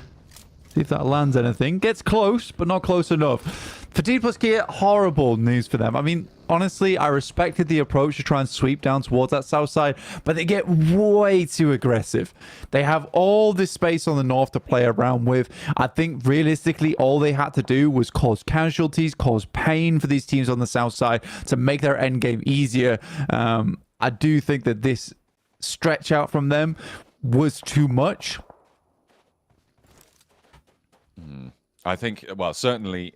See if that lands anything. Gets close, but not close enough. For D plus Kia, horrible news for them. I mean, honestly, I respected the approach to try and sweep down towards that south side, but they get way too aggressive. They have all this space on the north to play around with. I think realistically, all they had to do was cause casualties, cause pain for these teams on the south side to make their end game easier. I do think that this stretch out from them was too much. I think, well, certainly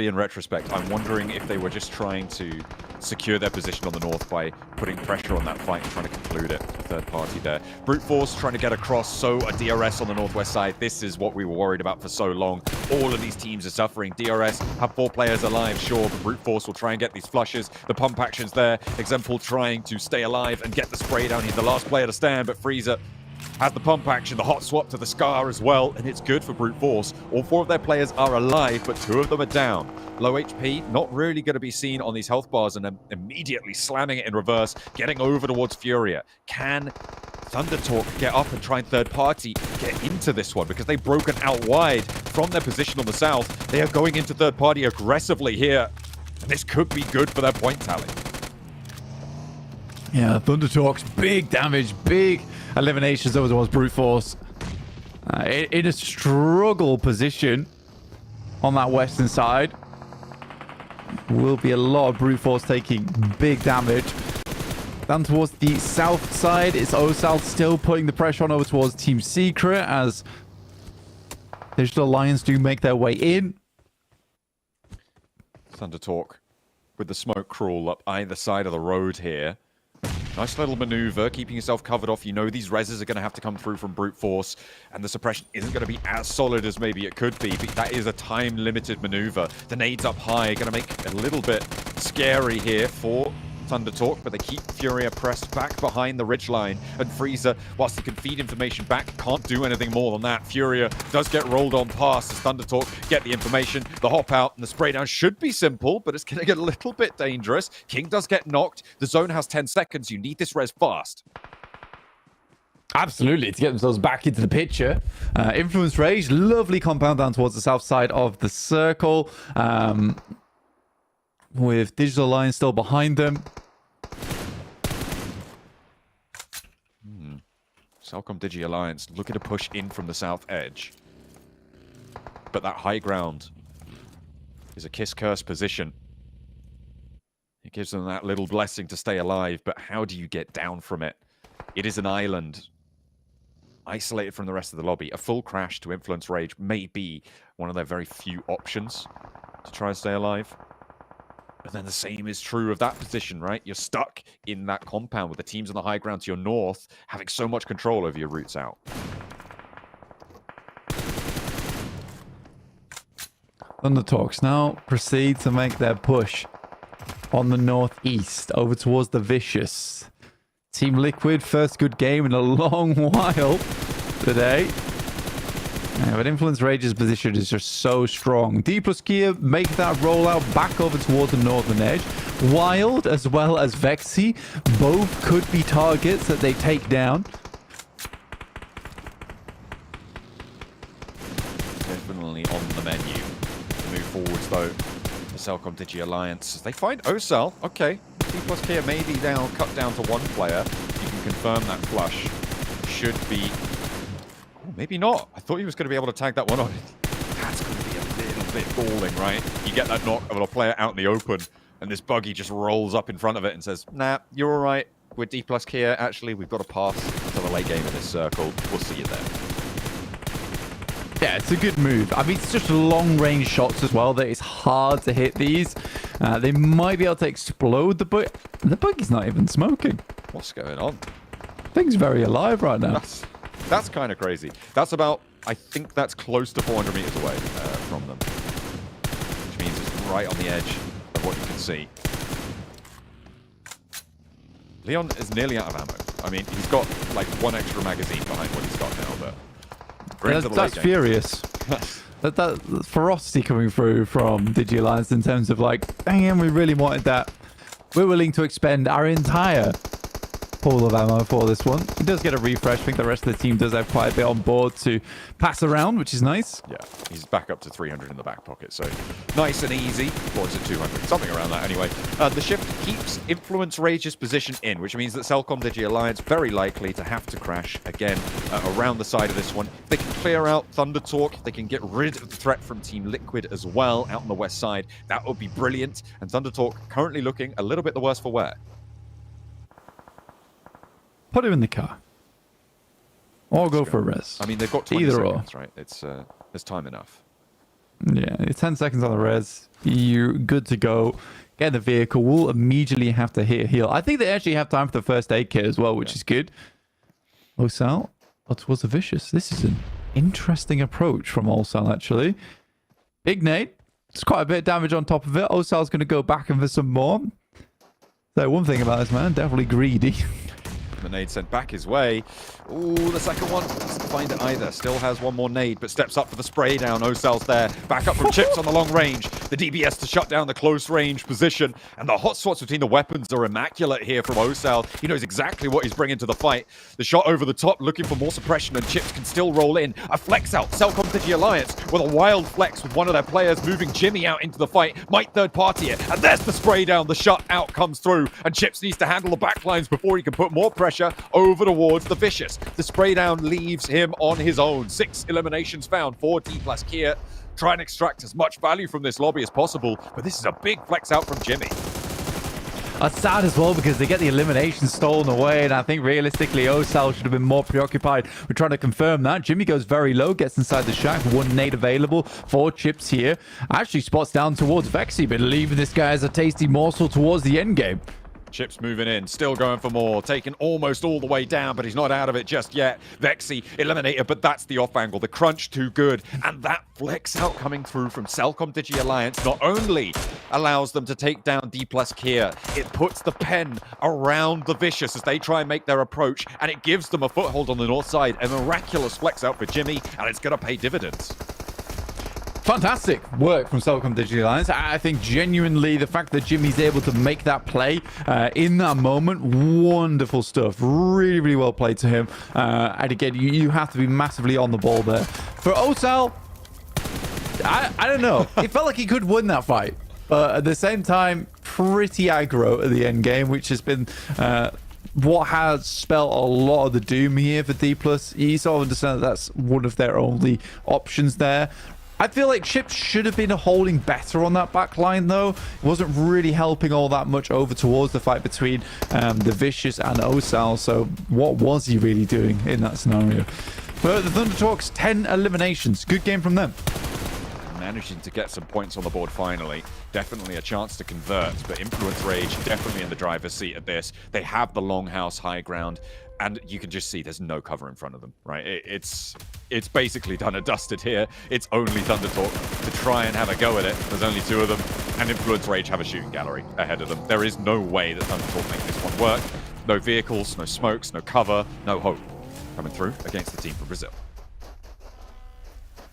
in retrospect, I'm wondering if they were just trying to secure their position on the north by putting pressure on that fight and trying to conclude it. A third party there. Brute Force trying to get across, so a DRS on the northwest side. This is what we were worried about for so long. All of these teams are suffering. DRS have 4 players alive, sure, but Brute Force will try and get these flushes. The pump action's there. Example trying to stay alive and get the spray down. He's the last player to stand, but Frieza has the pump action, the hot swap to the Scar as well, and it's good for Brute Force. All 4 of their players are alive, but 2 of them are down. Low HP, not really going to be seen on these health bars, and then immediately slamming it in reverse, getting over towards Furia. Can Thundertalk get up and try and third party get into this one? Because they've broken out wide from their position on the south. They are going into third party aggressively here. And this could be good for their point tally. Yeah, Thundertalk's big damage, big eliminations over towards Brute Force. In a struggle position on that western side. Will be a lot of Brute Force taking big damage. Down towards the south side, it's OSAL still putting the pressure on over towards Team Secret as Digital Alliance do make their way in. Thundertalk with the smoke crawl up either side of the road here. Nice little maneuver, keeping yourself covered off. You know these reses are going to have to come through from Brute Force, and the suppression isn't going to be as solid as maybe it could be, but that is a time-limited maneuver. The nades up high, going to make it a little bit scary here for Thundertalk, but they keep Furia pressed back behind the ridgeline, and Frieza, whilst he can feed information back, can't do anything more than that. Furia does get rolled on past as Thundertalk get the information. The hop out and the spray down should be simple, but it's going to get a little bit dangerous. King does get knocked. The zone has 10 seconds. You need this res fast. Absolutely, to get themselves back into the picture. Influence Rage, lovely compound down towards the south side of the circle. With Digital Alliance still behind them. Salcom Digi Alliance looking to push in from the south edge. But that high ground is a Kiss Curse position. It gives them that little blessing to stay alive, but how do you get down from it? It is an island, isolated from the rest of the lobby. A full crash to Influence Rage may be one of their very few options to try and stay alive. And then the same is true of that position, right? You're stuck in that compound with the teams on the high ground to your north, having so much control over your routes out. Undertalks now proceed to make their push on the northeast over towards the Vicious. Team Liquid, first good game in a long while today. Yeah, but Influence Rage's position is just so strong. D plus Kia make that rollout back over towards the northern edge. Wild as well as Vexy both could be targets that they take down. Definitely on the menu to move forwards though. The Cellcom Digi Alliance. They find Osal. Okay. D plus Kia maybe now cut down to one player. You can confirm that flush. Should be... Oh, maybe not. I thought he was going to be able to tag that one on. That's going to be a little bit galling, right? You get that knock of a player out in the open, and this buggy just rolls up in front of it and says, nah, you're all right. With D plus Kia, actually, we've got to pass to the late game in this circle. We'll see you there. Yeah, it's a good move. I mean, it's just long-range shots as well that it's hard to hit these. They might be able to explode the buggy. The buggy's not even smoking. What's going on? Thing's very alive right now. That's kind of crazy. That's about, I think that's close to 400 meters away from them. Which means it's right on the edge of what you can see. Leon is nearly out of ammo. I mean, he's got like one extra magazine behind what he's got now, but... That's furious. that ferocity coming through from Digi Alliance in terms of like, damn, we really wanted that. We're willing to expend our entire pool of ammo for this one. He does get a refresh. I think the rest of the team does have quite a bit on board to pass around, which is nice. Yeah, he's back up to 300 in the back pocket, so nice and easy. Or is it 200? Something around that anyway. The shift keeps Influence Rage's position in, which means that Cellcom Digi Alliance very likely to have to crash again around the side of this one. If they can clear out Thunder Talk, they can get rid of the threat from Team Liquid as well out on the west side. That would be brilliant. And Thunder Talk currently looking a little bit the worse for wear. Put him in the car. Or go for a res. I mean, they've got 20 Either seconds, or. right? There's time enough. Yeah, it's 10 seconds on the res. You're good to go. Get in the vehicle. We'll immediately have to hit a heal. I think they actually have time for the first aid kit as well, which is good. Osal, what was the Vicious? This is an interesting approach from Osal, actually. Big nade. It's quite a bit of damage on top of it. Osal's going to go back in for some more. So one thing about this man, definitely greedy. The nade sent back his way. Ooh, the second one doesn't find it either. Still has one more nade, but steps up for the spray down. Osal's there. Back up from Chips on the long range. The DBS to shut down the close range position. And the hot spots between the weapons are immaculate here from Osal. He knows exactly what he's bringing to the fight. The shot over the top, looking for more suppression, and Chips can still roll in. A flex out. Cellcom Digi Alliance with a wild flex with one of their players moving Jimmy out into the fight. Might third party it. And there's the spray down. The shut out comes through. And Chips needs to handle the backlines before he can put more pressure over towards the Vicious. The spray down leaves him on his own. 6 eliminations found for D plus Kia. Try and extract as much value from this lobby as possible, but this is a big flex out from Jimmy. That's sad as well because they get the elimination stolen away, and I think realistically Osal should have been more preoccupied with trying to confirm that. Jimmy goes very low, gets inside the shack, one nade available, 4 chips here. Actually spots down towards Vexy, but leaving this guy as a tasty morsel towards the end game. Chips moving in, still going for more, taken almost all the way down, but he's not out of it just yet. Vexy eliminated, but that's the off angle. The crunch too good, and that flex out coming through from Cellcom Digi Alliance not only allows them to take down D plus Kia, it puts the pen around the Vicious as they try and make their approach, and it gives them a foothold on the north side. A miraculous flex out for Jimmy, and it's going to pay dividends. Fantastic work from Cellcom Digi Alliance. I think genuinely the fact that Jimmy's able to make that play in that moment, wonderful stuff. Really, really well played to him. And again, you have to be massively on the ball there. For Osal, I don't know. It felt like he could win that fight. But at the same time, pretty aggro at the end game, which has been... what has spelled a lot of the doom here for D+. You sort of understand that that's one of their only options there. I feel like Chips should have been holding better on that back line, though. It wasn't really helping all that much over towards the fight between the Vicious and Osal. So what was he really doing in that scenario? But the Thunder Talks, 10 eliminations. Good game from them. Managing to get some points on the board finally. Definitely a chance to convert, but Influence Rage definitely in the driver's seat at this. They have the longhouse high ground. and you can just see there's no cover in front of them, right? It's basically done and dusted here. It's only Thundertalk to try and have a go at it. There's only 2 of them, and Influence Rage have a shooting gallery ahead of them. There is no way that Thundertalk make this one work. No vehicles, no smokes, no cover, no hope coming through against the team from Brazil.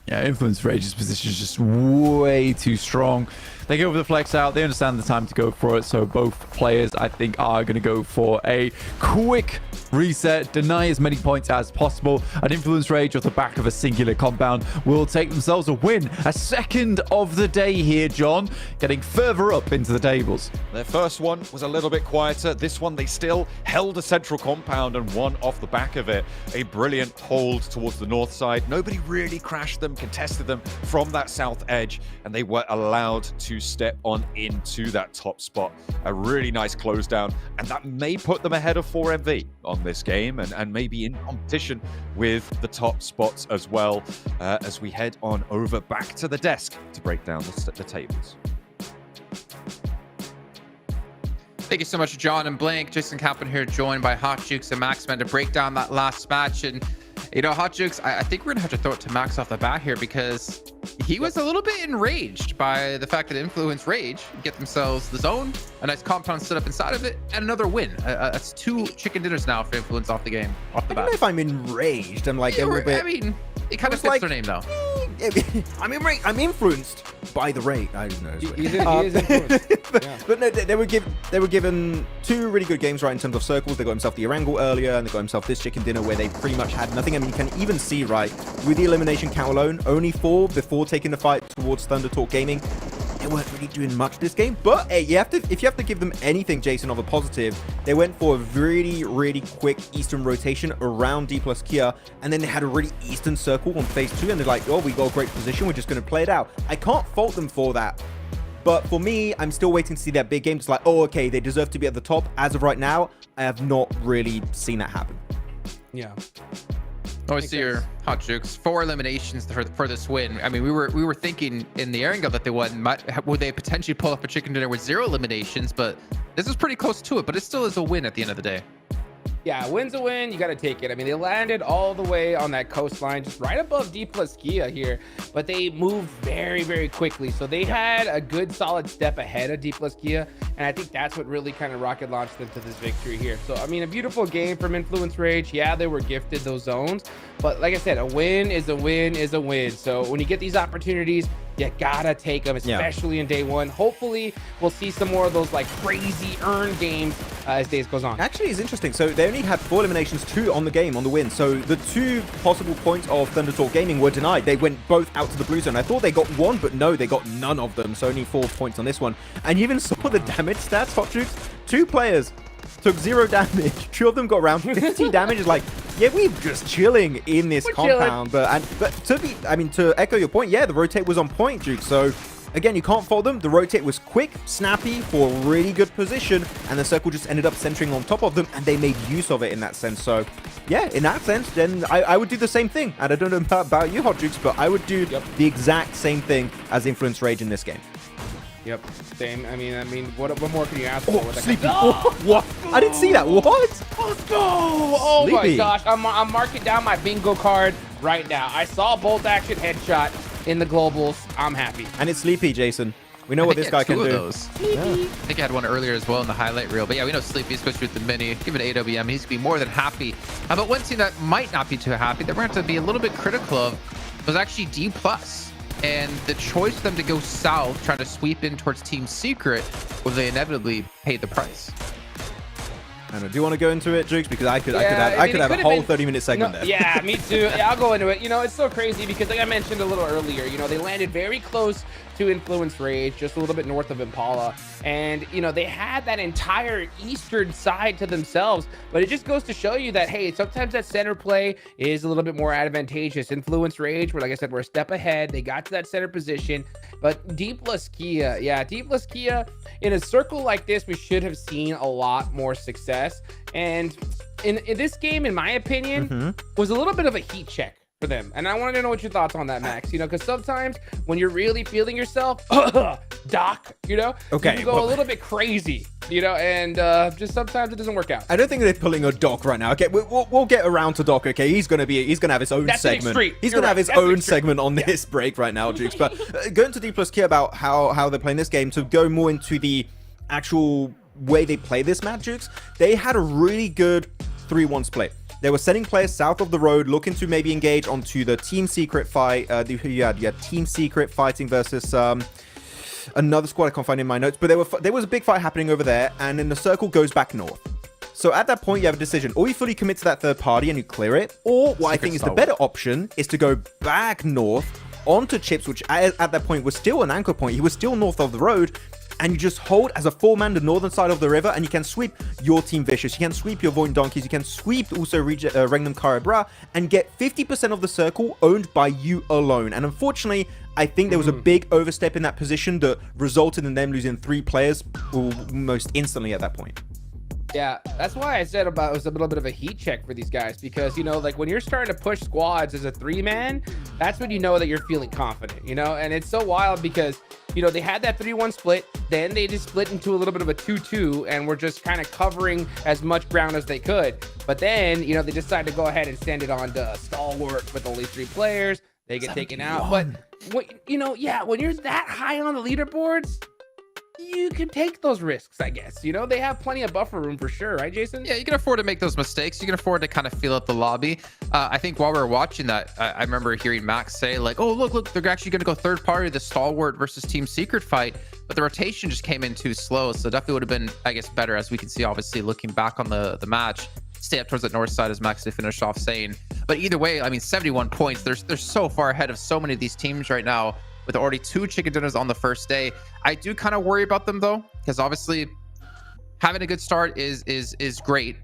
Yeah, Influence Rage's position is just way too strong. They go for the flex out. They understand the time to go for it. So both players, I think, are going to go for a quick reset, deny as many points as possible. An Influence Rage off the back of a singular compound will take themselves a win. A second of the day here, John, getting further up into the tables. Their first one was a little bit quieter. This one, they still held a central compound and won off the back of it. A brilliant hold towards the north side. Nobody really crashed them, contested them from that south edge, and they were allowed to step on into that top spot. A really nice close down, and that may put them ahead of 4MV on this game, and maybe in competition with the top spots as well, as we head on over back to the desk to break down the tables. Thank you so much, John and Blank. Jason Kaplan here, joined by Hot Jukes and Maxman to break down that last match. And you know, Hot Jukes, I think we're gonna have to throw it to Max off the bat here, because he was a little bit enraged by the fact that Influence Rage get themselves the zone, a nice compound set up inside of it, and another win. That's 2 chicken dinners now for Influence off the game, off the bat. I don't know if I'm enraged. I'm like a little bit. I mean, it kind of fits their name though. I'm influenced by the rate. I don't know. He is influenced. But no, they were given 2 really good games right in terms of circles. They got himself the Erangel earlier, and they got himself this chicken dinner where they pretty much had nothing. I mean, you can even see, right, with the elimination count alone, only 4 before taking the fight towards Thundertalk Gaming. They weren't really doing much this game, but hey, if you have to give them anything, Jason, of a positive, they went for a really quick eastern rotation around D plus Kia, and then they had a really eastern circle on phase 2, and they're like, oh, we got a great position, we're just going to play it out. I can't fault them for that, but for me, I'm still waiting to see that big game. It's like, oh, okay, they deserve to be at the top. As of right now, I have not really seen that happen. Yeah. Oh, I see your Hot Jukes. 4 eliminations for this win. I mean, we were thinking in the Erangel that they won. Would they potentially pull up a chicken dinner with 0 eliminations? But this is pretty close to it. But it still is a win at the end of the day. Yeah, win's a win. You got to take it. I mean, they landed all the way on that coastline, just right above D plus Kia here, but they moved very quickly. So they had a good solid step ahead of D plus Kia, and I think that's what really kind of rocket launched them to this victory here. So, I mean, a beautiful game from Influence Rage. Yeah, they were gifted those zones, but like I said, a win is a win is a win. So when you get these opportunities, you gotta take them, especially in day 1. Hopefully, we'll see some more of those like crazy earn games as days goes on. Actually, it's interesting. So they only had 4 eliminations, 2 on the game, on the win. So the 2 possible points of Thundertalk Gaming were denied. They went both out to the blue zone. I thought they got 1, but no, they got none of them. So only 4 points on this one. And you even saw the damage stats, Hot Jukes. 2 players took 0 damage. 2 of them got around 50 damage. It's like, yeah, we're just chilling in this compound. But to echo your point, yeah, the rotate was on point, Duke. So again, you can't fault them. The rotate was quick, snappy, for a really good position, and the circle just ended up centering on top of them, and they made use of it in that sense. So yeah, in that sense, then I would do the same thing. And I don't know about you, Hot Jukes, but I would do the exact same thing as Influence Rage in this game. Yep, same. I mean, what more can you ask for? Sleepy. What? I didn't see that. What? Let's go! Oh Sleepy. My gosh, I'm marking down my bingo card right now. I saw bolt action headshot in the globals. I'm happy. And it's Sleepy, Jason. We know what this guy can do. Those. Yeah. I think I had one earlier as well in the highlight reel. But yeah, we know Sleepy, especially with the mini. Give it AWM. He's going to be more than happy. But one team that might not be too happy, that we're going to have to be a little bit critical of, was actually D+. And the choice for them to go south, trying to sweep in towards Team Secret, was they inevitably paid the price. I don't know. Do you want to go into it, Jukes? Because I could have a whole 30-minute segment there. Yeah, me too. Yeah, I'll go into it. You know, it's so crazy because, like I mentioned a little earlier, you know, they landed very close to Influence Rage, just a little bit north of Impala. And, you know, they had that entire eastern side to themselves. But it just goes to show you that, hey, sometimes that center play is a little bit more advantageous. Influence Rage, where, like I said, we're a step ahead. They got to that center position. But D plus Kia, yeah, D plus Kia, in a circle like this, we should have seen a lot more success. And in this game, in my opinion, was a little bit of a heat check for them. And I wanted to know what your thoughts on that, Max. You know, because sometimes when you're really feeling yourself, Doc, you know, you can go a little bit crazy. and just sometimes it doesn't work out. I don't think they're pulling a Doc right now. Okay, we'll get around to Doc. Okay, he's gonna have his own segment. He's gonna have his own segment on this break right now, Jukes. But going to D+K about how they're playing this game, to go more into the actual way they play this match, Jukes, they had a really good 3-1 split. They were sending players south of the road, looking to maybe engage onto the Team Secret fight. You had Team Secret fighting versus another squad I can't find in my notes, but there was a big fight happening over there, and then the circle goes back north. So at that point, you have a decision. Or you fully commit to that third party and you clear it, or what I think is the better option is to go back north onto Chips, which at that point was still an anchor point. He was still north of the road, and you just hold as a 4-man the northern side of the river, and you can sweep your Team Vicious, you can sweep your Void Donkeys, you can sweep also Regnum Karabra, and get 50% of the circle owned by you alone. And unfortunately, I think there was a big overstep in that position that resulted in them losing 3 players almost instantly at that point. Yeah, that's why I said it was a little bit of a heat check for these guys, because, like when you're starting to push squads as a 3-man, that's when you know that you're feeling confident, and it's so wild because, they had that 3-1 split, then they just split into a little bit of a 2-2 and were just kind of covering as much ground as they could. But then, they decided to go ahead and send it on to Stalwart with only 3 players. They get taken out. But, when you're that high on the leaderboards, you can take those risks, I guess. They have plenty of buffer room for sure, right, Jason? Yeah, you can afford to make those mistakes. You can afford to kind of feel out the lobby. I think while we were watching that, I remember hearing Max say, like, oh, look, they're actually going to go third party, the Stalwart versus Team Secret fight. But the rotation just came in too slow. So definitely would have been, I guess, better, as we can see, obviously, looking back on the match. Stay up towards the north side, as Max did finish off saying. But either way, 71 points. They're so far ahead of so many of these teams right now, with already 2 chicken dinners on the first day. I do kind of worry about them though, because obviously having a good start is great,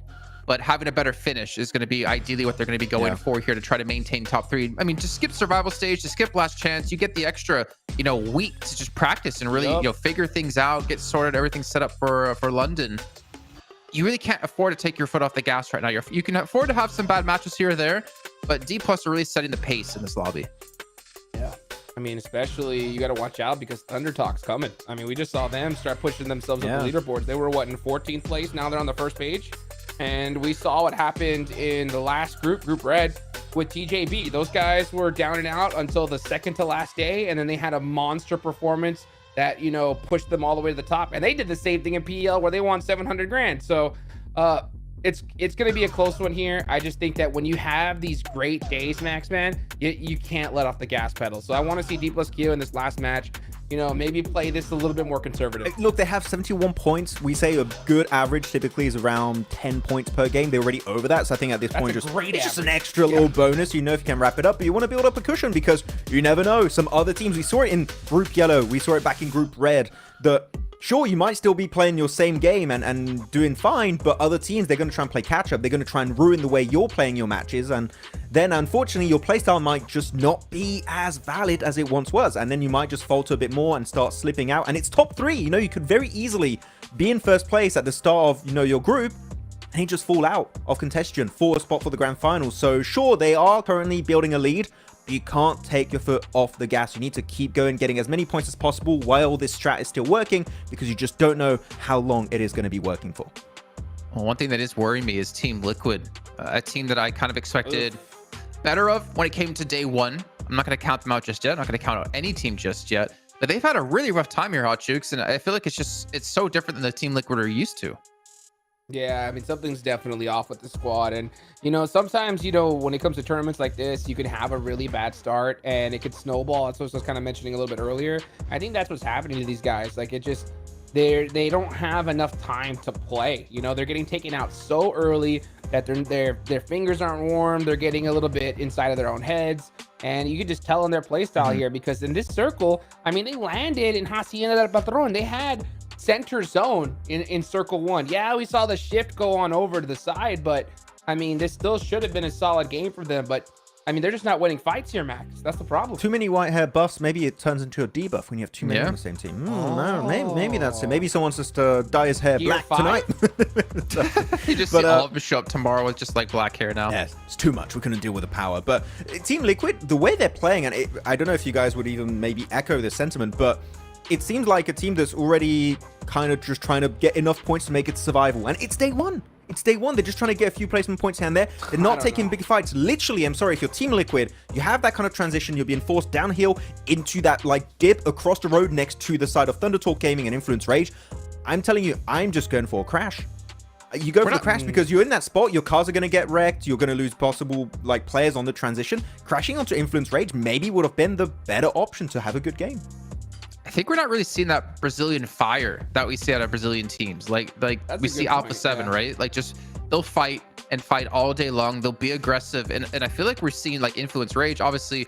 but having a better finish is going to be ideally what they're going to be going for here to try to maintain top 3. Just skip survival stage, just skip last chance. You get the extra, week to just practice and really, figure things out, get sorted, everything set up for London. You really can't afford to take your foot off the gas right now. You can afford to have some bad matches here or there, but D+ are really setting the pace in this lobby. Yeah. Especially you got to watch out because Thunder Talk's coming. We just saw them start pushing themselves up the leaderboards. They were in 14th place. Now they're on the first page. And we saw what happened in the last Group Red with TJB. Those guys were down and out until the second to last day. And then they had a monster performance that, pushed them all the way to the top. And they did the same thing in PEL where they won 700 grand. So, it's going to be a close one here. I just think that when you have these great days, Max, man, you can't let off the gas pedal. So I want to see D+Q in this last match, maybe play this a little bit more conservative. Look, they have 71 points. We say a good average typically is around 10 points per game. They're already over that. So I think at this point, it's just an extra little bonus. If you can wrap it up, but you want to build up a cushion because you never know. Some other teams, we saw it in Group Yellow. We saw it back in Group Red. Sure, you might still be playing your same game and doing fine, but other teams, they're going to try and play catch-up. They're going to try and ruin the way you're playing your matches, and then, unfortunately, your playstyle might just not be as valid as it once was, and then you might just falter a bit more and start slipping out, and it's top 3. You could very easily be in first place at the start of, your group, and you just fall out of contention for a spot for the Grand Finals. So, sure, they are currently building a lead, you can't take your foot off the gas. You need to keep going, getting as many points as possible while this strat is still working, because you just don't know how long it is going to be working for. Well, one thing that is worrying me is Team Liquid, a team that I kind of expected better of when it came to day 1. I'm not going to count them out just yet. I'm not going to count out any team just yet, but they've had a really rough time here, Hot Jukes, and I feel like it's so different than the Team Liquid are used to. Yeah, something's definitely off with the squad. And, sometimes, when it comes to tournaments like this, you can have a really bad start and it could snowball. That's what I was kind of mentioning a little bit earlier. I think that's what's happening to these guys. Like, they don't have enough time to play. They're getting taken out so early that their fingers aren't warm. They're getting a little bit inside of their own heads. And you could just tell in their play style here, because in this circle, they landed in Hacienda del Patron. They had center zone in circle 1. Yeah, we saw the shift go on over to the side, but this still should have been a solid game for them. But they're just not winning fights here, Max. That's the problem. Too many white hair buffs. Maybe it turns into a debuff when you have too many on the same team. No, maybe that's it. Maybe someone's just dye his hair black tonight. You just see all of us show up tomorrow with just like black hair now. Yeah, it's too much. We couldn't deal with the power. But Team Liquid, the way they're playing, and I don't know if you guys would even maybe echo this sentiment, but it seems like a team that's already kind of just trying to get enough points to make it to survival. And it's day one. It's day one. They're just trying to get a few placement points here and there. They're not taking big fights. Literally, I'm sorry, if you're Team Liquid, you have that kind of transition. You're being forced downhill into that like dip across the road next to the side of Thunder Talk Gaming and Influence Rage. I'm telling you, I'm just going for a crash. You go for the crash because you're in that spot, your cars are going to get wrecked, you're going to lose possible like players on the transition. Crashing onto Influence Rage maybe would have been the better option to have a good game. I think we're not really seeing that Brazilian fire that we see out of Brazilian teams. Like we see Alpha 7, right? Like just they'll fight and fight all day long. They'll be aggressive. And I feel like we're seeing like Influence Rage. Obviously,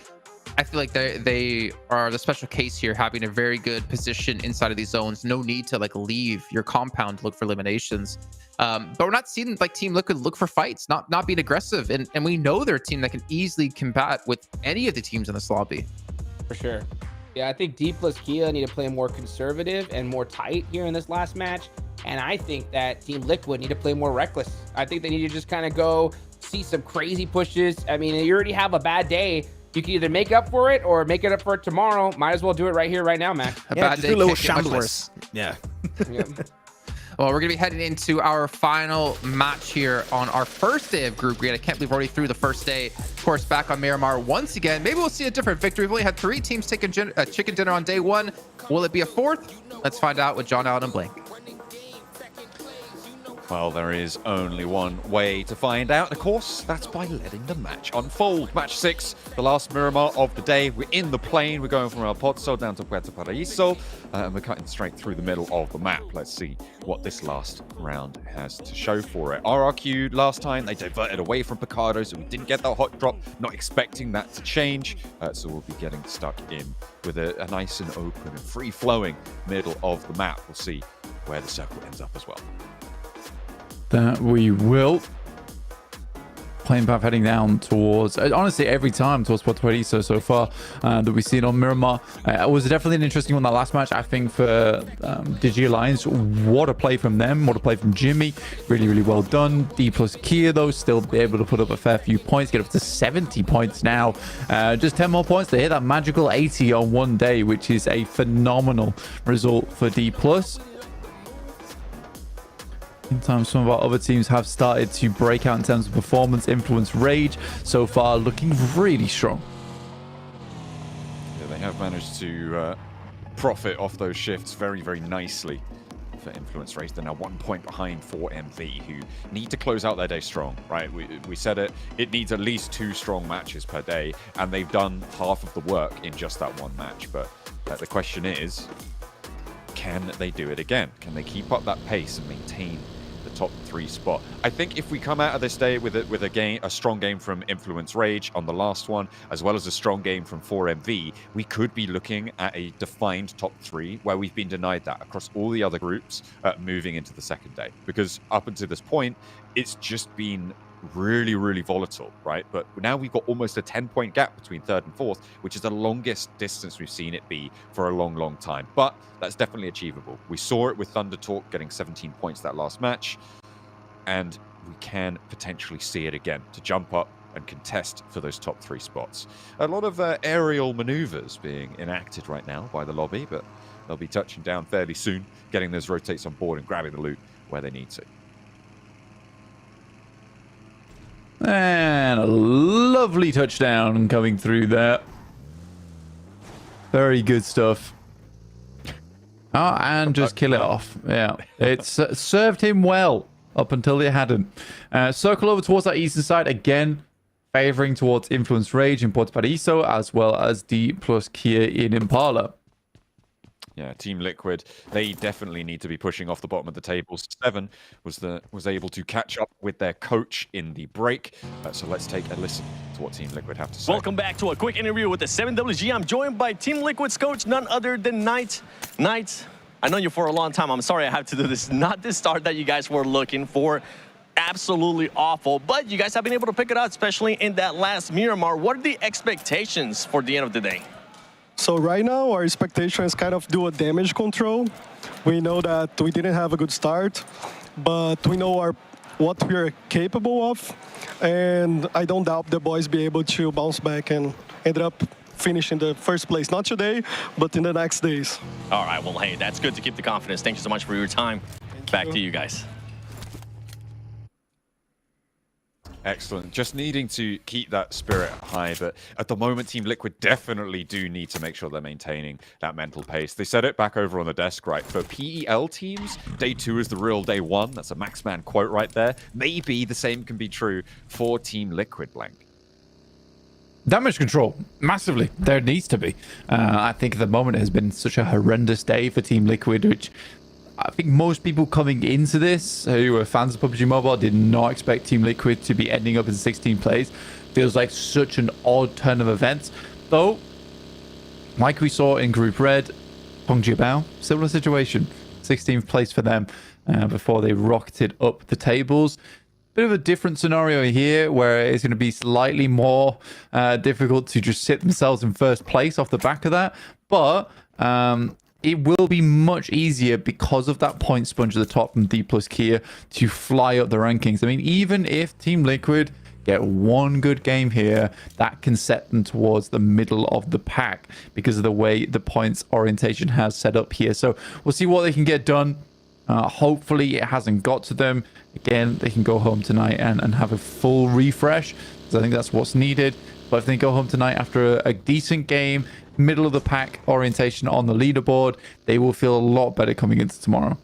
I feel like they are the special case here, having a very good position inside of these zones. No need to like leave your compound to look for eliminations. But we're not seeing like Team Liquid look for fights, not being aggressive. And we know they're a team that can easily combat with any of the teams in this lobby. For sure. Yeah, I think D plus Kia need to play more conservative and more tight here in this last match. And I think that Team Liquid need to play more reckless. I think they need to just kind of go see some crazy pushes. I mean, you already have a bad day. You can either make up for it or make it up for it tomorrow. Might as well do it right here, right now, man. A bad day, a little shambles. Yeah. Well, we're going to be heading into our final match here on our first day of Group Green. I can't believe we're already through the first day. Of course, back on Miramar once again. Maybe we'll see a different victory. We've only had 3 teams taking chicken dinner on day 1. Will it be a 4th? Let's find out with John, Allen, and Blake. Well, there is only one way to find out. Of course, that's by letting the match unfold. Match 6, the last Miramar of the day. We're in the plane. We're going from El Pozo down to Puerto Paraíso, and we're cutting straight through the middle of the map. Let's see what this last round has to show for it. RRQ last time, they diverted away from Picardo, so we didn't get that hot drop. Not expecting that to change, so we'll be getting stuck in with a nice and open and free-flowing middle of the map. We'll see where the circle ends up as well. That we will. Plane path heading down towards, honestly, every time towards Puerto Paraíso so far that we've seen on Miramar. It was definitely an interesting one that last match, I think, for Digi Alliance. What a play from them. What a play from Jimmy. Really, really well done. D plus Kia, though, still be able to put up a fair few points. Get up to 70 points now. Just 10 more points to hit that magical 80 on one day, which is a phenomenal result for D plus. In time, some of our other teams have started to break out in terms of performance. Influence Rage so far looking really strong. Yeah, they have managed to profit off those shifts very, very nicely for Influence Rage. They're now 1 point behind 4MV, who need to close out their day strong, right? We said it needs at least 2 strong matches per day, and they've done half of the work in just that one match. But the question is, can they do it again? Can they keep up that pace and maintain the top 3 spot? I think if we come out of this day with a strong game from Influence Rage on the last one, as well as a strong game from 4MV, we could be looking at a defined top 3 where we've been denied that across all the other groups moving into the second day. Because up until this point, it's just been really, really volatile, right? But now we've got almost a 10-point gap between 3rd and 4th, which is the longest distance we've seen it be for a long, long time. But that's definitely achievable. We saw it with Thunder Talk getting 17 points that last match, and we can potentially see it again to jump up and contest for those top 3 spots. A lot of aerial maneuvers being enacted right now by the lobby, but they'll be touching down fairly soon, getting those rotates on board and grabbing the loot where they need to. And a lovely touchdown coming through there. Very good stuff. Oh, and just kill it off. Yeah, it's served him well up until it hadn't. Circle over towards that eastern side again, favoring towards Influence Rage in Puerto Paraíso, as well as D plus Kia in Impala. Yeah, Team Liquid, they definitely need to be pushing off the bottom of the table. 7 was able to catch up with their coach in the break. So let's take a listen to what Team Liquid have to say. Welcome back to a quick interview with the 7WG. I'm joined by Team Liquid's coach, none other than Knight. Knight, I know you for a long time. I'm sorry I have to do this. Not the start that you guys were looking for. Absolutely awful. But you guys have been able to pick it up, especially in that last Miramar. What are the expectations for the end of the day? So right now, our expectation is kind of do a damage control. We know that we didn't have a good start, but we know what we are capable of. And I don't doubt the boys be able to bounce back and end up finish in the first place. Not today, but in the next days. All right, well, hey, that's good to keep the confidence. Thank you so much for your time. Back to you guys. Excellent. Just needing to keep that spirit high, but at the moment, Team Liquid definitely do need to make sure they're maintaining that mental pace. They said it back over on the desk, right? For PEL teams, day 2 is the real day 1. That's a Maxman quote right there. Maybe the same can be true for Team Liquid, Blank. Damage control, massively. There needs to be. I think at the moment it has been such a horrendous day for Team Liquid, which I think most people coming into this who are fans of PUBG Mobile did not expect Team Liquid to be ending up in 16th place. Feels like such an odd turn of events. Though, like we saw in Group Red, Bao, similar situation. 16th place for them before they rocketed up the tables. Bit of a different scenario here where it's going to be slightly more difficult to just sit themselves in first place off the back of that. But it will be much easier because of that point sponge at the top from D plus Kia to fly up the rankings. I mean, even if Team Liquid get one good game here, that can set them towards the middle of the pack because of the way the points orientation has set up here. So we'll see what they can get done. Hopefully it hasn't got to them. Again, they can go home tonight and have a full refresh, because I think that's what's needed. But if they go home tonight after a decent game, middle of the pack orientation on the leaderboard, they will feel a lot better coming into tomorrow.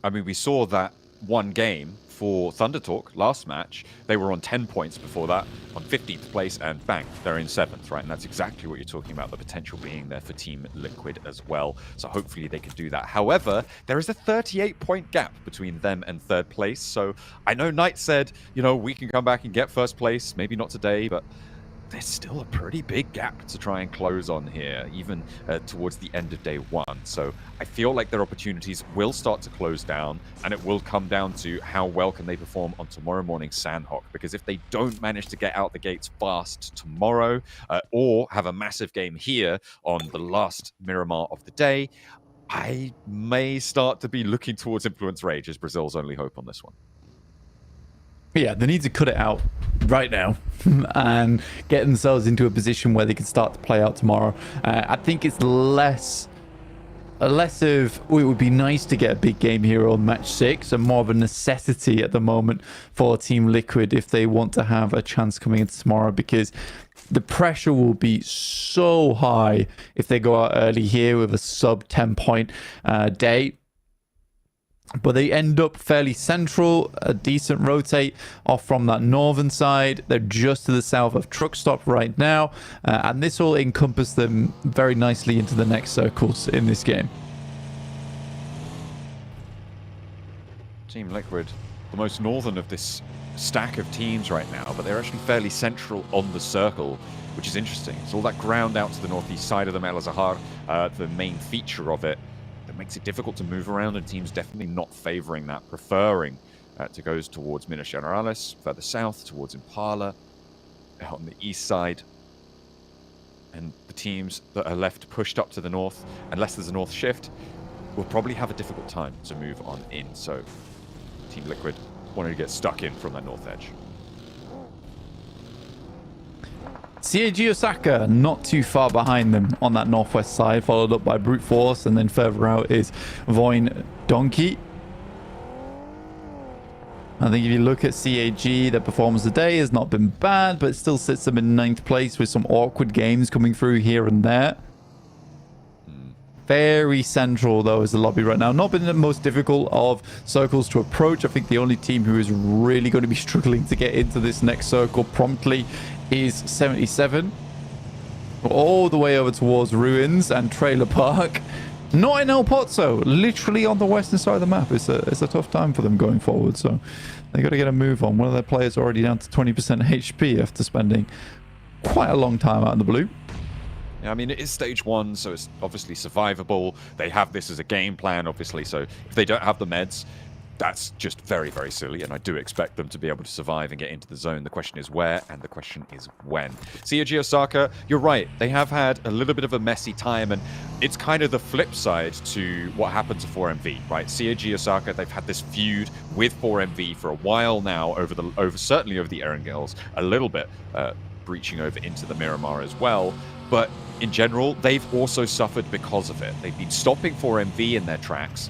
I mean, we saw that one game for Thunder Talk last match. They were on 10 points before that, on 15th place, and bang, they're in 7th, right? And that's exactly what you're talking about, the potential being there for Team Liquid as well. So hopefully they can do that. However, there is a 38-point gap between them and 3rd place. So I know Knight said, you know, we can come back and get 1st place. Maybe not today, but there's still a pretty big gap to try and close on here, even towards the end of day 1. So I feel like their opportunities will start to close down, and it will come down to how well can they perform on tomorrow morning Sandhawk. Because if they don't manage to get out the gates fast tomorrow, or have a massive game here on the last Miramar of the day, I may start to be looking towards Influence Rage as Brazil's only hope on this one. Yeah, they need to cut it out right now and get themselves into a position where they can start to play out tomorrow. I think it's less of, oh, it would be nice to get a big game here on match 6, and more of a necessity at the moment for Team Liquid if they want to have a chance coming into tomorrow, because the pressure will be so high if they go out early here with a sub 10-point day. But they end up fairly central, a decent rotate off from that northern side. They're just to the south of Truck Stop right now, and this will encompass them very nicely into the next circles in this game. Team Liquid, the most northern of this stack of teams right now, but they're actually fairly central on the circle, which is interesting. It's all that ground out to the northeast side of the El Azahar, the main feature of it. That makes it difficult to move around, and teams definitely not favoring that, preferring to go towards Minas Generalis, further south towards Impala, on the east side. And the teams that are left pushed up to the north, unless there's a north shift, will probably have a difficult time to move on in. So Team Liquid wanted to get stuck in from that north edge. CAG Osaka not too far behind them on that northwest side, followed up by Brute Force, and then further out is Voin Donkey. I think if you look at CAG, their performance today has not been bad, but it still sits them in 9th place with some awkward games coming through here and there. Very central, though, is the lobby right now. Not been the most difficult of circles to approach. I think the only team who is really going to be struggling to get into this next circle promptly is 77. All the way over towards Ruins and Trailer Park. Not in El Pozo, literally on the western side of the map. It's a tough time for them going forward, so they got to get a move on. One of their players already down to 20% HP after spending quite a long time out in the blue. Yeah, I mean, it is stage 1, so it's obviously survivable. They have this as a game plan, obviously, so if they don't have the meds, that's just very, very silly, and I do expect them to be able to survive and get into the zone. The question is where, and the question is when. CAG Osaka, you're right, they have had a little bit of a messy time, and it's kind of the flip side to what happened to 4MV, right? CAG Osaka, they've had this feud with 4MV for a while now, certainly over the Erangels, a little bit breaching over into the Miramar as well. But in general, they've also suffered because of it. They've been stopping 4MV in their tracks,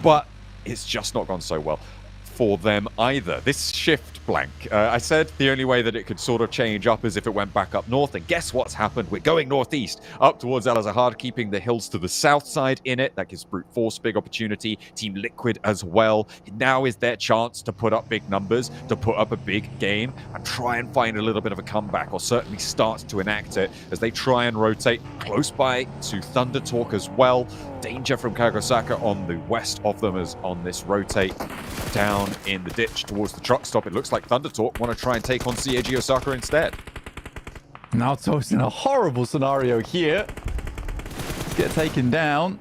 but it's just not gone so well for them either. This shift blank, I said the only way that it could sort of change up is if it went back up north, and guess what's happened? We're going northeast, up towards El Azahar, keeping the hills to the south side in it. That gives Brute Force big opportunity, Team Liquid as well. Now is their chance to put up big numbers, to put up a big game, and try and find a little bit of a comeback, or certainly start to enact it as they try and rotate close by to Thunder Talk as well. Danger from Kagosaka on the west of them as on this rotate down in the ditch towards the truck stop. It looks like Thunder Talk want to try and take on CAG Osaka instead. Now Toast in a horrible scenario here. Let's get taken down.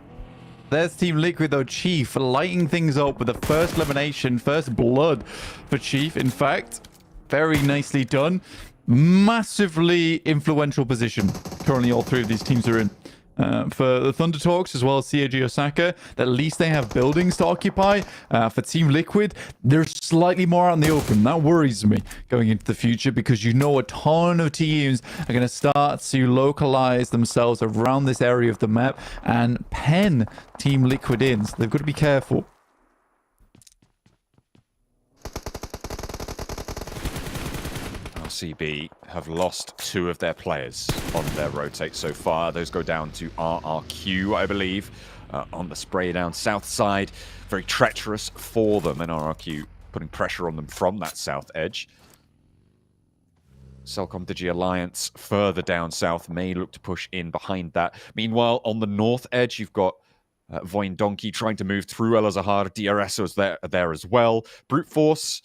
There's Team Liquid though. Chief lighting things up with the first elimination, first blood for Chief. In fact, very nicely done. Massively influential position currently all three of these teams are in. For the Thunder Talks as well as CAG Osaka, at least they have buildings to occupy. For Team Liquid, they're slightly more out in the open. That worries me going into the future, because you know a ton of teams are going to start to localize themselves around this area of the map and pen Team Liquid in. So they've got to be careful. RCB have lost 2 of their players on their rotate so far. Those go down to RRQ, I believe, on the spray down south side. Very treacherous for them, and RRQ putting pressure on them from that south edge. Celcom Digi Alliance further down south may look to push in behind that. Meanwhile, on the north edge, you've got Voin Donkey trying to move through El Azahar. DRS was there as well. Brute Force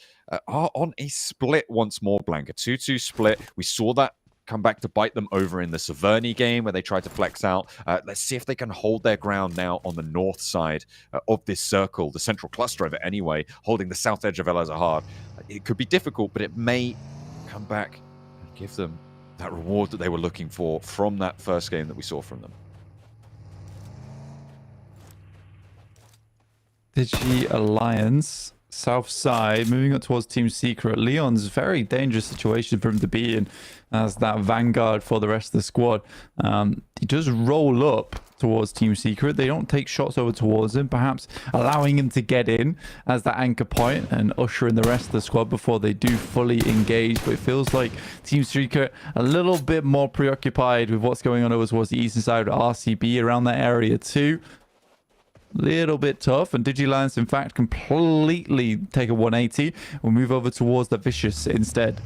are on a split once more, Blank. A 2-2 split. We saw that come back to bite them over in the Severny game where they tried to flex out. Let's see if they can hold their ground now on the north side of this circle, the central cluster of it anyway, holding the south edge of El Azahar. It could be difficult, but it may come back and give them that reward that they were looking for from that first game that we saw from them. Digi Alliance, south side, moving up towards Team Secret. Leon's very dangerous situation for him to be in as that vanguard for the rest of the squad. He does roll up towards Team Secret. They don't take shots over towards him, perhaps allowing him to get in as that anchor point and usher in the rest of the squad before they do fully engage. But it feels like Team Secret a little bit more preoccupied with what's going on over towards the eastern side of RCB around that area too. Little bit tough, and Digilance in fact completely take a 180. We'll move over towards the Vicious instead.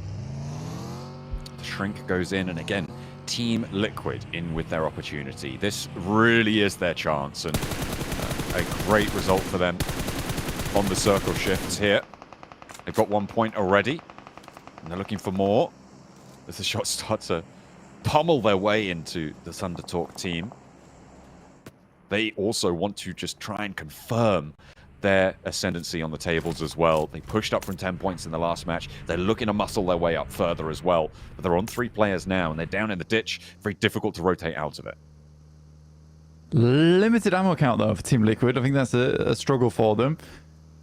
The Shrink goes in, and again, Team Liquid in with their opportunity. This really is their chance, and a great result for them on the circle shifts here. They've got 1 point already, and they're looking for more as the shots start to pummel their way into the Thunder Talk team. They also want to just try and confirm their ascendancy on the tables as well. They pushed up from 10 points in the last match. They're looking to muscle their way up further as well. But they're on 3 players now, and they're down in the ditch. Very difficult to rotate out of it. Limited ammo count, though, for Team Liquid. I think that's a struggle for them.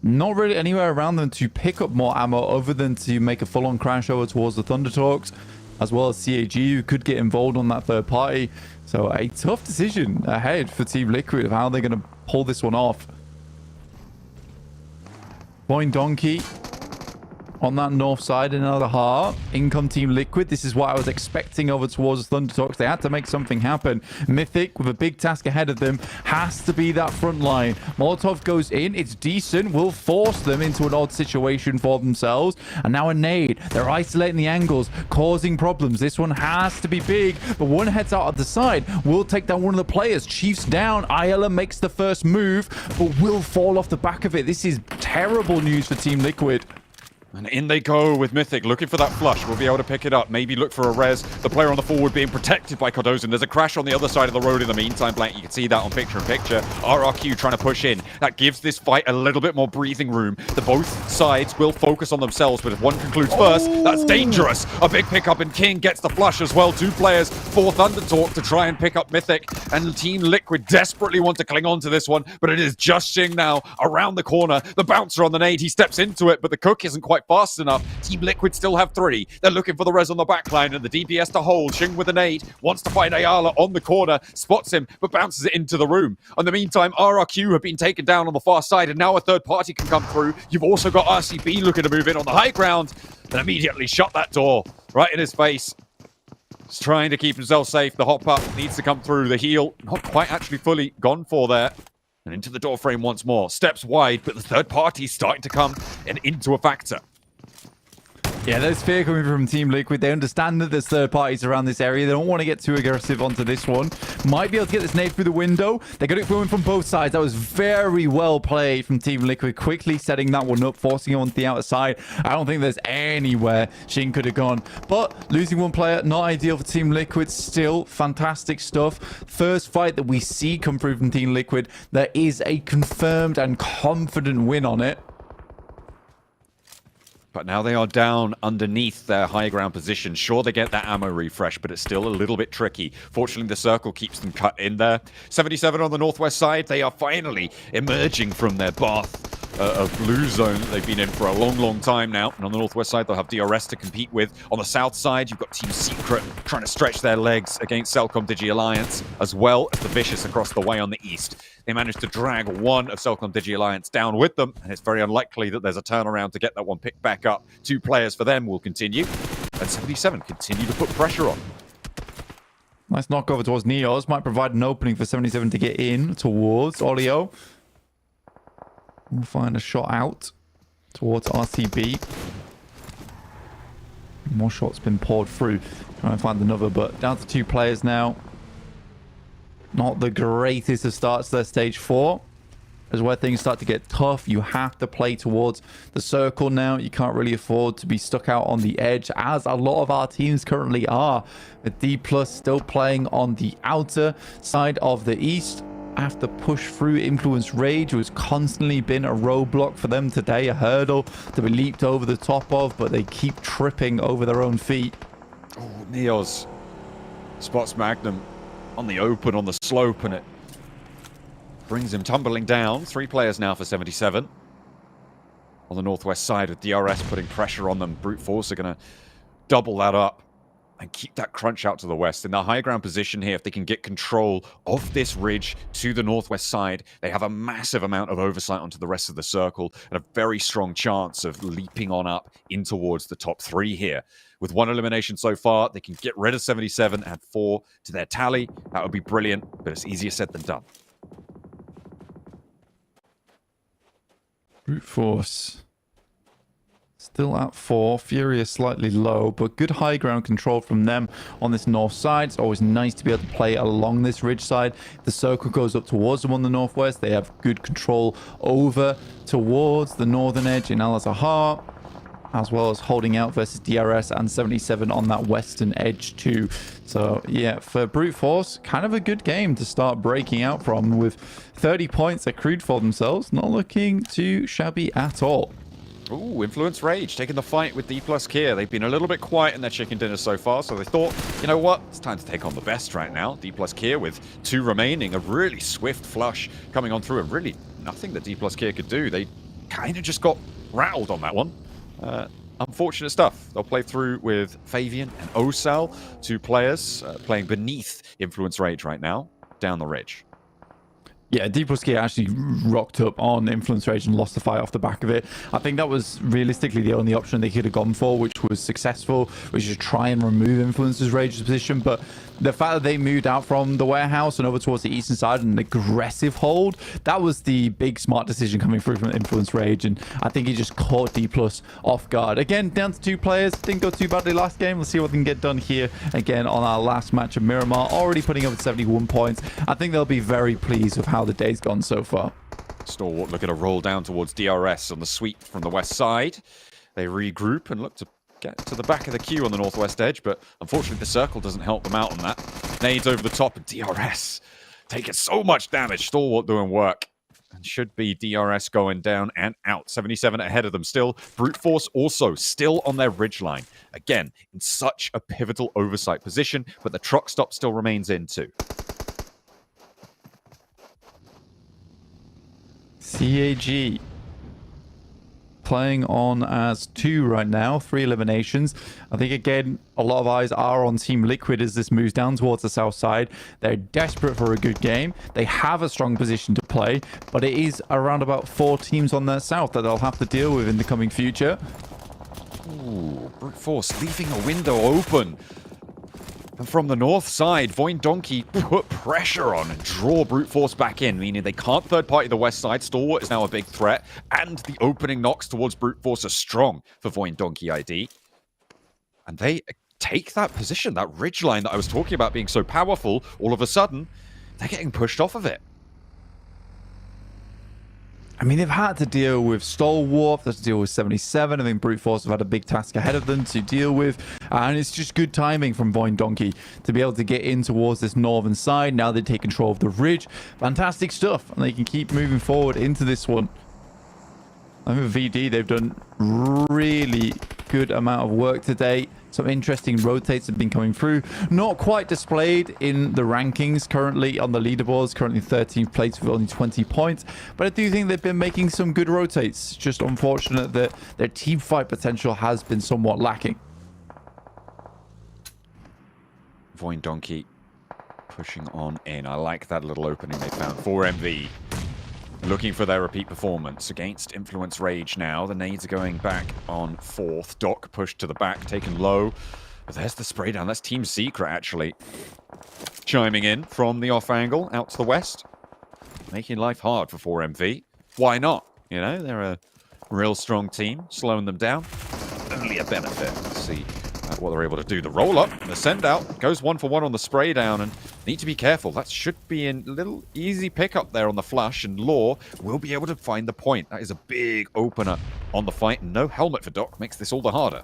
Not really anywhere around them to pick up more ammo other than to make a full-on crash over towards the Thunder Talks, as well as CAG, who could get involved on that third party. So a tough decision ahead for Team Liquid of how they're going to pull this one off. Point Donkey on that north side in another heart. Income Team Liquid. This is what I was expecting over towards the Thunder Talks. They had to make something happen. Mythic with a big task ahead of them has to be that front line. Molotov goes in. It's decent. Will force them into an odd situation for themselves. And now a nade. They're isolating the angles, causing problems. This one has to be big, but one heads out at the side. Will take down one of the players. Chiefs down. Ayala makes the first move, but will fall off the back of it. This is terrible news for Team Liquid. And in they go with Mythic, looking for that flush. We'll be able to pick it up, maybe look for a res. The player on the forward being protected by Cordozin. There's a crash on the other side of the road in the meantime, Blank. You can see that on picture-in-picture. RRQ trying to push in. That gives this fight a little bit more breathing room. Both sides will focus on themselves, but if one concludes first, that's dangerous. A big pickup, and King gets the flush as well. 2 players for Thunder Talk to try and pick up Mythic. and Team Liquid desperately want to cling on to this one, but it is just Xing now around the corner. The bouncer on the nade, he steps into it, but the cook isn't quite fast enough. Team Liquid still have 3. They're looking for the res on the backline and the DPS to hold. Xing with a nade, wants to find Ayala on the corner, spots him, but bounces it into the room. In the meantime, RRQ have been taken down on the far side, and now a third party can come through. You've also got RCB looking to move in on the high ground, and immediately shut that door right in his face. He's trying to keep himself safe. The hop up needs to come through. The heal, not quite actually fully gone for there. And into the door frame once more. Steps wide, but the third party's starting to come and into a factor. Yeah, there's fear coming from Team Liquid. They understand that there's third parties around this area. They don't want to get too aggressive onto this one. Might be able to get this nade through the window. They got it going from both sides. That was very well played from Team Liquid. Quickly setting that one up, forcing it onto the outside. I don't think there's anywhere Xing could have gone. But losing one player, not ideal for Team Liquid. Still fantastic stuff. First fight that we see come through from Team Liquid. There is a confirmed and confident win on it. But now they are down underneath their high ground position. Sure, they get that ammo refresh, but it's still a little bit tricky. Fortunately, the circle keeps them cut in there. 77 on the northwest side. They are finally emerging from their bath of blue zone that they've been in for a long, long time now. And on the northwest side, they'll have DRS to compete with. On the south side, you've got Team Secret trying to stretch their legs against Cellcom Digi Alliance, as well as the Vicious across the way on the east. They managed to drag one of Cellcom Digi Alliance down with them, and it's very unlikely that there's a turnaround to get that one picked back up. 2 players for them will continue, and 77 continue to put pressure on. Nice knock over towards Neos. Might provide an opening for 77 to get in towards Olio. We'll find a shot out towards RCB. More shots been poured through. Trying to find another, but down to 2 players now. Not the greatest of starts to their stage 4. Is where things start to get tough. You have to play towards the circle now. You can't really afford to be stuck out on the edge, as a lot of our teams currently are. With D+ still playing on the outer side of the east. Have to push through Influence Rage, who has constantly been a roadblock for them today. A hurdle to be leaped over the top of, but they keep tripping over their own feet. Oh, Neos spots Magnum on the open, on the slope, and it brings him tumbling down. 3 players now for 77. On the northwest side with DRS putting pressure on them. Brute Force are going to double that up and keep that crunch out to the west. In the high ground position here, if they can get control of this ridge to the northwest side, they have a massive amount of oversight onto the rest of the circle and a very strong chance of leaping on up in towards the top 3 here. With 1 elimination so far, they can get rid of 77 and add 4 to their tally. That would be brilliant, but it's easier said than done. Brute Force still at 4. Furious slightly low, but good high ground control from them on this north side. It's always nice to be able to play along this ridge side. If the circle goes up towards them on the northwest, they have good control over towards the northern edge in Al Azhar, as well as holding out versus DRS and 77 on that western edge too. So yeah, for Brute Force, kind of a good game to start breaking out from, with 30 points accrued for themselves. Not looking too shabby at all. Ooh, Influence Rage taking the fight with D+ Kier. They've been a little bit quiet in their chicken dinner so far, so they thought, you know what, it's time to take on the best right now. D+ Kier with 2 remaining, a really swift flush coming on through, and really nothing that D+ Kier could do. They kind of just got rattled on that one. Unfortunate stuff. They'll play through with Fabian and Osal, 2 players playing beneath Influence Rage right now, down the ridge. Yeah, D+ Kier actually rocked up on Influence Rage and lost the fight off the back of it. I think that was realistically the only option they could have gone for, which was successful, which is to try and remove Influence's Rage's position. But the fact that they moved out from the warehouse and over towards the eastern side and an aggressive hold, that was the big smart decision coming through from Influence Rage, and I think he just caught D+ off guard. Again, down to 2 players. Didn't go too badly last game. Let's see what they can get done here again on our last match of Miramar. Already putting up 71 points. I think they'll be very pleased with how the day's gone so far. Stalwart looking to roll down towards DRS on the sweep from the west side. They regroup and look to get to the back of the queue on the northwest edge, but unfortunately the circle doesn't help them out on that. Nades over the top, and DRS taking so much damage. Stalwart doing work. And should be DRS going down and out. 77 ahead of them still. Brute Force also still on their ridgeline. Again, in such a pivotal oversight position, but the truck stop still remains in too. CAG playing on as 2 right now, 3 eliminations. I think, again, a lot of eyes are on Team Liquid as this moves down towards the south side. They're desperate for a good game. They have a strong position to play, but it is around about 4 teams on their south that they'll have to deal with in the coming future. Ooh, Brute Force leaving a window open. And from the north side, Voin Donkey put pressure on and draw Brute Force back in, meaning they can't third-party the west side. Stalwart is now a big threat, and the opening knocks towards Brute Force are strong for Voin Donkey ID. And they take that position, that ridgeline that I was talking about being so powerful. All of a sudden, they're getting pushed off of it. I mean, they've had to deal with Stalwart, they've had to deal with 77. I think Brute Force have had a big task ahead of them to deal with. And it's just good timing from Voin Donkey to be able to get in towards this northern side. Now they take control of the ridge. Fantastic stuff. And they can keep moving forward into this one. I think with VD, they've done really good amount of work today. Some interesting rotates have been coming through. Not quite displayed in the rankings currently on the leaderboards. Currently 13th place with only 20 points. But I do think they've been making some good rotates. Just unfortunate that their team fight potential has been somewhat lacking. Voin Donkey pushing on in. I like that little opening they found for MV. Looking for their repeat performance against Influence Rage now. The nades are going back on 4th. Doc pushed to the back, taken low. But there's the spray down. That's Team Secret, actually. Chiming in from the off angle out to the west. Making life hard for 4MV. Why not? You know, they're a real strong team. Slowing them down. Only a benefit. Let's see what they're able to do. The roll up, the send out, goes 1 for 1 on the spray down, and need to be careful. That should be a little easy pickup there on the flush, and Law will be able to find the point. That is a big opener on the fight, and no helmet for Doc makes this all the harder.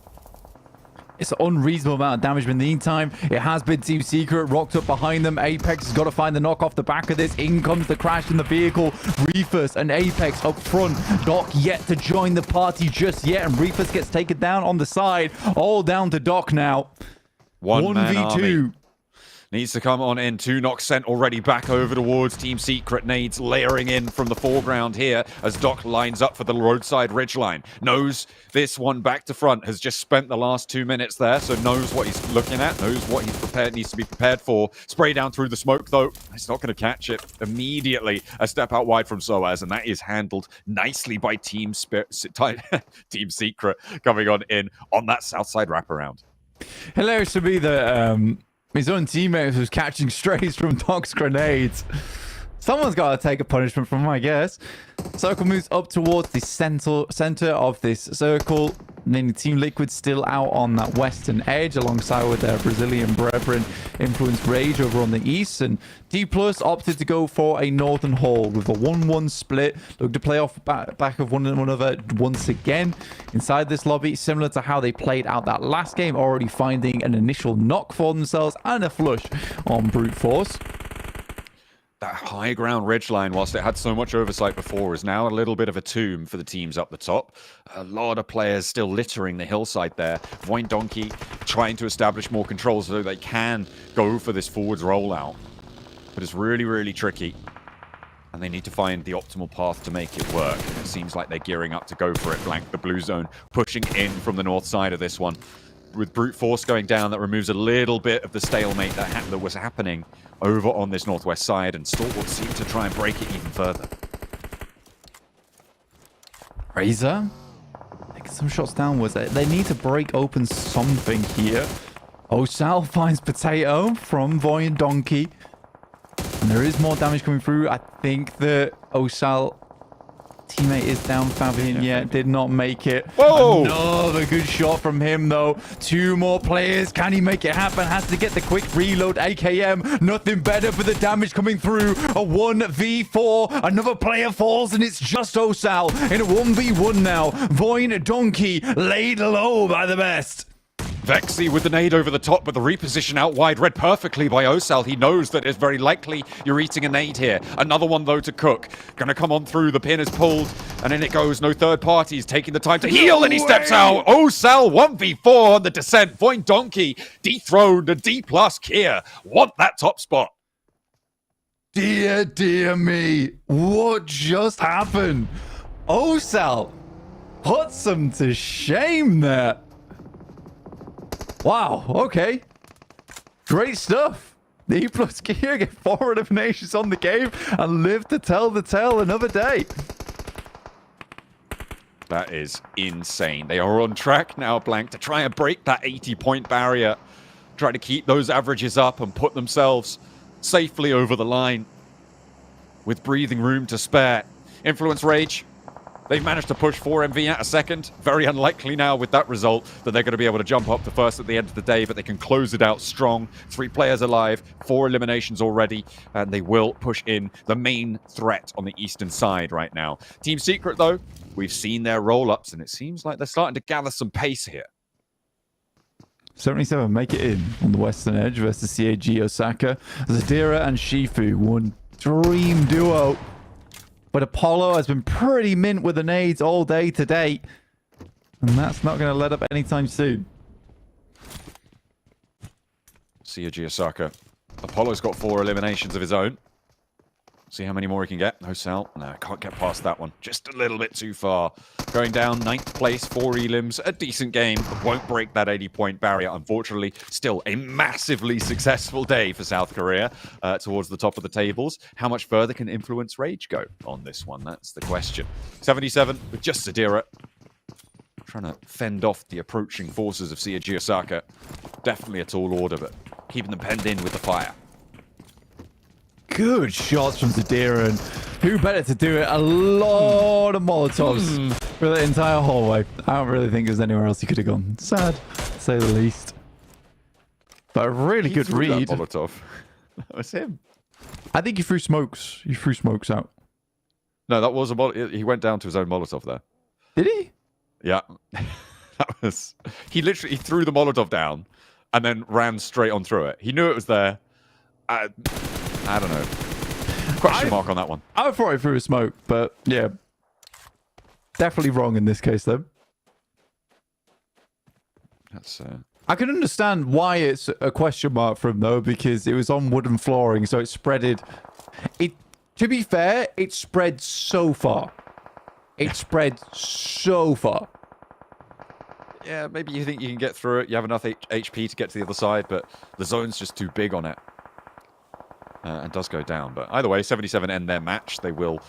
It's an unreasonable amount of damage, but in the meantime, it has been Team Secret rocked up behind them. Apex has got to find the knock off the back of this. In comes the crash in the vehicle. Reefus and Apex up front. Doc yet to join the party just yet, and Reefus gets taken down on the side. All down to Doc now. 1v2. Needs to come on in. 2 knocks sent already back over towards Team Secret. Nades layering in from the foreground here as Doc lines up for the roadside ridgeline. Knows this one back to front. Has just spent the last 2 minutes there, so knows what he's looking at. Knows what he's prepared, needs to be prepared for. Spray down through the smoke, though. He's not going to catch it immediately. A step out wide from Soaz, and that is handled nicely by Team Secret coming on in on that south side wraparound. Hilarious to me that his own teammate was catching strays from Doc's grenades. Someone's got to take a punishment from him, I guess. Circle moves up towards the center of this circle. Then Team Liquid still out on that western edge alongside with their Brazilian brethren Influence Rage over on the east. And D+ opted to go for a northern haul with a 1-1 split. Look to play off back of one another once again inside this lobby, similar to how they played out that last game, already finding an initial knock for themselves and a flush on Brute Force. That high ground ridgeline, whilst it had so much oversight before, is now a little bit of a tomb for the teams up the top. A lot of players still littering the hillside there. Voin Donkey trying to establish more control so they can go for this forwards rollout. But it's really, really tricky. And they need to find the optimal path to make it work. And it seems like they're gearing up to go for it. Blank the blue zone, pushing in from the north side of this one. With Brute Force going down, that removes a little bit of the stalemate that was happening over on this northwest side, and Stalwart seemed to try and break it even further. Razor taking some shots downwards. They need to break open something here. Osal finds Potato from Voin Donkey. And there is more damage coming through. I think the Osal teammate is down. Fabian yet did not make it. Whoa! Another good shot from him though. 2 more players. Can he make it happen? Has to get the quick reload. AKM, nothing better for the damage coming through. A 1v4. Another player falls, and it's just Osal in a 1v1 now. Voin Donkey laid low by the best. Vexy with the nade over the top, but the reposition out wide read perfectly by Osal. He knows that it's very likely you're eating a nade here. Another one, though, to cook. Gonna come on through. The pin is pulled, and in it goes. No third parties taking the time to heal, and he steps out. Osal 1v4 on the descent. Voin Donkey dethroned, a D+ Kia. Want that top spot. dear me. What just happened? Osal puts them to shame there. Wow, okay. Great stuff. The E plus gear get 4 eliminations on the game and live to tell the tale another day. That is insane. They are on track now, Blank, to try and break that 80-point barrier. Try to keep those averages up and put themselves safely over the line with breathing room to spare. Influence Rage, they've managed to push 4MV at a second. Very unlikely now with that result that they're going to be able to jump up to first at the end of the day, but they can close it out strong. 3 players alive, 4 eliminations already, and they will push in the main threat on the eastern side right now. Team Secret, though, we've seen their roll-ups, and it seems like they're starting to gather some pace here. 77 make it in on the western edge versus CAG Osaka. Zadira and Shifu, one dream duo. But Apollo has been pretty mint with the nades all day today. And that's not going to let up anytime soon. CAG Osaka. Apollo's got 4 eliminations of his own. See how many more he can get. No Sal. No, can't get past that one. Just a little bit too far. Going down, 9th place, 4 elims. A decent game, but won't break that 80-point barrier, unfortunately. Still a massively successful day for South Korea towards the top of the tables. How much further can Influence Rage go on this one? That's the question. 77 with just Zadira. Trying to fend off the approaching forces of CAG Osaka. Definitely a tall order, but keeping them penned in with the fire. Good shots from Zadira, and who better to do it? A lot of Molotovs for the entire hallway. I don't really think there's anywhere else he could have gone. Sad, to say the least. But a really good read. That Molotov. That was him. I think he threw smokes. He threw smokes out. No, that was a Molotov. He went down to his own Molotov there. Did he? Yeah. That was... He literally threw the Molotov down and then ran straight on through it. He knew it was there. I don't know. Question mark on that one. I thought he threw a smoke, but yeah. Definitely wrong in this case, though. That's... I can understand why it's a question mark for him, though, because it was on wooden flooring, so it spreaded... To be fair, it spread so far. It spread so far. Yeah, maybe you think you can get through it. You have enough HP to get to the other side, but the zone's just too big on it. And does go down. But either way, 77 end their match. They will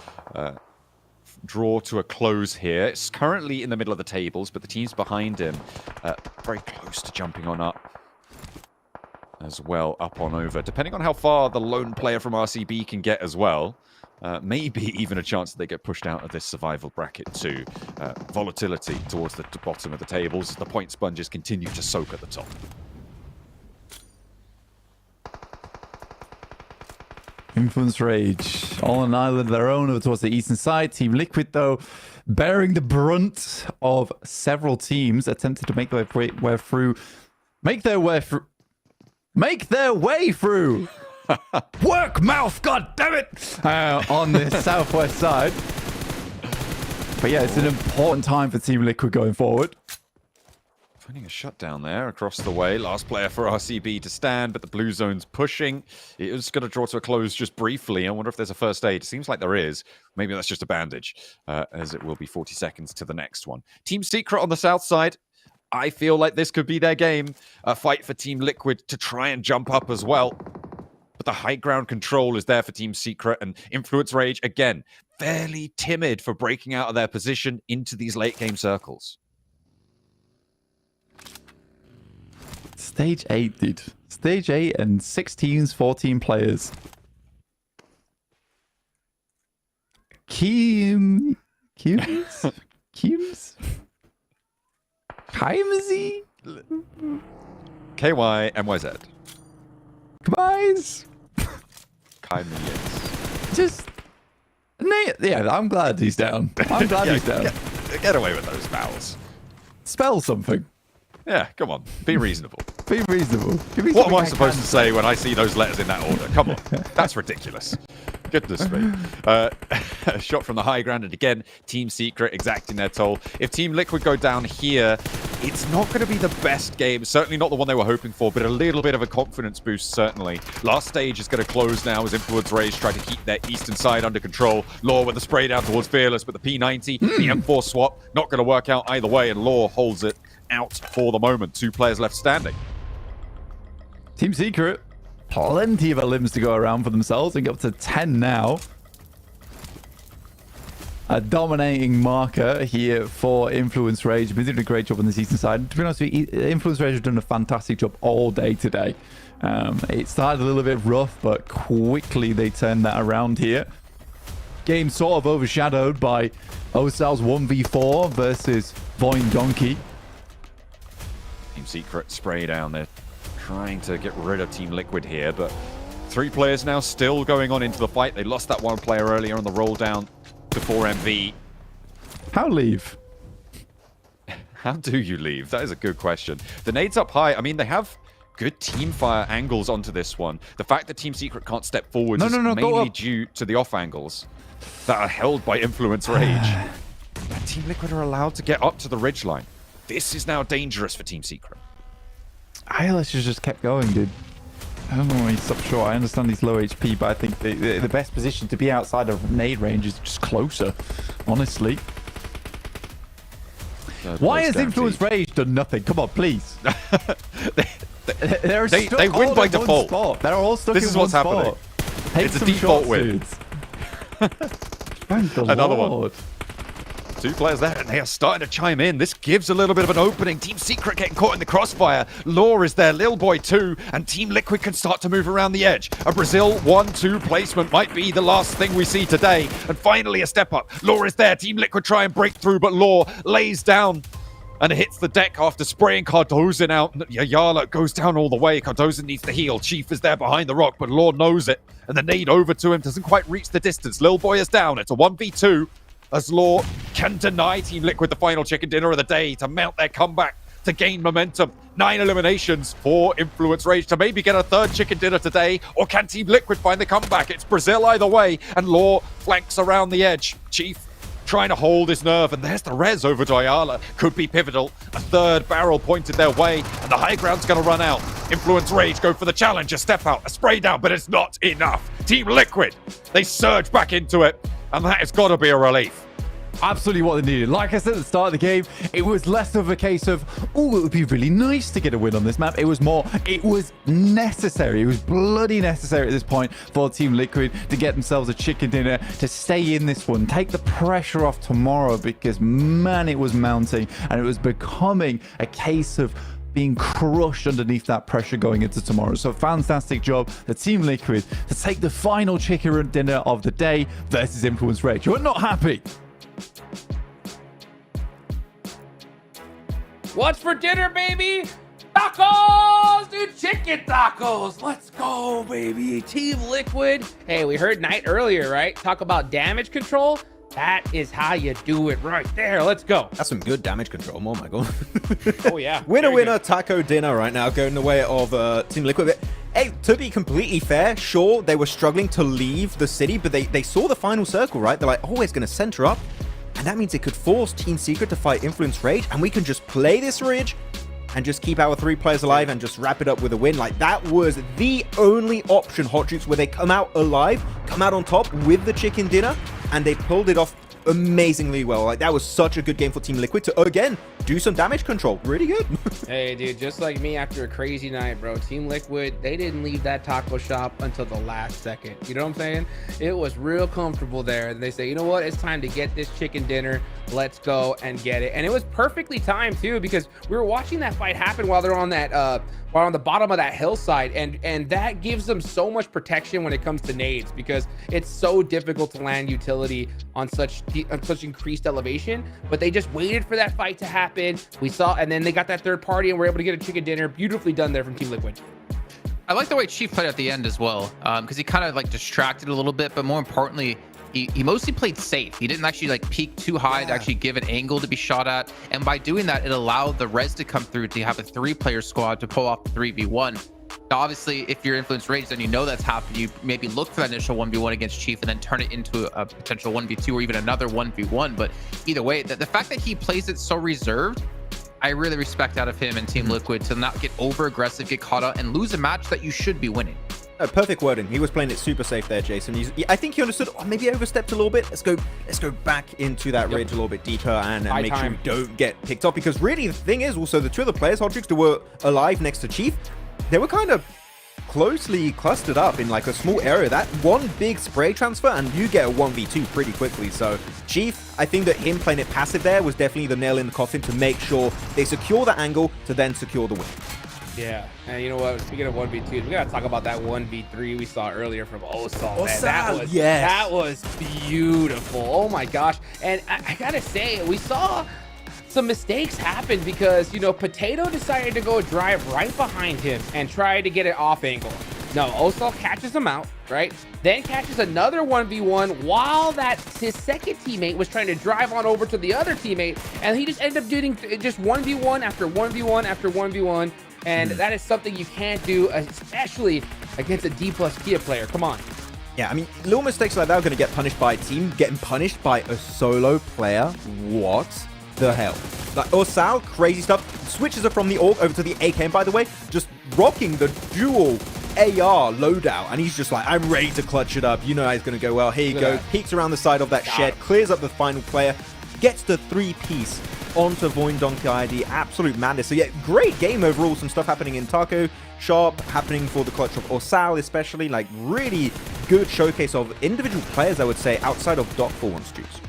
draw to a close here. It's currently in the middle of the tables, but the teams behind him very close to jumping on up as well, up on over. Depending on how far the lone player from RCB can get as well, maybe even a chance that they get pushed out of this survival bracket too. Volatility towards the bottom of the tables. The point sponges continue to soak at the top. Influence Rage, on an island of their own over towards the eastern side. Team Liquid, though, bearing the brunt of several teams attempted to make their way through. Work, mouth, god damn it! On the southwest side. But yeah, it's an important time for Team Liquid going forward. Finding a shutdown there across the way. Last player for RCB to stand, but the blue zone's pushing. It was going to draw to a close just briefly. I wonder if there's a first aid. Seems like there is. Maybe that's just a bandage, as it will be 40 seconds to the next one. Team Secret on the south side. I feel like this could be their game. A fight for Team Liquid to try and jump up as well. But the high ground control is there for Team Secret, and Influence Rage, again, fairly timid for breaking out of their position into these late game circles. Stage 8, dude. Stage 8 and 6 teams, 14 players. Kims? Kimsy? KYMYZ. Guys. Just... Yeah, I'm glad he's down. I'm glad he's down. Get away with those vowels. Spell something. Yeah, come on. Be reasonable. Be reasonable. What am I supposed to say when I see those letters in that order? Come on. That's ridiculous. Goodness me. A shot from the high ground, and again, Team Secret exacting their toll. If Team Liquid go down here, it's not going to be the best game. Certainly not the one they were hoping for, but a little bit of a confidence boost, certainly. Last stage is going to close now as Influence Rage try to keep their eastern side under control. Law with the spray down towards Fearless, but the P90, the M4 swap, not going to work out either way, and Law holds it out for the moment. 2 players left standing. Team Secret, plenty of limbs to go around for themselves and get up to 10 now. A dominating marker here for Influence Rage. Been doing a great job on the eastern side. To be honest with you, Influence Rage have done a fantastic job all day today. It started a little bit rough, but quickly they turned that around here. Game sort of overshadowed by Osal's 1v4 versus Voin Donkey. Team Secret spray down there, trying to get rid of Team Liquid here, but 3 players now still going on into the fight. They lost that 1 player earlier on the roll down before MV. How leave? How do you leave? That is a good question. The nades up high. I mean, they have good team fire angles onto this one. The fact that Team Secret can't step forward is mainly due to the off angles that are held by Influence Rage. But Team Liquid are allowed to get up to the ridgeline. This is now dangerous for Team Secret. ILS just kept going, dude. I don't know why he stopped short. I understand he's low HP, but I think the best position to be outside of nade range is just closer, honestly. Why has Influence Rage done nothing? Come on, please. They win by default. Spot. They're all stuck in one spot. This is what's happening. It's a default win. Another one. 2 players there, and they are starting to chime in. This gives a little bit of an opening. Team Secret getting caught in the crossfire. Law is there, Lil Boy too, and Team Liquid can start to move around the edge. A Brazil 1-2 placement might be the last thing we see today. And finally a step up. Law is there. Team Liquid try and break through, but Law lays down and hits the deck after spraying Cardozen out. Yayala goes down all the way. Cardozen needs to heal. Chief is there behind the rock, but Law knows it. And the nade over to him doesn't quite reach the distance. Lil Boy is down. It's a 1v2. As Law can deny Team Liquid the final chicken dinner of the day to mount their comeback, to gain momentum. 9 eliminations for Influence Rage to maybe get a 3rd chicken dinner today, or can Team Liquid find the comeback? It's Brazil either way, and Law flanks around the edge. Chief trying to hold his nerve, and there's the res over to Ayala. Could be pivotal. A 3rd barrel pointed their way, and the high ground's going to run out. Influence Rage go for the challenge, a step out, a spray down, but it's not enough. Team Liquid, they surge back into it, and that has got to be a relief. Absolutely what they needed. Like I said at the start of the game, it was less of a case of, oh, it would be really nice to get a win on this map. It was more, it was necessary. It was bloody necessary at this point for Team Liquid to get themselves a chicken dinner, to stay in this one, take the pressure off tomorrow, because, man, it was mounting, and it was becoming a case of being crushed underneath that pressure going into tomorrow. So fantastic job, the Team Liquid, to take the final chicken dinner of the day versus Influence Rage. You're not happy. What's for dinner, baby? Tacos, dude, chicken tacos. Let's go, baby. Team Liquid. Hey, we heard Knight earlier, right? Talk about damage control. That is how you do it right there. Let's go. That's some good damage control. Oh my god. Oh yeah. Winner, taco dinner right now, going the way of Team Liquid. But, hey, to be completely fair, sure, they were struggling to leave the city, but they saw the final circle, right? They're like, oh, it's going to center up. And that means it could force Team Secret to fight Influence Rage, and we can just play this ridge and just keep our 3 players alive and just wrap it up with a win. Like, that was the only option, Hot Troops, where they come out alive, come out on top with the chicken dinner, and they pulled it off amazingly well. Like, that was such a good game for Team Liquid to, again, do some damage control. Really good. Hey, dude, just like me after a crazy night, bro. Team Liquid, they didn't leave that taco shop until the last second. You know what I'm saying? It was real comfortable there. And they say, you know what? It's time to get this chicken dinner. Let's go and get it. And it was perfectly timed, too, because we were watching that fight happen while they're on that on the bottom of that hillside, and that gives them so much protection when it comes to nades, because it's so difficult to land utility on such increased elevation. But they just waited for that fight to happen. We saw, and then they got that 3rd party, and we're able to get a chicken dinner. Beautifully done there from Team Liquid. I like the way Chief played at the end as well, because he kind of like distracted a little bit, but more importantly, he mostly played safe. He didn't actually like peak too high to actually give an angle to be shot at. And by doing that, it allowed the res to come through to have a 3-player squad to pull off the 3v1. Now, obviously, if you're Influence Rage, then you know that's happened. You maybe look for that initial 1v1 against Chief and then turn it into a potential 1v2 or even another 1v1. But either way, the fact that he plays it so reserved, I really respect out of him and Team Liquid to not get over aggressive, get caught out, and lose a match that you should be winning. Perfect wording. He was playing it super safe there, Jason. I think he understood. Oh, maybe overstepped a little bit. Let's go back into that ridge a little bit deeper and make sure we don't get picked off. Because really, the thing is also the two other players, Hodrix, that were alive next to Chief, they were kind of closely clustered up in like a small area. That one big spray transfer and you get a 1v2 pretty quickly. So Chief, I think that him playing it passive there was definitely the nail in the coffin to make sure they secure the angle to then secure the win. Yeah, and you know what? Speaking of 1v2, we gotta talk about that 1v3 we saw earlier from Osal. That was beautiful. Oh my gosh! And I gotta say, we saw some mistakes happen because Potato decided to go drive right behind him and try to get it off angle. No, Osal catches him out, right? Then catches another 1v1 while his second teammate was trying to drive on over to the other teammate, and he just ended up doing just 1v1 after 1v1 after 1v1. And that is something you can't do, especially against a D+ Kia player. Come on. Yeah, I mean, little mistakes like that are going to get punished by a team. Getting punished by a solo player? What the hell? Like, Osal, crazy stuff. Switches it from the AUG over to the AK, by the way, just rocking the dual AR loadout. And he's just like, I'm ready to clutch it up. You know how it's going to go well. Here you go. Peeks around the side of that shed, clears up the final player, gets the 3-piece onto Void Donkey ID. Absolute madness. So yeah, great game overall. Some stuff happening in Taco Shop, happening for the clutch of Osal especially. Like really good showcase of individual players, I would say, outside of Doc for once, Juice.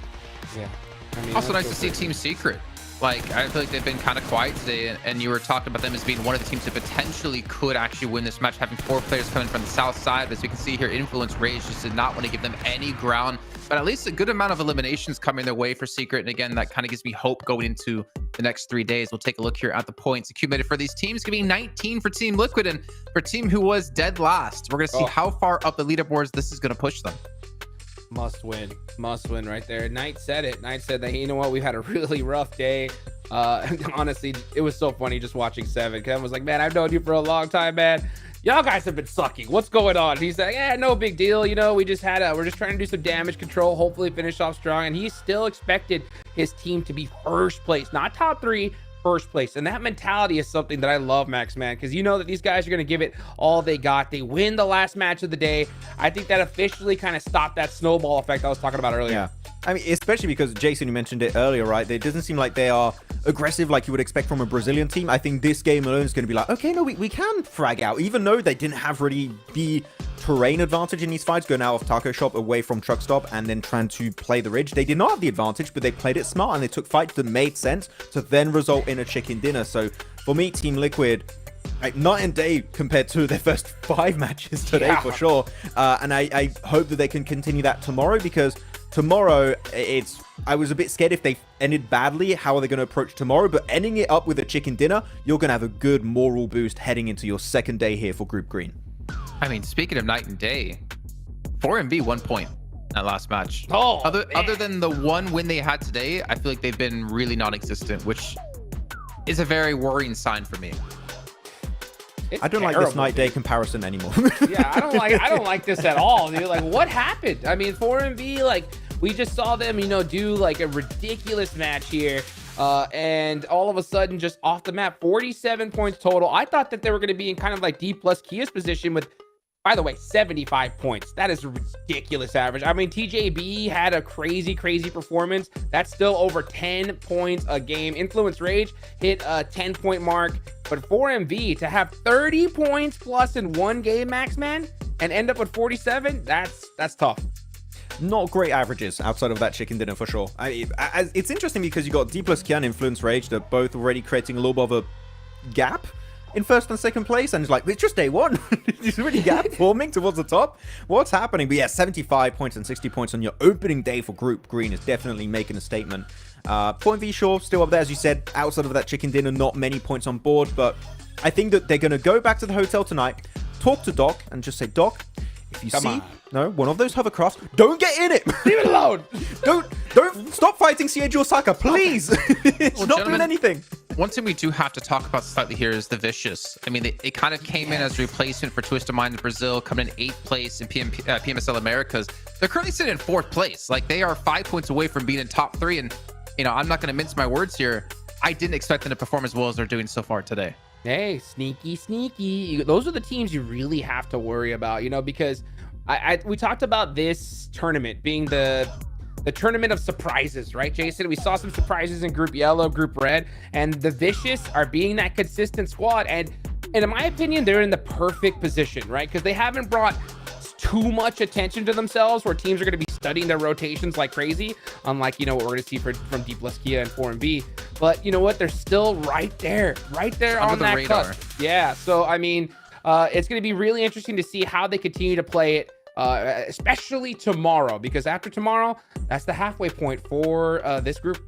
Yeah. I mean, also nice to see Team Secret. Like, I feel like they've been kind of quiet today, and you were talking about them as being one of the teams that potentially could actually win this match, having 4 players coming from the south side. But as we can see here, Influence Rage just did not want to give them any ground, but at least a good amount of eliminations coming their way for Secret. And again, that kind of gives me hope going into the next 3 days. We'll take a look here at the points accumulated for these teams. Giving 19 for Team Liquid, and for Team who was dead last. We're going to see how far up the leaderboards this is going to push them. Must win right there. Knight said it. Knight said that, you know what, we've had a really rough day. Honestly, it was so funny just watching Seven. Kevin was like, man, I've known you for a long time, man. Y'all guys have been sucking. What's going on? He's like, yeah, no big deal. We're just trying to do some damage control, hopefully finish off strong. And he still expected his team to be first place, not top 3, first place. And that mentality is something that I love, Max, man, because you know that these guys are going to give it all they got. They win the last match of the day. I think that officially kind of stopped that snowball effect I was talking about earlier. Yeah. I mean, especially because, Jason, you mentioned it earlier, right? It doesn't seem like they are aggressive like you would expect from a Brazilian team. I think this game alone is going to be like, okay, no, we can frag out, even though they didn't have really the terrain advantage in these fights, going out of Taco Shop away from Truck Stop and then trying to play the ridge. They did not have the advantage, but they played it smart and they took fights that made sense to then result in a chicken dinner. So for me, Team Liquid, night and day compared to their first 5 matches today, for sure. And I hope that they can continue that tomorrow, because tomorrow, I was a bit scared if they ended badly, how are they going to approach tomorrow? But ending it up with a chicken dinner, you're going to have a good moral boost heading into your second day here for Group Green. I mean, speaking of night and day, 4MV 1 point that last match. Other than the one win they had today, I feel like they've been really non-existent, which is a very worrying sign for me. I don't like this night-day comparison anymore. Yeah, I don't like this at all, dude. Like, what happened? I mean, 4MV, like, we just saw them, do like a ridiculous match here. And all of a sudden, just off the map, 47 points total. I thought that they were going to be in kind of like D+ Kia's position with, by the way, 75 points. That is a ridiculous average. I mean, TJB had a crazy performance. That's still over 10 points a game. Influence Rage hit a 10-point mark. But 4MV to have 30 points plus in one game, Max, man, and end up with 47, that's tough. Not great averages outside of that chicken dinner for sure. It's interesting because you got D+ Kia and Influence Rage that both already creating a little bit of a gap in first and second place, and it's like, it's just day one. It's really gap forming towards the top. What's happening? But yeah, 75 points and 60 points on your opening day for Group Green is definitely making a statement. 4MV sure, still up there, as you said, outside of that chicken dinner, not many points on board, but I think that they're going to go back to the hotel tonight, talk to Doc, and just say, Doc, if you see one of those hovercrafts, don't get in it. Leave it alone. Don't stop fighting Siejo Osaka, please. It's not doing anything. One thing we do have to talk about slightly here is the Vicious. I mean, it kind of came in as a replacement for Twisted Minds Brazil, coming in 8th place in PMSL Americas. They're currently sitting in 4th place. Like, they are 5 points away from being in top 3. And, I'm not going to mince my words here. I didn't expect them to perform as well as they're doing so far today. Hey, sneaky. Those are the teams you really have to worry about, you know, because we talked about this tournament being the tournament of surprises, right, Jason? We saw some surprises in Group Yellow, Group Red, and the Vicious are being that consistent squad. And in my opinion, they're in the perfect position, right? Because they haven't brought too much attention to themselves where teams are going to be studying their rotations like crazy, unlike, you know, what we're going to see from Deep Kia and 4MB. But you know what? They're still right there on that cusp. Yeah. So, I mean, it's going to be really interesting to see how they continue to play it, especially tomorrow, because after tomorrow, that's the halfway point for this group.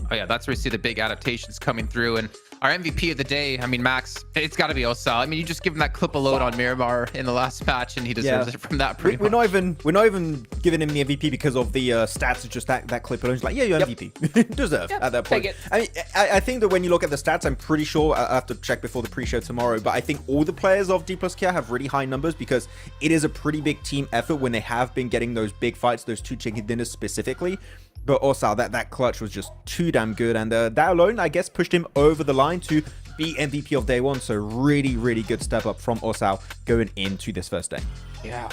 Oh yeah, that's where we see the big adaptations coming through. And our MVP of the day, I mean, Max, it's got to be Osal. I mean, you just give him that clip of load on Miramar in the last match, and he deserves it from that. We're not even giving him the MVP because of the stats. It's just that clip alone. He's like, yeah, you're MVP. Deserve at that point. I mean, I think that when you look at the stats, I'm pretty sure I have to check before the pre-show tomorrow. But I think all the players of D+ Kia have really high numbers because it is a pretty big team effort when they have been getting those big fights, those 2 chicken dinners specifically. But Osal, that clutch was just too damn good. And that alone, I guess, pushed him over the line to be MVP of day 1. So really, really good step up from Osal going into this first day. Yeah.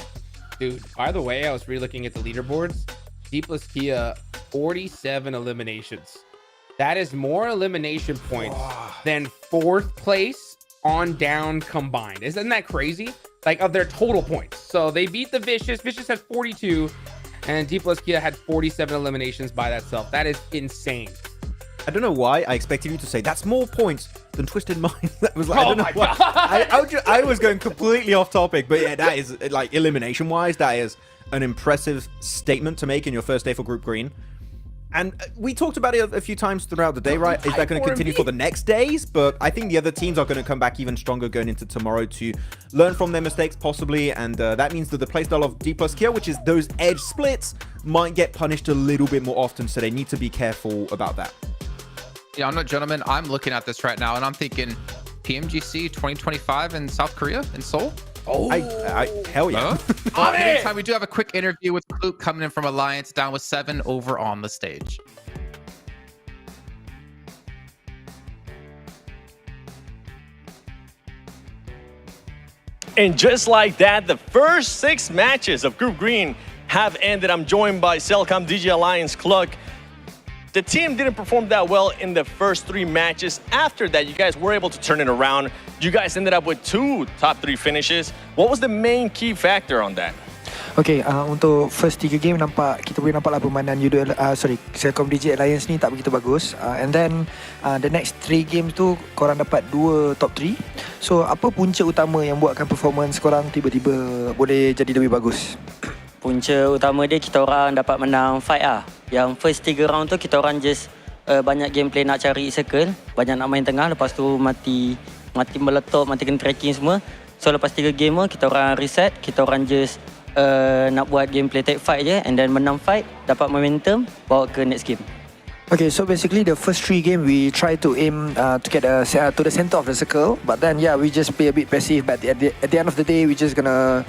Dude, by the way, I was re-looking at the leaderboards. D+ Kia, 47 eliminations. That is more elimination points than 4th place on down combined. Isn't that crazy? Like, of their total points. So they beat the Vicious. Vicious had 42. And D+ Kia had 47 eliminations by that self. That is insane. I don't know why I expected you to say that's more points than Twisted Mind. That was like, I don't know why. I was going completely off topic, but yeah, that is like elimination wise, that is an impressive statement to make in your first day for Group Green. And we talked about it a few times throughout the day, right? Is that going to continue for the next days? But I think the other teams are going to come back even stronger going into tomorrow to learn from their mistakes, possibly. And that means that the playstyle of D+ Kia, which is those edge splits, might get punished a little bit more often. So they need to be careful about that. Yeah, I'm not, gentlemen. I'm looking at this right now, and I'm thinking PMGC 2025 in South Korea, in Seoul. Oh, hell yeah. In the meantime, we do have a quick interview with Luke coming in from Alliance, down with 7 over on the stage. And just like that, the first 6 matches of Group Green have ended. I'm joined by Cellcom DG Alliance Cluck. The team didn't perform that well in the first 3 matches. After that, you guys were able to turn it around. You guys ended up with 2 top 3 finishes. What was the main key factor on that? Okay, untuk first 3 game kita boleh nampak lah permainan Cellcom DJ Alliance ni tak begitu bagus. And then the next 3 games tu korang dapat 2 top 3. So apa punca utama yang buatkan performance korang tiba-tiba boleh jadi lebih bagus? Punca utama dia kita orang dapat menang fight lah. Yang first 3 round tu kita orang just banyak gameplay nak cari circle, banyak nak main tengah, lepas tu mati meletup, mati kena tracking semua. So lepas 3 game kita orang reset, kita orang just nak buat gameplay take fight je, and then menang fight, dapat momentum, bawa ke next game. Okay, so basically the first 3 game we try to aim to get to the center of the circle, but then we just play a bit passive. But at the end of the day, we just gonna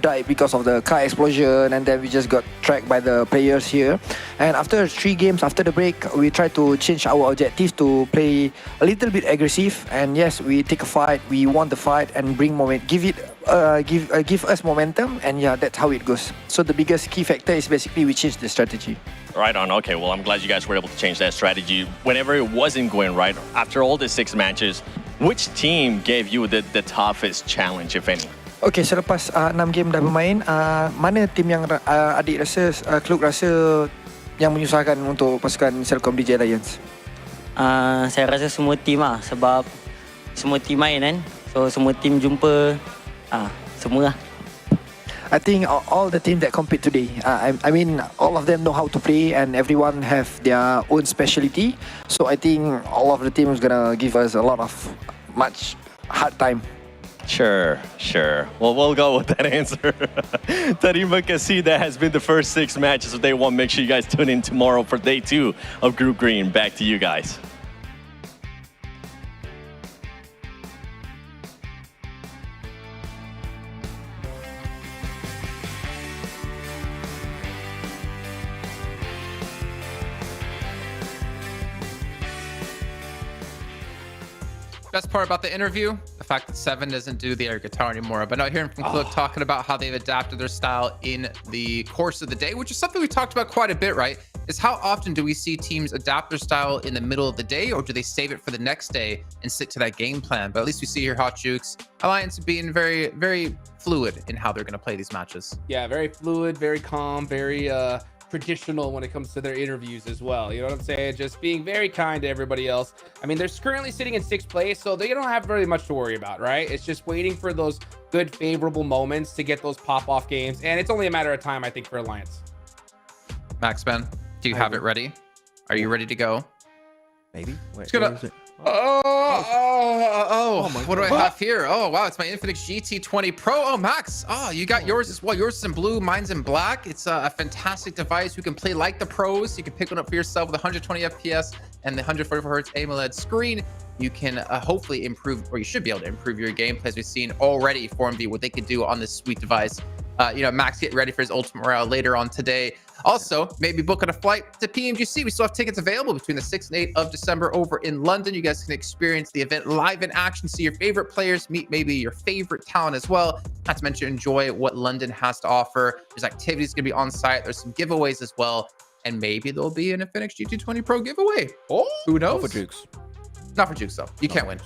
die because of the car explosion, and then we just got tracked by the players here. And after 3 games, after the break, we try to change our objectives to play a little bit aggressive. And yes, we take a fight, we won the fight, and bring moment, give us momentum, and that's how it goes. So the biggest key factor is basically we change the strategy. Right on. Okay, well, I'm glad you guys were able to change that strategy. Whenever it wasn't going right, after all the 6 matches, which team gave you the toughest challenge, if any? Okay, selepas 6 game dah bermain, mana tim yang adik rasa, Kluk rasa yang menyusahkan untuk pasukan Cellcom DJ Alliance? Saya rasa semua tim lah, sebab semua tim main kan. So semua tim jumpa, semua lah. I think all the teams that compete today, I mean, all of them know how to play, and everyone have their own specialty. So I think all of the teams gonna give us a lot of much hard time. Sure. Well, we'll go with that answer. Terima kasih. That has been the first 6 matches of day 1. Make sure you guys tune in tomorrow for day 2 of Group Green. Back to you guys. Best part about the interview, the fact that Seven doesn't do the air guitar anymore. But now hearing from Click talking about how they've adapted their style in the course of the day, which is something we talked about quite a bit, right? Is how often do we see teams adapt their style in the middle of the day, or do they save it for the next day and stick to that game plan? But at least we see here Hot Jukes Alliance being very, very fluid in how they're going to play these matches. Yeah, very fluid, very calm, very traditional when it comes to their interviews as well. You know what I'm saying? Just being very kind to everybody else. I mean, they're currently sitting in 6th place, so they don't have very much to worry about, right? It's just waiting for those good, favorable moments to get those pop-off games, and it's only a matter of time, I think, for Alliance. Max Ben, do you have it ready? Are you ready to go? Maybe. Wait, What do I have here? Oh, wow, it's my Infinix GT20 Pro. Oh, Max, you got yours as well. Yours is in blue, mine's in black. It's a fantastic device. You can play like the pros. You can pick one up for yourself with 120 FPS and the 144 Hz AMOLED screen. You can hopefully improve, or you should be able to improve your gameplay, as we've seen already 4MV, what they could do on this sweet device. Max getting ready for his Ultimate Royale later on today. Also, maybe booking a flight to PMGC. We still have tickets available between the 6th and 8th of December over in London. You guys can experience the event live in action, see your favorite players, meet maybe your favorite talent as well. Not to mention, enjoy what London has to offer. There's activities going to be on site. There's some giveaways as well. And maybe there'll be an Infinix GT20 Pro giveaway. Oh, who knows? Not for Jukes. Not for Jukes, though. You can't win.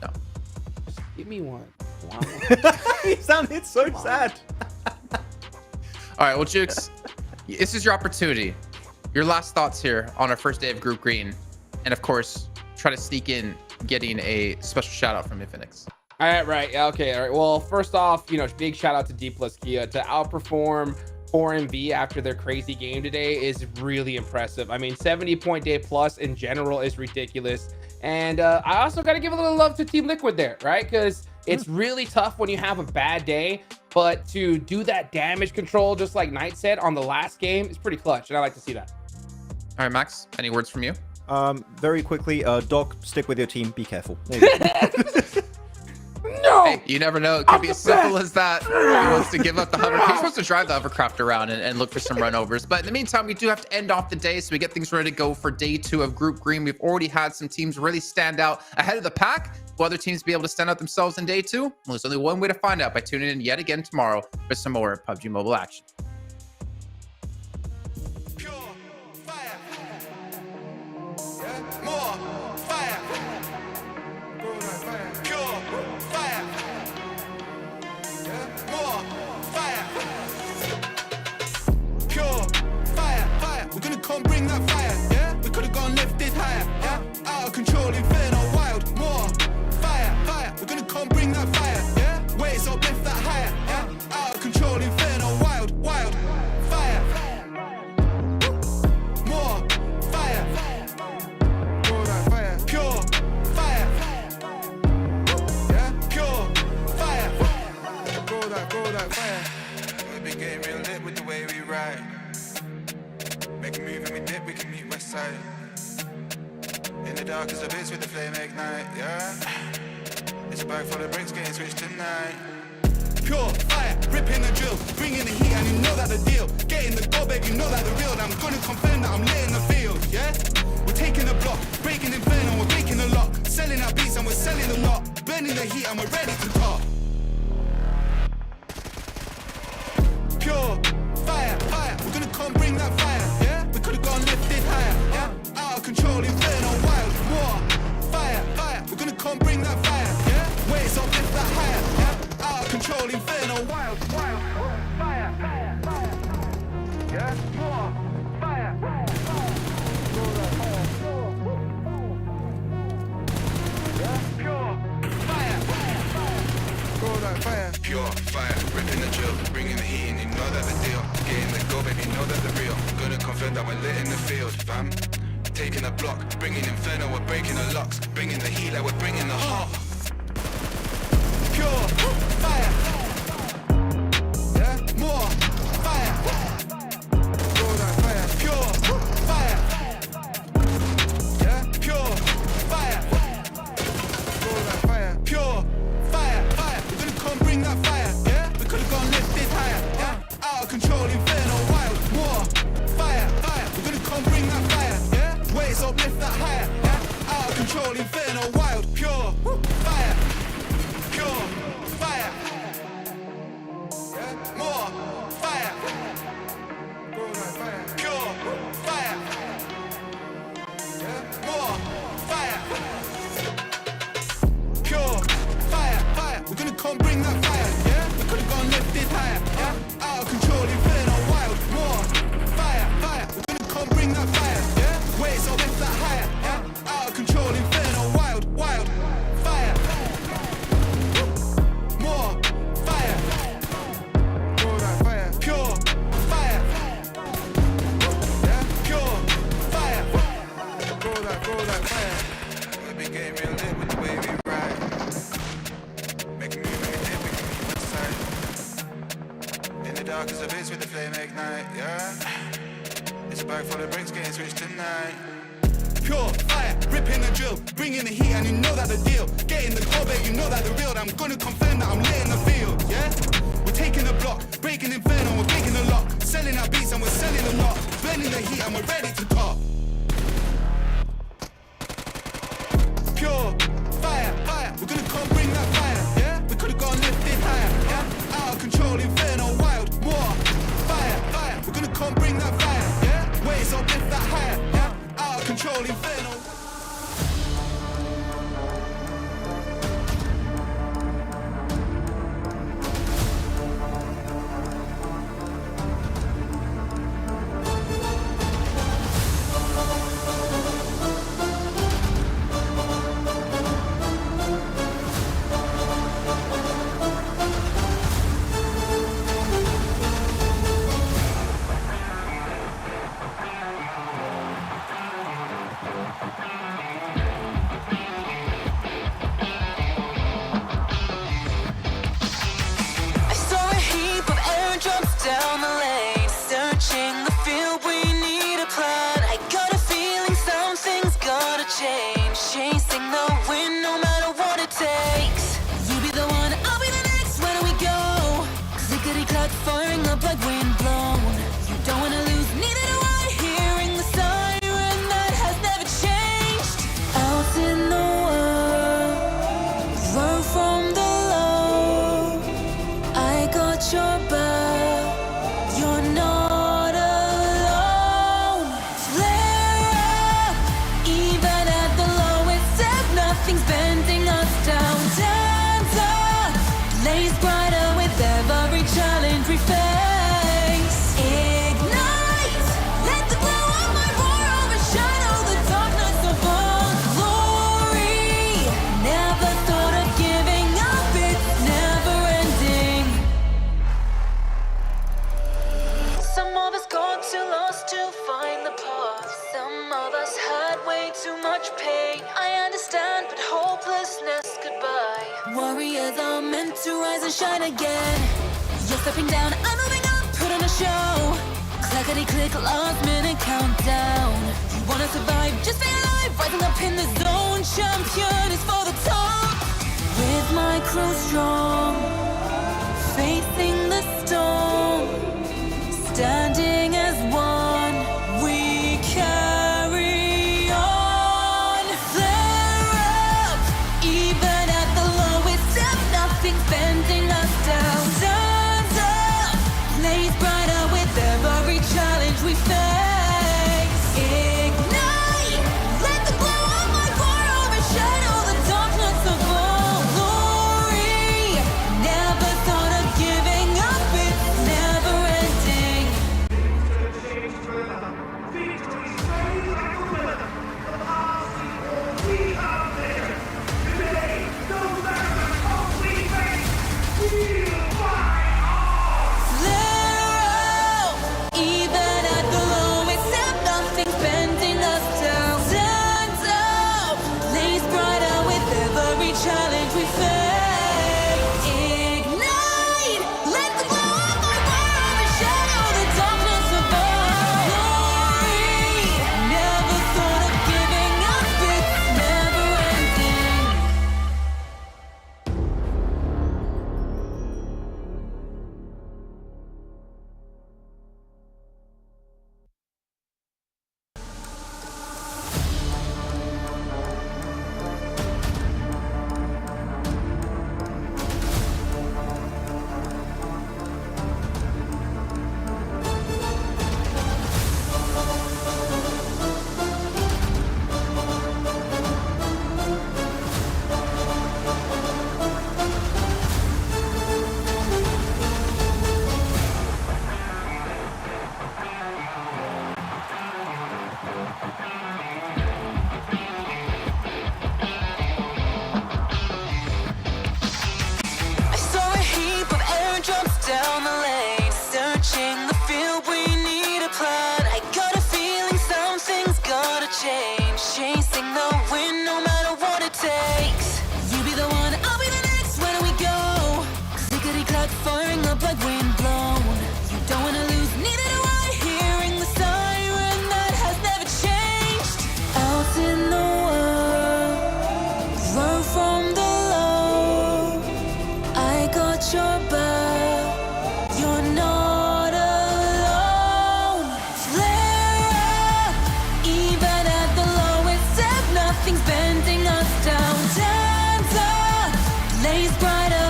No. Give me one. Wow. He sounded so sad. All right, well, Jukes, this is your opportunity. Your last thoughts here on our first day of Group Green. And of course, try to sneak in getting a special shout out from Infinix. All right. Well, first off, big shout out to D plus Kia to outperform 4MV after their crazy game today is really impressive. I mean, 70-point day plus in general is ridiculous. And I also got to give a little love to Team Liquid there, right? Because it's really tough when you have a bad day, but to do that damage control, just like Knight said on the last game, is pretty clutch, and I like to see that. All right, Max, any words from you? Very quickly, Doc, stick with your team. Be careful. No! Hey, you never know. It could be as simple as that. He wants to give up the hover. He's supposed to drive the hovercraft around and look for some runovers. But in the meantime, we do have to end off the day, so we get things ready to go for day 2 of Group Green. We've already had some teams really stand out ahead of the pack. Will other teams be able to stand out themselves in day 2? Well, there's only one way to find out, by tuning in yet again tomorrow for some more PUBG Mobile action. We're gonna come bring that fire, yeah? We could've gone lifted higher, yeah? Out of control, inferno, wild, more fire. We're gonna come bring that fire, yeah? Waves up, lift that higher, yeah? Out of control, inferno, wild, fire. More fire. Grow that fire, pure fire. Yeah, pure fire. Grow that fire. We've been getting real lit with the way we ride. Make a move and we dip, we can meet west side. In the darkest of bits with the flame ignite, yeah. It's a bag full of bricks getting switched tonight. Pure fire, ripping the drill, bringing the heat and you know that the deal. Getting the goal, baby, you know that the real. I'm gonna confirm that I'm lit in the field, yeah. We're taking the block, breaking inferno, we're breaking the lock. Selling our beats and we're selling the lot. Burning the heat and we're ready to talk. Pure fire, we're gonna come bring that fire, yeah? We could've gone lifted higher, yeah? Out of control, inferno, wild, more fire, we're gonna come bring that fire, yeah? Waves up, lift that higher, yeah? Out of control, inferno, wild, fire, yeah? More fire, yeah? Pure fire, grow that fire, pure fire, ripping the drill, bringing the heat in, you know that the deal. Getting the go, baby, know that the real. Gonna confirm that we're lit in the field, fam. Taking the block, bringing inferno, we're breaking the locks. Bringing the heat like we're bringing the heart. Pure fire. Yeah, more fire. Grow that fire. Pure fire. Yeah, pure fire. Grow that fire. Pure fire. We're gonna come bring that fire, yeah? We could've gone lifted higher, yeah? Out of control, inferno, wild, more fire. We're gonna come bring that fire, yeah? Waves up, lift that higher, yeah? Out of control, inferno, wild, pure come bring that fire, yeah? We could've gone lifted higher, yeah? Out of control, inferno, wild, more fire, fire. We're gonna come bring that fire, yeah? Wait, so lift that higher, yeah? Out of control, inferno, wild, wild, fire. More fire. Grow that fire, pure fire. Yeah, pure fire. Grow that fire. We be getting real lit with the way we ride. Make a move, make a dip, we can meet west side. In the darkest of bits with the flame ignite, yeah. It's a bag full of bricks getting switched tonight. Pure fire, ripping the drill, bringing the heat, and you know that the deal. Getting the go, babe, you know that the real. I'm gonna confirm that I'm lit in the field, yeah. We're taking the block, breaking inferno, we're breaking the lock, selling our beats and we're selling them lot, burning the heat and we're ready to talk. Pure fire, fire, we're gonna come bring that fire, yeah. We could've gone lifted higher, yeah. Out of control, inferno, wild, more fire, fire. We're gonna come bring that fire, yeah. Ways up, lift that higher, yeah. Out of control, inferno. I saw a heap of airdrops down the lane, searching the field, we need a plan. I got a feeling something's gotta change, chasing the wind no matter what it takes. You be the one, I'll be the next, where do we go? Clickety-clack, firing up like wind blown. You don't wanna lose, neither do I, hearing the siren that has never changed. Out in the world, run from the low. I got your back, you're not alone. Flare up, even at the lowest ebb, nothing's bending us down. Stand up, blaze brighter with every challenge we face. Ignite, let the glow of my roar overshadow the darkness of our glory. Never thought of giving up, it's never ending. Some of us got too lost to find the path. Some of us had way too much pain. I understand, but hopelessness goodbye. Warriors are meant to rise and shine again. You're stepping down, I'm moving up, put on a show. Clackety-click, last minute countdown. You wanna survive, just stay alive. Rising up in the zone, champion is for the top. With my crew strong,